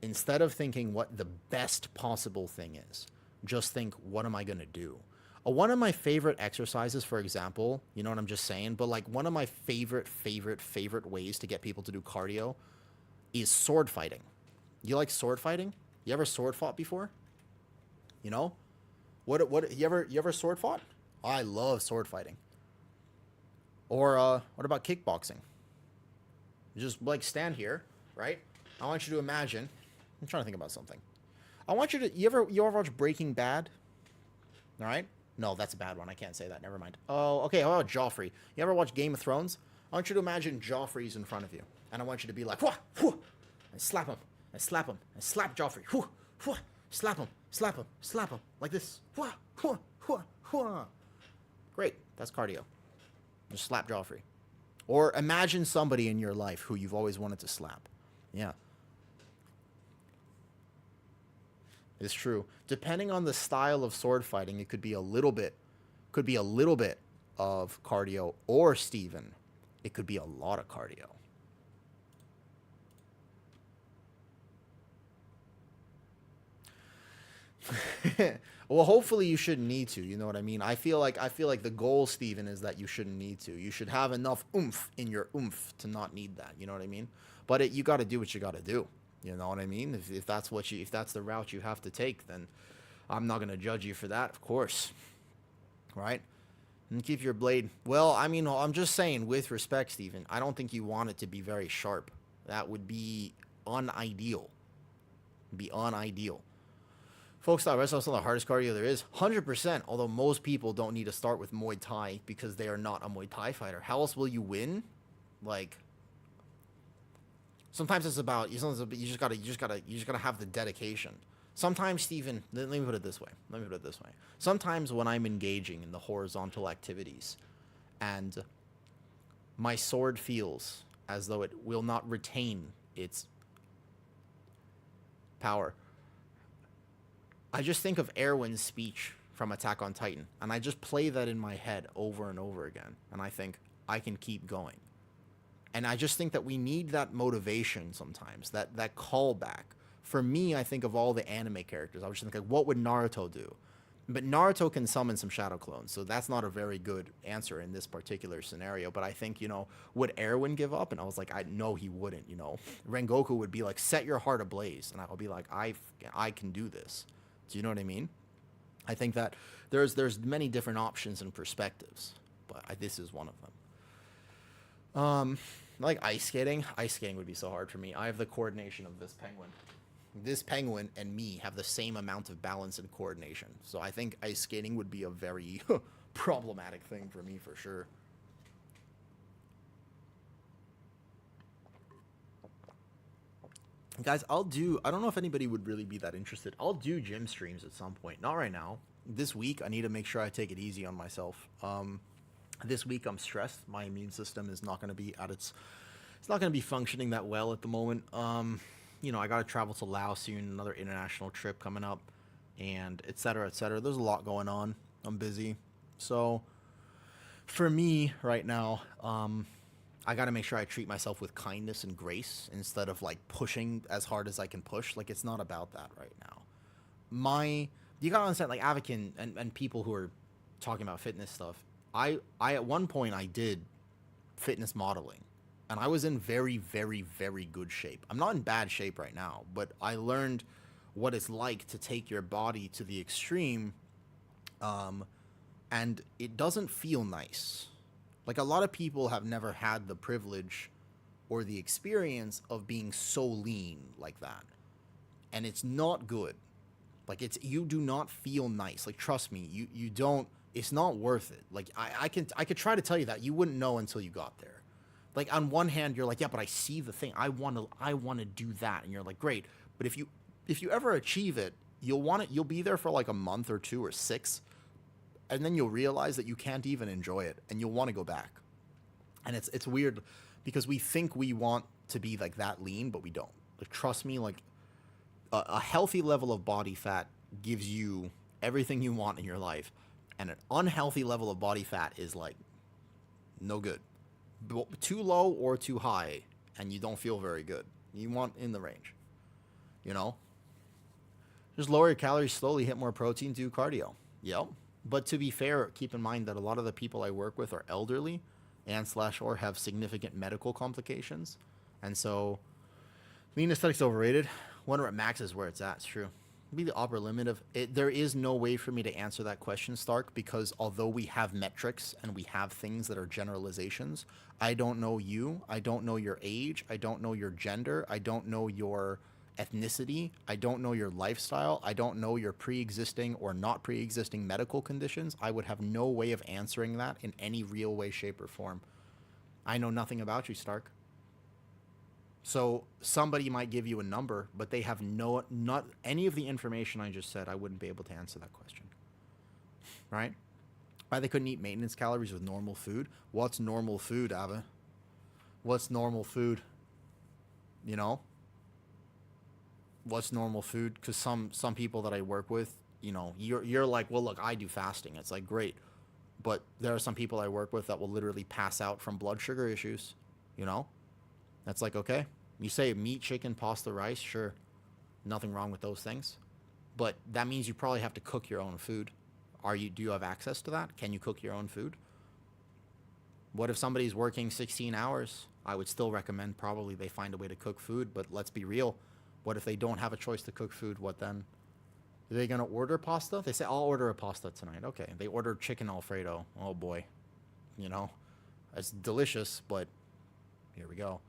instead of thinking what the best possible thing is, just think, what am I going to do? One of my favorite exercises, for example, you know what I'm just saying, but like one of my favorite ways to get people to do cardio is sword fighting. You like sword fighting? You ever sword fought before? You know? What you ever sword fought? I love sword fighting. Or what about kickboxing? You just like stand here, right? I want you to imagine. I'm trying to think about something. I want you to you ever watch Breaking Bad? All right? No, that's a bad one. I can't say that. Never mind. Oh, okay. How about Joffrey? You ever watch Game of Thrones? I want you to imagine Joffrey's in front of you, and I want you to be like, whoo, whoo, and slap him, and slap him, and slap Joffrey, whoo, whoo, slap him, slap him, slap him, like this, whoo, whoo, whoo, whoo. Great. That's cardio. Just slap Joffrey. Or imagine somebody in your life who you've always wanted to slap. Yeah. It's true. Depending on the style of sword fighting, it could be a little bit of cardio, or Steven, it could be a lot of cardio. Well, hopefully you shouldn't need to. You know what I mean? I feel like the goal, Steven, is that you shouldn't need to. You should have enough oomph in your oomph to not need that. You know what I mean? But you got to do what you got to do. You know what I mean? If that's if that's the route you have to take, then I'm not gonna judge you for that, of course, right? And keep your blade. Well, I mean, I'm just saying, with respect, Steven, I don't think you want it to be very sharp. That would be unideal. Be unideal. Folks thought wrestling was the hardest cardio there is. 100%. Although most people don't need to start with Muay Thai because they are not a Muay Thai fighter. How else will you win? Like, sometimes it's about you just gotta have the dedication. Sometimes, Steven, let me put it this way. Sometimes when I'm engaging in the horizontal activities and my sword feels as though it will not retain its power, I just think of Erwin's speech from Attack on Titan, and I just play that in my head over and over again, and I think, I can keep going. And I just think that we need that motivation sometimes, that callback. For me, I think of all the anime characters. I was just thinking, what would Naruto do? But Naruto can summon some shadow clones, so that's not a very good answer in this particular scenario. But I think, would Erwin give up? And I was like, I know he wouldn't, Rengoku would be like, set your heart ablaze. And I'll be like, I can do this. Do you know what I mean? I think that there's many different options and perspectives, but this is one of them. Like ice skating. Ice skating would be so hard for me. I have the coordination of this penguin. This penguin and me have the same amount of balance and coordination. So I think ice skating would be a very problematic thing for me for sure. Guys, I don't know if anybody would really be that interested. I'll do gym streams at some point. Not right now. This week, I need to make sure I take it easy on myself. This week, I'm stressed. My immune system is not going to be it's not going to be functioning that well at the moment. I got to travel to Laos soon, another international trip coming up, and et cetera, et cetera. There's a lot going on. I'm busy. So, for me right now, I got to make sure I treat myself with kindness and grace instead of like pushing as hard as I can push. Like, it's not about that right now. You got to understand, like, Avakin and people who are talking about fitness stuff, I at one point I did fitness modeling, and I was in very, very, very good shape. I'm not in bad shape right now, but I learned what it's like to take your body to the extreme, and it doesn't feel nice. Like, a lot of people have never had the privilege or the experience of being so lean like that, and it's not good. Like, you do not feel nice. Like, trust me, you don't. It's not worth it. Like, I could try to tell you that. You wouldn't know until you got there. Like, on one hand, you're like, yeah, but I see the thing. I want to do that. And you're like, great. But if you ever achieve it, you'll be there for like a month or 2 or 6. And then you'll realize that you can't even enjoy it, and you'll want to go back. And it's weird because we think we want to be like that lean, but we don't. Like, trust me, like a healthy level of body fat gives you everything you want in your life. And an unhealthy level of body fat is like no good. Too low or too high, and you don't feel very good. You want in the range, Just lower your calories slowly, hit more protein, do cardio. Yep. But to be fair, keep in mind that a lot of the people I work with are elderly and/or have significant medical complications. And so lean aesthetics overrated. Wonder what max is where it's at. It's true. Be the upper limit of it. There is no way for me to answer that question, Stark, because although we have metrics and we have things that are generalizations, I don't know you. I don't know your age. I don't know your gender. I don't know your ethnicity. I don't know your lifestyle. I don't know your pre-existing or not pre-existing medical conditions. I would have no way of answering that in any real way, shape, or form. I know nothing about you, Stark. So somebody might give you a number, but they have not any of the information I just said. I wouldn't be able to answer that question, right? Why they couldn't eat maintenance calories with normal food? What's normal food, Ava? What's normal food? What's normal food? Because some people that I work with, you're like, well, look, I do fasting. It's like, great, but there are some people I work with that will literally pass out from blood sugar issues. That's like, okay. You say meat, chicken, pasta, rice, sure. Nothing wrong with those things. but that means you probably have to cook your own food. Do you have access to that? Can you cook your own food? What if somebody's working 16 hours? I would still recommend probably they find a way to cook food, but let's be real. What if they don't have a choice to cook food? What then? Are they going to order pasta? They say, I'll order a pasta tonight. Okay. They ordered chicken Alfredo. Oh boy. You know, it's delicious, but here we go.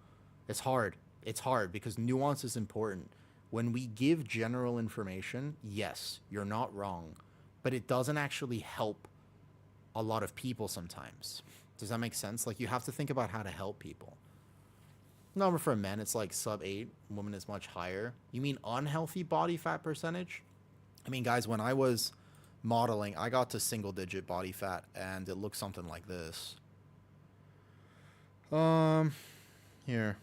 It's hard. It's hard because nuance is important. When we give general information, yes, you're not wrong, but it doesn't actually help a lot of people sometimes. Does that make sense? Like, you have to think about how to help people. Number for men, it's like sub 8. Women is much higher. You mean unhealthy body fat percentage? I mean, guys, when I was modeling, I got to single digit body fat, and it looked something like this. Here.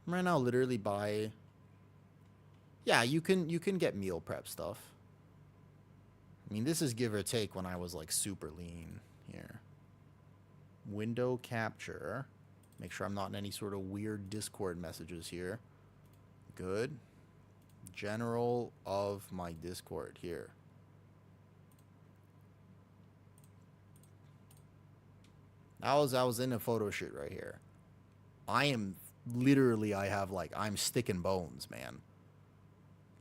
Right now, literally buy. Yeah, you can get meal prep stuff. I mean, this is give or take when I was like super lean here. Window capture. Make sure I'm not in any sort of weird Discord messages here. Good. General of my Discord here. I was in a photo shoot right here. I have stick and bones, man.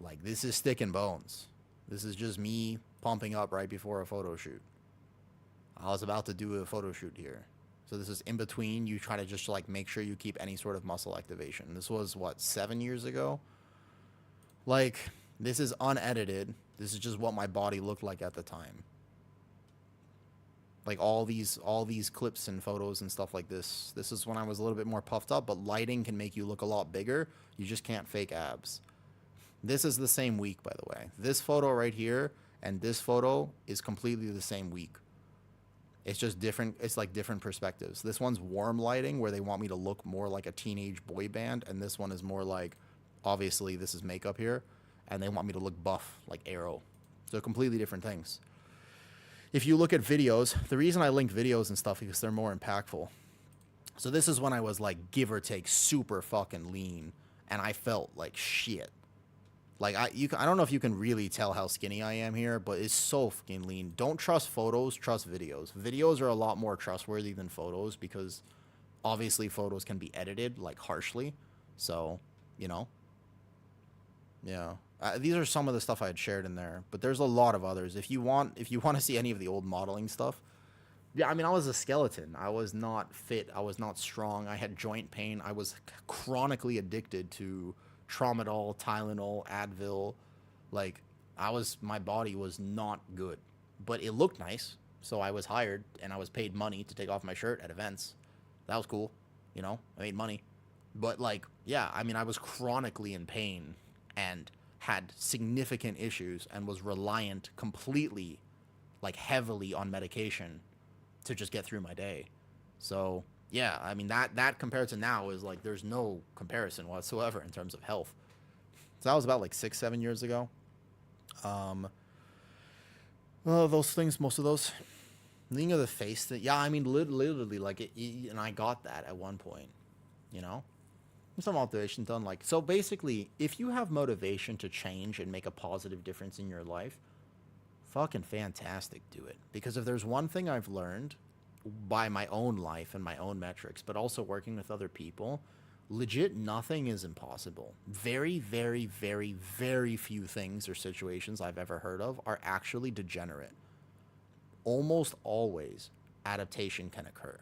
Like, this is stick and bones. This is just me pumping up right before a photo shoot. I was about to do a photo shoot here. So this is in between. You try to just like make sure you keep any sort of muscle activation. This was what, 7 years ago? Like, this is unedited. This is just what my body looked like at the time. Like all these clips and photos and stuff like this. This is when I was a little bit more puffed up, but lighting can make you look a lot bigger. You just can't fake abs. This is the same week, by the way. This photo right here and this photo is completely the same week. It's just different. It's like different perspectives. This one's warm lighting where they want me to look more like a teenage boy band. And this one is more like, obviously this is makeup here. And they want me to look buff like Arrow. So completely different things. If you look at videos, the reason I link videos and stuff is because they're more impactful. So this is when I was like, give or take, super fucking lean. And I felt like shit. Like, I don't know if you can really tell how skinny I am here, but it's so fucking lean. Don't trust photos, trust videos. Videos are a lot more trustworthy than photos because obviously photos can be edited, like, harshly. So, you know. Yeah. These are some of the stuff I had shared in there, but there's a lot of others. If you want to see any of the old modeling stuff, yeah, I mean, I was a skeleton. I was not fit. I was not strong. I had joint pain. I was chronically addicted to Tramadol, Tylenol, Advil. Like, my body was not good, but it looked nice. So I was hired and I was paid money to take off my shirt at events. That was cool. You know, I made money, but like, yeah, I mean, I was chronically in pain and had significant issues and was reliant completely, like heavily on medication to just get through my day. So yeah, I mean, that compared to now is like, there's no comparison whatsoever in terms of health. So that was about like 6-7 years ago. Well, those things, most of those, leaning of the face thing. Yeah, I mean, literally like it, and I got that at one point, you know, some motivation done. Like, so basically, if you have motivation to change and make a positive difference in your life, fucking fantastic, do it. Because if there's one thing I've learned by my own life and my own metrics, but also working with other people, legit nothing is impossible. Very, very, very, very few things or situations I've ever heard of are actually degenerate. Almost always, adaptation can occur.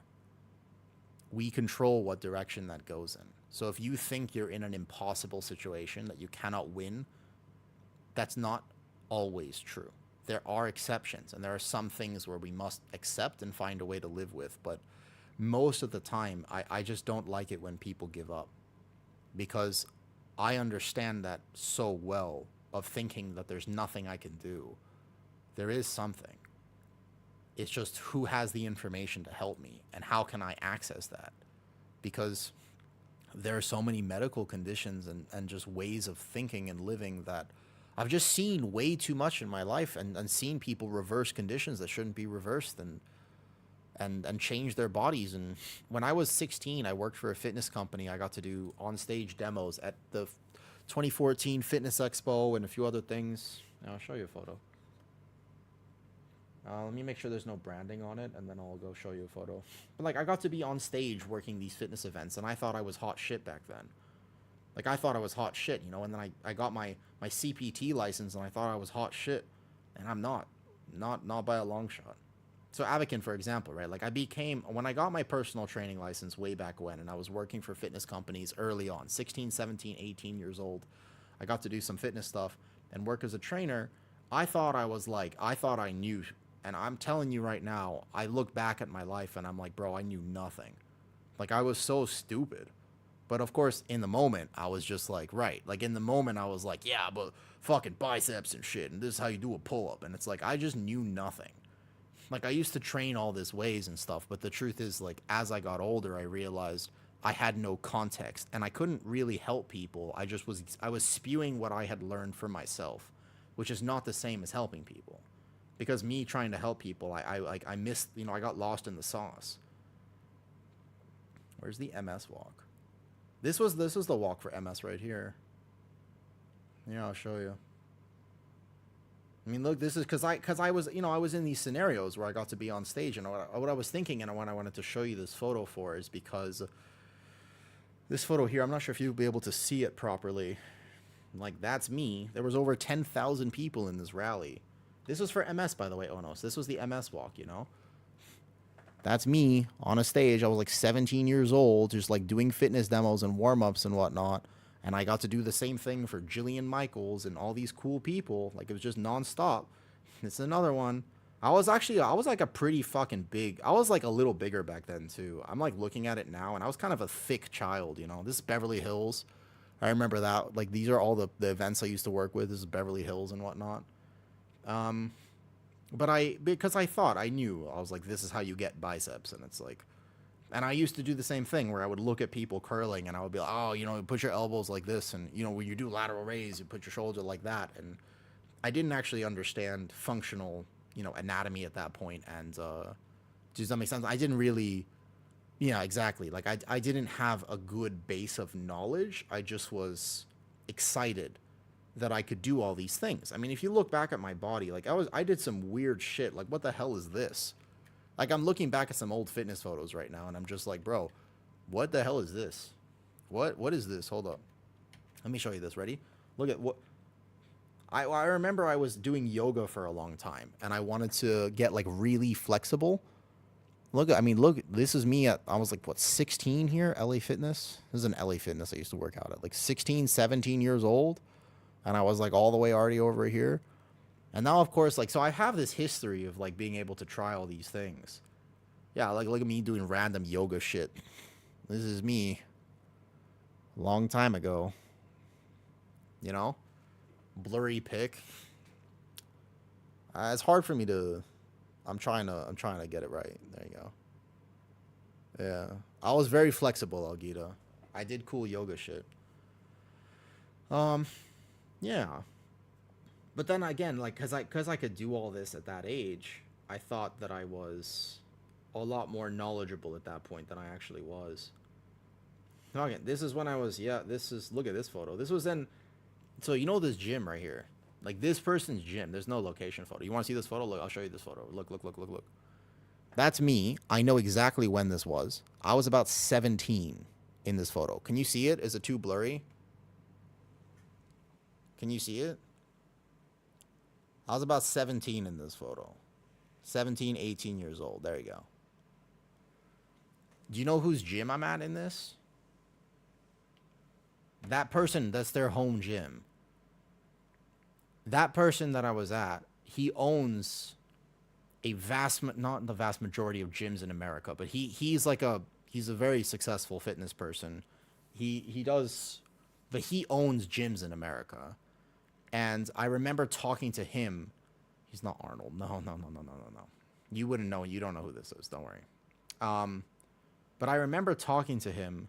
We control what direction that goes in. So if you think you're in an impossible situation that you cannot win, that's not always true. There are exceptions, and there are some things where we must accept and find a way to live with. But most of the time, I just don't like it when people give up, because I understand that so well, of thinking that there's nothing I can do. There is something. It's just who has the information to help me, and how can I access that? Because there are so many medical conditions and just ways of thinking and living that I've just seen way too much in my life, and seen people reverse conditions that shouldn't be reversed. And and change their bodies. And when I was 16, I worked for a fitness company. I got to do on stage demos at the 2014 Fitness Expo and a few other things. I'll show you a photo. Let me make sure there's no branding on it, and then I'll go show you a photo. But like, I got to be on stage working these fitness events, and I thought I was hot shit back then. Like, I thought I was hot shit, you know. And then I got my CPT license, and I thought I was hot shit, and I'm not by a long shot. So Avakin, for example, right? Like, when I got my personal training license way back when, and I was working for fitness companies early on, 16, 17, 18 years old, I got to do some fitness stuff and work as a trainer. I thought I knew. And I'm telling you right now, I look back at my life and I'm like, bro, I knew nothing. Like, I was so stupid. But of course, in the moment, I was just like, right. Like, in the moment, I was like, yeah, but fucking biceps and shit, and this is how you do a pull-up. And it's like, I just knew nothing. Like, I used to train all this ways and stuff, but the truth is, like, as I got older, I realized I had no context, and I couldn't really help people. I was spewing what I had learned for myself, which is not the same as helping people. Because me trying to help people, I missed, you know, I got lost in the sauce. Where's the MS walk? This was the walk for MS right here. Yeah, I'll show you. I mean, look, this is because I was, you know, I was in these scenarios where I got to be on stage, and what I was thinking, and what I wanted to show you this photo for is because this photo here, I'm not sure if you'll be able to see it properly. Like, that's me. There was over 10,000 people in this rally. This was for MS, by the way, Onos. This was the MS walk, you know? That's me on a stage. I was like 17 years old, just like doing fitness demos and warm-ups and whatnot. And I got to do the same thing for Jillian Michaels and all these cool people. Like, it was just nonstop. It's another one. I was like a pretty fucking big. I was like a little bigger back then, too. I'm like looking at it now, and I was kind of a thick child, you know? This is Beverly Hills. I remember that. Like, these are all the events I used to work with. This is Beverly Hills and whatnot. But because I thought I knew, I was like, this is how you get biceps. And it's like, and I used to do the same thing where I would look at people curling and I would be like, oh, you know, put your elbows like this. And, you know, when you do lateral raise, you put your shoulder like that. And I didn't actually understand functional, you know, anatomy at that point. And, does that make sense? I didn't really, yeah, exactly. Like, I didn't have a good base of knowledge. I just was excited that I could do all these things. I mean, if you look back at my body, like, I did some weird shit. Like, what the hell is this? Like, I'm looking back at some old fitness photos right now, and I'm just like, bro, what the hell is this? What is this? Hold up. Let me show you this. Ready? Look at what... I remember I was doing yoga for a long time, and I wanted to get, like, really flexible. Look, this is me at, I was like, what, 16 here? LA Fitness? This is an LA Fitness I used to work out at. Like, 16, 17 years old. And I was like all the way already over here. And now, of course, like, so I have this history of like being able to try all these things. Yeah, like, look at me doing random yoga shit. This is me a long time ago. You know? Blurry pic. It's hard for me to, I'm trying to get it right. There you go. Yeah. I was very flexible, Algita. I did cool yoga shit. Yeah. But then again, like, cause I could do all this at that age, I thought that I was a lot more knowledgeable at that point than I actually was. Okay, this is when I was, yeah, look at this photo. This was then, so you know this gym right here? Like, this person's gym. There's no location photo. You want to see this photo? Look, I'll show you this photo. Look. That's me. I know exactly when this was. I was about 17 in this photo. Can you see it? Is it too blurry? Can you see it? I was about 17 in this photo. 17, 18 years old. There you go. Do you know whose gym I'm at in this? That person, that's their home gym. That person that I was at, he owns a not the vast majority of gyms in America, but he's a very successful fitness person. But he owns gyms in America. And I remember talking to him. He's not Arnold. No. You wouldn't know. You don't know who this is. Don't worry. But I remember talking to him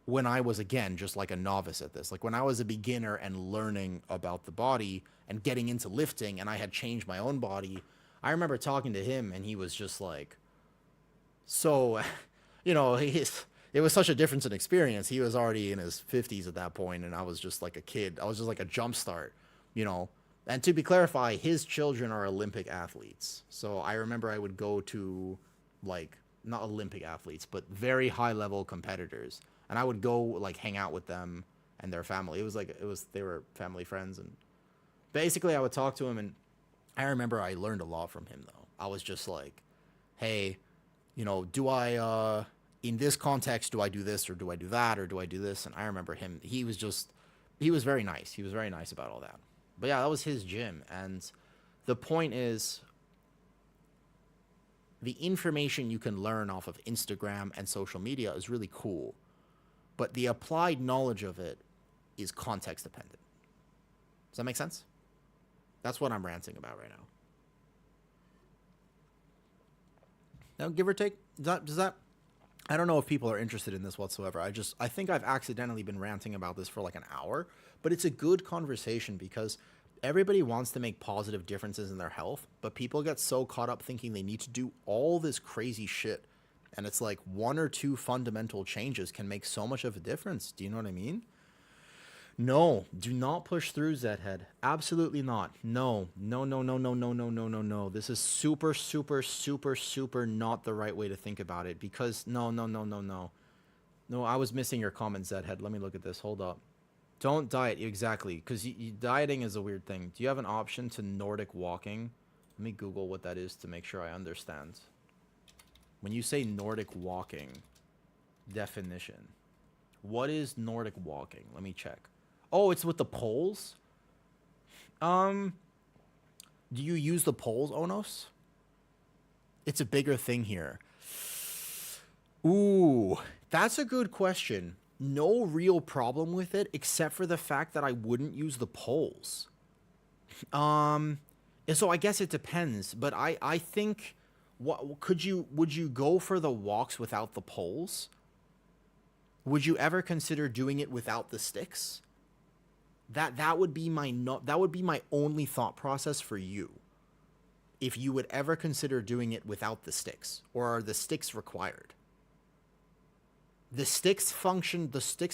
when I was, again, just like a novice at this. Like, when I was a beginner and learning about the body and getting into lifting, and I had changed my own body. I remember talking to him, and he was just like, So, you know, it was such a difference in experience. He was already in his 50s at that point, and I was just like a kid. I was just like a jump start, you know. And to be clarify, his children are Olympic athletes. So I remember I would go to, like, not Olympic athletes, but very high level competitors, and I would go like hang out with them and their family. They were family friends, and basically I would talk to him, and I remember I learned a lot from him though. I was just like, hey, you know, do I in this context do I do this or do I do that or do I do this? And I remember him. He was very nice. He was very nice about all that. But yeah, that was his gym. And the point is, the information you can learn off of Instagram and social media is really cool, but the applied knowledge of it is context dependent. Does that make sense? That's what I'm ranting about right now. Now, give or take, does that I don't know if people are interested in this whatsoever. I think I've accidentally been ranting about this for like an hour, but it's a good conversation because everybody wants to make positive differences in their health, but people get so caught up thinking they need to do all this crazy shit. And it's like one or two fundamental changes can make so much of a difference. Do you know what I mean? No, do not push through, Zhead. Absolutely not. No, no, no, no, no, no, no, no, no, no. This is super, super, super, super not the right way to think about it because no, no, no, no, no. No, I was missing your comment, Zhead. Let me look at this. Hold up. Don't diet, exactly, because dieting is a weird thing. Do you have an option to Nordic walking? Let me Google what that is to make sure I understand. When you say Nordic walking, definition. What is Nordic walking? Let me check. Oh, it's with the poles? Do you use the poles, Onos? It's a bigger thing here. Ooh, that's a good question. No real problem with it, except for the fact that I wouldn't use the poles. So I guess it depends, but I think would you go for the walks without the poles? Would you ever consider doing it without the sticks? That would be my only thought process for you. If you would ever consider doing it without the sticks, or are the sticks required? The sticks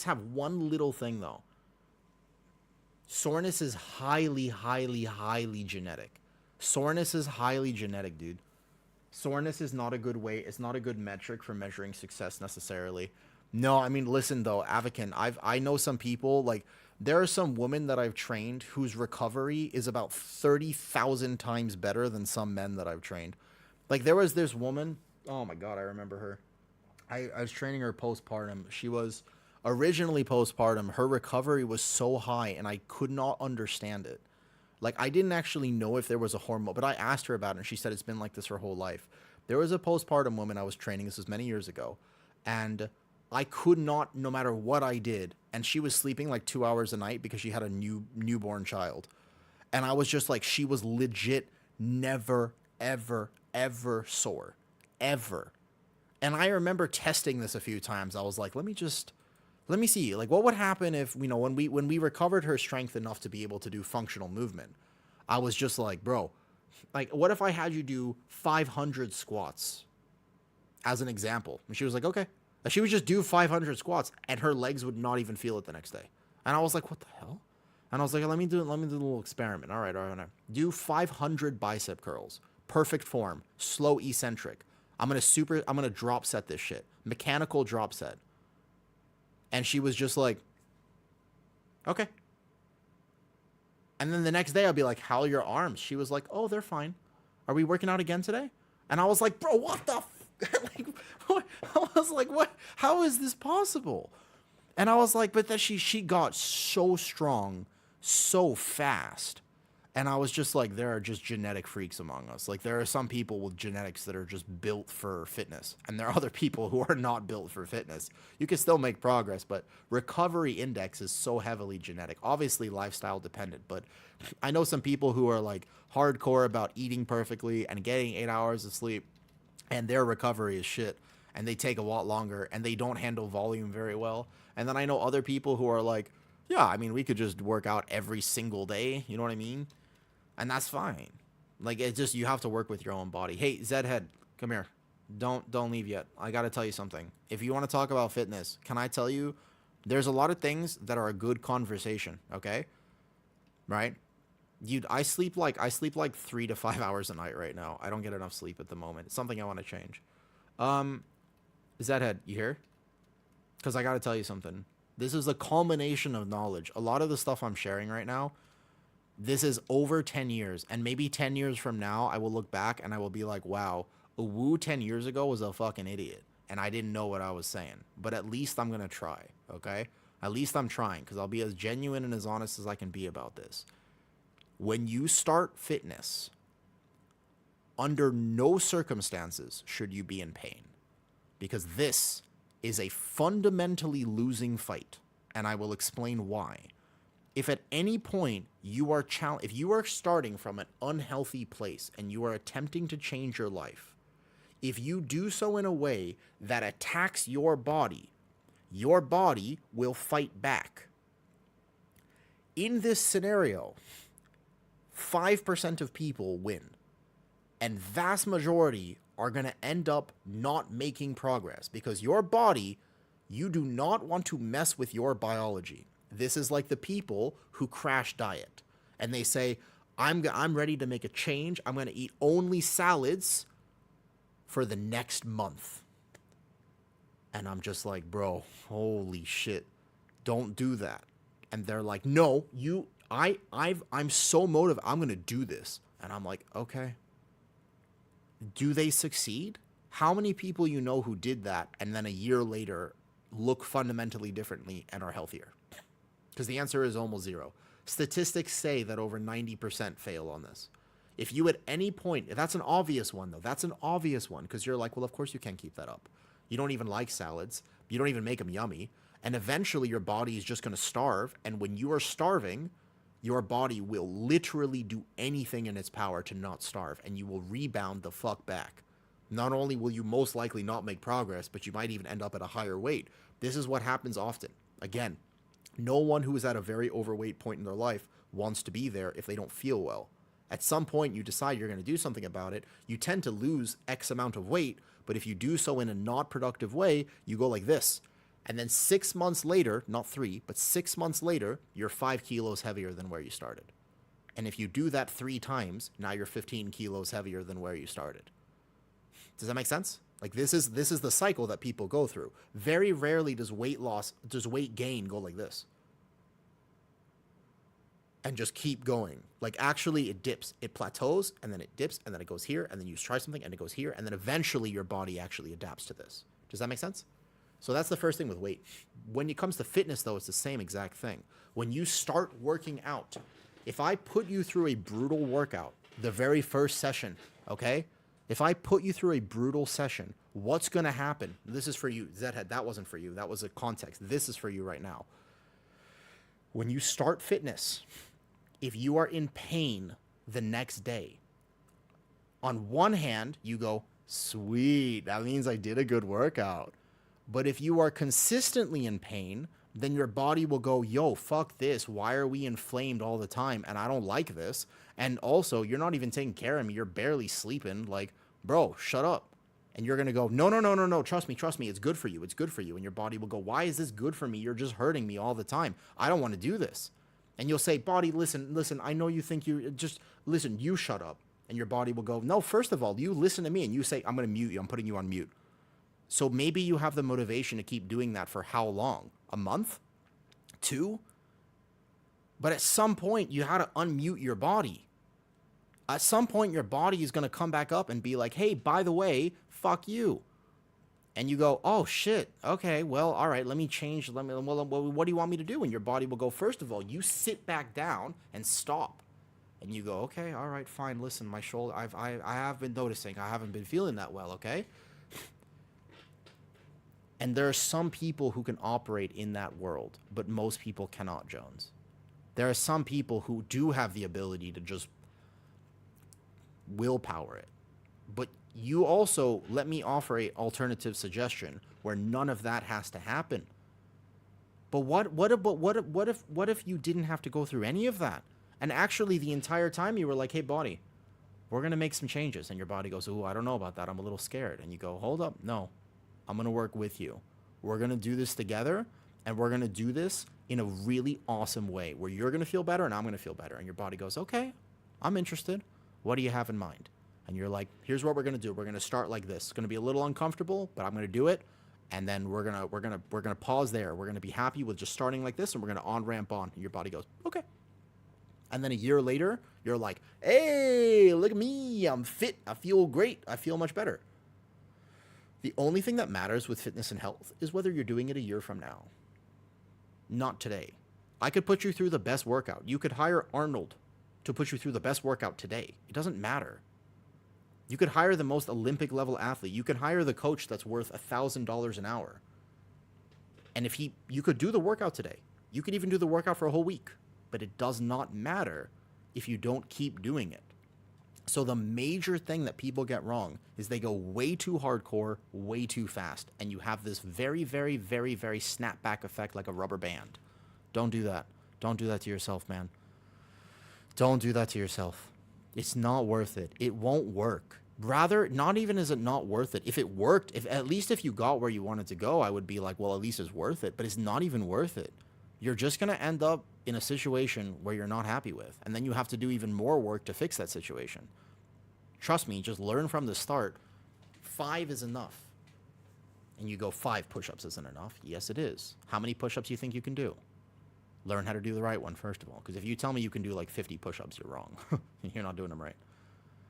have one little thing though. Soreness is highly, highly, highly genetic. Soreness is highly genetic, dude. Soreness is not a good way. It's not a good metric for measuring success necessarily. No, I mean, listen though, Avakin, I know some people, like, there are some women that I've trained whose recovery is about 30,000 times better than some men that I've trained. Like, there was this woman, oh my God, I remember her. I was training her postpartum. She was originally postpartum. Her recovery was so high, and I could not understand it. Like, I didn't actually know if there was a hormone, but I asked her about it, and she said it's been like this her whole life. There was a postpartum woman I was training. This was many years ago, and I could not, no matter what I did, and she was sleeping like 2 hours a night because she had a newborn child. And I was just like, she was legit never, ever, ever sore. Ever. And I remember testing this a few times. I was like, let me see, like, what would happen if, you know, when we recovered her strength enough to be able to do functional movement, I was just like, bro, like, what if I had you do 500 squats as an example? And she was like, okay. And she would just do 500 squats and her legs would not even feel it the next day. And I was like, what the hell? And I was like, let me do a little experiment. All right. Do 500 bicep curls. Perfect form. Slow eccentric. I'm going to drop set this shit. Mechanical drop set. And she was just like, okay. And then the next day I'll be like, how are your arms? She was like, oh, they're fine. Are we working out again today? And I was like, bro, what the like, what? I was like, what? How is this possible? And I was like, but then she got so strong so fast. And I was just like, there are just genetic freaks among us. Like, there are some people with genetics that are just built for fitness. And there are other people who are not built for fitness. You can still make progress, but recovery index is so heavily genetic. Obviously, lifestyle dependent. But I know some people who are, like, hardcore about eating perfectly and getting 8 hours of sleep. And their recovery is shit. And they take a lot longer. And they don't handle volume very well. And then I know other people who are like, yeah, I mean, we could just work out every single day. You know what I mean? And that's fine. Like, it's just, you have to work with your own body. Hey, Zedhead, come here. Don't leave yet. I got to tell you something. If you want to talk about fitness, can I tell you there's a lot of things that are a good conversation, okay? Right? I sleep like 3 to 5 hours a night right now. I don't get enough sleep at the moment. It's something I want to change. Um Zedhead, you here? Cuz I got to tell you something. This is a culmination of knowledge. A lot of the stuff I'm sharing right now, this is over 10 years, and maybe 10 years from now I will look back and I will be like, "Wow, Wu 10 years ago was a fucking idiot and I didn't know what I was saying." But at least I'm going to try, okay? At least I'm trying cuz I'll be as genuine and as honest as I can be about this. When you start fitness, under no circumstances should you be in pain, because this is a fundamentally losing fight, and I will explain why. If at any point if you are starting from an unhealthy place and you are attempting to change your life, if you do so in a way that attacks your body will fight back. In this scenario, 5% of people win, and vast majority are going to end up not making progress because your body, you do not want to mess with your biology. This is like the people who crash diet and they say, I'm ready to make a change. I'm going to eat only salads for the next month. And I'm just like, bro, holy shit, don't do that. And they're like, no, I'm so motivated. I'm going to do this. And I'm like, okay. Do they succeed? How many people you know who did that and then a year later look fundamentally differently and are healthier? Because the answer is almost zero. Statistics say that over 90% fail on this. If you at any point, that's an obvious one though. That's an obvious one because you're like, well, of course you can't keep that up. You don't even like salads. You don't even make them yummy. And eventually your body is just going to starve. And when you are starving, your body will literally do anything in its power to not starve, and you will rebound the fuck back. Not only will you most likely not make progress, but you might even end up at a higher weight. This is what happens often. Again, no one who is at a very overweight point in their life wants to be there if they don't feel well. At some point, you decide you're going to do something about it. You tend to lose X amount of weight, but if you do so in a not productive way, you go like this. And then 6 months later, not 3, but 6 months later, you're 5 kilos heavier than where you started. And if you do that 3 times, now you're 15 kilos heavier than where you started. Does that make sense? Like this is the cycle that people go through. Very rarely does weight gain go like this. And just keep going. Like actually it dips, it plateaus, and then it dips, and then it goes here, and then you try something, and it goes here, and then eventually your body actually adapts to this. Does that make sense? So that's the first thing with weight. When it comes to fitness, though, it's the same exact thing. When you start working out, if I put you through a brutal workout, the very first session, okay? If I put you through a brutal session, what's going to happen? This is for you. Zedhead, that wasn't for you. That was a context. This is for you right now. When you start fitness, if you are in pain the next day, on one hand, you go, sweet, that means I did a good workout. But if you are consistently in pain, then your body will go, yo, fuck this. Why are we inflamed all the time? And I don't like this. And also, you're not even taking care of me. You're barely sleeping. Like, bro, shut up. And you're going to go, no. Trust me. It's good for you. It's good for you. And your body will go, why is this good for me? You're just hurting me all the time. I don't want to do this. And you'll say, body, listen, I know you think listen, you shut up. And your body will go, no, first of all, you listen to me. And you say, I'm going to mute you. I'm putting you on mute. So maybe you have the motivation to keep doing that for how long? A month? 2? But at some point, you had to unmute your body. At some point, your body is going to come back up and be like, hey, by the way, fuck you. And you go, oh, shit. Okay, well, all right, let me change. What do you want me to do? And your body will go, first of all, you sit back down and stop. And you go, okay, all right, fine. Listen, my shoulder, I have been noticing. I haven't been feeling that well, okay? And there are some people who can operate in that world, but most people cannot, Jones. There are some people who do have the ability to just willpower it. But you also, let me offer an alternative suggestion where none of that has to happen. But what if you didn't have to go through any of that? And actually the entire time you were like, hey, body, we're going to make some changes. And your body goes, ooh, I don't know about that. I'm a little scared. And you go, hold up. No, I'm going to work with you. We're going to do this together. And we're going to do this in a really awesome way where you're going to feel better and I'm going to feel better. And your body goes, okay, I'm interested. What do you have in mind? And you're like, here's what we're going to do. We're going to start like this. It's going to be a little uncomfortable, but I'm going to do it. And then we're going to pause there. We're going to be happy with just starting like this and we're going to on ramp on. And your body goes, okay. And then a year later, you're like, hey, look at me. I'm fit. I feel great. I feel much better. The only thing that matters with fitness and health is whether you're doing it a year from now. Not today. I could put you through the best workout. You could hire Arnold to put you through the best workout today. It doesn't matter. You could hire the most Olympic level athlete. You could hire the coach that's worth $1,000 an hour. And if you could do the workout today. You could even do the workout for a whole week. But it does not matter if you don't keep doing it. So the major thing that people get wrong is they go way too hardcore, way too fast. And you have this very, very, very, very snapback effect like a rubber band. Don't do that. Don't do that to yourself, man. Don't do that to yourself. It's not worth it. It won't work. Rather, not even is it not worth it. If it worked, at least if you got where you wanted to go, I would be like, well, at least it's worth it. But it's not even worth it. You're just going to end up in a situation where you're not happy with. And then you have to do even more work to fix that situation. Trust me, just learn from the start. 5 is enough. And you go, 5 push-ups isn't enough. Yes, it is. How many push-ups do you think you can do? Learn how to do the right one, first of all. Because if you tell me you can do like 50 push-ups, you're wrong. You're not doing them right.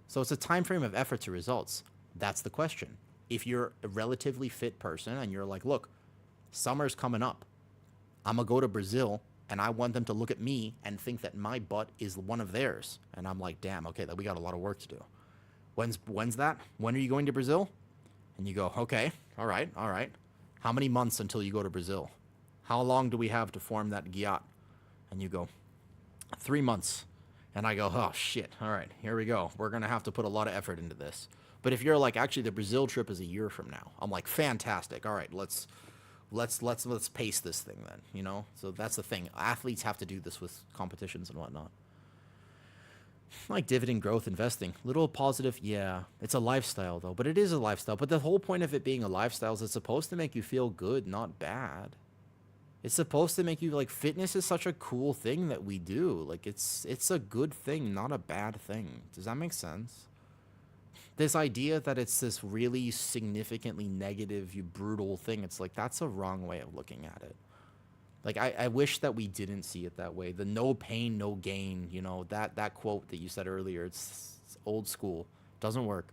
So it's a time frame of effort to results. That's the question. If you're a relatively fit person and you're like, look, summer's coming up. I'm going to go to Brazil and I want them to look at me and think that my butt is one of theirs. And I'm like, damn, okay, we got a lot of work to do. When's that? When are you going to Brazil? And you go, okay, all right. How many months until you go to Brazil? How long do we have to form that gyat? And you go, 3 months. And I go, oh, shit. All right, here we go. We're going to have to put a lot of effort into this. But if you're like, actually, the Brazil trip is a year from now. I'm like, fantastic. All right, let's pace this thing then, you know? So that's the thing. Athletes have to do this with competitions and whatnot. Like dividend growth investing. Little positive, yeah. It's a lifestyle, though. But it is a lifestyle. But the whole point of it being a lifestyle is it's supposed to make you feel good, not bad. It's supposed to make you, like, fitness is such a cool thing that we do. Like, it's a good thing, not a bad thing. Does that make sense? This idea that it's this really significantly negative, brutal thing, it's like, that's a wrong way of looking at it. Like, I wish that we didn't see it that way. The no pain, no gain, you know, that quote that you said earlier, it's old school. Doesn't work.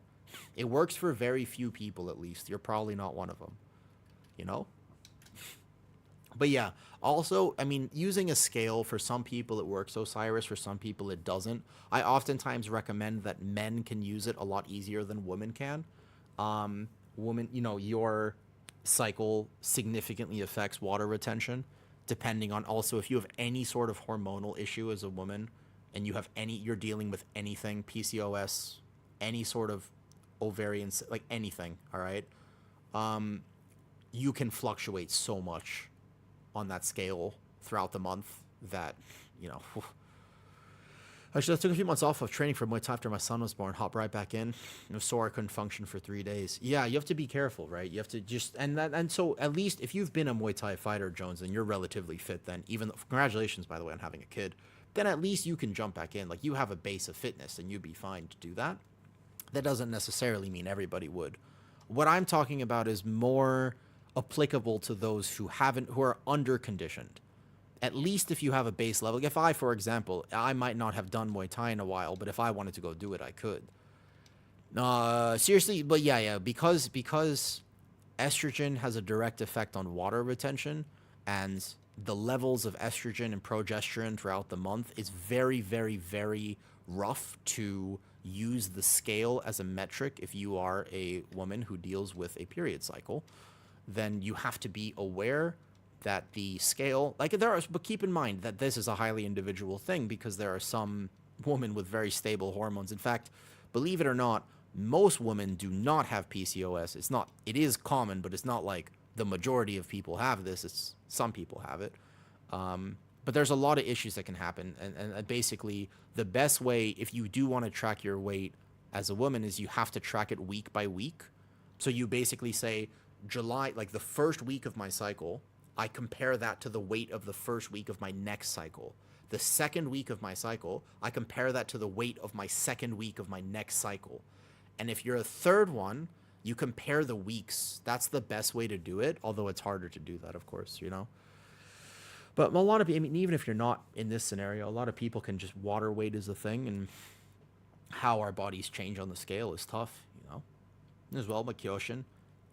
It works for very few people, at least. You're probably not one of them, you know? But yeah, also, I mean, using a scale, for some people it works, Osiris, for some people it doesn't. I oftentimes recommend that men can use it a lot easier than women can. Women, you know, your cycle significantly affects water retention, depending on also if you have any sort of hormonal issue as a woman and you're dealing with anything, PCOS, any sort of ovarian, like anything, all right? You can fluctuate so much on that scale throughout the month that, you know, actually I took a few months off of training for Muay Thai after my son was born, hopped right back in. It was sore, I couldn't function for 3 days. Yeah, you have to be careful, right? You have to just, and so at least if you've been a Muay Thai fighter, Jones, and you're relatively fit, then even though, congratulations, by the way, on having a kid, then at least you can jump back in. Like, you have a base of fitness and you'd be fine to do that. That doesn't necessarily mean everybody would. What I'm talking about is more applicable to those who are under conditioned. At least if you have a base level. If I, for example, I might not have done Muay Thai in a while, but if I wanted to go do it, I could. Seriously, but yeah, because estrogen has a direct effect on water retention, and the levels of estrogen and progesterone throughout the month, is very, very, very rough to use the scale as a metric if you are a woman who deals with a period cycle. Then you have to be aware that the scale, like but keep in mind that this is a highly individual thing, because there are some women with very stable hormones. In fact, believe it or not, most women do not have PCOS. It is common, but it's not like the majority of people have this. Some people have it. But there's a lot of issues that can happen. And basically, the best way, if you do want to track your weight as a woman is you have to track it week by week. So you basically say July, like the first week of my cycle, I compare that to the weight of the first week of my next cycle. The second week of my cycle, I compare that to the weight of my second week of my next cycle. And if you're a third one, you compare the weeks. That's the best way to do it, although it's harder to do that, of course, you know? But a lot of, I mean, even if you're not in this scenario, a lot of people can just water weight is a thing, and how our bodies change on the scale is tough, you know? As well, but Kyoshin,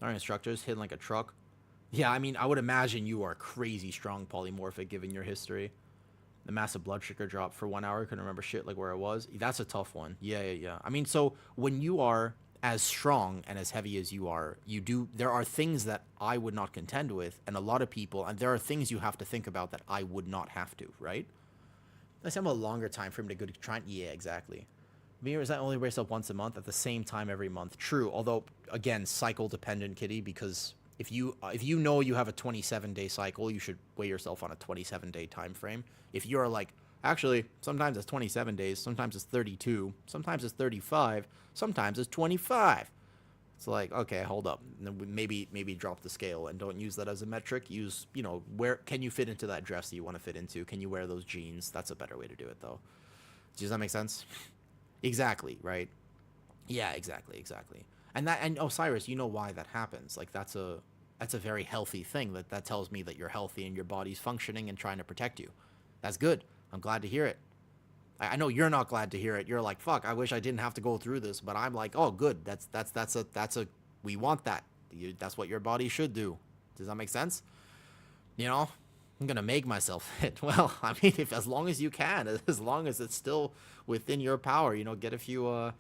our instructors, hitting like a truck. Yeah, I mean, I would imagine you are crazy strong polymorphic given your history. The massive blood sugar drop for 1 hour, couldn't remember shit like where it was. That's a tough one. Yeah. I mean, so when you are as strong and as heavy as you are, there are things that I would not contend with, and a lot of people, and there are things you have to think about that I would not have to, right? Let's have a longer time frame to go to try. Yeah, exactly. Is that only race up once a month at the same time every month? True, although again, cycle dependent, Kitty, because if you know you have a 27-day cycle, you should weigh yourself on a 27-day time frame. If you're like, actually, sometimes it's 27 days, sometimes it's 32, sometimes it's 35, sometimes it's 25. It's like, okay, hold up. Maybe drop the scale and don't use that as a metric. Use, where can you fit into that dress that you want to fit into? Can you wear those jeans? That's a better way to do it, though. Does that make sense? Exactly, right? Yeah, exactly. And Osiris, you know why that happens. Like that's a very healthy thing. That tells me that you're healthy and your body's functioning and trying to protect you. That's good. I'm glad to hear it. I know you're not glad to hear it. You're like, fuck, I wish I didn't have to go through this, but I'm like, oh, good. We want that. That's what your body should do. Does that make sense? I'm gonna make myself fit. Well, I mean, as long as you can, as long as it's still within your power, get a few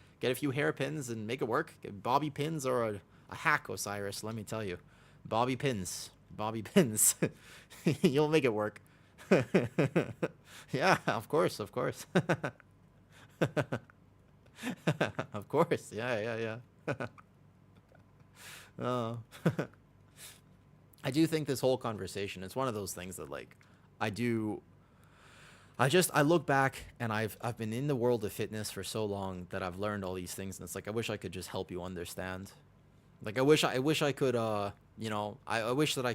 hairpins and make it work. Get bobby pins or a hack, Osiris. Let me tell you, bobby pins. You'll make it work. Yeah, of course. Of course, yeah. Oh. I do think this whole conversation, it's one of those things that like I look back and I've been in the world of fitness for so long that I've learned all these things, and it's like I wish I could just help you understand. Like I wish I could I wish that I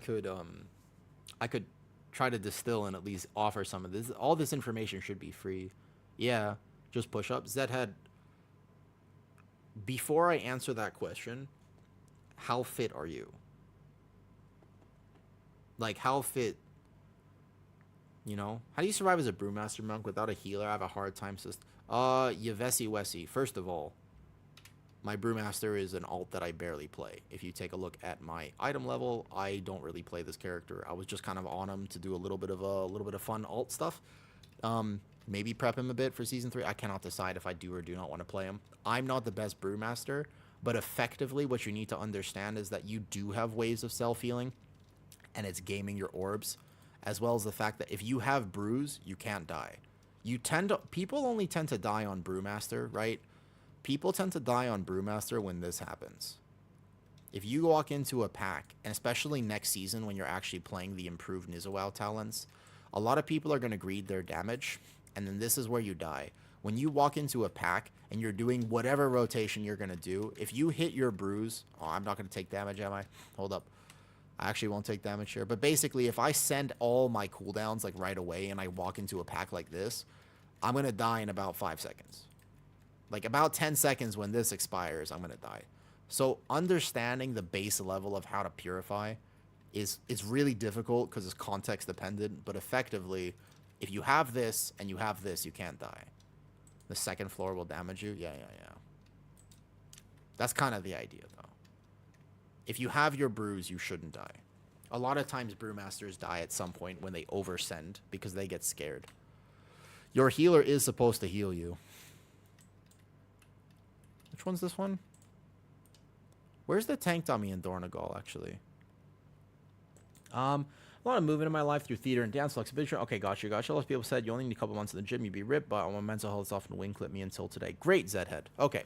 could try to distill and at least offer some of this. All this information should be free. Yeah, just push up. Zhead, before I answer that question, how fit are you? Like, how fit, how do you survive as a Brewmaster Monk without a healer? I have a hard time Yavesi Wesi. First of all, my Brewmaster is an alt that I barely play. If you take a look at my item level, I don't really play this character. I was just kind of on him to do a little bit of fun alt stuff. Maybe prep him a bit for Season 3. I cannot decide if I do or do not want to play him. I'm not the best Brewmaster, but effectively what you need to understand is that you do have ways of self-healing, and it's gaming your orbs, as well as the fact that if you have brews, you can't die. People only tend to die on Brewmaster, right? People tend to die on Brewmaster when this happens. If you walk into a pack, and especially next season when you're actually playing the improved Nizowow talents, a lot of people are going to greed their damage, and then this is where you die. When you walk into a pack and you're doing whatever rotation you're going to do, if you hit your brews... Oh, I'm not going to take damage, am I? Hold up. I actually won't take damage here. But basically, if I send all my cooldowns like right away and I walk into a pack like this, I'm going to die in about 5 seconds. Like about 10 seconds when this expires, I'm going to die. So understanding the base level of how to purify is really difficult because it's context dependent. But effectively, if you have this and you have this, you can't die. The second floor will damage you. Yeah. That's kind of the idea, though. If you have your brews, you shouldn't die. A lot of times Brewmasters die at some point when they oversend because they get scared. Your healer is supposed to heal you. Which one's this one? Where's the tank dummy in Dornagal, actually? A lot of movement in my life through theater and dance flexibility. Okay, gotcha. A lot of people said you only need a couple months in the gym, you'd be ripped, but my mental health is often wing clip me until today. Great, Zhead. Okay.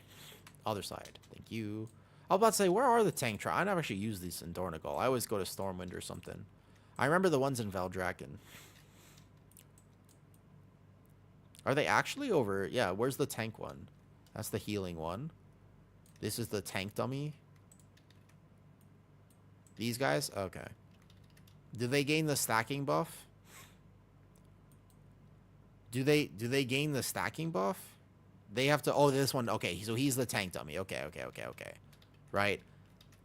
Other side. Thank you. I was about to say, where are the tank I never actually use these in Dornagal. I always go to Stormwind or something. I remember the ones in Valdraken. Are they actually over? Yeah, where's the tank one? That's the healing one. This is the tank dummy. These guys? Okay. Do they gain the stacking buff? Do they gain the stacking buff? They have to... Oh, this one. Okay, so he's the tank dummy. Okay. Right.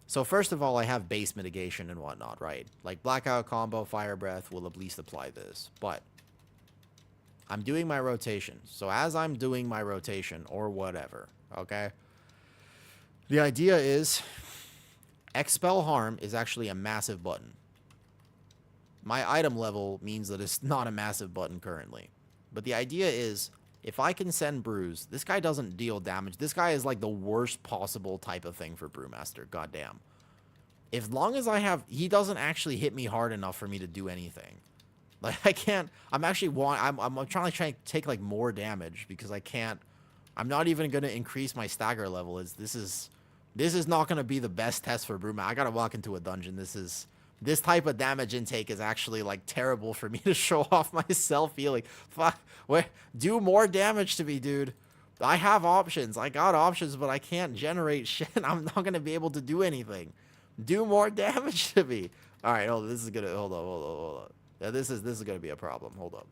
So first of all, I have base mitigation and whatnot, right? Like blackout combo, fire breath will at least apply this. But I'm doing my rotation. So as I'm doing my rotation or whatever, okay? The idea is expel harm is actually a massive button. My item level means that it's not a massive button currently. But the idea is, if I can send Bruise, this guy doesn't deal damage. This guy is like the worst possible type of thing for Brewmaster. Goddamn. As long as I have... He doesn't actually hit me hard enough for me to do anything. Like, I can't... I'm actually... I'm trying to take, like, more damage because I can't... I'm not even going to increase my stagger level. This is not going to be the best test for Brewmaster. I got to walk into a dungeon. This type of damage intake is actually, like, terrible for me to show off my self-healing. Fuck. Wait, do more damage to me, dude. I have options. I got options, but I can't generate shit. I'm not going to be able to do anything. Do more damage to me. All right, hold on. This is going to... Hold on. Yeah, this is going to be a problem. Hold up.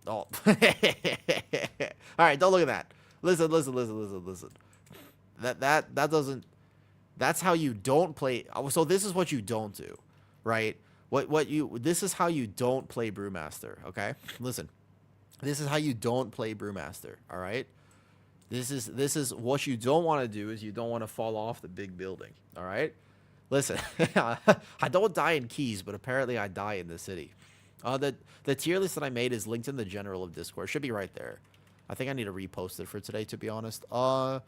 Oh. All right, don't look at that. Listen. That doesn't... That's how you don't play... So this is what you don't do, right? This is how you don't play Brewmaster, okay? Listen. This is how you don't play Brewmaster, all right? This is what you don't want to do is you don't want to fall off the big building, all right? Listen. I don't die in Keys, but apparently I die in the city. The tier list that I made is linked in the general of Discord. Should be right there. I think I need to repost it for today, to be honest. I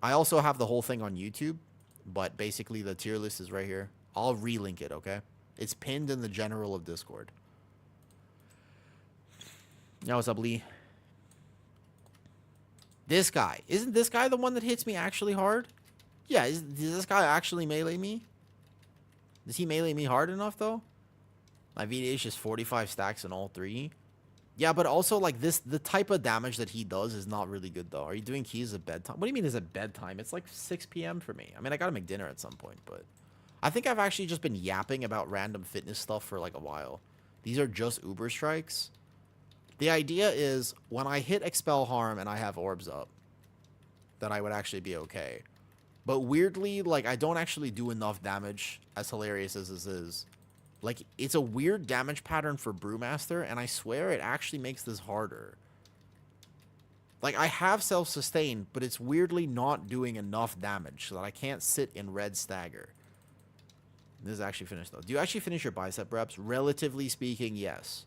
also have the whole thing on YouTube, but basically the tier list is right here. I'll relink it, okay? It's pinned in the general of Discord. Now, what's up, Lee? This guy. Isn't this guy the one that hits me actually hard? Yeah, does this guy actually melee me? Does he melee me hard enough, though? My VDH is 45 stacks in all three. Yeah, but also, like, the type of damage that he does is not really good, though. Are you doing Keys at bedtime? What do you mean is it bedtime? It's like 6 p.m. for me. I mean, I gotta make dinner at some point, but... I think I've actually just been yapping about random fitness stuff for, like, a while. These are just Uber strikes. The idea is, when I hit Expel Harm and I have orbs up, then I would actually be okay. But weirdly, like, I don't actually do enough damage, as hilarious as this is. Like, it's a weird damage pattern for Brewmaster, and I swear it actually makes this harder. Like, I have self-sustain, but it's weirdly not doing enough damage so that I can't sit in red stagger. This is actually finished, though. Do you actually finish your bicep reps? Relatively speaking, yes.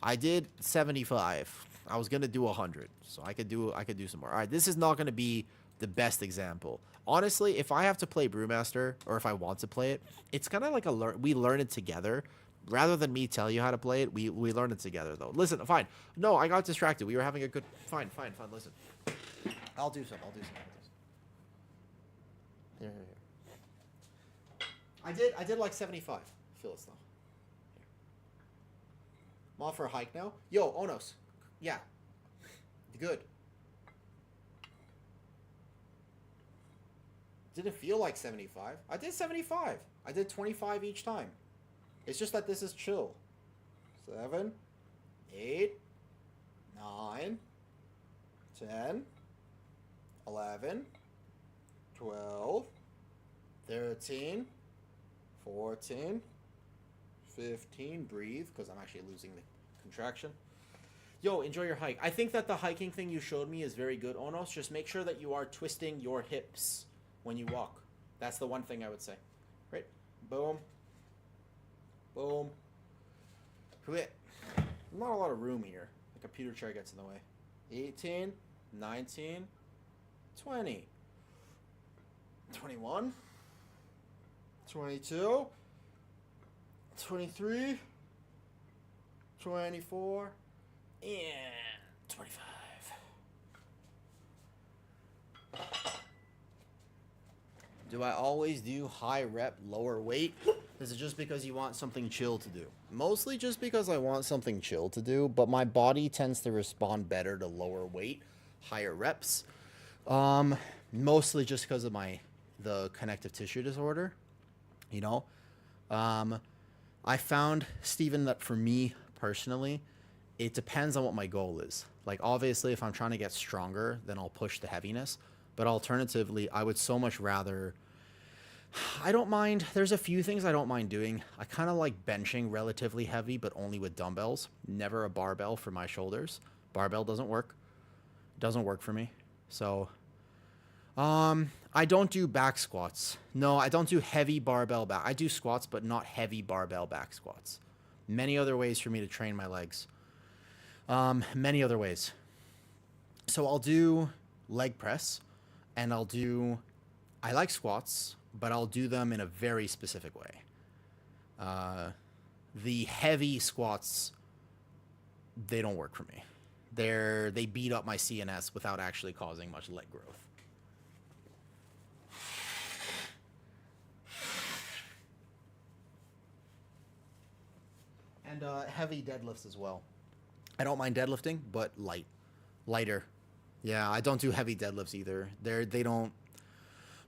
I did 75. I was going to do 100, so I could do some more. All right, this is not going to be the best example. Honestly, if I have to play Brewmaster, or if I want to play it, it's kind of like we learn it together. Rather than me tell you how to play it, we learn it together, though. Listen, fine. No, I got distracted. We were having a good... Fine. Listen. I'll do some. Here. I did like 75. Feel it now. I'm off for a hike now. Yo, Onos. Yeah. Good. Didn't feel like 75. I did 75. I did 25 each time. It's just that this is chill. 7, 8, 9, 10, 11, 12, 13, 14, 15. Breathe, because I'm actually losing the contraction. Yo, enjoy your hike. I think that the hiking thing you showed me is very good, Onos. Just make sure that you are twisting your hips when you walk. That's the one thing I would say. Right? Boom. Boom. Quit. Not a lot of room here. The computer chair gets in the way. 18, 19, 20, 21, 22, 23, 24, and 25. Do I always do high rep, lower weight? Is it just because you want something chill to do? Mostly just because I want something chill to do, but my body tends to respond better to lower weight, higher reps. Mostly just because of the connective tissue disorder, you know. I found, Steven, that for me personally, it depends on what my goal is. Like, obviously, if I'm trying to get stronger, then I'll push the heaviness. But alternatively, I would so much rather... I don't mind. There's a few things I don't mind doing. I kind of like benching relatively heavy, but only with dumbbells. Never a barbell for my shoulders. Barbell doesn't work. Doesn't work for me. So, I don't do back squats. No, I don't do heavy barbell back. I do squats, but not heavy barbell back squats. Many other ways for me to train my legs. Many other ways. So I'll do leg press, and I like squats, but I'll do them in a very specific way. The heavy squats, they don't work for me. They beat up my CNS without actually causing much leg growth. And heavy deadlifts as well. I don't mind deadlifting, but lighter. Yeah, I don't do heavy deadlifts either. They don't.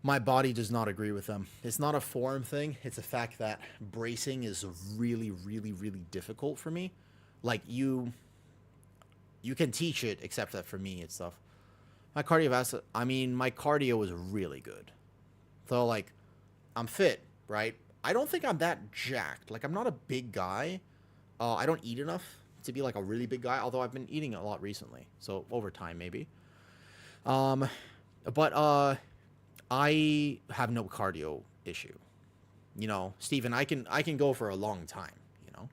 My body does not agree with them. It's not a form thing. It's a fact that bracing is really, really, really difficult for me. Like, you can teach it, except that for me, it's tough. My cardio is really good. So, like, I'm fit, right? I don't think I'm that jacked. Like, I'm not a big guy. I don't eat enough to be, like, a really big guy, although I've been eating a lot recently. So, over time, maybe. But I have no cardio issue. You know, Steven, I can go for a long time, you know.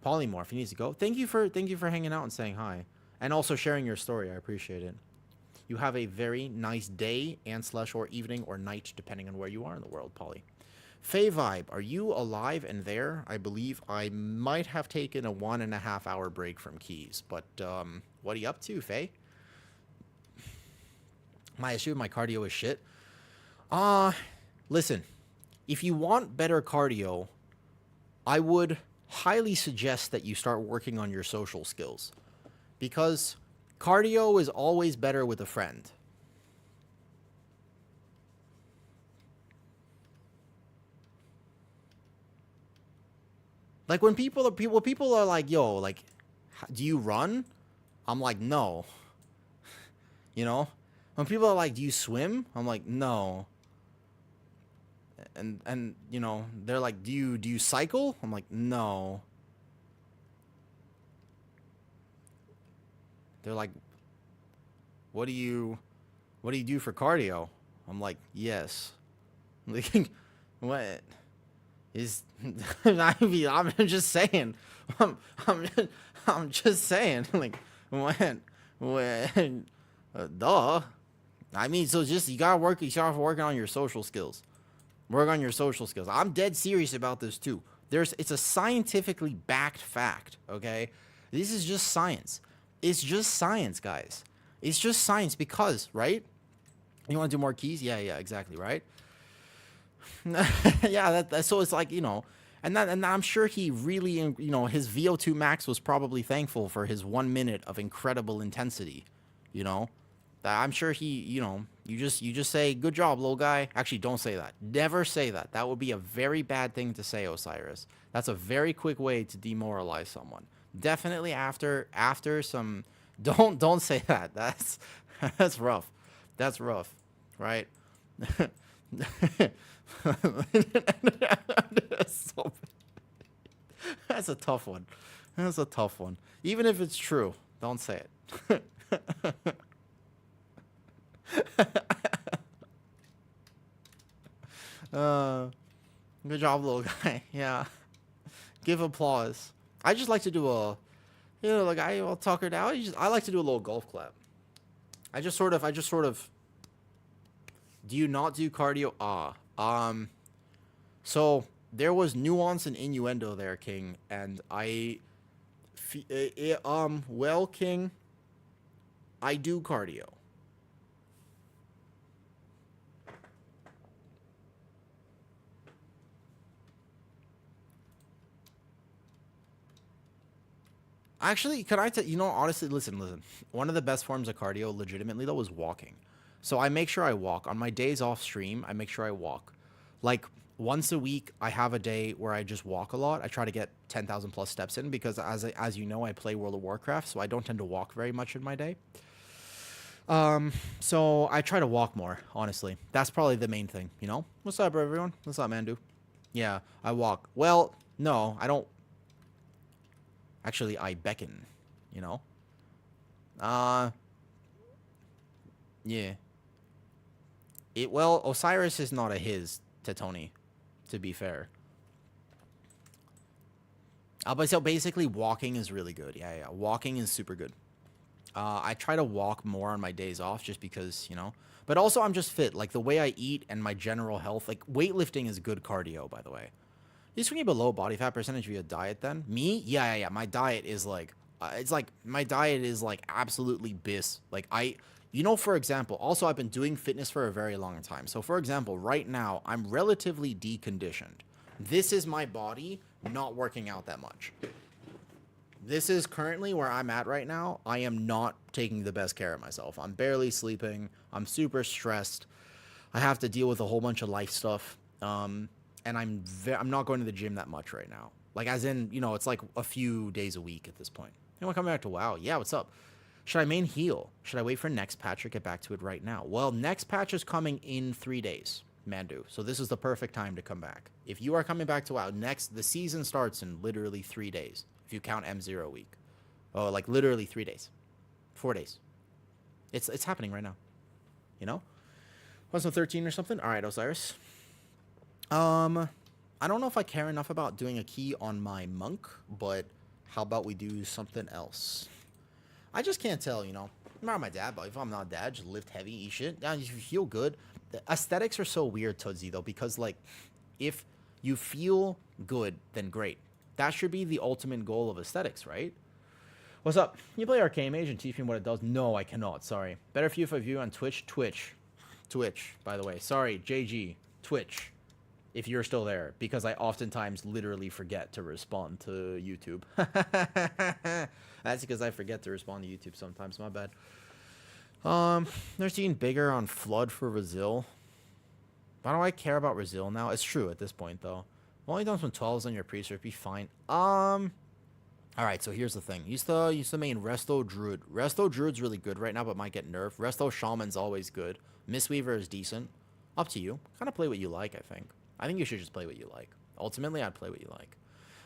Polymorph, he needs to go. Thank you for hanging out and saying hi. And also sharing your story. I appreciate it. You have a very nice day and / or evening or night, depending on where you are in the world, Polly. Faye Vibe, are you alive and there? I believe I might have taken a 1.5 hour break from Keys, but what are you up to, Faye? My issue with my cardio is shit. Listen, if you want better cardio, I would highly suggest that you start working on your social skills, because cardio is always better with a friend. Like, when people are like, yo, like, do you run? I'm like, no. You know? When people are like, do you swim? I'm like, no. And you know, they're like, do you cycle? I'm like, no. They're like, what do you do for cardio? I'm like, yes. Like, what is I mean, I'm just saying. I'm just saying, like, when duh. I mean, so just you start working on your social skills. Work on your social skills. I'm dead serious about this too. It's a scientifically backed fact, okay? This is just science. It's just science, guys. It's just science because, right? You want to do more keys? Yeah, exactly, right? Yeah, so it's like, you know, and I'm sure he really, you know, his VO2 max was probably thankful for his 1 minute of incredible intensity, you know? I'm sure he, you know, you just say, good job, little guy. Actually, don't say that. Never say that. That would be a very bad thing to say, Osiris. That's a very quick way to demoralize someone. Definitely after some, don't say that. That's rough. That's rough, right? That's a tough one. That's a tough one. Even if it's true, don't say it. Good job, little guy. Yeah. Give applause. I just like to do like I'll talk it out. I like to do a little golf clap. I just sort of. Do you not do cardio? So there was nuance and innuendo there, King, and well, King, I do cardio. Actually, can I tell you know, honestly, listen. One of the best forms of cardio, legitimately, though, is walking. So I make sure I walk. On my days off stream, I make sure I walk. Like, once a week, I have a day where I just walk a lot. I try to get 10,000 plus steps in because, as you know, I play World of Warcraft, so I don't tend to walk very much in my day. So I try to walk more, honestly. That's probably the main thing, you know? What's up, everyone? What's up, Mandu? Yeah, I walk. Well, no, I don't. Actually, I beckon, you know? Uh, yeah. Well, Osiris is not a his to Tony, to be fair. But so basically, walking is really good. Yeah. Walking is super good. I try to walk more on my days off just because, you know. But also, I'm just fit. Like, the way I eat and my general health. Like, weightlifting is good cardio, by the way. You swing below body fat percentage via diet then? Me? Yeah. My diet is like, my diet is like absolutely bis. Like, you know, for example, also I've been doing fitness for a very long time. So, for example, right now, I'm relatively deconditioned. This is my body not working out that much. This is currently where I'm at right now. I am not taking the best care of myself. I'm barely sleeping. I'm super stressed. I have to deal with a whole bunch of life stuff. And I'm not going to the gym that much right now. Like, as in, you know, it's like a few days a week at this point. Anyone coming back to WoW? Yeah, what's up? Should I main heal? Should I wait for next patch or get back to it right now? Well, next patch is coming in 3 days, Mandu. So this is the perfect time to come back. If you are coming back to WoW, the season starts in literally 3 days. If you count M0 week. Oh, like literally 3 days. 4 days. It's happening right now. You know? 13 or something? Alright, Osiris. I don't know if I care enough about doing a key on my monk, but how about we do something else? I just can't tell, you know. I'm not my dad, but if I'm not dad, just lift heavy, eat shit. Yeah, you feel good. The aesthetics are so weird, Tootsie, though, because, like, if you feel good, then great. That should be the ultimate goal of aesthetics, right? What's up? Can you play Arcane Mage and teach me what it does? No, I cannot. Sorry. Better for you if I view on Twitch. Twitch, by the way. Sorry, JG. Twitch. If you're still there, because I oftentimes literally forget to respond to YouTube. That's because I forget to respond to YouTube sometimes. My bad. They're seeing bigger on Flood for Brazil. Why do I care about Brazil now? It's true at this point, though. Only done some 12s on your pre-search. Be fine. Alright, so here's the thing. Use the main Resto Druid. Resto Druid's really good right now, but might get nerfed. Resto Shaman's always good. Mistweaver is decent. Up to you. Kind of play what you like, I think. I think you should just play what you like. Ultimately, I'd play what you like.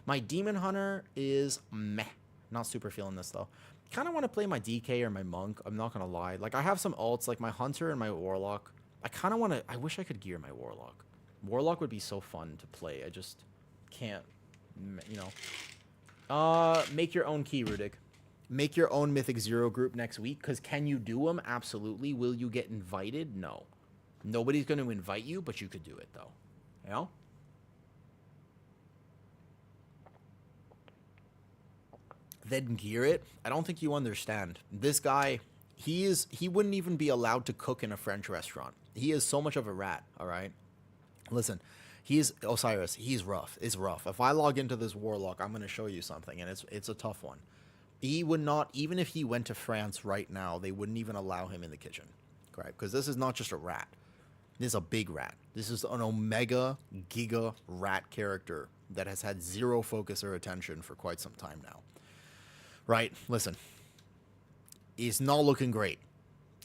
My Demon Hunter is meh. Not super feeling this, though. Kind of want to play my DK or my Monk. I'm not going to lie. Like, I have some alts, like my Hunter and my Warlock. I kind of want to... I wish I could gear my Warlock. Warlock would be so fun to play. I just can't, you know. Make your own key, Rudik. Make your own Mythic Zero group next week. Because can you do them? Absolutely. Will you get invited? No. Nobody's going to invite you, but you could do it, though. You know? Then gear it. I don't think you understand. This guy, he wouldn't even be allowed to cook in a French restaurant. He is so much of a rat, all right? Listen, Osiris, he's rough. It's rough. If I log into this Warlock, I'm going to show you something, and it's a tough one. He would not, even if he went to France right now, they wouldn't even allow him in the kitchen, right? Because this is not just a rat. This is a big rat. This is an omega giga rat character that has had zero focus or attention for quite some time now. Right? Listen. He's not looking great.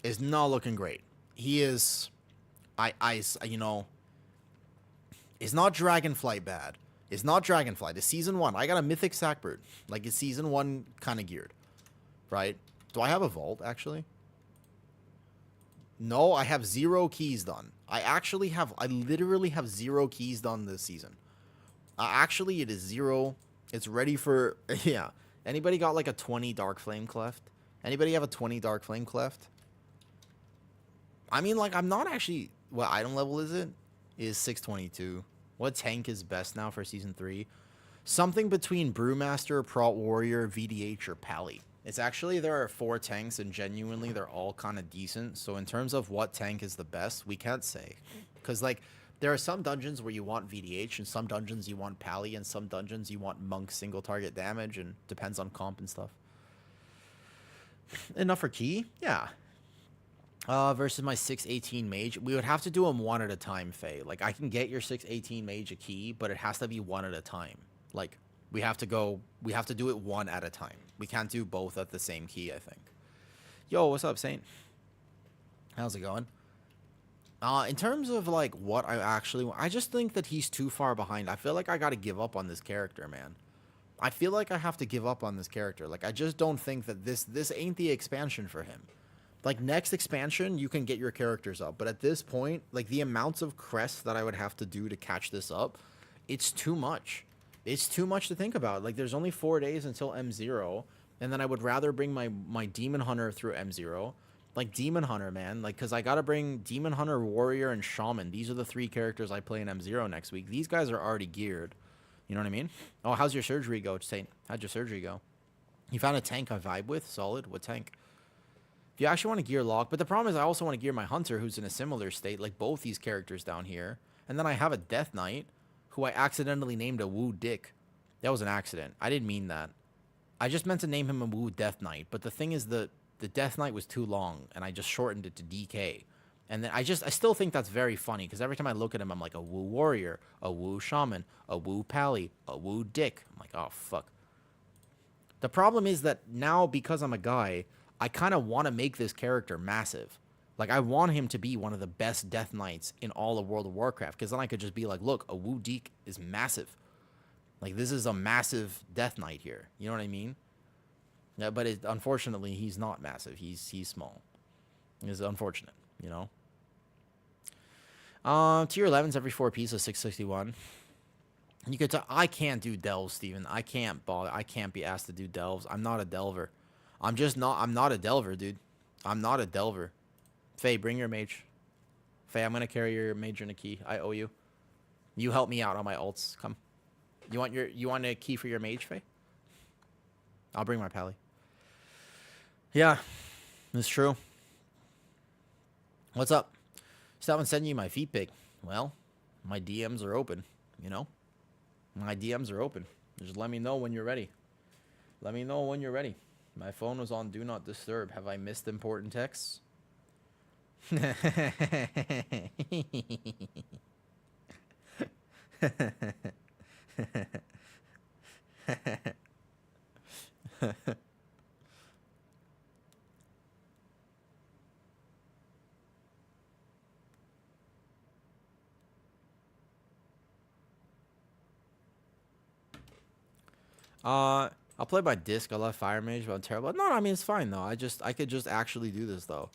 Is not looking great. He is... you know... It's not Dragonflight bad. It's not Dragonflight. It's Season 1. I got a Mythic Sackbird. Like, it's Season 1 kind of geared. Right? Do I have a Vault, actually? No, I have 0 keys done. I literally have 0 keys done this season. Actually, it is 0. It's ready for... Yeah. Anybody got, like, a 20 Dark Flame Cleft? Anybody have a 20 Dark Flame Cleft? I mean, like, I'm not actually... What item level is it? Is 622. What tank is best now for Season 3? Something between Brewmaster, Prot Warrior, VDH, or Pally. It's actually, there are 4 tanks, and genuinely, they're all kind of decent. So in terms of what tank is the best, we can't say. Because, like, There are some dungeons where you want VDH, and some dungeons you want Pally, and some dungeons you want Monk single target damage, and depends on comp and stuff. Enough for key? Yeah. Versus my 618 mage, we would have to do them one at a time, Faye. Like, I can get your 618 mage a key, but it has to be one at a time. Like, we have to do it one at a time. We can't do both at the same key, I think. Yo, what's up, Saint? How's it going? In terms of, like, what I just think that he's too far behind. I feel like I gotta give up on this character, man. I feel like I have to give up on this character. Like, I just don't think that this ain't the expansion for him. Like, next expansion, you can get your characters up. But at this point, like, the amounts of crests that I would have to do to catch this up, it's too much. It's too much to think about. Like, there's only 4 days until M0. And then I would rather bring my Demon Hunter through M0. Like, Demon Hunter, man. Like, because I got to bring Demon Hunter, Warrior, and Shaman. These are the 3 characters I play in M0 next week. These guys are already geared. You know what I mean? Oh, how's your surgery go, Saint? How'd your surgery go? You found a tank I vibe with? Solid. What tank? If you actually want to gear Lock. But the problem is I also want to gear my Hunter, who's in a similar state. Like, both these characters down here. And then I have a Death Knight, who I accidentally named a Woo Dick. That was an accident. I didn't mean that. I just meant to name him a Woo Death Knight. But the thing is the Death Knight was too long, and I just shortened it to DK. And then I still think that's very funny, because every time I look at him, I'm like, a Woo Warrior, a Woo Shaman, a Woo Pally, a Woo Dick. I'm like, oh, fuck. The problem is that now, because I'm a guy, I kind of want to make this character massive. Like, I want him to be one of the best Death Knights in all of World of Warcraft, because then I could just be like, look, a Woo Dick is massive. Like, this is a massive Death Knight here. You know what I mean? Yeah, but unfortunately, he's not massive. He's small. It's unfortunate, you know? Tier 11s every 4 pieces, 661. You could I can't do delves, Steven. I can't be asked to do delves. I'm not a delver. I'm not a delver, dude. I'm not a delver. Faye, bring your mage. Faye, I'm gonna carry your mage and a key. I owe you. You help me out on my ults. Come. You want a key for your mage, Faye? I'll bring my pally. Yeah, it's true. What's up? Stop sending you my feet pic. Well, my DMs are open, you know? My DMs are open. Just let me know when you're ready. Let me know when you're ready. My phone was on Do Not Disturb. Have I missed important texts? I'll play by disc. I love Fire Mage, but I'm terrible. No, I mean, it's fine, though. I could just actually do this, though.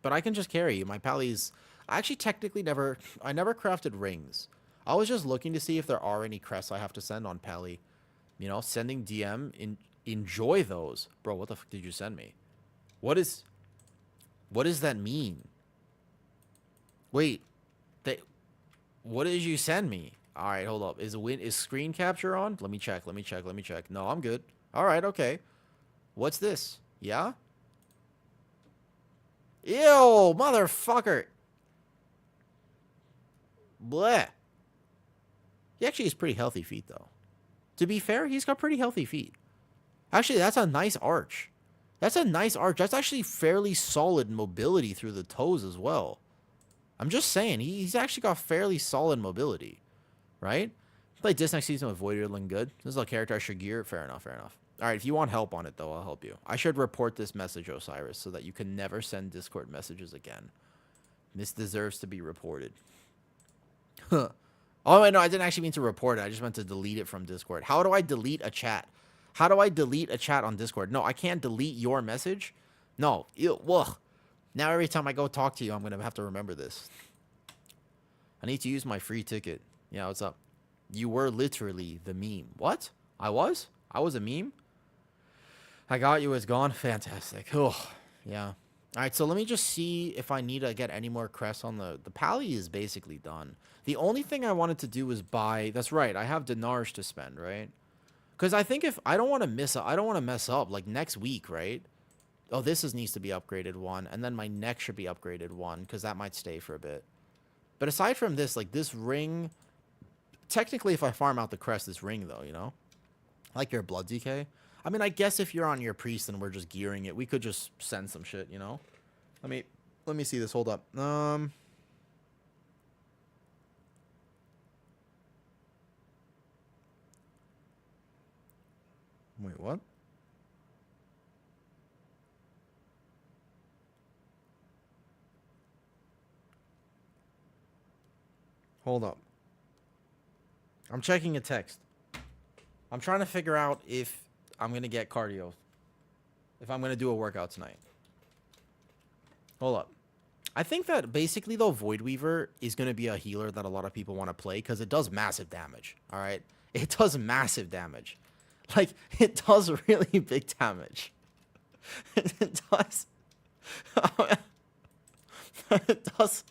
But I can just carry you. My pally's... I actually technically never crafted rings. I was just looking to see if there are any crests I have to send on pally. You know, sending DM, enjoy those. Bro, what the fuck did you send me? What does that mean? Wait. What did you send me? All right, hold up. Is screen capture on? Let me check. No, I'm good. All right, okay. What's this? Yeah? Ew, motherfucker. Bleh. He actually has pretty healthy feet, though. To be fair, he's got pretty healthy feet. Actually, that's a nice arch. That's actually fairly solid mobility through the toes as well. I'm just saying, he's actually got fairly solid mobility. Right? Play this next season with Voider looking good. This is a character I should gear. Fair enough. Alright, if you want help on it, though, I'll help you. I should report this message, Osiris, so that you can never send Discord messages again. This deserves to be reported. Huh. Oh, wait, no, I didn't actually mean to report it. I just meant to delete it from Discord. How do I delete a chat? How do I delete a chat on Discord? No, I can't delete your message. No. Ew, ugh. Now every time I go talk to you, I'm going to have to remember this. I need to use my free ticket. Yeah, what's up? You were literally the meme. What? I was? I was a meme? I got you. It's gone. Fantastic. Oh, yeah. All right, so let me just see if I need to get any more crests on the pally is basically done. The only thing I wanted to do was buy... That's right. I have dinars to spend, right? Because I think if... I don't want to mess up. Like, next week, right? Oh, needs to be upgraded 1. And then my neck should be upgraded 1. Because that might stay for a bit. But aside from this, like this ring, technically if I farm out the crest, this ring though, you know? Like your blood DK. I mean, I guess if you're on your priest and we're just gearing it, we could just send some shit, you know? Let me see this. Hold up. Wait, what? Hold up. I'm checking a text. I'm trying to figure out if I'm going to get cardio. If I'm going to do a workout tonight. Hold up. I think that basically, though, Void Weaver is going to be a healer that a lot of people want to play because it does massive damage. All right? It does massive damage. Like, it does really big damage. It does. It does.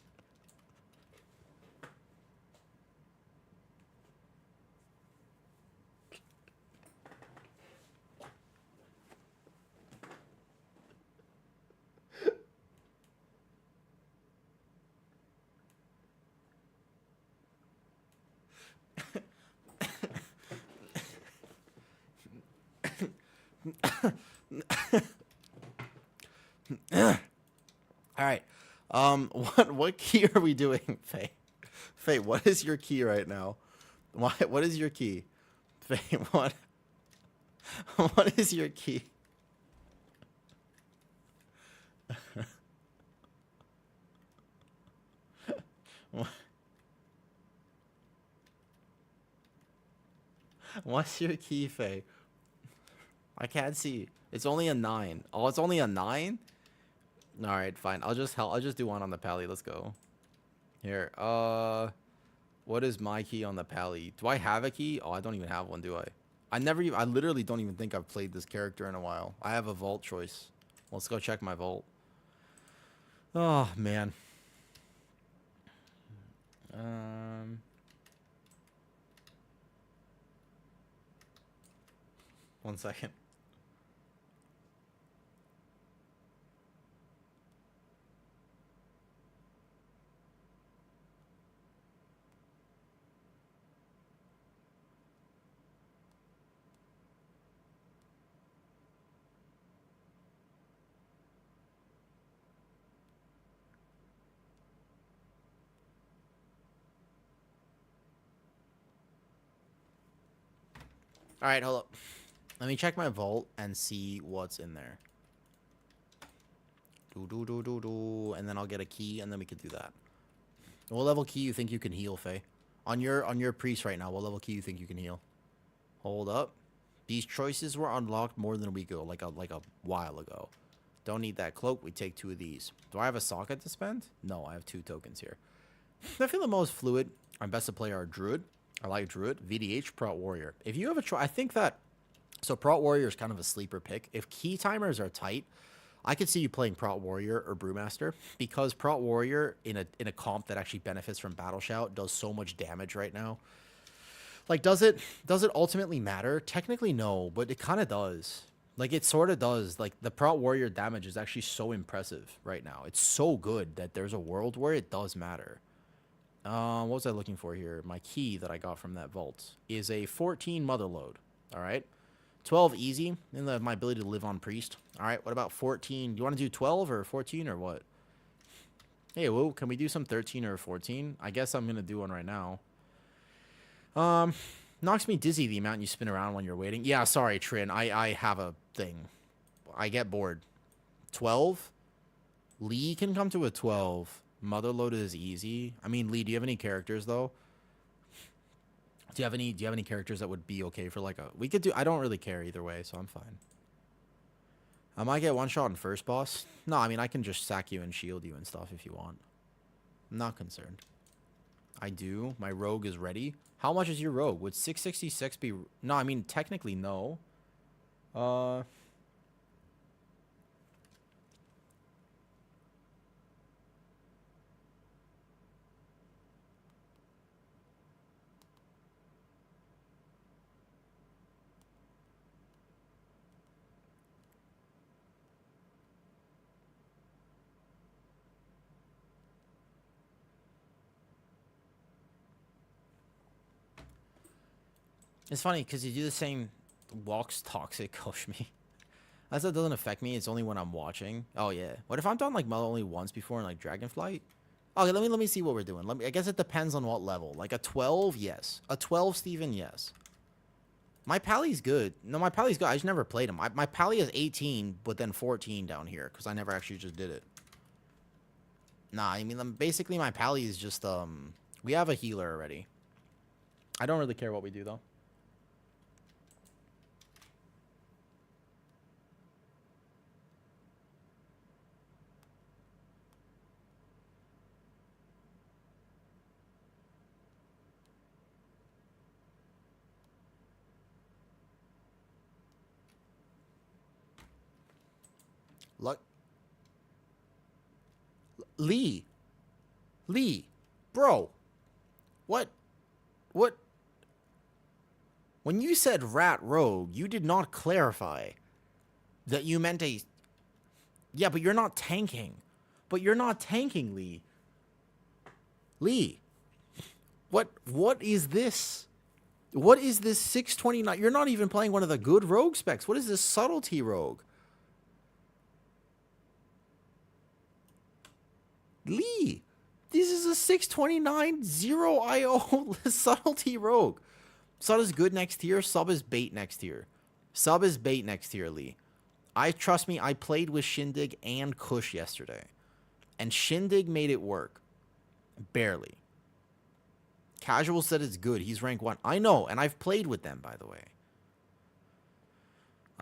All right. What key are we doing, Faye? Faye, what is your key right now? What is your key? Faye, what is your key? What's your key, Faye? I can't see. It's only a 9. Oh, it's only a 9? All right, fine. I'll just do one on the pally. Let's go. Here. What is my key on the pally? Do I have a key? Oh, I don't even have one, do I? I literally don't even think I've played this character in a while. I have a vault choice. Let's go check my vault. Oh, man. One second. All right, hold up. Let me check my vault and see what's in there. And then I'll get a key, and then we could do that. What level key you think you can heal, Faye? On your priest right now, what level key you think you can heal? Hold up. These choices were unlocked more than a week ago, like a while ago. Don't need that cloak. We take 2 of these. Do I have a socket to spend? No, I have 2 tokens here. I feel the most fluid. I'm best to play our Druid. I like Druid. VDH, Prot Warrior. If you have a choice, I think that... So Prot Warrior is kind of a sleeper pick. If key timers are tight, I could see you playing Prot Warrior or Brewmaster. Because Prot Warrior, in a comp that actually benefits from Battle Shout, does so much damage right now. Like, does it ultimately matter? Technically, no, but it kind of does. Like, it sort of does. Like, the Prot Warrior damage is actually so impressive right now. It's so good that there's a world where it does matter. What was I looking for here? My key that I got from that vault is a 14 mother load. All right. 12 easy. And my ability to live on priest. All right. What about 14? Do you want to do 12 or 14 or what? Hey, whoa. Can we do some 13 or 14? I guess I'm going to do one right now. Knocks me dizzy the amount you spin around when you're waiting. Yeah, sorry, Trin. I have a thing. I get bored. 12? Lee can come to a 12. Motherload is easy. I mean, Lee, do you have any characters though? Do you have any characters that would be okay for like a... We could do... I don't really care either way, so I'm fine. I might get one shot in first boss. No, I mean, I can just sack you and shield you and stuff if you want. I'm not concerned. I do. My rogue is ready. How much is your rogue? Would 666 be... No, I mean, technically, no. It's funny because you do the same walks toxic push me. That's that doesn't affect me. It's only when I'm watching. Oh yeah. What if I'm done like Mull only once before in like Dragonflight? Okay, let me see what we're doing. I guess it depends on what level. Like a 12, yes. A 12, Steven, yes. My Pally's good. No, my Pally's good. I just never played him. My Pally is 18, but then 14 down here because I never actually just did it. Nah, I mean basically my Pally is just we have a healer already. I don't really care what we do though. Look, Lee, bro, what? When you said rat rogue, you did not clarify that you meant a. Yeah, but you're not tanking. But you're not tanking, Lee. What is this? What is this 629? You're not even playing one of the good rogue specs. What is this subtlety rogue? Lee, this is a 629 0 IO subtlety rogue. Sub is good next tier. Sub is bait next tier. Sub is bait next tier, Lee. Trust me, I played with Shindig and Kush yesterday. And Shindig made it work. Barely. Casual said it's good. He's rank 1. I know, and I've played with them, by the way.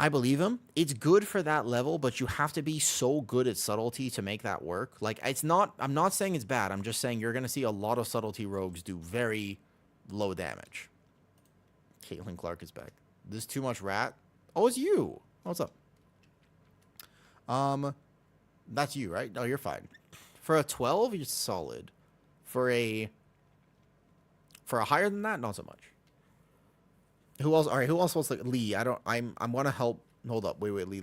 I believe him. It's good for that level, but you have to be so good at subtlety to make that work. Like, it's not... I'm not saying it's bad. I'm just saying you're going to see a lot of subtlety rogues do very low damage. Caitlin Clark is back. This too much rat? Oh, it's you. What's up? That's you, right? No, you're fine. For a 12, you're solid. For a higher than that, not so much. Who else? All right, who else wants like Lee? I'm want to help. Hold up. Wait, Lee.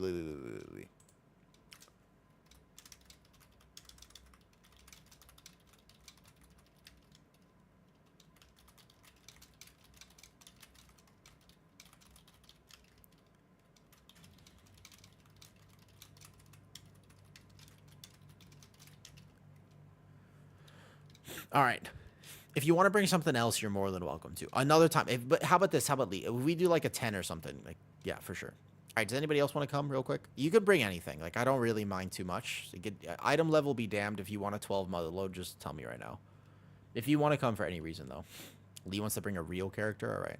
All right. If you want to bring something else, you're more than welcome to. Another time. But how about this? How about Lee? If we do like a 10 or something. Like, yeah, for sure. All right, does anybody else want to come real quick? You could bring anything. Like, I don't really mind too much. Item level be damned. If you want a 12 mother load, just tell me right now. If you want to come for any reason, though. Lee wants to bring a real character? All right.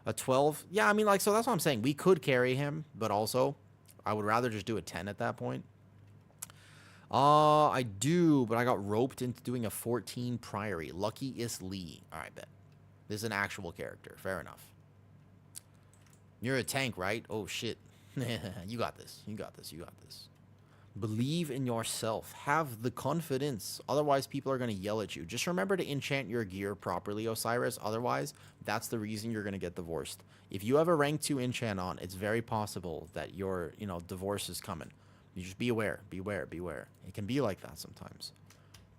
A 12? Yeah, I mean, like, so that's what I'm saying. We could carry him, but also, I would rather just do a 10 at that point. I do, but I got roped into doing a 14 Priory. Lucky is Lee. All right, bet. This is an actual character. Fair enough. You're a tank, right? Oh, shit. You got this. You got this. You got this. Believe in yourself. Have the confidence. Otherwise, people are going to yell at you. Just remember to enchant your gear properly, Osiris. Otherwise, that's the reason you're going to get divorced. If you have a rank 2 enchant on, it's very possible that your, divorce is coming. You just be aware. Beware. It can be like that sometimes.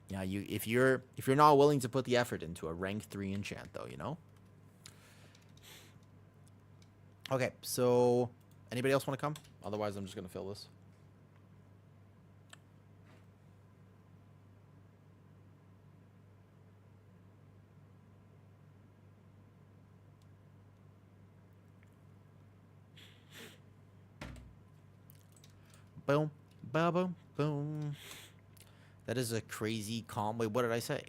Yeah, if you're not willing to put the effort into a rank 3 enchant, though, Okay, so anybody else want to come? Otherwise, I'm just going to fill this. Boom, boom, boom. That is a crazy calm. Wait, what did I say?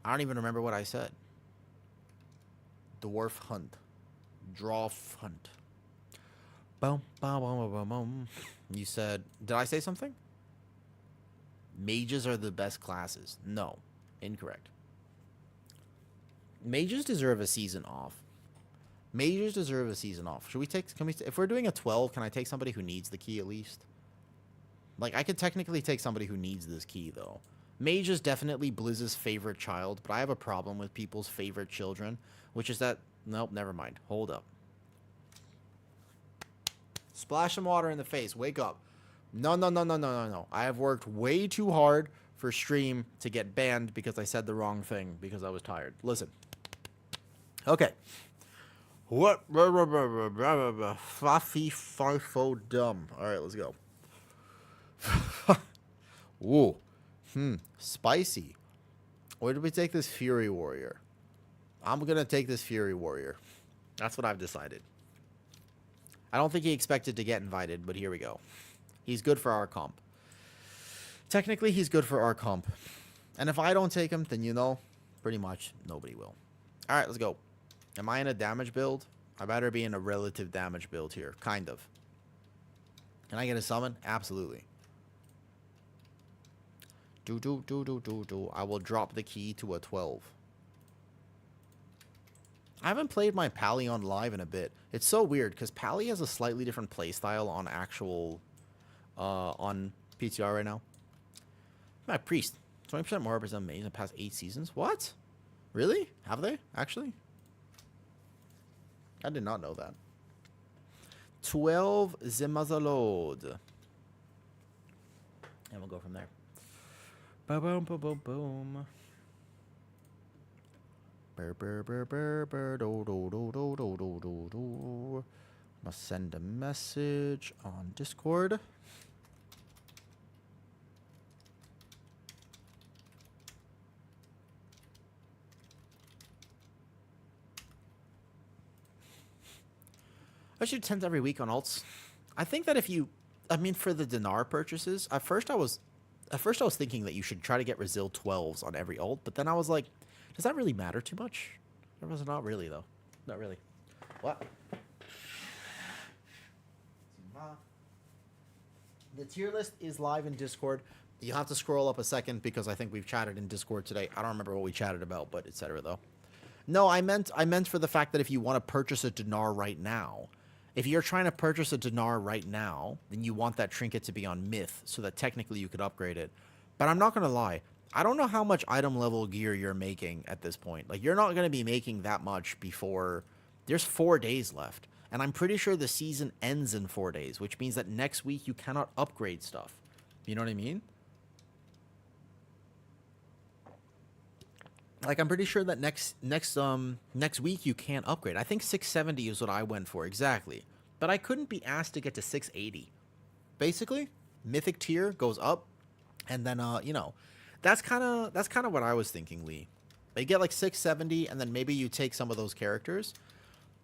I don't even remember what I said. Dwarf hunt. Dwarf hunt. Boom, boom, boom, boom, boom. You said, did I say something? Mages are the best classes. No, incorrect. Mages deserve a season off. Mages deserve a season off. If we're doing a 12, can I take somebody who needs the key at least? Like, I could technically take somebody who needs this key, though. Mage is definitely Blizz's favorite child, but I have a problem with people's favorite children, which is that... Nope, never mind. Hold up. Splash some water in the face. Wake up. No. I have worked way too hard for stream to get banned because I said the wrong thing because I was tired. Listen. Okay. What? Fluffy, farfo, dumb. All right, let's go. Ooh. Spicy. Where did we take this Fury Warrior? I'm going to take this Fury Warrior. That's what I've decided. I don't think he expected to get invited, but here we go. He's good for our comp. Technically, he's good for our comp. And if I don't take him, then you know, pretty much nobody will. All right, let's go. Am I in a damage build? I better be in a relative damage build here. Kind of. Can I get a summon? Absolutely. I will drop the key to a 12. I haven't played my Pally on live in a bit. It's so weird because Pally has a slightly different playstyle on actual on PTR right now. My priest, 20% more represent mage in the past 8 seasons. What? Really? Have they actually? I did not know that. 12 Zimazalod. And we'll go from there. Boom, boom, boom, boom, boom. Must send a message on Discord. I should attempt every week on alts. I think that if you, I mean, for the dinar purchases, at first I was thinking that you should try to get Resil 12s on every alt, but then I was like, does that really matter too much? That was not really, though. Not really. What? The tier list is live in Discord. You'll have to scroll up a second because I think we've chatted in Discord today. I don't remember what we chatted about, but etc. though. No, I meant for the fact that if you want to purchase a dinar right now, if you're trying to purchase a dinar right now, then you want that trinket to be on myth so that technically you could upgrade it. But I'm not going to lie. I don't know how much item level gear you're making at this point. Like, you're not going to be making that much before... There's 4 days left. And I'm pretty sure the season ends in 4 days, which means that next week you cannot upgrade stuff. You know what I mean? Like, I'm pretty sure that next week you can't upgrade. I think 670 is what I went for, exactly. But I couldn't be asked to get to 680. Basically, mythic tier goes up, and then, you know... That's kind of what I was thinking, Lee. They get like 670, and then maybe you take some of those characters.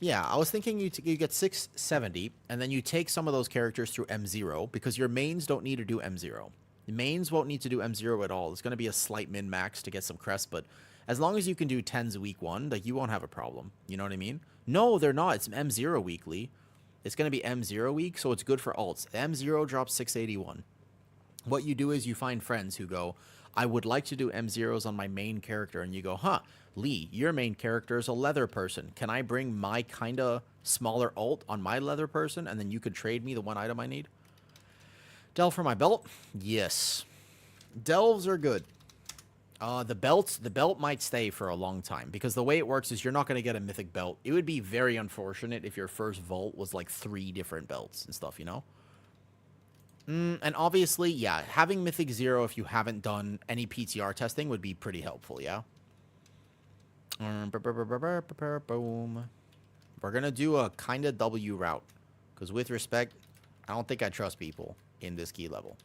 Yeah, I was thinking you get 670, and then you take some of those characters through M0, because your mains don't need to do M0. The mains won't need to do M0 at all. It's going to be a slight min-max to get some crests, but as long as you can do 10s week 1, like, you won't have a problem. You know what I mean? No, they're not. It's M0 weekly. It's going to be M0 week, so it's good for alts. M0 drops 681. What you do is you find friends who go... I would like to do M0s on my main character. And you go, huh, Lee, your main character is a leather person. Can I bring my kind of smaller alt on my leather person? And then you could trade me the one item I need? Delve for my belt? Yes. Delves are good. The belt might stay for a long time. Because the way it works is you're not going to get a mythic belt. It would be very unfortunate if your first vault was like 3 different belts and stuff, you know? And obviously, yeah, having Mythic 0 if you haven't done any PTR testing would be pretty helpful, yeah? Boom. We're going to do a kind of W route. Because with respect, I don't think I trust people in this key level.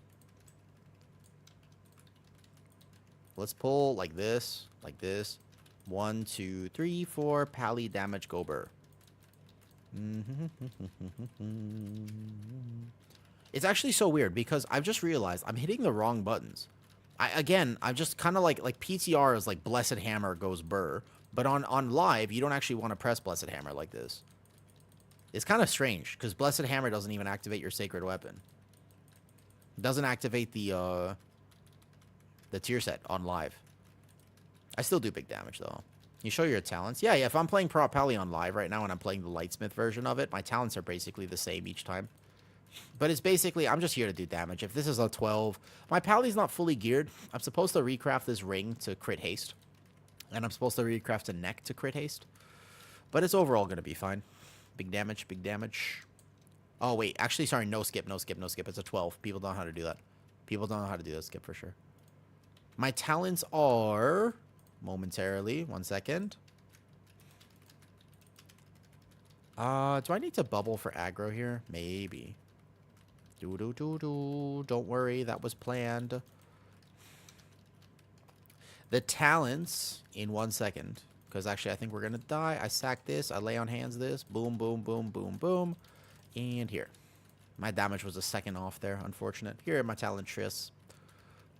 Let's pull like this, like this. 1, 2, 3, 4, Pally damage Gober. It's actually so weird because I've just realized I'm hitting the wrong buttons. I'm just kind of like PTR is like Blessed Hammer goes burr, but on live you don't actually want to press Blessed Hammer like this. It's kind of strange because Blessed Hammer doesn't even activate your sacred weapon. It doesn't activate the tier set on live. I still do big damage though. You show your talents. Yeah, if I'm playing Prop Pally on live right now and I'm playing the Lightsmith version of it, my talents are basically the same each time. But it's basically, I'm just here to do damage. If this is a 12, my Pally's not fully geared. I'm supposed to recraft this ring to crit haste. And I'm supposed to recraft a neck to crit haste. But it's overall going to be fine. Big damage, big damage. Oh, wait. Actually, sorry. No skip, no skip, no skip. It's a 12. People don't know how to do that. People don't know how to do that skip for sure. My talents are... Momentarily. 1 second. Do I need to bubble for aggro here? Maybe. Don't worry, that was planned. The talents in 1 second. Because actually, I think we're going to die. I sack this. I lay on hands this. Boom, boom, boom, boom, boom. And here. My damage was a second off there. Unfortunate. Here are my talent tris.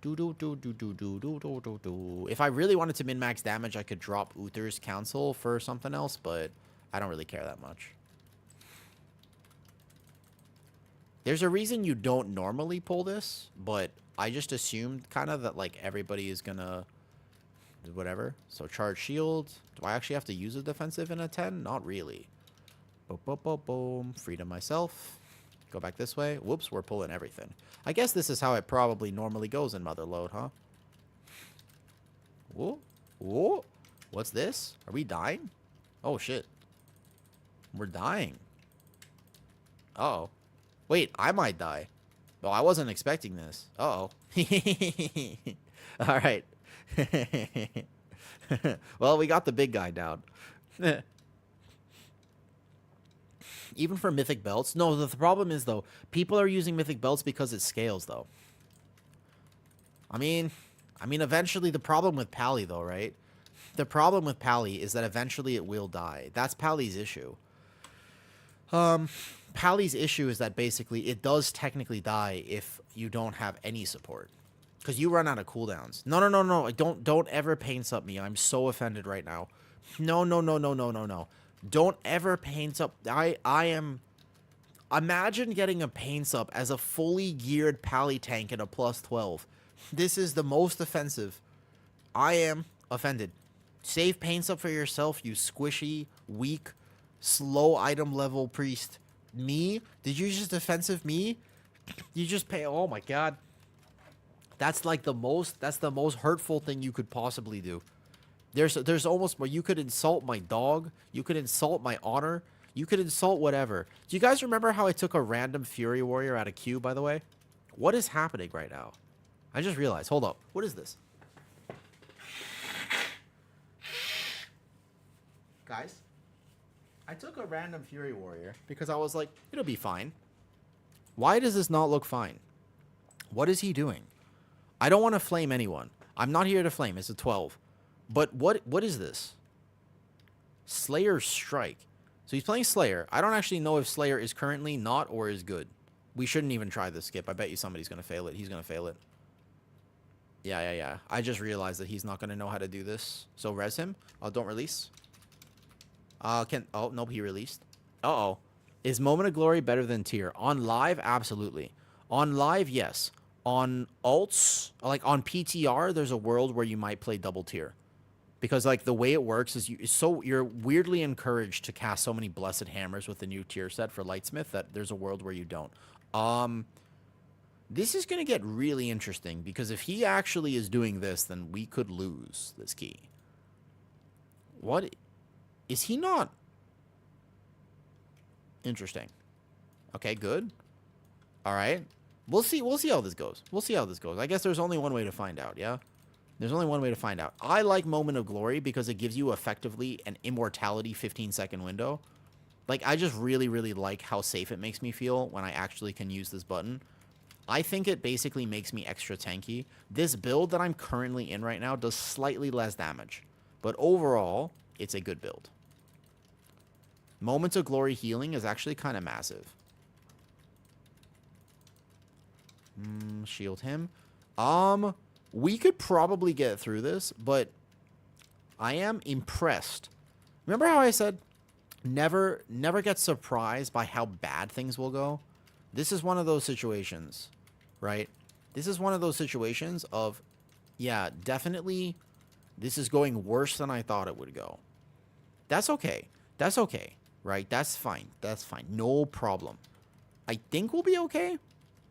If I really wanted to min-max damage, I could drop Uther's Council for something else. But I don't really care that much. There's a reason you don't normally pull this. But I just assumed kind of that like everybody is going to... whatever. So charge shield. Do I actually have to use a defensive in a 10? Not really. Boom, boom, boom, boom. Freedom myself. Go back this way. Whoops, we're pulling everything. I guess this is how it probably normally goes in Motherload, huh? Whoa. Whoa. What's this? Are we dying? Oh, shit. We're dying. Uh-oh. Wait, I might die. Well, I wasn't expecting this. Uh-oh. All right. Well, we got the big guy down. Even for mythic belts. No, the problem is, though, people are using mythic belts because it scales, though. I mean, eventually the problem with Pally, though, right? The problem with Pally is that eventually it will die. That's Pally's issue. Pally's issue is that basically it does technically die if you don't have any support. Because you run out of cooldowns. No. Don't ever paints up me. I'm so offended right now. No. Don't ever paints up. I am... Imagine getting a paints up as a fully geared Pally tank at a plus 12. This is the most offensive. I am offended. Save paints up for yourself, you squishy, weak, slow item level priest. Me? Did you just defensive me? You just pay... Oh my god. That's like the most hurtful thing you could possibly do. There's almost more. You could insult my dog. You could insult my honor. You could insult whatever. Do you guys remember how I took a random Fury Warrior out of queue, by the way? What is happening right now? I just realized. Hold up. What is this? Guys, I took a random Fury Warrior because I was like, it'll be fine. Why does this not look fine? What is he doing? I don't want to flame anyone. I'm not here to flame. It's a 12. But what is this? Slayer Strike. So he's playing Slayer. I don't actually know if Slayer is currently not or is good. We shouldn't even try this skip. I bet you somebody's going to fail it. He's going to fail it. Yeah. I just realized that he's not going to know how to do this. So res him. Oh, don't release. Oh, nope, he released. Uh-oh. Is Moment of Glory better than tier? On live, absolutely. On live, yes. On alts, like on PTR, there's a world where you might play double tier. Because like the way it works is you're weirdly encouraged to cast so many blessed hammers with the new tier set for Lightsmith that there's a world where you don't. This is going to get really interesting because if he actually is doing this, then we could lose this key. What? Is he not? Interesting. Okay, good. All right. We'll see how this goes. I guess there's only one way to find out, yeah? There's only one way to find out. I like Moment of Glory because it gives you effectively an immortality 15-second window. Like, I just really, really like how safe it makes me feel when I actually can use this button. I think it basically makes me extra tanky. This build that I'm currently in right now does slightly less damage. But overall, it's a good build. Moments of Glory healing is actually kind of massive. Shield him. We could probably get through this, but I am impressed. Remember how I said never get surprised by how bad things will go? This is one of those situations, right? This is one of those situations of, yeah, definitely this is going worse than I thought it would go. That's okay. That's okay, right? That's fine. That's fine. No problem. I think we'll be okay,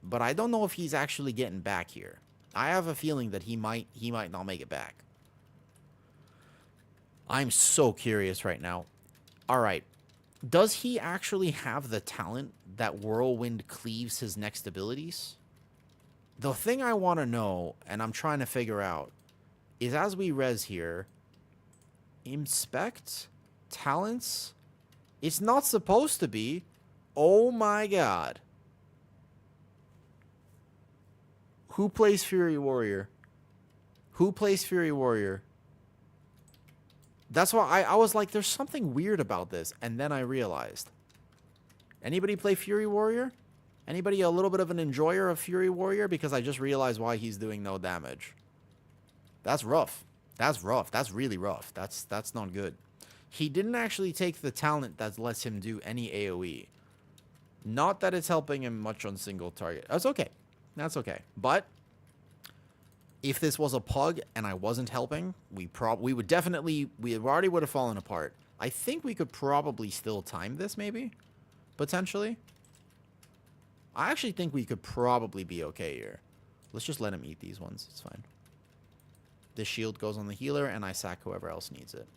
but I don't know if he's actually getting back here. I have a feeling that he might not make it back. I'm so curious right now. All right. Does he actually have the talent that Whirlwind cleaves his next abilities? The thing I want to know, and I'm trying to figure out, is as we res here, inspect, talents, It's not supposed to be. Oh my god. Who plays Fury Warrior? Who plays Fury Warrior? That's why I was like, there's something weird about this. And then I realized. Anybody play Fury Warrior? Anybody a little bit of an enjoyer of Fury Warrior? Because I just realized why he's doing no damage. That's rough. That's rough. That's really rough. That's not good. He didn't actually take the talent that lets him do any AoE. Not that it's helping him much on single target. That's okay. That's okay. But if this was a pug and I wasn't helping, we already would have fallen apart. I think we could probably still time this, maybe, potentially. I actually think we could probably be okay here. Let's just let him eat these ones. It's fine. This shield goes on the healer, and I sack whoever else needs it.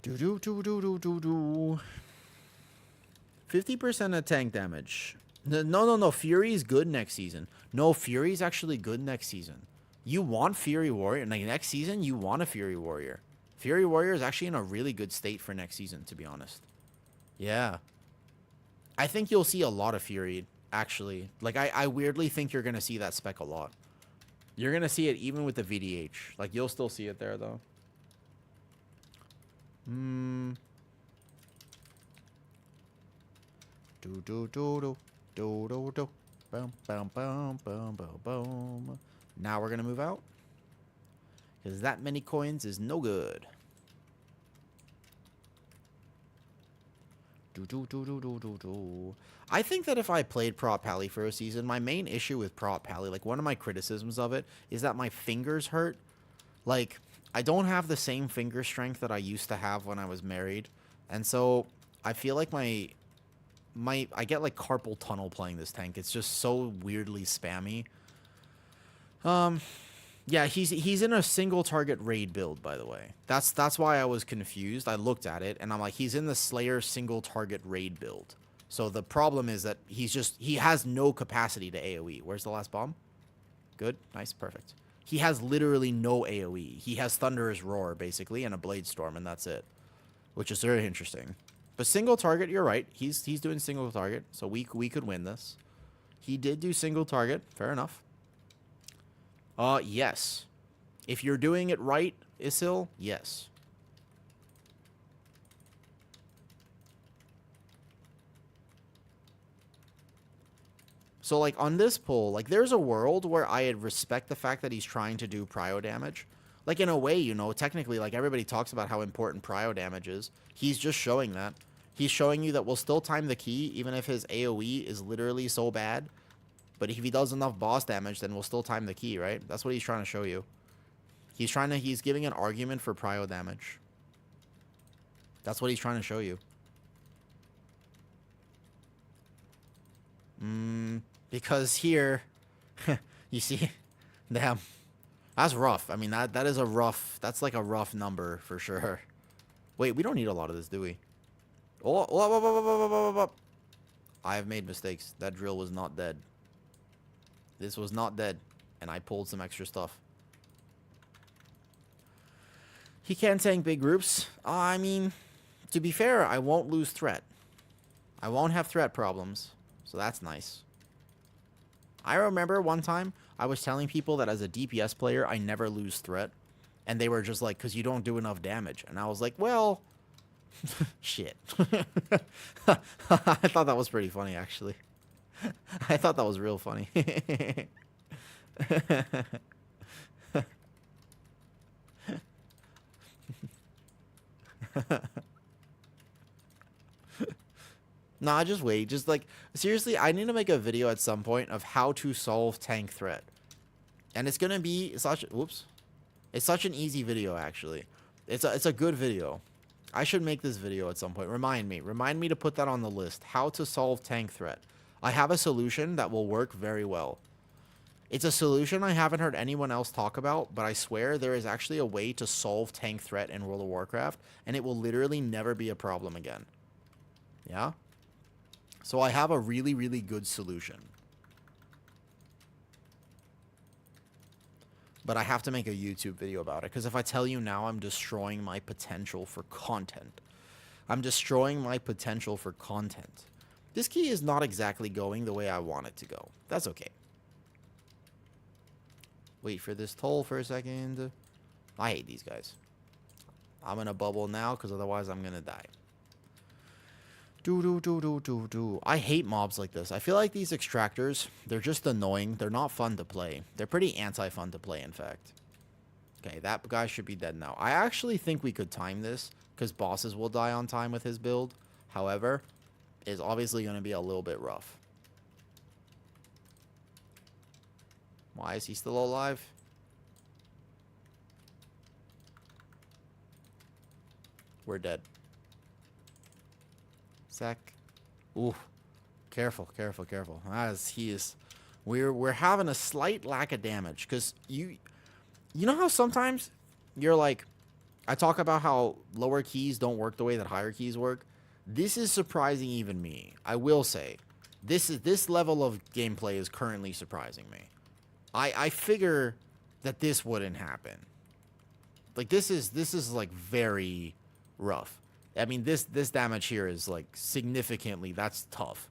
Do do do do do do do. 50% of tank damage. No. Fury's good next season. No, Fury's actually good next season. You want Fury Warrior. Like, next season, you want a Fury Warrior. Fury Warrior is actually in a really good state for next season, to be honest. Yeah. I think you'll see a lot of Fury, actually. Like, I weirdly think you're going to see that spec a lot. You're going to see it even with the VDH. Like, you'll still see it there, though. Do do do do do do do. Boom boom boom boom boom boom. Now we're gonna move out, because that many coins is no good. Do do do do do do do. I think that if I played Prop Pally for a season, my main issue with Prop Pally, like one of my criticisms of it, is that my fingers hurt. Like, I don't have the same finger strength that I used to have when I was married. And so I feel like I get like carpal tunnel playing this tank. It's just so weirdly spammy. Yeah, he's in a single target raid build, by the way. That's why I was confused. I looked at it and I'm like, he's in the Slayer single target raid build. So the problem is that he has no capacity to AoE. Where's the last bomb? Good, nice, perfect. He has literally no AoE. He has Thunderous Roar, basically, and a Blade Storm, and that's it. Which is very interesting. But single target, you're right. He's doing single target, so we could win this. He did do single target. Fair enough. Yes. If you're doing it right, Isil, yes. So, like, on this pull, like, there's a world where I'd respect the fact that he's trying to do prio damage. Like, in a way, you know, technically, like, everybody talks about how important prio damage is. He's just showing that. He's showing you that we'll still time the key, even if his AoE is literally so bad. But if he does enough boss damage, then we'll still time the key, right? That's what he's trying to show you. He's giving an argument for prio damage. That's what he's trying to show you. Because here, you see, damn, that's rough. I mean, that is a rough, that's like a rough number for sure. Wait, we don't need a lot of this, do we? Oh, I have made mistakes. That drill was not dead. This was not dead, and I pulled some extra stuff. He can tank big groups. I mean, to be fair, I won't lose threat. I won't have threat problems, so that's nice. I remember one time I was telling people that as a DPS player, I never lose threat. And they were just like, because you don't do enough damage. And I was like, well, shit. I thought that was pretty funny, actually. I thought that was real funny. Nah, just wait. Just like, seriously, I need to make a video at some point of how to solve tank threat. And it's gonna be such, whoops. It's such an easy video, actually. It's a good video. I should make this video at some point. Remind me to put that on the list. How to solve tank threat. I have a solution that will work very well. It's a solution I haven't heard anyone else talk about, but I swear there is actually a way to solve tank threat in World of Warcraft, and it will literally never be a problem again. Yeah? So I have a really, really good solution. But I have to make a YouTube video about it, because if I tell you now, I'm destroying my potential for content. I'm destroying my potential for content. This key is not exactly going the way I want it to go. That's okay. Wait for this toll for a second. I hate these guys. I'm going to bubble now because otherwise I'm going to die. I hate mobs like this. I feel like these extractors, they're just annoying. They're not fun to play. They're pretty anti-fun to play, in fact. Okay, that guy should be dead now. I actually think we could time this because bosses will die on time with his build. However, it's obviously going to be a little bit rough. Why is he still alive? We're dead. Sec. Ooh. Careful, careful, careful. As he is... We're having a slight lack of damage. Because you know how sometimes you're like... I talk about how lower keys don't work the way that higher keys work. This is surprising even me. I will say. This level of gameplay is currently surprising me. I figure that this wouldn't happen. Like, this is like very rough. I mean, this damage here is like significantly, that's tough.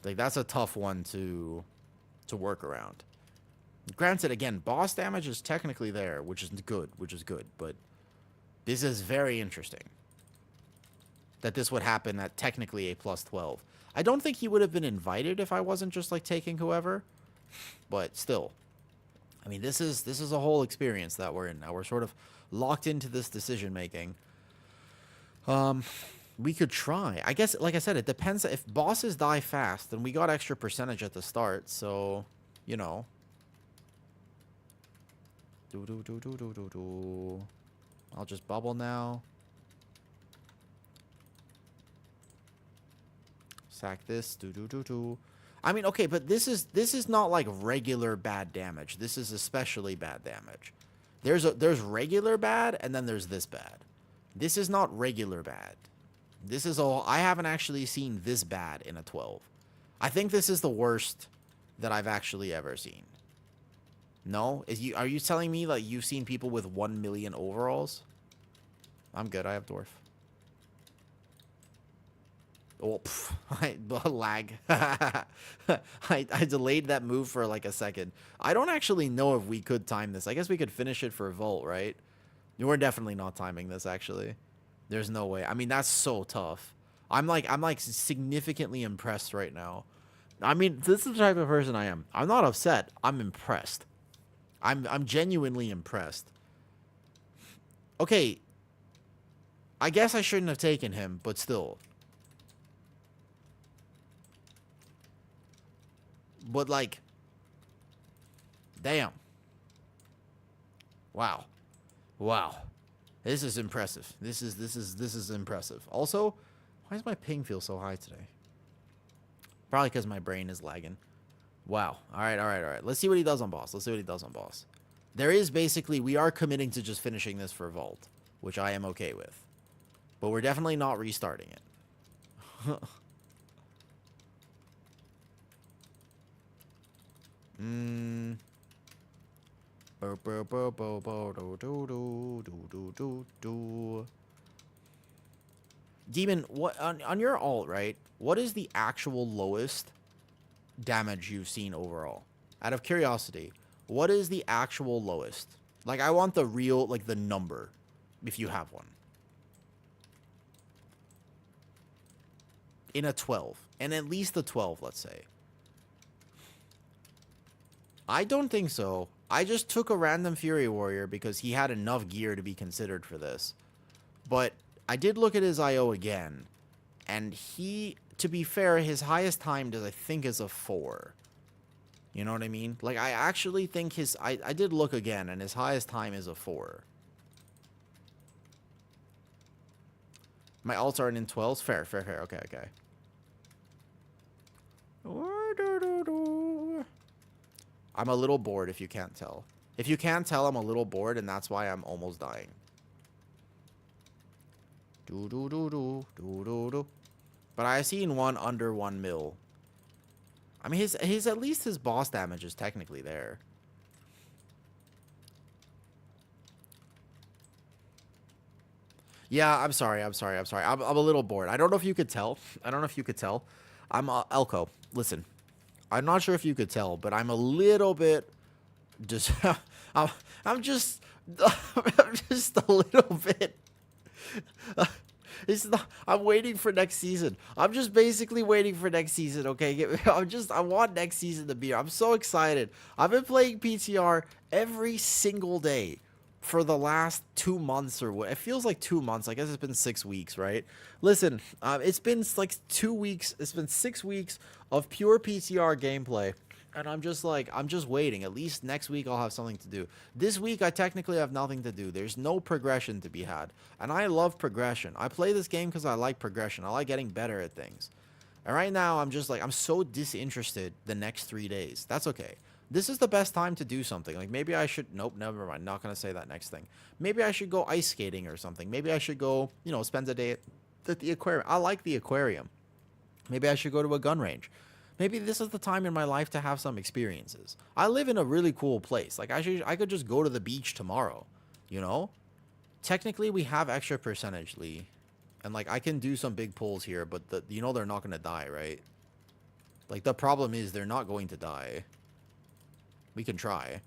Like, that's a tough one to work around. Granted, again, boss damage is technically there, which is good, but this is very interesting. That this would happen at technically a plus 12. I don't think he would have been invited if I wasn't just like taking whoever. But still. I mean, this is a whole experience that we're in now. We're sort of locked into this decision making. We could try. I guess, like I said, it depends. If bosses die fast, then we got extra percentage at the start. So, you know. I'll just bubble now. Sack this. I mean, okay, but this is not like regular bad damage. This is especially bad damage. There's regular bad, and then there's this bad. This is not regular bad. This is all. I haven't actually seen this bad in a 12. I think this is the worst that I've actually ever seen. No? Are you telling me that you've seen people with 1 million overalls? I'm good. I have dwarf. Oh, lag. I delayed that move for like a second. I don't actually know if we could time this. I guess we could finish it for Volt, right? We're definitely not timing this, actually. There's no way. I mean, that's so tough. I'm like significantly impressed right now. I mean, this is the type of person I am. I'm not upset. I'm impressed. I'm genuinely impressed. Okay. I guess I shouldn't have taken him, but still. But like, damn. Wow. Wow. This is impressive. This is impressive. Also, why does my ping feel so high today? Probably because my brain is lagging. Wow. All right. Let's see what he does on boss. There is basically, we are committing to just finishing this for Vault, which I am okay with. But we're definitely not restarting it. Demon, what on your ult, right? What is the actual lowest damage you've seen overall? Out of curiosity, what is the actual lowest? Like, I want the real, like, the number, if you have one. In a 12. And at least a 12, let's say. I don't think so. I just took a random Fury Warrior because he had enough gear to be considered for this. But I did look at his IO again. And he, to be fair, his highest time I think is a 4. You know what I mean? Like, I actually think his... I did look again, and his highest time is a 4. My ults aren't in 12s? Fair. Okay. I'm a little bored if you can't tell. If you can't tell, I'm a little bored, and that's why I'm almost dying. But I've seen one under 1 mil. I mean, his at least his boss damage is technically there. Yeah, I'm sorry. I'm a little bored. I don't know if you could tell. I don't know if you could tell. I'm Elko. Listen, I'm not sure if you could tell, but I'm a little bit just. I'm, I'm just. I'm just a little bit. It's not. I'm waiting for next season. I'm just basically waiting for next season. Okay, I want next season to be here. I'm so excited. I've been playing PTR every single day for the last 2 months or what. It feels like 2 months. I guess it's been 6 weeks, right? Listen, it's been like 2 weeks. It's been 6 weeks of pure PTR gameplay. And I'm just like, I'm just waiting. At least next week I'll have something to do. This week I technically have nothing to do. There's no progression to be had. And I love progression. I play this game because I like progression. I like getting better at things. And right now I'm just like, I'm so disinterested the next 3 days. That's okay. This is the best time to do something. Like maybe I should, nope, never mind. Not going to say that next thing. Maybe I should go ice skating or something. Maybe I should go, spend a day at the aquarium. I like the aquarium. Maybe I should go to a gun range. Maybe this is the time in my life to have some experiences. I live in a really cool place. Like I could just go to the beach tomorrow, you know? Technically we have extra percentage, Lee. And like I can do some big pulls here, but they're not going to die, right? Like the problem is they're not going to die. We can try.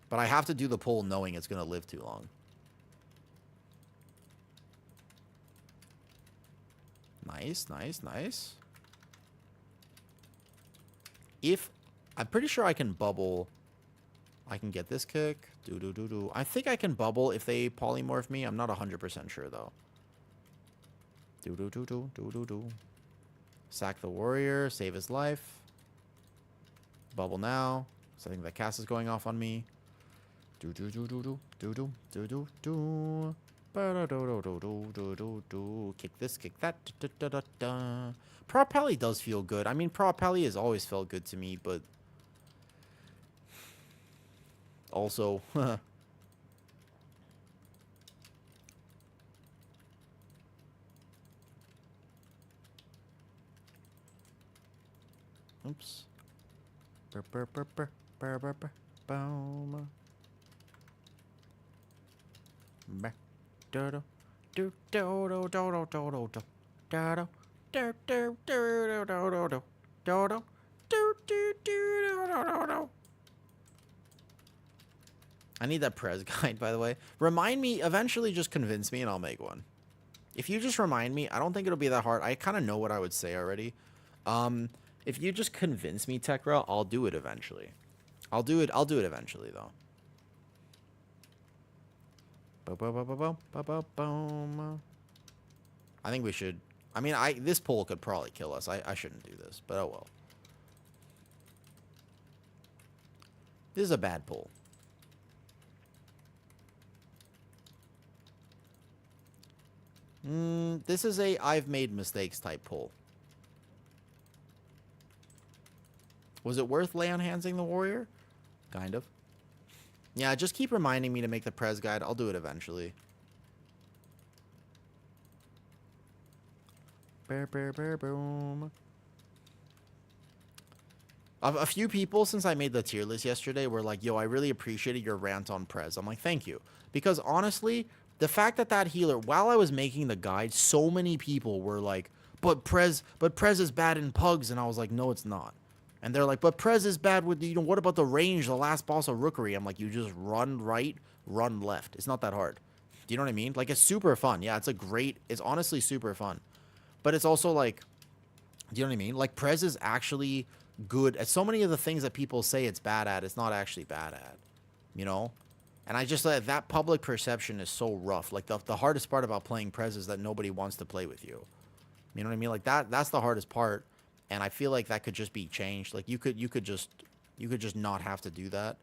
But I have to do the pull knowing it's going to live too long. Nice, nice, nice. If I'm pretty sure I can bubble, I can get this kick. Do. I think I can bubble if they polymorph me. I'm not 100% sure though. Do. Sack the warrior, save his life. Bubble now. So I think that cast is going off on me. Do. Kick this, kick that. Propelli does feel good. I mean, Propelli has always felt good to me, but also, oops. Boom. I need that Prez guide, by the way. Remind me, eventually just convince me and I'll make one. If you just remind me, I don't think it'll be that hard. I kind of know what I would say already. If you just convince me, Tekra, I'll do it eventually. I'll do it eventually, though. I think we should. I mean, this pull could probably kill us. I shouldn't do this, but oh well. This is a bad pull. This is a I've made mistakes type pull. Was it worth lay on handsing the warrior? Kind of. Yeah, just keep reminding me to make the Prez guide. I'll do it eventually. Boom. A few people, since I made the tier list yesterday, were like, yo, I really appreciated your rant on Prez. I'm like, thank you. Because honestly, the fact that healer, while I was making the guide, so many people were like, but Prez is bad in pugs. And I was like, no, it's not. And they're like, but Prez is bad with, what about the range, the last boss of Rookery? I'm like, you just run right, run left. It's not that hard. Do you know what I mean? Like, it's super fun. Yeah, it's honestly super fun. But it's also like, do you know what I mean? Like, Prez is actually good at so many of the things that people say it's bad at, it's not actually bad at, you know? And I just, that public perception is so rough. Like, the hardest part about playing Prez is that nobody wants to play with you. You know what I mean? Like, that's the hardest part. And I feel like that could just be changed. Like, you could just not have to do that.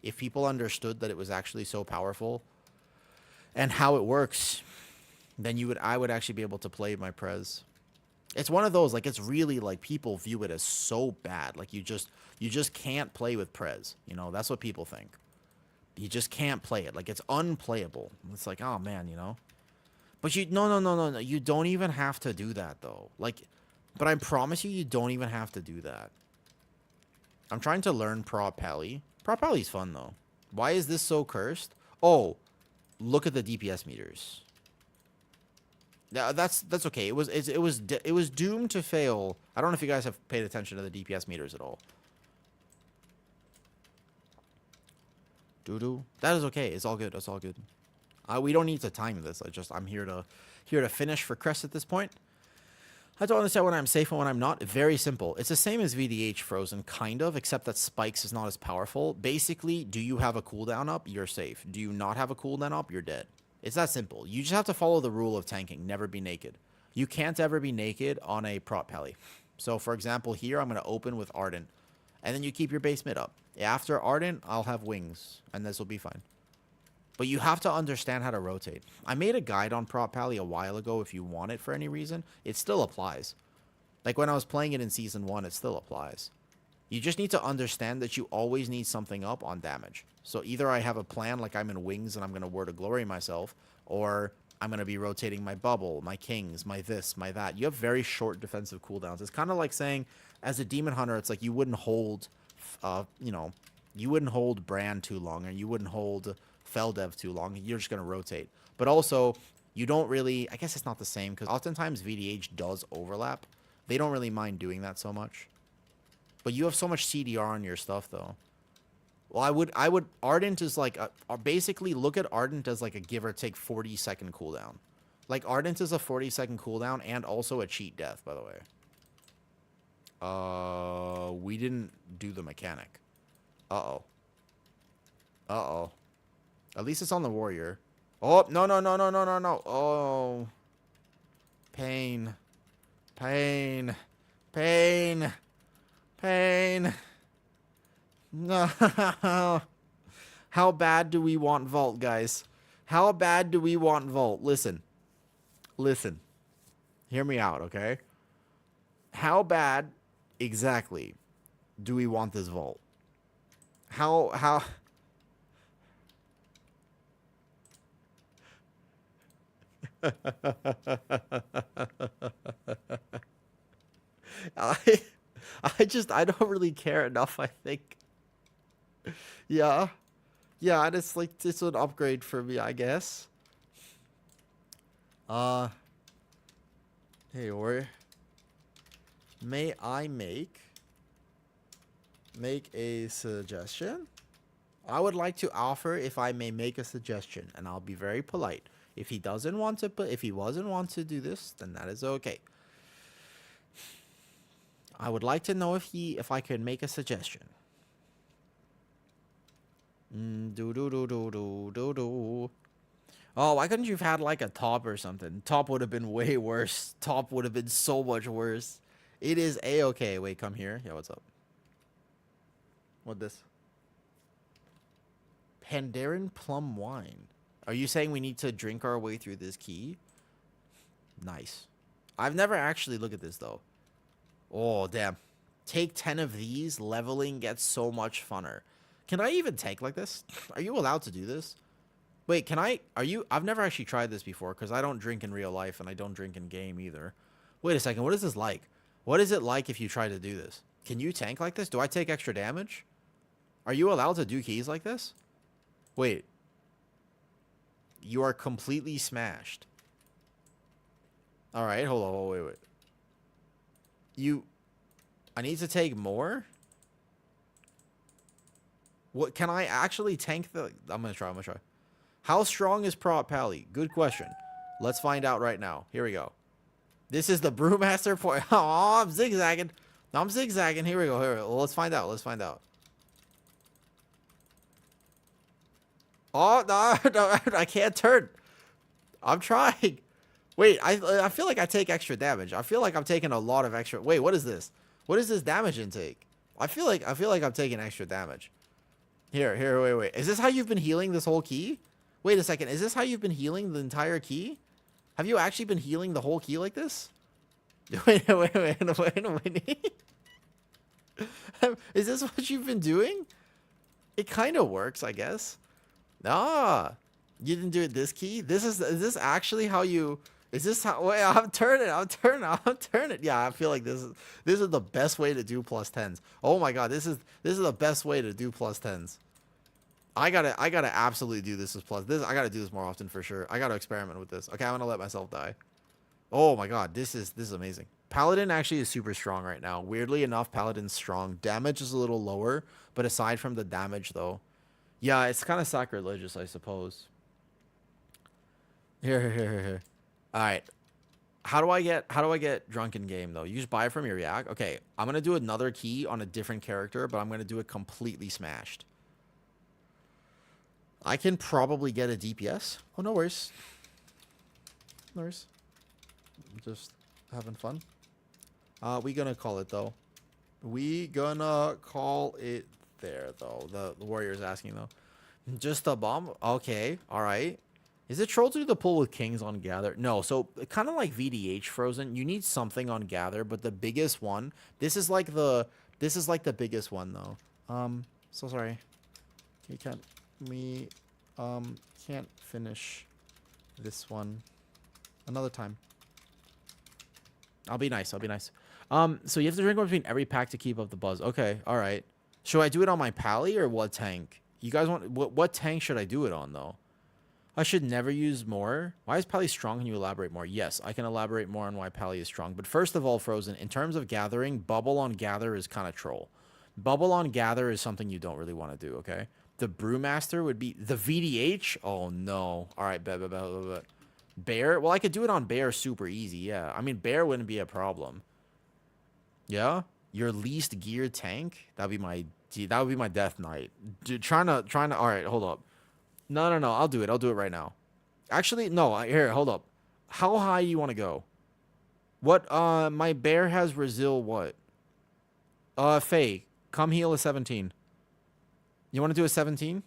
If people understood that it was actually so powerful and how it works, then I would actually be able to play my Prez. It's one of those, like, it's really, like, people view it as so bad. Like, you just can't play with Prez. You know, that's what people think. You just can't play it. Like, it's unplayable. It's like, oh, man, you know. But no. You don't even have to do that, though. Like, but I promise you don't even have to do that. I'm trying to learn Propelli. Propelli's fun, though. Why is this so cursed? Oh, look at the DPS meters. Yeah, that's okay. It was doomed to fail. I don't know if you guys have paid attention to the DPS meters at all. Doo-doo. That is okay. It's all good. It's all good. We don't need to time this. I'm here to finish for Crest at this point. I don't understand when I'm safe and when I'm not. Very simple. It's the same as VDH Frozen, kind of, except that Spikes is not as powerful. Basically, do you have a cooldown up? You're safe. Do you not have a cooldown up? You're dead. It's that simple. You just have to follow the rule of tanking. Never be naked. You can't ever be naked on a prot pally. So, for example, here I'm going to open with Ardent. And then you keep your base mid up. After Ardent, I'll have Wings. And this will be fine. But you have to understand how to rotate. I made a guide on prot pally a while ago if you want it for any reason. It still applies. Like when I was playing it in Season 1, it still applies. You just need to understand that you always need something up on damage. So either I have a plan like I'm in Wings and I'm going to Word of Glory myself, or I'm going to be rotating my Bubble, my Kings, my this, my that. You have very short defensive cooldowns. It's kind of like saying, as a Demon Hunter, it's like you wouldn't hold, you wouldn't hold Brand too long, or you wouldn't hold Feldev too long. You're just going to rotate. But also, you don't really, I guess it's not the same, because oftentimes VDH does overlap. They don't really mind doing that so much. But you have so much CDR on your stuff, though. Well, I would, Ardent is like, basically look at Ardent as like a give or take 40-second cooldown. Like, Ardent is a 40-second cooldown and also a cheat death, by the way. We didn't do the mechanic. Uh-oh. Uh-oh. At least it's on the warrior. Oh, no. Oh. Pain. Pain. Pain. Pain. No. How bad do we want Vault, guys? How bad do we want Vault? Listen. Listen. Hear me out, okay? How exactly do we want this Vault? How I don't really care enough, I think. Yeah. Yeah, and it's like, it's an upgrade for me, I guess. Hey, warrior. May I make a suggestion? I would like to offer if I may make a suggestion, and I'll be very polite. If he doesn't want to, if he doesn't want to do this, then that is okay. I would like to know if I could make a suggestion. Oh, why couldn't you have had like a top or something? Top would have been way worse. Top would have been so much worse. It is a-okay. Wait, come here. Yeah, what's up? What this? Pandaren Plum Wine. Are you saying we need to drink our way through this key? Nice. I've never actually looked at this, though. Oh, damn. Take 10 of these. Leveling gets so much funner. Can I even tank like this? Are you allowed to do this? Wait, can I? I've never actually tried this before because I don't drink in real life and I don't drink in game either. Wait a second. What is this like? What is it like if you try to do this? Can you tank like this? Do I take extra damage? Are you allowed to do keys like this? Wait. You are completely smashed. All right, hold on. Wait. I need to take more? What, can I actually tank the... I'm going to try. How strong is Prot Pally? Good question. Let's find out right now. Here we go. This is the Brewmaster point. Oh, I'm zigzagging. Here we go. Well, let's find out. Oh, no, I can't turn. I'm trying. Wait, I feel like I take extra damage. I feel like I'm taking a lot of extra... Wait, what is this? What is this damage intake? I feel like I'm taking extra damage. Here, wait. Is this how you've been healing this whole key? Wait a second. Is this how you've been healing the entire key? Have you actually been healing the whole key like this? Wait. Is this what you've been doing? It kind of works, I guess. Ah, you didn't do it this key? Is this actually how you... Is this how... Wait, I'm turning. Yeah, I feel like this is the best way to do +10s. Oh my god, this is the best way to do +10s. I gotta absolutely do this as plus. I gotta do this more often for sure. I gotta experiment with this. Okay, I'm gonna let myself die. Oh my god, this is amazing. Paladin actually is super strong right now. Weirdly enough, Paladin's strong. Damage is a little lower, but aside from the damage though, yeah, it's kind of sacrilegious, I suppose. Here. All right. How do I get drunken game though? You just buy it from your yak. Okay, I'm gonna do another key on a different character, but I'm gonna do it completely smashed. I can probably get a DPS. Oh, no worries. No worries. Just having fun. We gonna call it though. We gonna call it there though. The warrior's asking though. Just a bomb? Okay, alright. Is it troll to do the pull with kings on gather? No, so kind of like VDH Frozen. You need something on gather, but the biggest one, this is like the biggest one though. So sorry. We can't finish this one another time. I'll be nice. So you have to drink one between every pack to keep up the buzz. Okay, all right. Should I do it on my pally or what tank? You guys want what tank should I do it on though? I should never use more. Why is pally strong? Can you elaborate more? Yes, I can elaborate more on why pally is strong. But first of all, Frozen, in terms of gathering, bubble on gather is kind of troll. Bubble on gather is something you don't really want to do, okay? The brewmaster would be the VDH. Oh no. All right, bet. Bear. Well, I could do it on bear super easy. Yeah. I mean, bear wouldn't be a problem. Yeah. Your least geared tank. That would be my death knight. Dude, trying to. All right, hold up. No. I'll do it right now. Actually, no. Here, hold up. How high you want to go? What? My bear has Brazil. What? Faye, come heal a 17. You want to do a 17?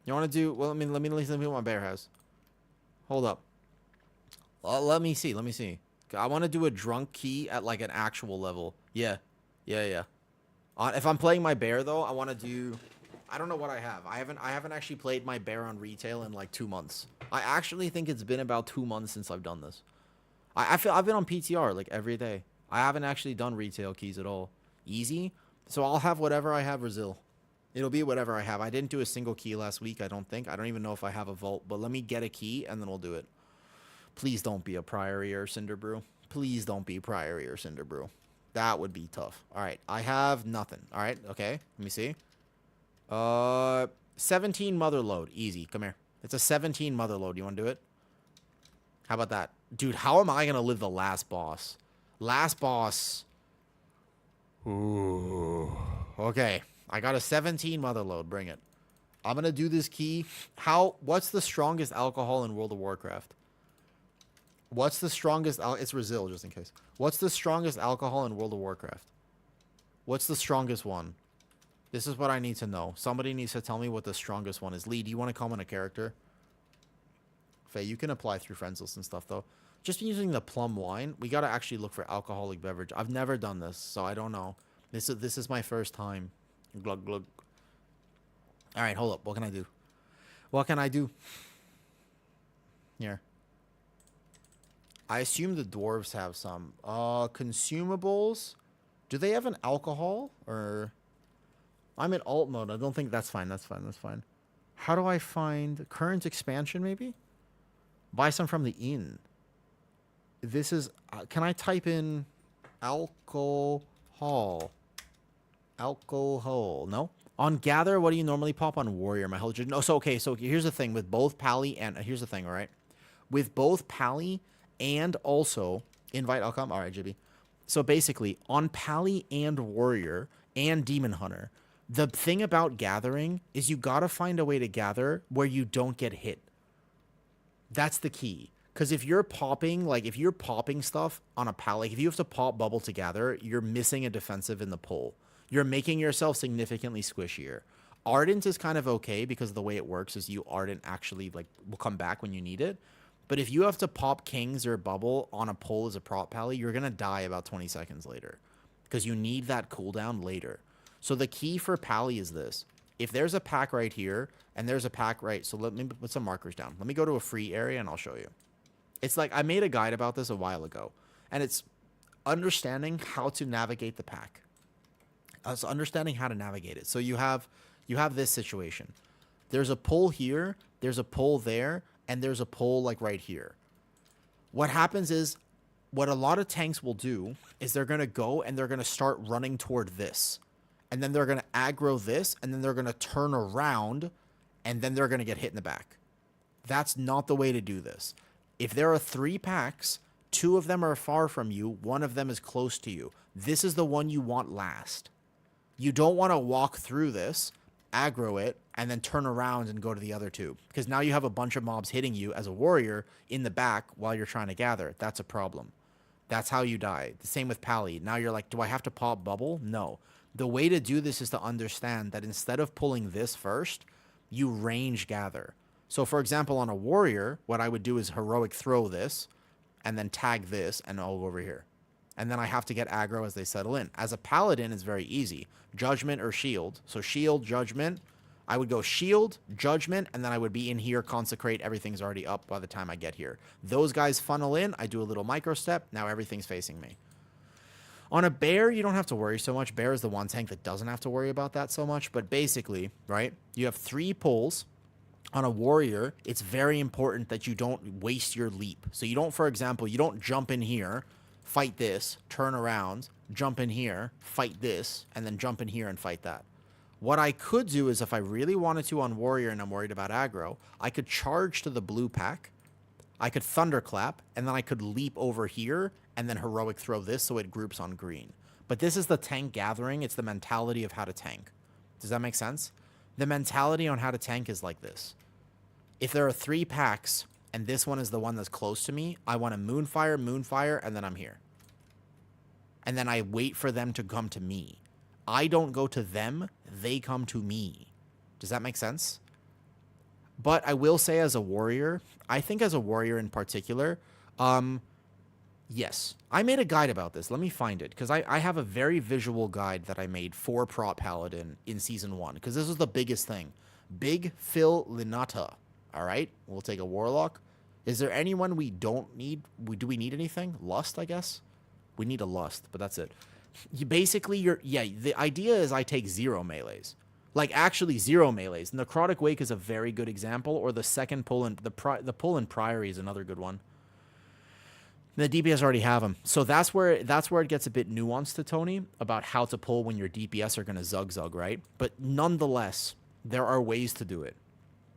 You want to do... Well, I mean, let me what my bear has. Hold up. Let me see. I want to do a drunk key at, like, an actual level. Yeah. If I'm playing my bear, though, I want to do... I don't know what I have. I haven't actually played my bear on retail in, like, 2 months. I actually think it's been about 2 months since I've done this. I feel I've been on PTR, like, every day. I haven't actually done retail keys at all. Easy. So I'll have whatever I have, Brazil. It'll be whatever I have. I didn't do a single key last week, I don't think. I don't even know if I have a vault, but let me get a key, and then we'll do it. Please don't be a Priory or Cinderbrew. Please don't be Priory or Cinderbrew. That would be tough. All right, I have nothing. All right, okay. Let me see. 17 mother load. Easy. Come here. It's a 17 mother load. You want to do it? How about that? Dude, how am I going to live the last boss? Last boss... Ooh. Okay. I got a 17 mother load. Bring it. I'm going to do this key. What's the strongest alcohol in World of Warcraft? What's the strongest... It's Brazil, just in case. What's the strongest alcohol in World of Warcraft? What's the strongest one? This is what I need to know. Somebody needs to tell me what the strongest one is. Lee, do you want to comment a character? Faye, you can apply through friends list and stuff, though. Just using the plum wine, we got to actually look for alcoholic beverage. I've never done this, so I don't know. This is my first time. Glug, glug. All right, hold up. What can I do? What can I do? Here. I assume the dwarves have some. Consumables. Do they have an alcohol? Or... I'm in alt mode. I don't think that's fine. That's fine. How do I find current expansion, maybe? Buy some from the inn. This is... can I type in alcohol? Alcohol. No? On gather, what do you normally pop on warrior? My whole... No, so okay. So here's the thing. With both pally and... here's the thing, all right? With both pally and also... Invite outcome. All right, Jibby. So basically, on pally and warrior and demon hunter, the thing about gathering is you got to find a way to gather where you don't get hit. That's the key. Because if you're popping stuff on a pal, like if you have to pop bubble to gather, you're missing a defensive in the pull. You're making yourself significantly squishier. Ardent is kind of okay because the way it works is you Ardent actually like will come back when you need it. But if you have to pop kings or bubble on a pull as a prop pally, you're going to die about 20 seconds later. Because you need that cooldown later. So the key for pally is this. If there's a pack right here and there's a pack right... So let me put some markers down. Let me go to a free area and I'll show you. It's like I made a guide about this a while ago. And it's understanding how to navigate the pack. So understanding how to navigate it. So you have this situation. There's a pull here, there's a pull there, and there's a pull like right here. What happens is, what a lot of tanks will do is they're going to go and they're going to start running toward this. And then they're going to aggro this, and then they're going to turn around, and then they're going to get hit in the back. That's not the way to do this. If there are 3 packs, 2 of them are far from you, 1 of them is close to you. This is the one you want last. You don't want to walk through this, aggro it, and then turn around and go to the other 2. Because now you have a bunch of mobs hitting you as a warrior in the back while you're trying to gather. That's a problem. That's how you die. The same with Pally. Now you're like, do I have to pop bubble? No. The way to do this is to understand that instead of pulling this first, you range gather. So for example, on a warrior, what I would do is heroic throw this, and then tag this, and I'll go over here. And then I have to get aggro as they settle in. As a paladin, it's very easy. Judgment or shield. So shield, judgment. I would go shield, judgment, and then I would be in here, consecrate. Everything's already up by the time I get here. Those guys funnel in. I do a little micro step. Now everything's facing me. On a bear, you don't have to worry so much. Bear is the one tank that doesn't have to worry about that so much. But basically, right, you have 3 pulls. On a warrior, it's very important that you don't waste your leap. So you don't, for example, you don't jump in here, fight this, turn around, jump in here, fight this, and then jump in here and fight that. What I could do is, if I really wanted to on warrior and I'm worried about aggro, I could charge to the blue pack, I could thunderclap, and then I could leap over here and then heroic throw this so it groups on green. But this is the tank gathering. It's the mentality of how to tank. Does that make sense? The mentality on how to tank is like this. If there are 3 packs and this one is the one that's close to me, I want to moonfire, and then I'm here. And then I wait for them to come to me. I don't go to them, they come to me. Does that make sense? But I will say, as a warrior, I think as a warrior in particular, yes. I made a guide about this. Let me find it, because I have a very visual guide that I made for Prop Paladin in Season 1, because this was the biggest thing. Big Phil Linata. All right, we'll take a Warlock. Is there anyone we don't need? Do we need anything? Lust, I guess? We need a Lust, but that's it. The idea is I take 0 melees. Like, actually 0 melees. Necrotic Wake is a very good example, or the second pull in, the pull in Priory is another good one. The DPS already have them. So that's where it gets a bit nuanced to Tony about how to pull when your DPS are going to zug, right? But nonetheless, there are ways to do it.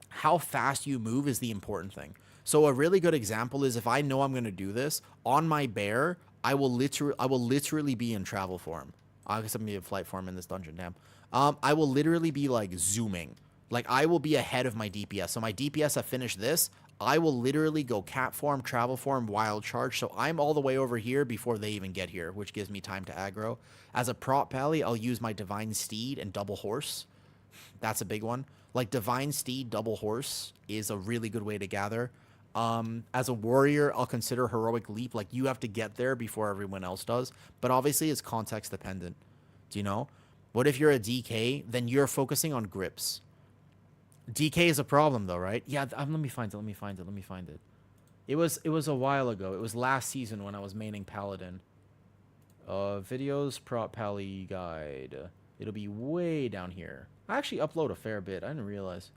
How fast you move is the important thing. So a really good example is, if I know I'm going to do this, on my bear, I will literally be in travel form. I guess I'm going to be in flight form in this dungeon, damn. I will literally be, like, zooming. Like, I will be ahead of my DPS. So my DPS have finished this. I will literally go cat form, travel form, wild charge. So I'm all the way over here before they even get here, which gives me time to aggro. As a prop pally, I'll use my Divine Steed and Double Horse. That's a big one. Like, Divine Steed, Double Horse is a really good way to gather. As a warrior, I'll consider Heroic Leap. Like, you have to get there before everyone else does. But obviously, it's context dependent. Do you know? What if you're a DK? Then you're focusing on grips. DK is a problem, though, right? Yeah, let me find it. It was a while ago. It was last season when I was maining Paladin. Videos, Prop Pally Guide. It'll be way down here. I actually upload a fair bit. I didn't realize.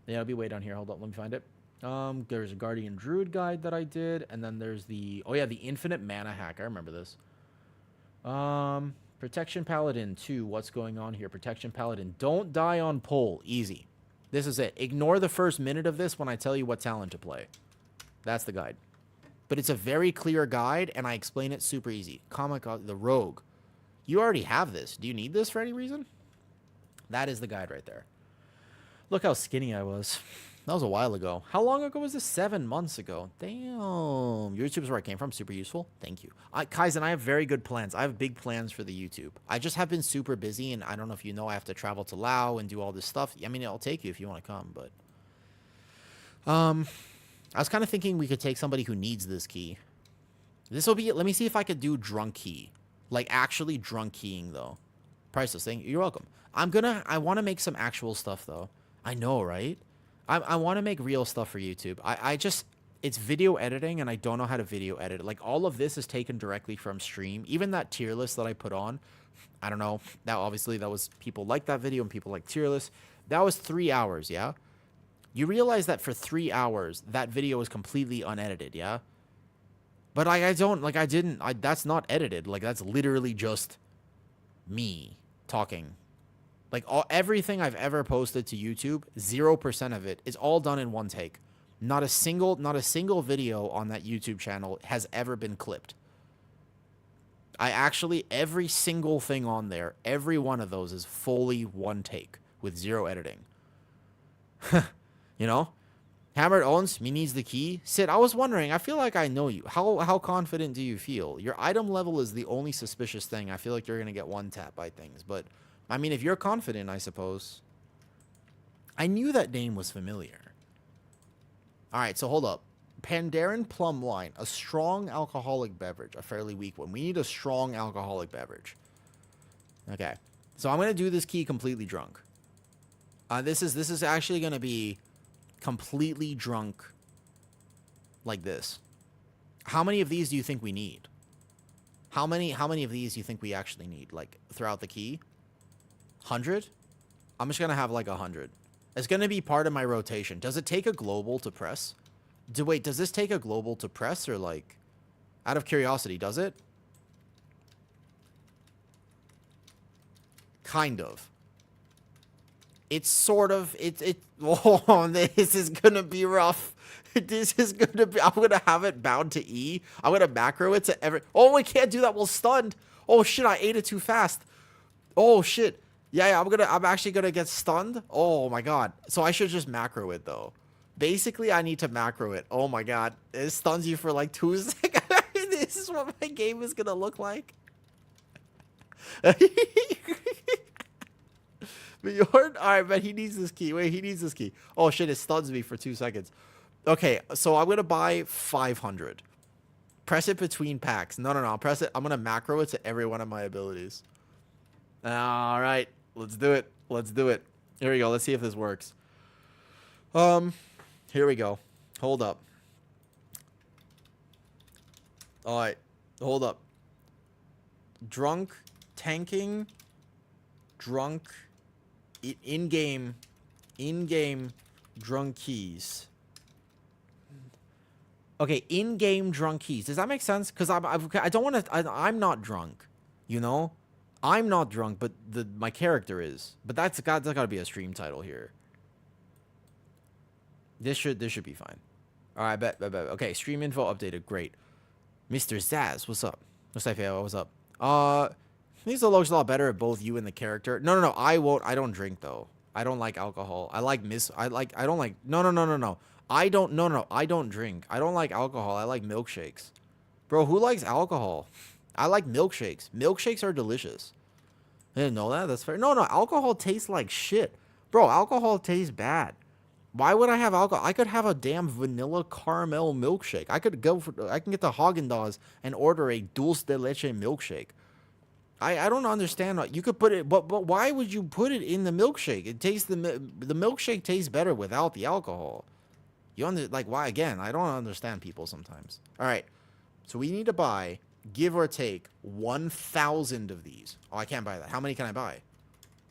Yeah, it'll be way down here. Hold up, let me find it. There's a Guardian Druid guide that I did, and then there's the Infinite Mana hack. I remember this. Protection Paladin 2. What's going on here? Protection Paladin. Don't die on pull. Easy. This is it. Ignore the first minute of this when I tell you what talent to play. That's the guide. But it's a very clear guide, and I explain it super easy. The Rogue. You already have this. Do you need this for any reason? That is the guide right there. Look how skinny I was. That was a while ago. How long ago was this? 7 months ago. Damn. YouTube's where I came from. Super useful. Thank you. Kaizen, I have very good plans. I have big plans for the YouTube. I just have been super busy, and I don't know if you know, I have to travel to Laos and do all this stuff. I mean, I'll take you if you want to come, but... I was kind of thinking we could take somebody who needs this key. This will be it. Let me see if I could do drunk key. Like, actually drunk keying, though. Priceless thing. You're welcome. I want to make some actual stuff, though. I know, right? I want to make real stuff for YouTube. It's video editing, and I don't know how to video edit. Like, all of this is taken directly from stream. Even that tier list that I put on, I don't know. That obviously that was people like that video and people like tier list. That was 3 hours, yeah? You realize that for 3 hours, that video is completely unedited, yeah? But that's not edited. Like, that's literally just me talking. Like, everything I've ever posted to YouTube, 0% of it is all done in one take. Not a single video on that YouTube channel has ever been clipped. Every single thing on there, every one of those is fully one take with 0 editing. You know? Hammered owns, me needs the key. Sid, I was wondering, I feel like I know you. How confident do you feel? Your item level is the only suspicious thing. I feel like you're going to get one tap by things. But, I mean, if you're confident, I suppose. I knew that name was familiar. Alright, so hold up. Pandaren Plum Wine. A strong alcoholic beverage. A fairly weak one. We need a strong alcoholic beverage. Okay. So I'm going to do this key completely drunk. This is actually going to be completely drunk like this. How many of these do you think we need? How many of these do you think we actually need? Like, throughout the key? 100? I'm just going to have like 100. It's going to be part of my rotation. Does it take a global to press? Wait, does this take a global to press or like... Out of curiosity, does it? Kind of. It's sort of... Oh, this is going to be rough. This is going to be... I'm going to have it bound to E. I'm going to macro it to every... Oh, I can't do that while stunned. Oh, shit, I ate it too fast. Oh, shit. Yeah, I'm actually going to get stunned. Oh, my God. So I should just macro it, though. Basically, I need to macro it. Oh, my God. It stuns you for like 2 seconds. This is what my game is going to look like. Alright, but he needs this key. Wait, he needs this key. Oh, shit, it stuns me for 2 seconds. Okay, so I'm going to buy 500. Press it between packs. No, I'll press it. I'm going to macro it to every one of my abilities. Alright, let's do it. Let's do it. Here we go. Let's see if this works. Here we go. Hold up. Alright, hold up. Drunk, tanking, drunk, in-game, drunk keys. Okay, in-game drunk keys. Does that make sense? Because I don't want to... I'm not drunk, you know? I'm not drunk, but my character is. But that's got to be a stream title here. This should be fine. All right, bet. Okay, stream info updated. Great. Mr. Zaz, what's up? What's up? These looks a lot better at both you and the character. No. I won't. I don't drink though. I don't like alcohol. I don't like. No. I don't drink. I don't like alcohol. I like milkshakes. Bro, who likes alcohol? I like milkshakes. Milkshakes are delicious. I didn't know that. That's fair. No. Alcohol tastes like shit. Bro, alcohol tastes bad. Why would I have alcohol? I could have a damn vanilla caramel milkshake. I can get the Haagen-Dazs and order a dulce de leche milkshake. I don't understand. You could put it, but why would you put it in the milkshake? It tastes the milkshake tastes better without the alcohol. Why again? I don't understand people sometimes. All right, so we need to buy, give or take, 1,000 of these. Oh, I can't buy that. How many can I buy?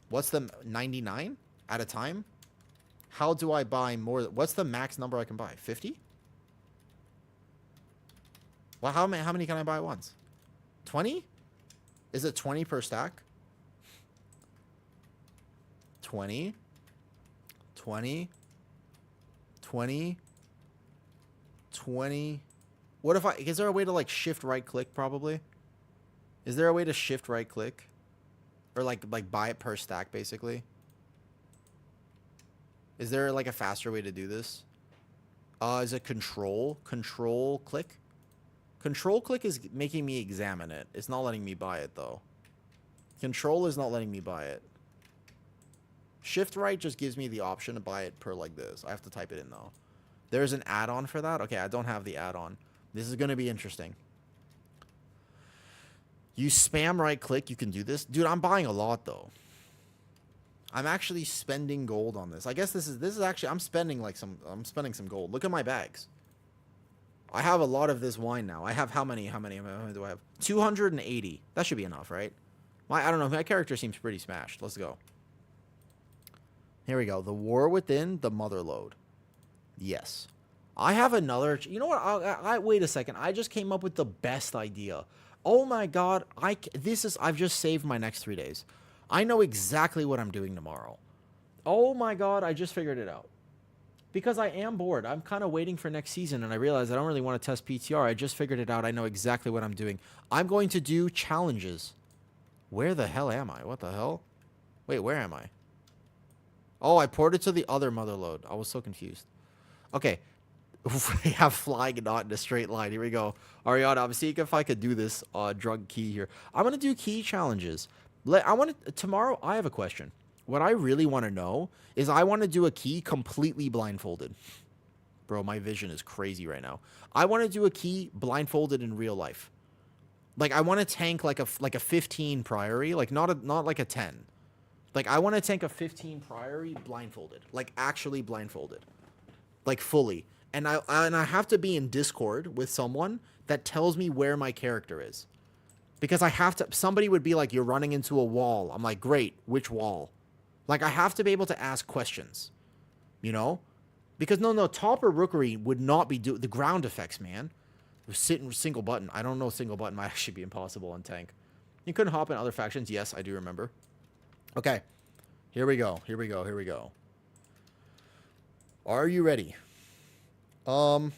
What's the 99 at a time? How do I buy more? What's the max number I can buy? 50? Well, how many can I buy at once? 20? Is it 20 per stack? 20. What if is there a way to like shift right click probably? Is there a way to shift right click? Or like buy it per stack basically? Is there like a faster way to do this? Is it control click? Control click is making me examine it. It's not letting me buy it though. Control is not letting me buy it. Shift right just gives me the option to buy it per like this. I have to type it in though. There's an add-on for that? Okay, I don't have the add-on. This is going to be interesting. You spam right click, you can do this. Dude, I'm buying a lot though. I'm actually spending gold on this. I guess this is actually, I'm spending some gold. Look at my bags. I have a lot of this wine now. I have how many do I have? 280. That should be enough, right? I don't know. My character seems pretty smashed. Let's go. Here we go. The War Within, the Motherlode. Yes. I have another... You know what? I wait a second. I just came up with the best idea. Oh my god. I've just saved my next 3 days. I know exactly what I'm doing tomorrow. Oh my god. I just figured it out. Because I am bored. I'm kind of waiting for next season, and I realize I don't really want to test PTR. I just figured it out. I know exactly what I'm doing. I'm going to do challenges. Where the hell am I? What the hell? Wait, where am I? Oh, I ported to the other Motherlode. I was so confused. Okay. We have flying not in a straight line. Here we go. Ariana, I'm seeing if I could do this drug key here. I'm going to do key challenges. Tomorrow, I have a question. What I really want to know is I want to do a key completely blindfolded. Bro, my vision is crazy right now. I want to do a key blindfolded in real life. Like, I want to tank like a 15 Priory, like not like a 10. Like, I want to tank a 15 Priory blindfolded, like actually blindfolded, like fully. And I have to be in Discord with someone that tells me where my character is, because I have to. Somebody would be like, "You're running into a wall." I'm like, "Great, which wall?" Like, I have to be able to ask questions, you know, because no, top or rookery would not be the ground effects, man. Sitting single button. I don't know. Single button might actually be impossible on tank. You couldn't hop in other factions. Yes, I do remember. Okay, here we go. Here we go. Here we go. Are you ready? I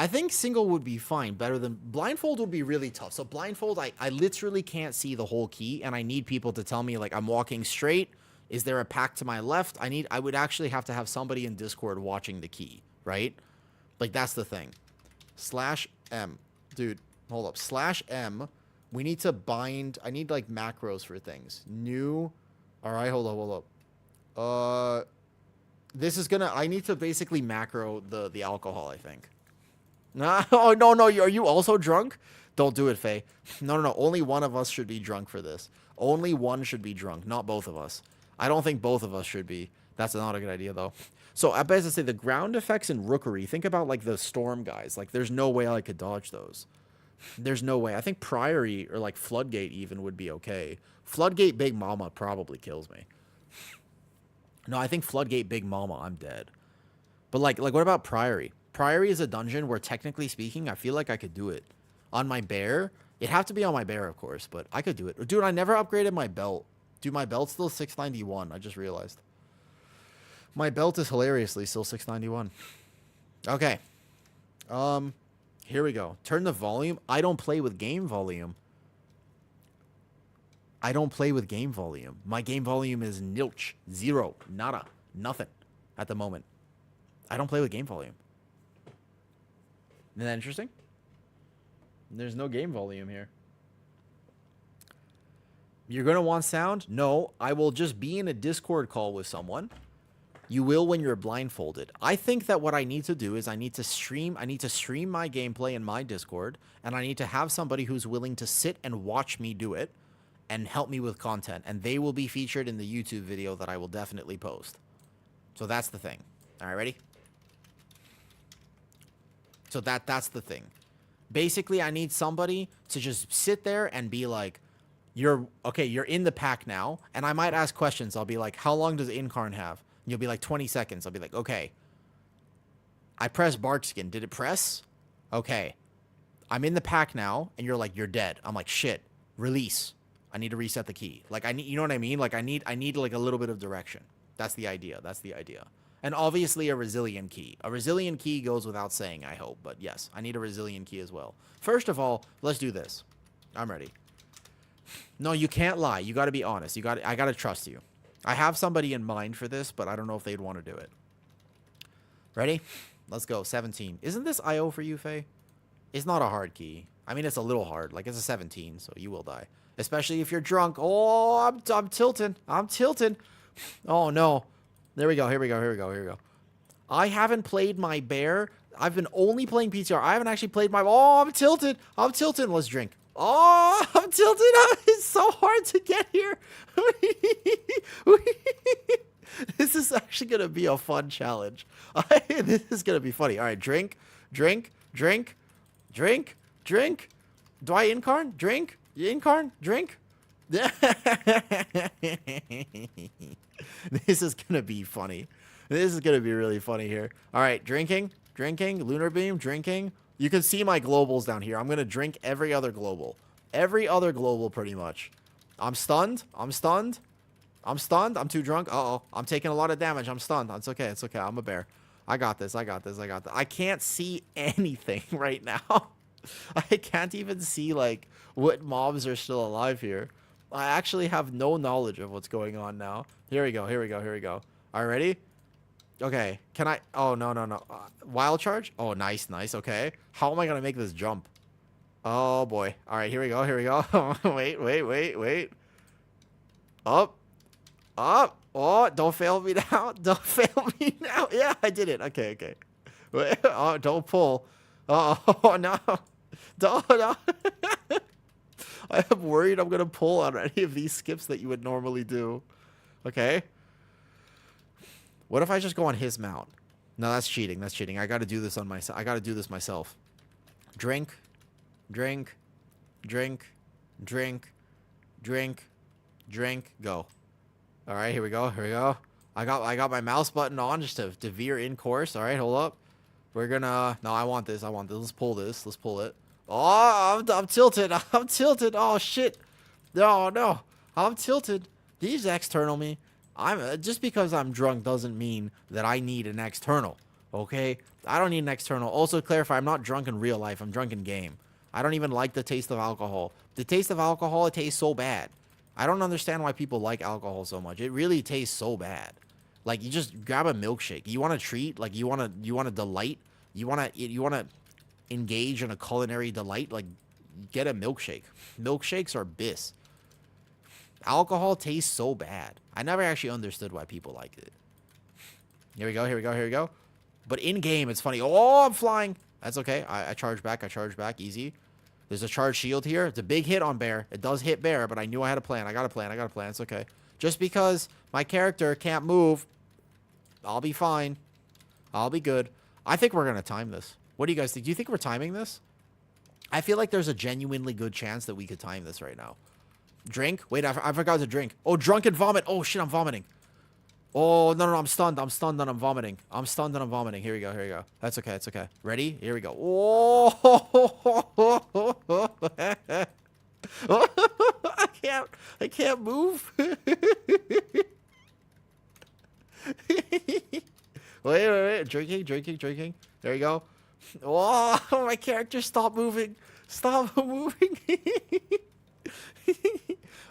think single would be fine. Better than blindfold would be really tough. So blindfold, I literally can't see the whole key, and I need people to tell me, like, I'm walking straight. Is there a pack to my left? I would actually have to have somebody in Discord watching the key, right? Like, that's the thing. /M. Dude, hold up. /M. We need to bind. I need, like, macros for things. New. All right, hold up. This is gonna... I need to basically macro the alcohol, I think. No, oh, no. Are you also drunk? Don't do it, Faye. No. Only one of us should be drunk for this. Only one should be drunk, not both of us. I don't think both of us should be. That's not a good idea, though. So, I bet to say the ground effects in Rookery, think about, like, the Storm guys. Like, there's no way I could dodge those. There's no way. I think Priory or, like, Floodgate even would be okay. Floodgate Big Mama probably kills me. No, I think Floodgate Big Mama, I'm dead. But, like what about Priory? Priory is a dungeon where, technically speaking, I feel like I could do it. On my bear, it'd have to be on my bear, of course, but I could do it. Dude, I never upgraded my belt. Dude, my belt's still 691. I just realized. My belt is hilariously still 691. Okay. Here we go. Turn the volume. I don't play with game volume. I don't play with game volume. My game volume is nilch. Zero. Nada. Nothing. At the moment. I don't play with game volume. Isn't that interesting? There's no game volume here. You're going to want sound? No. I will just be in a Discord call with someone. You will when you're blindfolded. I think that what I need to do is I need to stream my gameplay in my Discord, and I need to have somebody who's willing to sit and watch me do it and help me with content, and they will be featured in the YouTube video that I will definitely post. So that's the thing. All right, ready? So that's the thing. Basically, I need somebody to just sit there and be like, you're in the pack now, and I might ask questions. I'll be like, how long does Incarn have? You'll be like 20 seconds. I'll be like, okay. I pressed Barkskin. Did it press? Okay. I'm in the pack now, and you're like, you're dead. I'm like, shit. Release. I need to reset the key. Like, I need, you know what I mean? Like, I need like a little bit of direction. That's the idea. And obviously a resilient key. A resilient key goes without saying, I hope. But yes, I need a resilient key as well. First of all, let's do this. I'm ready. No, you can't lie. You got to be honest. I got to trust you. I have somebody in mind for this, but I don't know if they'd want to do it. Ready? Let's go. 17. Isn't this IO for you, Faye? It's not a hard key. I mean, it's a little hard. Like, it's a 17, so you will die. Especially if you're drunk. Oh, I'm tilting. Oh, no. There we go. Here we go. I haven't played my bear. I've been only playing PTR. I haven't actually played my... Oh, I'm tilted. Let's drink. Oh, I'm tilted. It's so hard to get here. This is actually going to be a fun challenge. This is going to be funny. All right, drink. Do I incarn? Drink. Incarn, drink. This is gonna be funny. This is gonna be really funny here. All right, drinking, lunar beam, drinking. You can see my globals down here. I'm gonna drink every other global, pretty much. I'm stunned. I'm stunned. I'm stunned. I'm too drunk. Uh-oh. I'm taking a lot of damage. I'm stunned. It's okay. It's okay. I'm a bear. I got this. I got this. I got this. I can't see anything right now. I can't even see, like, what mobs are still alive here. I actually have no knowledge of what's going on now. Here we go. Here we go. Here we go. All right, ready? Okay. Can I? Oh, no, no, no. Wild charge? Oh, nice, nice. Okay. How am I going to make this jump? Oh, boy. All right, here we go. Here we go. Wait, wait, wait, wait. Up. Up. Oh, don't fail me now. Don't fail me now. Yeah, I did it. Okay, okay. Wait, oh, don't pull. Oh, no. Don't, no. I am worried I'm going to pull on any of these skips that you would normally do. Okay. What if I just go on his mount? No, that's cheating. That's cheating. I got to do this on myself. I got to do this myself. Drink. Drink. Drink. Drink. Drink. Drink. Go. All right, here we go. Here we go. I got my mouse button on just to veer in course. All right, hold up. We're gonna. No, I want this. I want this. Let's pull this. Let's pull it. Oh, I'm tilted. I'm tilted. Oh shit. No, no. I'm tilted. These external me. I'm just because I'm drunk doesn't mean that I need an external. Okay? I don't need an external. Also clarify, I'm not drunk in real life. I'm drunk in game. I don't even like the taste of alcohol. The taste of alcohol, it tastes so bad. I don't understand why people like alcohol so much. It really tastes so bad. Like, you just grab a milkshake. You want a treat? Like, you want a delight? You want to engage in a culinary delight? Like, get a milkshake. Milkshakes are bliss. Alcohol tastes so bad. I never actually understood why people liked it. Here we go. Here we go. Here we go. But in game, it's funny. Oh, I'm flying. That's okay. I charge back. I charge back. Easy. There's a charge shield here. It's a big hit on bear. It does hit bear, but I knew I had a plan. I got a plan. I got a plan. It's okay. Just because my character can't move, I'll be fine. I'll be good. I think we're going to time this. What do you guys think? Do you think we're timing this? I feel like there's a genuinely good chance that we could time this right now. Drink? Wait, I forgot to drink. Oh, drunken vomit. Oh, shit, I'm vomiting. Oh, no, no, no, I'm stunned. I'm stunned and I'm vomiting. I'm stunned and I'm vomiting. Here we go. Here we go. That's okay. It's okay. Ready? Here we go. Oh, I can't move. Wait. Drinking. There you go. Oh, my character, stop moving. Stop moving.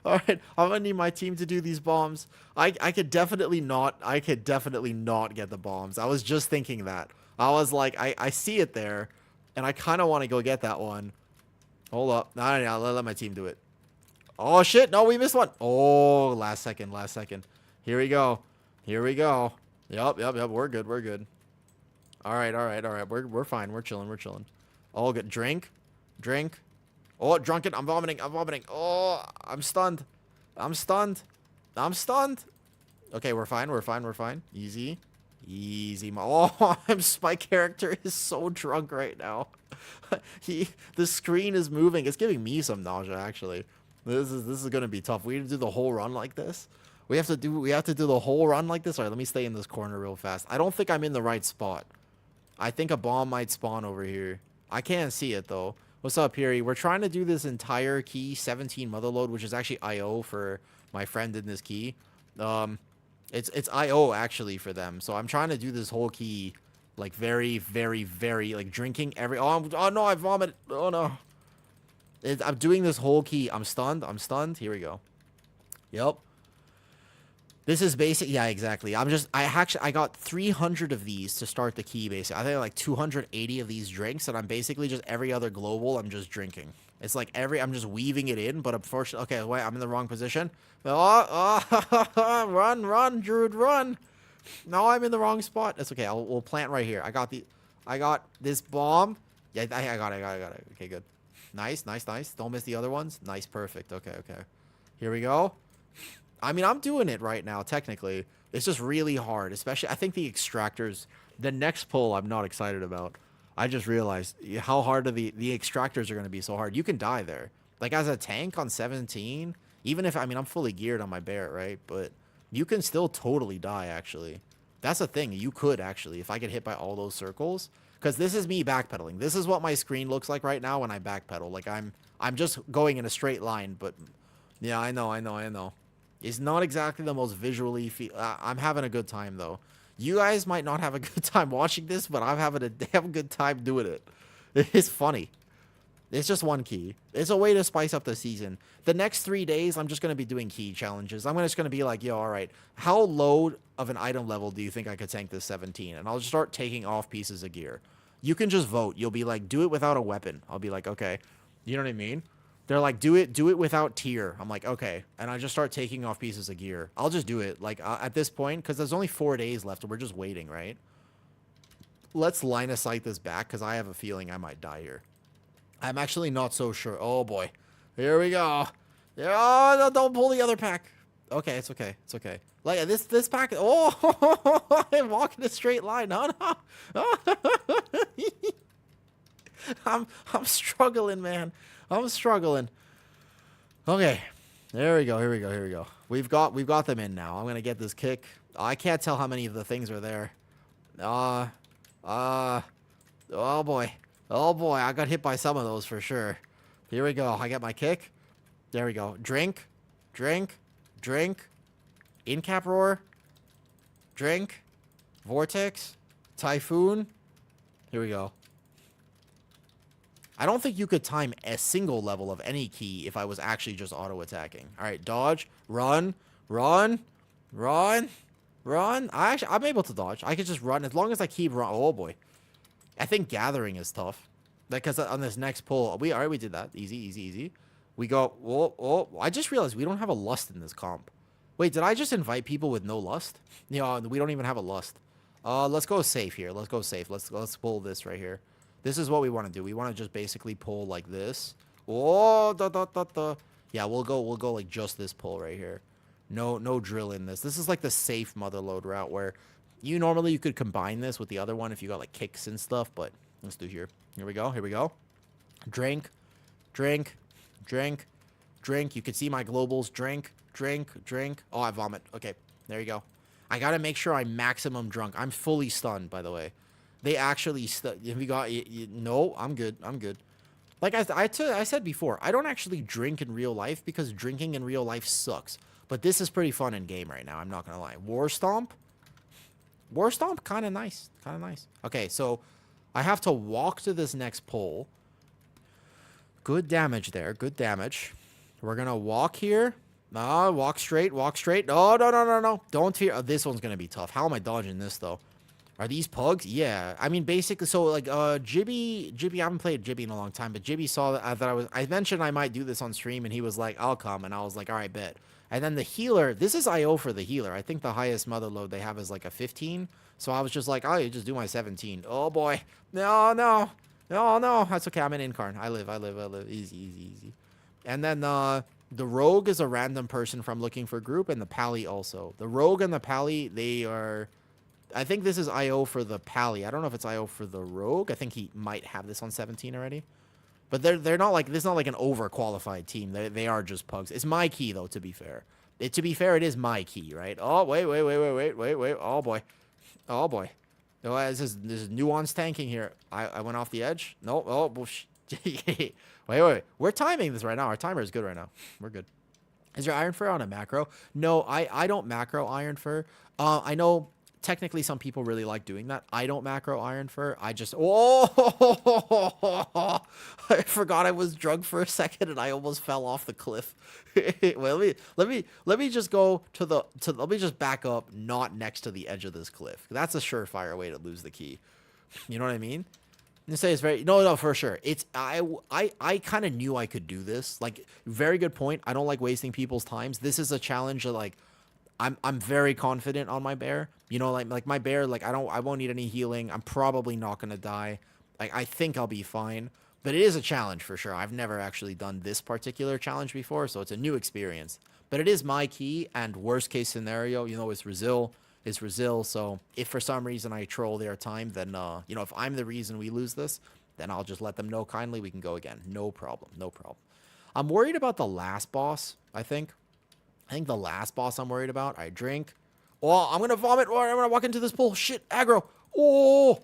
All right, I'm gonna need my team to do these bombs. I could definitely not get the bombs. I was just thinking that. I was like, I see it there, and I kind of want to go get that one. Hold up. No, let my team do it. Oh, shit. No, we missed one. Oh, last second. Here we go. Yup. We're good. All right. We're fine. We're chilling. All good. Drink. Oh, drunken. I'm vomiting. Oh, I'm stunned. Okay, we're fine. Easy. Oh, my character is so drunk right now. The screen is moving. It's giving me some nausea, actually. This is gonna be tough. We have to do the whole run like this. We have to do the whole run like this. All right, let me stay in this corner real fast. I don't think I'm in the right spot. I think a bomb might spawn over here. I can't see it though. What's up, Piri? We're trying to do this entire key 17 motherload, which is actually IO for my friend in this key. It's IO actually for them. So I'm trying to do this whole key like very like drinking every. Oh no, I vomited. Oh no. I'm doing this whole key. I'm stunned. Here we go. Yep. This is basic. Yeah, exactly. I got 300 of these to start the key, basically. I think like 280 of these drinks, and I'm basically just every other global, I'm just drinking. It's like I'm just weaving it in, but unfortunately, okay, wait, I'm in the wrong position. Run, Druid, run. No, I'm in the wrong spot. That's okay. We'll plant right here. I got this bomb. Yeah, I got it. Okay, good. Nice. Don't miss the other ones. Nice, perfect. Okay. Here we go. I mean, I'm doing it right now, technically. It's just really hard, especially, I think the extractors, the next pull I'm not excited about. I just realized how hard the extractors are going to be so hard. You can die there. Like, as a tank on 17, even if, I mean, I'm fully geared on my bear, right? But you can still totally die, actually. That's the thing. You could, actually, if I get hit by all those circles. Because this is me backpedaling. This is what my screen looks like right now when I backpedal. Like, I'm just going in a straight line, but... Yeah, I know. It's not exactly the most visually... I'm having a good time, though. You guys might not have a good time watching this, but I'm having a damn good time doing it. It's funny. It's just one key. It's a way to spice up the season. The next 3 days, I'm just going to be doing key challenges. I'm just going to be like, yo, all right, how low of an item level do you think I could tank this 17? And I'll just start taking off pieces of gear. You can just vote. You'll be like, do it without a weapon. I'll be like, okay. You know what I mean? They're like, do it without tier. I'm like, okay. And I just start taking off pieces of gear. I'll just do it. Like, at this point, because there's only 4 days left, and we're just waiting, right? Let's line of sight this back, because I have a feeling I might die here. I'm actually not so sure. Oh, boy. Here we go. Oh, no, don't pull the other pack. Okay, it's okay. It's okay. Like, this pack... Oh, I'm walking a straight line. No, no. I'm struggling, man. I'm struggling. Okay. There we go. Here we go. We've got them in now. I'm going to get this kick. I can't tell how many of the things are there. Oh, boy. Oh, boy. I got hit by some of those for sure. Here we go. I get my kick. There we go. Drink. In-cap roar. Drink. Vortex. Typhoon. Here we go. I don't think you could time a single level of any key if I was actually just auto-attacking. All right, dodge, run. I'm able to dodge. I could just run as long as I keep run. Oh, boy. I think gathering is tough. Because on this next pull, we did that. Easy. We go, oh, I just realized we don't have a lust in this comp. Wait, did I just invite people with no lust? No, we don't even have a lust. Let's go safe here. Let's go safe. Let's pull this right here. This is what we want to do. We want to just basically pull like this. Oh, yeah, we'll go like just this pull right here. No drill in this. This is like the safe motherload route where you could combine this with the other one if you got like kicks and stuff, but let's do here. Here we go. Drink. You can see my globals. Drink. Oh, I vomit. Okay, there you go. I got to make sure I'm maximum drunk. I'm fully stunned, by the way. They actually... Have you got... No, I'm good. Like I said before, I don't actually drink in real life because drinking in real life sucks. But this is pretty fun in game right now. I'm not going to lie. War Stomp, kind of nice. Okay, so I have to walk to this next pole. Good damage there. We're going to walk here. Walk straight. No. Don't fear. Oh, this one's going to be tough. How am I dodging this, though? Are these pugs? Yeah. I mean, basically, so, like, Jibby, I haven't played Jibby in a long time, but Jibby saw that I mentioned I might do this on stream, and he was like, I'll come, and I was like, all right, bet. And then the healer, this is IO for the healer. I think the highest mother load they have is, like, a 15, so I was just like, oh, you just do my 17. Oh, boy. No. That's okay. I'm an incarn. I live. Easy. And then, the rogue is a random person from Looking for Group, and the pally also. The rogue and the pally, they are... I think this is IO for the pally. I don't know if it's IO for the rogue. I think he might have this on 17 already. But they're not like... This is not like an overqualified team. They are just pugs. It's my key, though, to be fair. To be fair, it is my key, right? Oh, wait. Oh, boy. Oh, this is nuanced tanking here. I went off the edge. No. Oh, bush. Wait. We're timing this right now. Our timer is good right now. We're good. Is your Iron Fur on a macro? No, I don't macro Iron Fur. I know technically some people really like doing that. I don't macro Iron Fur. I just... Oh! I forgot I was drunk for a second and I almost fell off the cliff. Well, let me just go let me just back up not next to the edge of this cliff. That's a surefire way to lose the key. You know what I mean? And say it's very... No, for sure. It's... I kind of knew I could do this. Like, very good point. I don't like wasting people's times. This is a challenge that, like... I'm very confident on my bear. You know, like my bear, like I won't need any healing. I'm probably not gonna die. Like I think I'll be fine. But it is a challenge for sure. I've never actually done this particular challenge before, so it's a new experience. But it is my key, and worst case scenario, you know, it's Brazil. So if for some reason I troll their time, then you know, if I'm the reason we lose this, then I'll just let them know kindly. We can go again. No problem. I'm worried about the last boss, I think. I think the last boss I'm worried about. I drink. Oh, I'm going to vomit. Oh, I'm going to walk into this pool. Shit, aggro. Oh,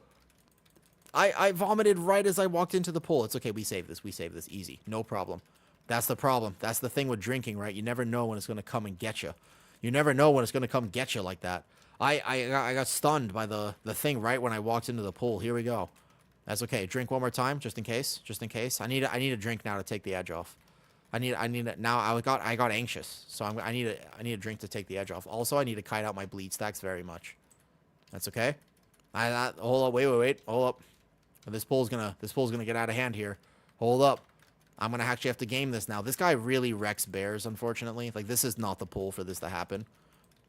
I vomited right as I walked into the pool. It's okay. We save this. We save this. Easy. No problem. That's the problem. That's the thing with drinking, right? You never know when it's going to come and get you. You never know when it's going to come get you like that. I got stunned by the thing right when I walked into the pool. Here we go. That's okay. Drink one more time, just in case. Just in case. I need a drink now to take the edge off. I need it now. I got anxious, so I need a drink to take the edge off. Also, I need to kite out my bleed stacks very much. That's okay. Hold up. Wait. Hold up. This pool's gonna get out of hand here. Hold up. I'm gonna actually have to game this now. This guy really wrecks bears, unfortunately. Like, this is not the pool for this to happen,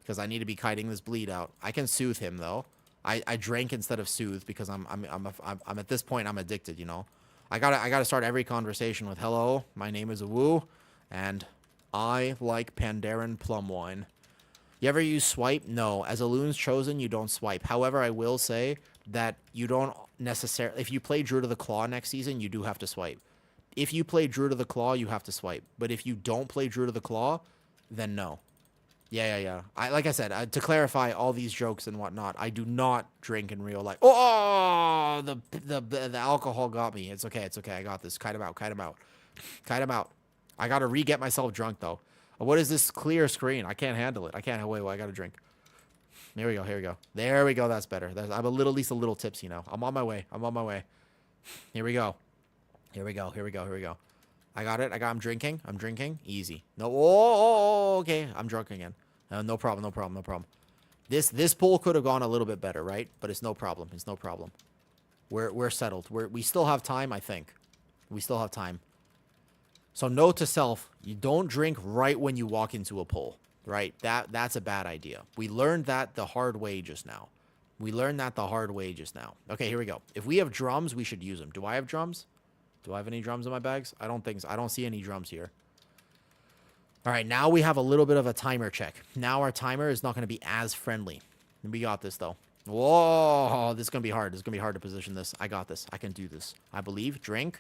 because I need to be kiting this bleed out. I can soothe him though. I drank instead of soothe because I'm at this point I'm addicted. You know. I gotta start every conversation with hello. My name is Awoo, and I like Pandaren plum wine. You ever use swipe? No. As a Loon's Chosen, you don't swipe. However, I will say that you don't necessarily... If you play Druid of the Claw next season, you do have to swipe. If you play Druid of the Claw, you have to swipe. But if you don't play Druid of the Claw, then no. Yeah. Like I said, to clarify all these jokes and whatnot, I do not drink in real life. Oh, the alcohol got me. It's okay. I got this. Kite him out. I gotta re-get myself drunk, though. What is this clear screen? I can't handle it. I can't. Wait, I gotta drink. Here we go. There we go. That's better. I'm at least a little tipsy now. I'm on my way. Here we go. I got it. I'm drinking. Easy. No. Oh, okay. I'm drunk again. No problem. This pool could have gone a little bit better, right? But it's no problem. We're settled. We still have time, I think. We still have time. So note to self, you don't drink right when you walk into a pool, right? That's a bad idea. We learned that the hard way just now. Okay, here we go. If we have drums, we should use them. Do I have drums? Do I have any drums in my bags? I don't think so. I don't see any drums here. All right, now we have a little bit of a timer check. Now our timer is not going to be as friendly. We got this, though. Whoa, this is going to be hard. To position this. I got this. I can do this. I believe. Drink.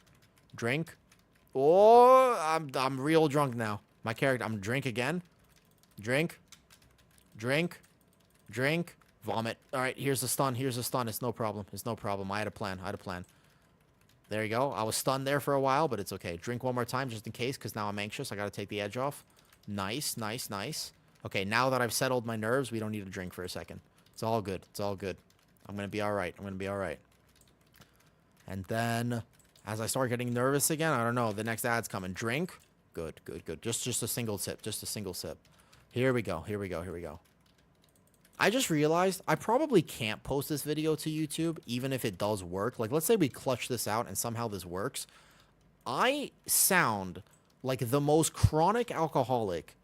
Oh, I'm real drunk now. My character, I'm drink again. Drink. Vomit. All right, here's the stun. It's no problem. I had a plan. There you go. I was stunned there for a while, but it's okay. Drink one more time just in case, because now I'm anxious. I got to take the edge off. Nice. Okay, now that I've settled my nerves, we don't need to drink for a second. It's all good. I'm going to be all right. And then, as I start getting nervous again, I don't know. The next ad's coming. Drink. Good. Just a single sip. Here we go. I just realized I probably can't post this video to YouTube, even if it does work. Like, let's say we clutch this out and somehow this works. I sound like the most chronic alcoholic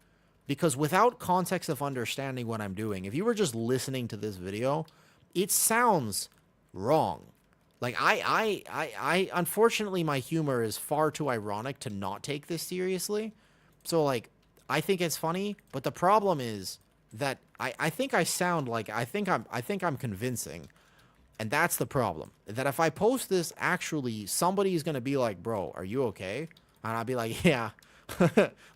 because without context of understanding what I'm doing, if you were just listening to this video, it sounds wrong. Like, I unfortunately, my humor is far too ironic to not take this seriously. So, like, I think it's funny, but the problem is that I think I sound like I think I'm convincing, and that's the problem. That if I post this, actually somebody's gonna be like, "Bro, are you okay?" And I'll be like, "Yeah,"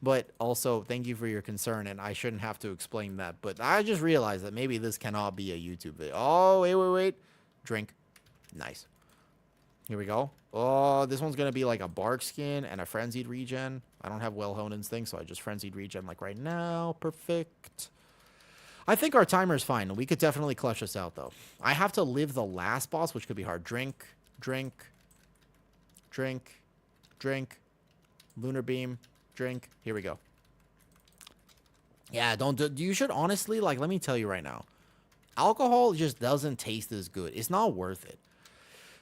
but also thank you for your concern, and I shouldn't have to explain that. But I just realized that maybe this cannot be a YouTube video. Oh, wait, drink, nice. Here we go. Oh, this one's gonna be like a bark skin and a frenzied regen. I don't have well-honed's thing, so I just frenzied regen like right now. Perfect. I think our timer is fine. We could definitely clutch this out, though. I have to live the last boss, which could be hard. Drink. Lunar beam. Drink. Here we go. Yeah, you should honestly, like, let me tell you right now. Alcohol just doesn't taste as good. It's not worth it.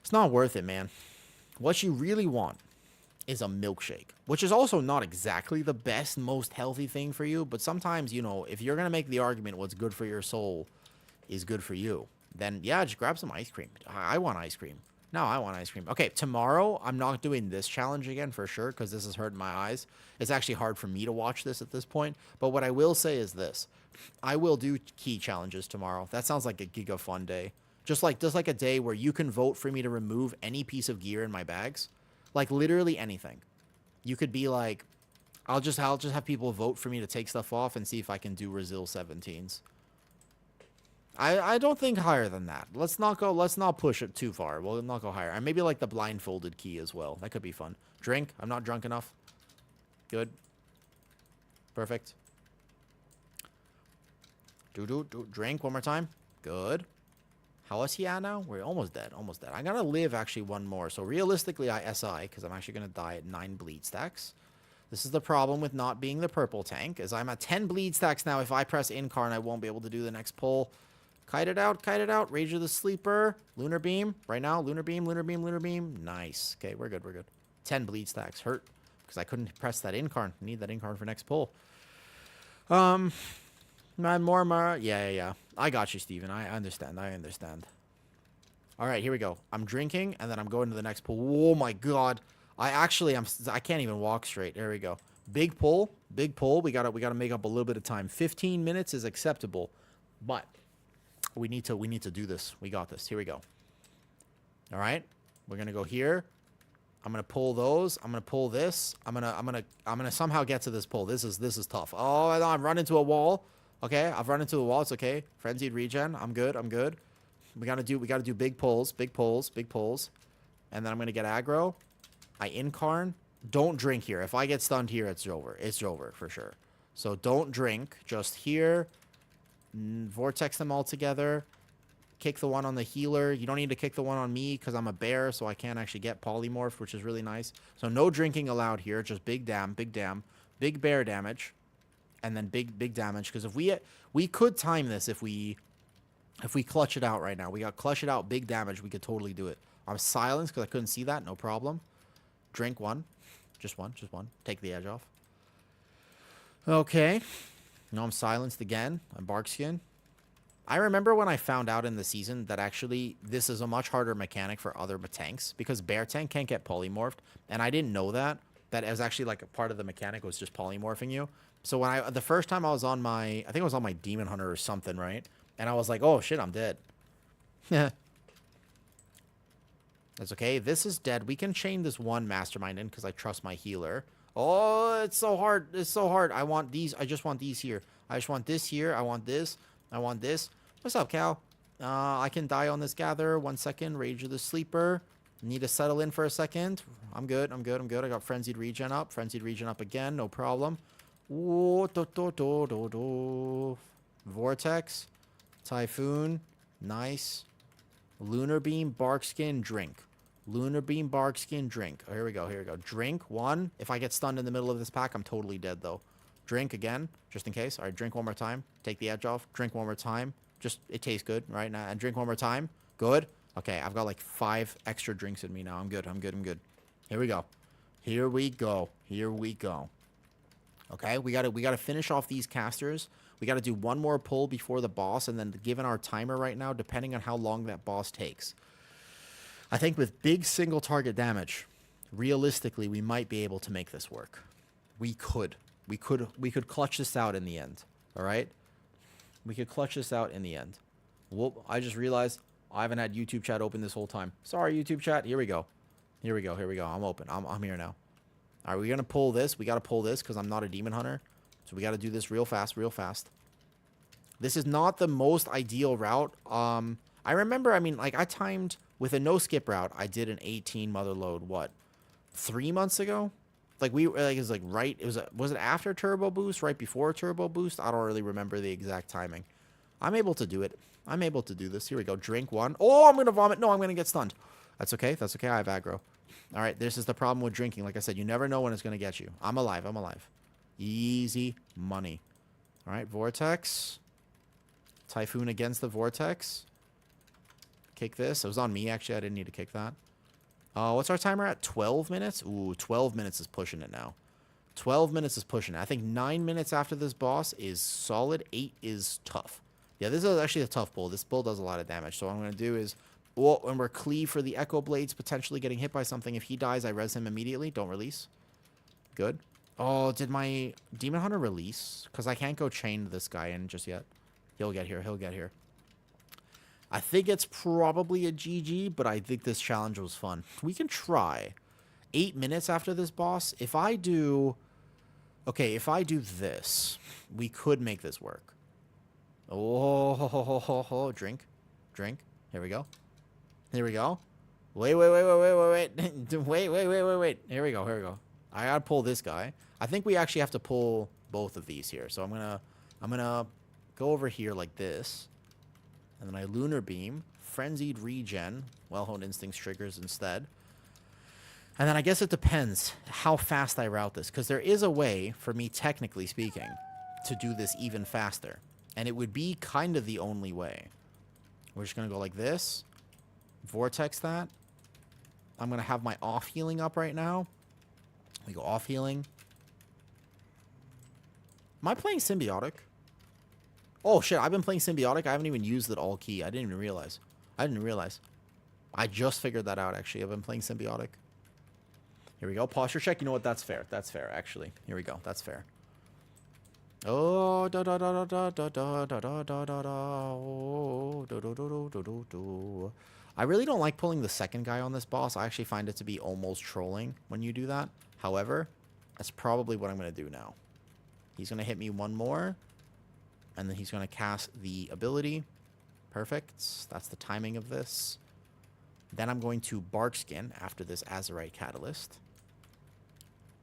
It's not worth it, man. What you really want is a milkshake, which is also not exactly the best, most healthy thing for you. But sometimes, you know, if you're going to make the argument what's good for your soul is good for you, then yeah, just grab some ice cream. I want ice cream. No, I want ice cream. Okay, tomorrow I'm not doing this challenge again for sure because this is hurting my eyes. It's actually hard for me to watch this at this point. But what I will say is this. I will do key challenges tomorrow. That sounds like a giga fun day. Just like a day where you can vote for me to remove any piece of gear in my bags. Like, literally anything. You could be like, I'll just have people vote for me to take stuff off and see if I can do Resil 17s. I don't think higher than that. Let's not push it too far. We'll not go higher. And maybe like the blindfolded key as well. That could be fun. Drink. I'm not drunk enough. Good. Perfect. Drink one more time. Good. How is he at now? We're almost dead. Almost dead. I gotta live actually one more. So realistically, I SI because I'm actually gonna die at 9 bleed stacks. This is the problem with not being the purple tank, is I'm at 10 bleed stacks now. If I press Incarn, I won't be able to do the next pull. Kite it out, kite it out. Rage of the Sleeper. Lunar Beam. Right now, Lunar Beam, Lunar Beam, Lunar Beam. Nice. Okay, we're good, we're good. 10 bleed stacks. Hurt. Because I couldn't press that Incarn. I need that Incarn for next pull. Yeah. I got you, Steven. I understand. All right, here we go. I'm drinking, and then I'm going to the next pull. Oh, my God. I can't even walk straight. There we go. Big pull. Big pull. We gotta make up a little bit of time. 15 minutes is acceptable, but we need to do this. We got this. Here we go. All right. We're gonna go here. I'm gonna pull those. I'm gonna pull this. I'm gonna somehow get to this pull. This is tough. Oh, I've run into a wall. Okay, I've run into a wall. It's okay. Frenzied regen. I'm good. We gotta do big pulls. And then I'm gonna get aggro. I Incarn. Don't drink here. If I get stunned here, it's over. It's over for sure. So don't drink. Just here. Vortex them all together. Kick the one on the healer. You don't need to kick the one on me because I'm a bear, so I can't actually get polymorphed, which is really nice. So no drinking allowed here. Just big bear damage, and then big damage. Because if we could time this if we clutch it out right now. We got clutch it out, big damage. We could totally do it. I'm silenced because I couldn't see that. No problem. Drink one. Just one. Take the edge off. Okay. No, I'm silenced again. I'm Barkskin. I remember when I found out in the season that actually this is a much harder mechanic for other tanks because bear tank can't get polymorphed, and I didn't know that it was actually like a part of the mechanic was just polymorphing you. So when the first time I was on I think it was on my Demon Hunter or something, right? And I was like, oh shit, I'm dead. That's okay. This is dead. We can chain this one mastermind in because I trust my healer. Oh, it's so hard. It's so hard. I want these. I just want these here. I just want this here. I want this. I want this. What's up, Cal? I can die on this gather. 1 second. Rage of the Sleeper. Need to settle in for a second. I'm good. I got Frenzied Regen up. Frenzied Regen up again. No problem. Ooh, Vortex. Typhoon. Nice. Lunar Beam. Barkskin. Drink. Lunar Beam. Barkskin. Drink. Oh, here we go. Drink. One. If I get stunned in the middle of this pack, I'm totally dead, though. Drink again, just in case. All right, drink one more time. Take the edge off. Drink one more time. Just, it tastes good, right? Now, and drink one more time. Good. Okay, I've got like 5 extra drinks in me now. I'm good. Here we go. Okay, we gotta finish off these casters. We gotta do one more pull before the boss, and then given our timer right now, depending on how long that boss takes, I think with big single target damage, realistically, we might be able to make this work. We could clutch this out in the end. All right, we could clutch this out in the end. Whoop! I just realized I haven't had YouTube chat open this whole time. Sorry, YouTube chat. Here we go. I'm open. I'm here now. All right, we're gonna pull this. We gotta pull this because I'm not a demon hunter, so we gotta do this real fast. This is not the most ideal route. I remember. I mean, like I timed with a no skip route. I did an 18 mother load. What? 3 months ago? Like it was like right. Was it after turbo boost? Right before turbo boost? I don't really remember the exact timing. I'm able to do it. I'm able to do this. Here we go. Drink one. Oh, I'm gonna vomit. No, I'm gonna get stunned. That's okay. I have aggro. All right. This is the problem with drinking. Like I said, you never know when it's gonna get you. I'm alive. Easy money. All right. Vortex. Typhoon against the vortex. Kick this. It was on me actually. I didn't need to kick that. What's our timer at? 12 minutes? Ooh, 12 minutes is pushing it now. 12 minutes is pushing it. I think 9 minutes after this boss is solid. 8 is tough. Yeah, this is actually a tough pull. This pull does a lot of damage. So what I'm going to do is, when we're cleave for the Echo Blades, potentially getting hit by something. If he dies, I res him immediately. Don't release. Good. Oh, did my Demon Hunter release? Because I can't go chain this guy in just yet. He'll get here. I think it's probably a GG, but I think this challenge was fun. We can try. 8 minutes after this boss. If I do... Okay, if I do this, we could make this work. Oh, drink. Drink. Here we go. Here we go. Wait. Wait. Here we go. I gotta pull this guy. I think we actually have to pull both of these here. So I'm gonna go over here like this. And then I Lunar Beam. Frenzied Regen. Well-honed Instincts triggers instead. And then I guess it depends how fast I route this. Because there is a way, for me technically speaking, to do this even faster. And it would be kind of the only way. We're just going to go like this. Vortex that. I'm going to have my off healing up right now. We go off healing. Am I playing Symbiotic? Oh shit, I've been playing Symbiotic. I haven't even used it all key. I didn't even realize. I just figured that out actually. I've been playing Symbiotic. Here we go. Posture check. You know what? That's fair. That's fair, actually. Here we go. That's fair. Oh, da da da da da da da da da da da. Oh, do do do do do do. I really don't like pulling the second guy on this boss. I actually find it to be almost trolling when you do that. However, that's probably what I'm going to do now. He's going to hit me one more. And then he's going to cast the ability. Perfect. That's the timing of this. Then I'm going to Bark Skin after this Azurite Catalyst.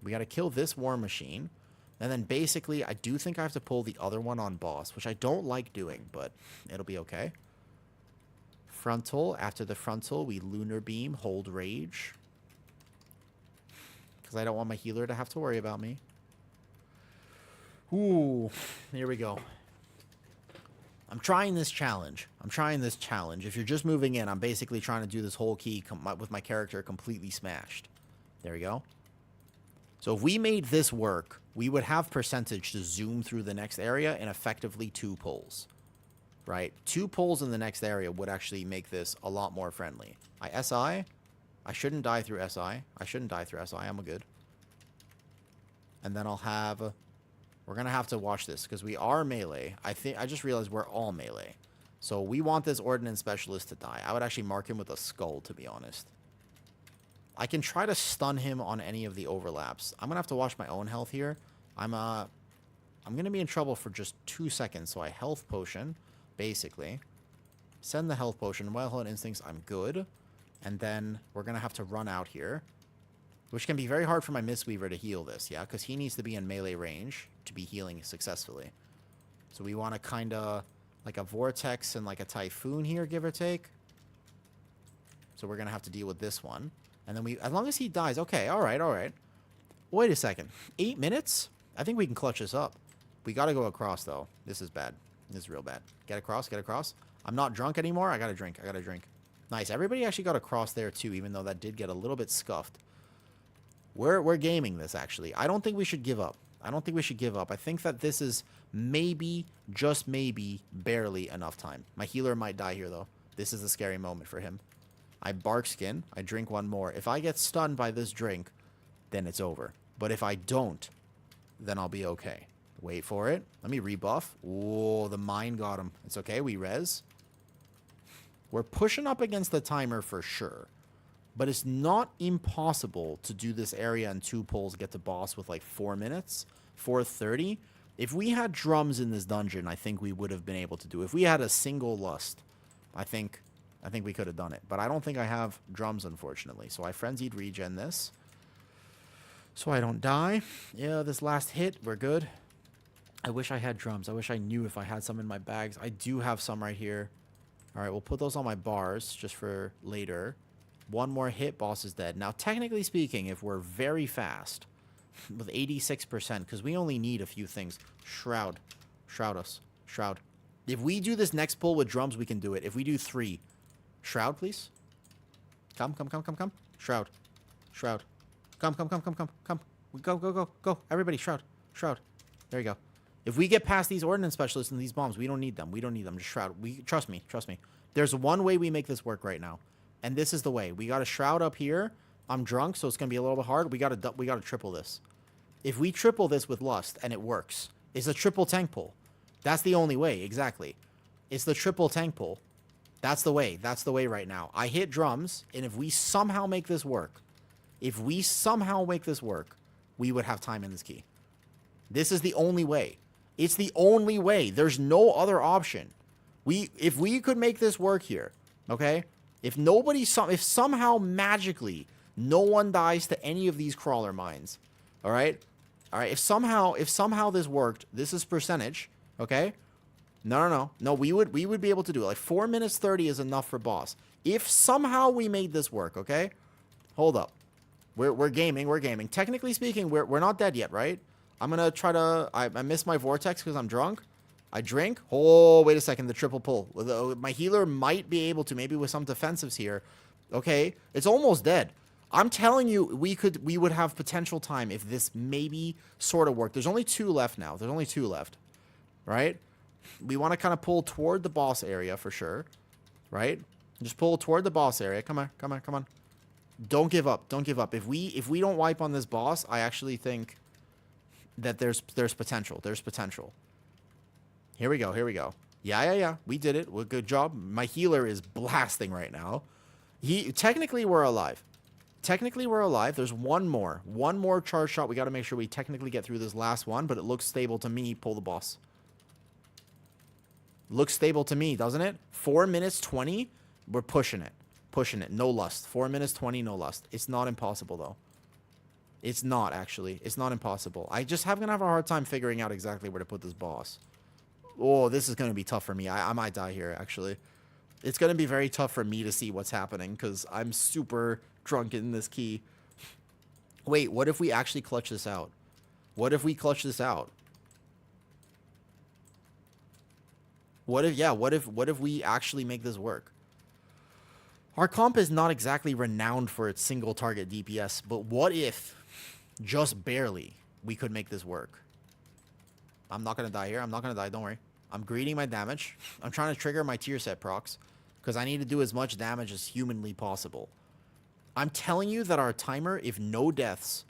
We got to kill this War Machine. And then basically, I do think I have to pull the other one on boss, which I don't like doing, but it'll be okay. Frontal. After the frontal, we Lunar Beam, hold Rage. Because I don't want my healer to have to worry about me. Ooh, here we go. I'm trying this challenge. If you're just moving in, I'm basically trying to do this whole key with my character completely smashed. There we go. So if we made this work, we would have percentage to zoom through the next area in effectively 2 pulls. Right? 2 pulls in the next area would actually make this a lot more friendly. I SI. I shouldn't die through SI. I'm good. And then I'll have... We're going to have to watch this because we are melee. I just realized we're all melee. So we want this Ordnance Specialist to die. I would actually mark him with a skull, to be honest. I can try to stun him on any of the overlaps. I'm going to have to watch my own health here. I'm going to be in trouble for just 2 seconds. So I health potion, basically. Send the health potion. Well-honed Instincts, I'm good. And then we're going to have to run out here. Which can be very hard for my Mistweaver to heal this, yeah? Because he needs to be in melee range to be healing successfully. So we want to kind of... like a Vortex and like a Typhoon here, give or take. So we're going to have to deal with this one. And then as long as he dies... okay, alright. Wait a second. 8 minutes? I think we can clutch this up. We got to go across, though. This is bad. This is real bad. Get across. I'm not drunk anymore. I got to drink. Nice. Everybody actually got across there, too, even though that did get a little bit scuffed. We're gaming this, actually. I don't think we should give up. I think that this is maybe, just maybe, barely enough time. My healer might die here, though. This is a scary moment for him. I Bark Skin. I drink one more. If I get stunned by this drink, then it's over. But if I don't, then I'll be okay. Wait for it. Let me rebuff. Oh, the mine got him. It's okay. We res. We're pushing up against the timer for sure. But it's not impossible to do this area in 2 pulls, get to boss with like 4 minutes, 4:30. If we had drums in this dungeon, I think we would have been able to do it. If we had a single lust, I think we could have done it. But I don't think I have drums, unfortunately. So I Frenzied Regen this. So I don't die. Yeah, this last hit, we're good. I wish I had drums. I wish I knew if I had some in my bags. I do have some right here. All right, we'll put those on my bars just for later. 1 more hit, boss is dead. Now, technically speaking, if we're very fast, with 86%, because we only need a few things. Shroud. Shroud us. Shroud. If we do this next pull with drums, we can do it. If we do 3. Shroud, please. Come. Shroud. Come. Go. Everybody, Shroud. There you go. If we get past these Ordnance Specialists and these bombs, we don't need them. Just Shroud. Trust me. There's one way we make this work right now. And this is the way. We got a Shroud up here. I'm drunk, so it's going to be a little bit hard. We got to triple this. If we triple this with Lust and it works, it's a triple tank pull. That's the only way, exactly. It's the triple tank pull. That's the way right now. I hit drums, and if we somehow make this work, we would have time in this key. This is the only way. It's the only way. There's no other option. If we could make this work here, okay? If somehow magically no one dies to any of these crawler mines, all right? All right, if somehow this worked, this is percentage, okay? No, we would be able to do it. Like 4 minutes 30 is enough for boss. If somehow we made this work, okay? Hold up. We're gaming. Technically speaking, we're not dead yet, right? I'm gonna try to. I missed my vortex because I'm drunk. I drink. Oh, wait a second. The triple pull. My healer might be able to, maybe with some defensives here. Okay, it's almost dead. I'm telling you, we would have potential time if this maybe sort of worked. There's only 2 left now. There's only 2 left, right? We want to kind of pull toward the boss area for sure, right? Just pull toward the boss area. Come on. Don't give up. If we don't wipe on this boss, I actually think that there's potential. There's potential. Here we go. Yeah. We did it. Well, good job. My healer is blasting right now. Technically we're alive. There's one more charge shot. We got to make sure we technically get through this last one, but it looks stable to me. Pull the boss. Looks stable to me, doesn't it? 4 minutes 20. We're pushing it. No lust. 4 minutes 20, no lust. It's not impossible, though. It's not, actually. It's not impossible. I just gonna have a hard time figuring out exactly where to put this boss. Oh, this is going to be tough for me. I might die here, actually. It's going to be very tough for me to see what's happening because I'm super drunk in this key. Wait, what if we actually clutch this out? What if we actually make this work? Our comp is not exactly renowned for its single target DPS, but what if, just barely, we could make this work? I'm not going to die here. Don't worry. I'm greeting my damage. I'm trying to trigger my tier set procs because I need to do as much damage as humanly possible. I'm telling you that our timer, if no deaths,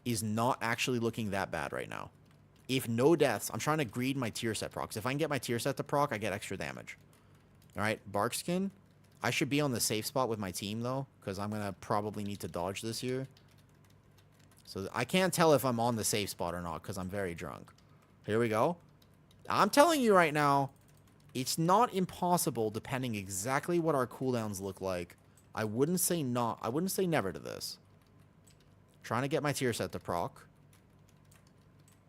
is not actually looking that bad right now. If no deaths, I'm trying to greed my tier set procs. If I can get my tier set to proc, I get extra damage. All right, Barkskin. I should be on the safe spot with my team, though, because I'm going to probably need to dodge this here. So I can't tell if I'm on the safe spot or not because I'm very drunk. Here we go. I'm telling you right now, it's not impossible depending exactly what our cooldowns look like. I wouldn't say never to this. Trying to get my tier set to proc.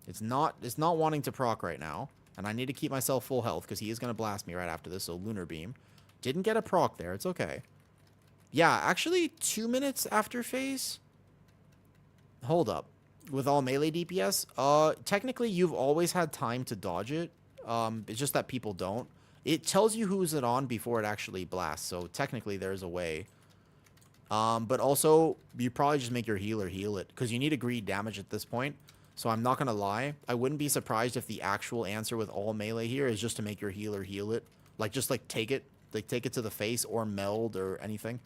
It's not wanting to proc right now. And I need to keep myself full health because he is going to blast me right after this. So Lunar Beam. Didn't get a proc there. It's okay. Yeah, actually 2 minutes after phase. Hold up. With all melee DPS, technically you've always had time to dodge it. It's just that people don't. It tells you who's it on before it actually blasts. So technically there's a way. But also you probably just make your healer heal it because you need to greed damage at this point. So I'm not going to lie. I wouldn't be surprised if the actual answer with all melee here is just to make your healer heal it. Like, just like take it to the face or meld or anything.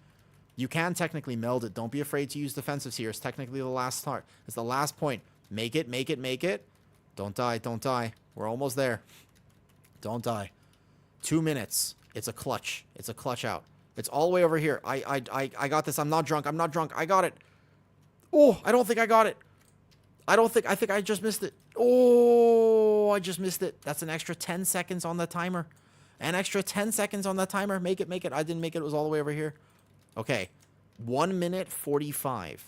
You can technically meld it. Don't be afraid to use defensives here. It's technically the last start. It's the last point. Make it. Don't die. We're almost there. Don't die. 2 minutes. It's a clutch. It's a clutch out. It's all the way over here. I got this. I'm not drunk. I got it. Oh, I don't think I got it. I think I just missed it. Oh, I just missed it. That's an extra 10 seconds on the timer. An extra 10 seconds on the timer. Make it. I didn't make it. It was all the way over here. Okay. 1 minute 45.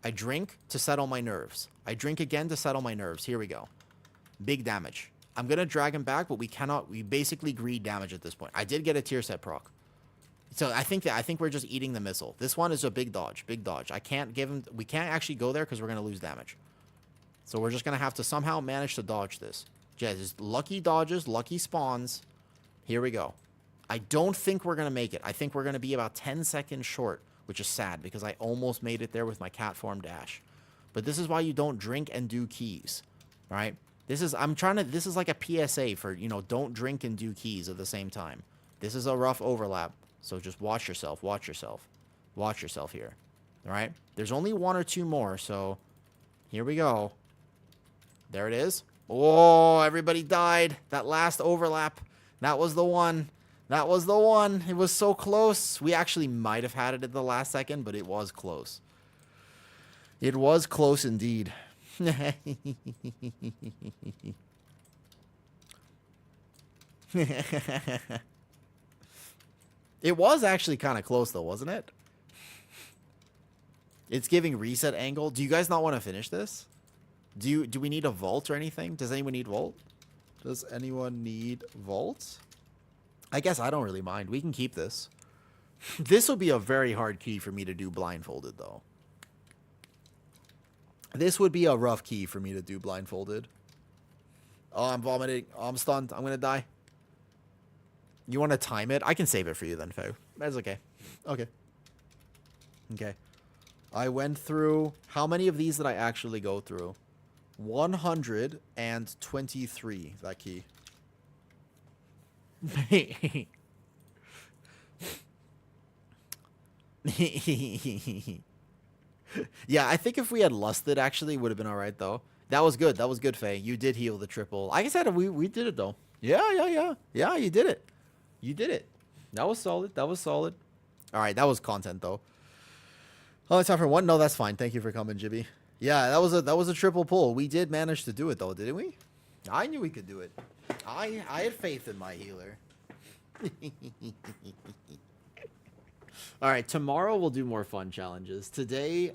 I drink to settle my nerves. I drink again to settle my nerves. Here we go. Big damage. I'm going to drag him back, but we basically greed damage at this point. I did get a tier set proc. So I think we're just eating the missile. This one is a big dodge. We can't actually go there because we're going to lose damage. So we're just going to have to somehow manage to dodge this. Just lucky dodges, lucky spawns. Here we go. I don't think we're going to make it. I think we're going to be about 10 seconds short, which is sad because I almost made it there with my cat form dash. But this is why you don't drink and do keys, right? This is like a PSA for, don't drink and do keys at the same time. This is a rough overlap. So just watch yourself here. All right? There's only 1 or 2 more, so here we go. There it is. Oh, everybody died. That last overlap. That was the one. It was so close. We actually might have had it at the last second, but it was close. It was close indeed. It was actually kind of close though, wasn't it? It's giving reset angle. Do you guys not want to finish this? Do we need a vault or anything? Does anyone need vault? Does anyone need vault? I guess I don't really mind. We can keep this. This will be a very hard key for me to do blindfolded though. This would be a rough key for me to do blindfolded. Oh, I'm vomiting. Oh, I'm stunned. I'm gonna die. You want to time it? I can save it for you then, Fo. That's okay. Okay. Okay. I went through... How many of these did I actually go through? 123, that key. Yeah, I think if we had lusted, actually, would have been alright, though. That was good. That was good, Faye. You did heal the triple. Like I said, we did it, though. Yeah, you did it. You did it. That was solid. That was solid. Alright, that was content, though. Oh, it's time for one? No, that's fine. Thank you for coming, Jibby. Yeah, that was a triple pull. We did manage to do it, though, didn't we? I knew we could do it. I had faith in my healer. All right, tomorrow we'll do more fun challenges. Today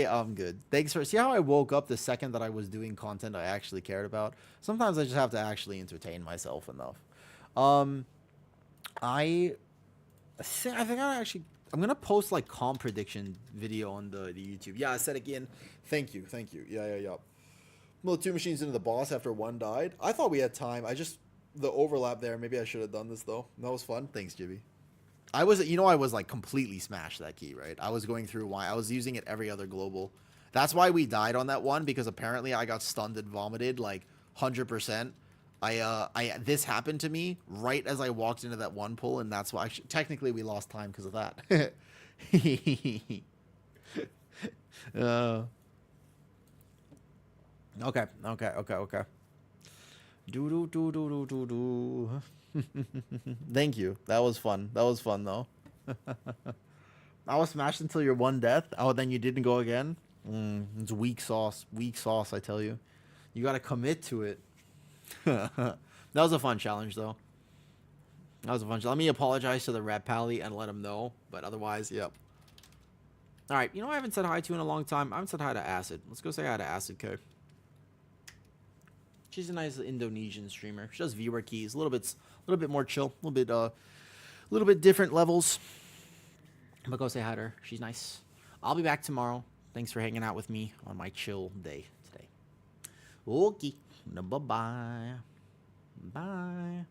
I'm good. Thanks for... See how I woke up the second that I was doing content I actually cared about? Sometimes I just have to actually entertain myself enough. I think I'm gonna post like comp prediction video on the YouTube. Yeah, I said again. Thank you. Yeah. Well, 2 machines into the boss after 1 died. I thought we had time. The overlap there. Maybe I should have done this though. That was fun. Thanks, Jibby. I was like completely smashed that key, right? I was going through why I was using it every other global. That's why we died on that one, because apparently I got stunned and vomited like 100%. This happened to me right as I walked into that one pull, and that's why technically we lost time because of that. Okay. Do. Thank you. That was fun. That was fun though. I was smashed until your 1 death. Oh, then you didn't go again. It's weak sauce. Weak sauce, I tell you. You gotta commit to it. That was a fun challenge though. That was a fun challenge. Let me apologize to the Red Pally and let him know. But otherwise, yep. Alright, you know I haven't said hi to in a long time? I haven't said hi to Acid. Let's go say hi to Acid Co. She's a nice Indonesian streamer. She does viewer keys. A little bit more chill. A little bit different levels. But go say hi to her. She's nice. I'll be back tomorrow. Thanks for hanging out with me on my chill day today. Okay. Bye-bye. Bye.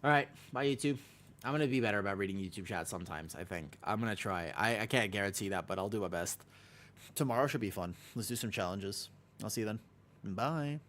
All right, bye YouTube. I'm gonna be better about reading YouTube chat sometimes. I think I'm gonna try. I can't guarantee that, but I'll do my best. Tomorrow should be fun. Let's do some challenges. I'll see you then. Bye.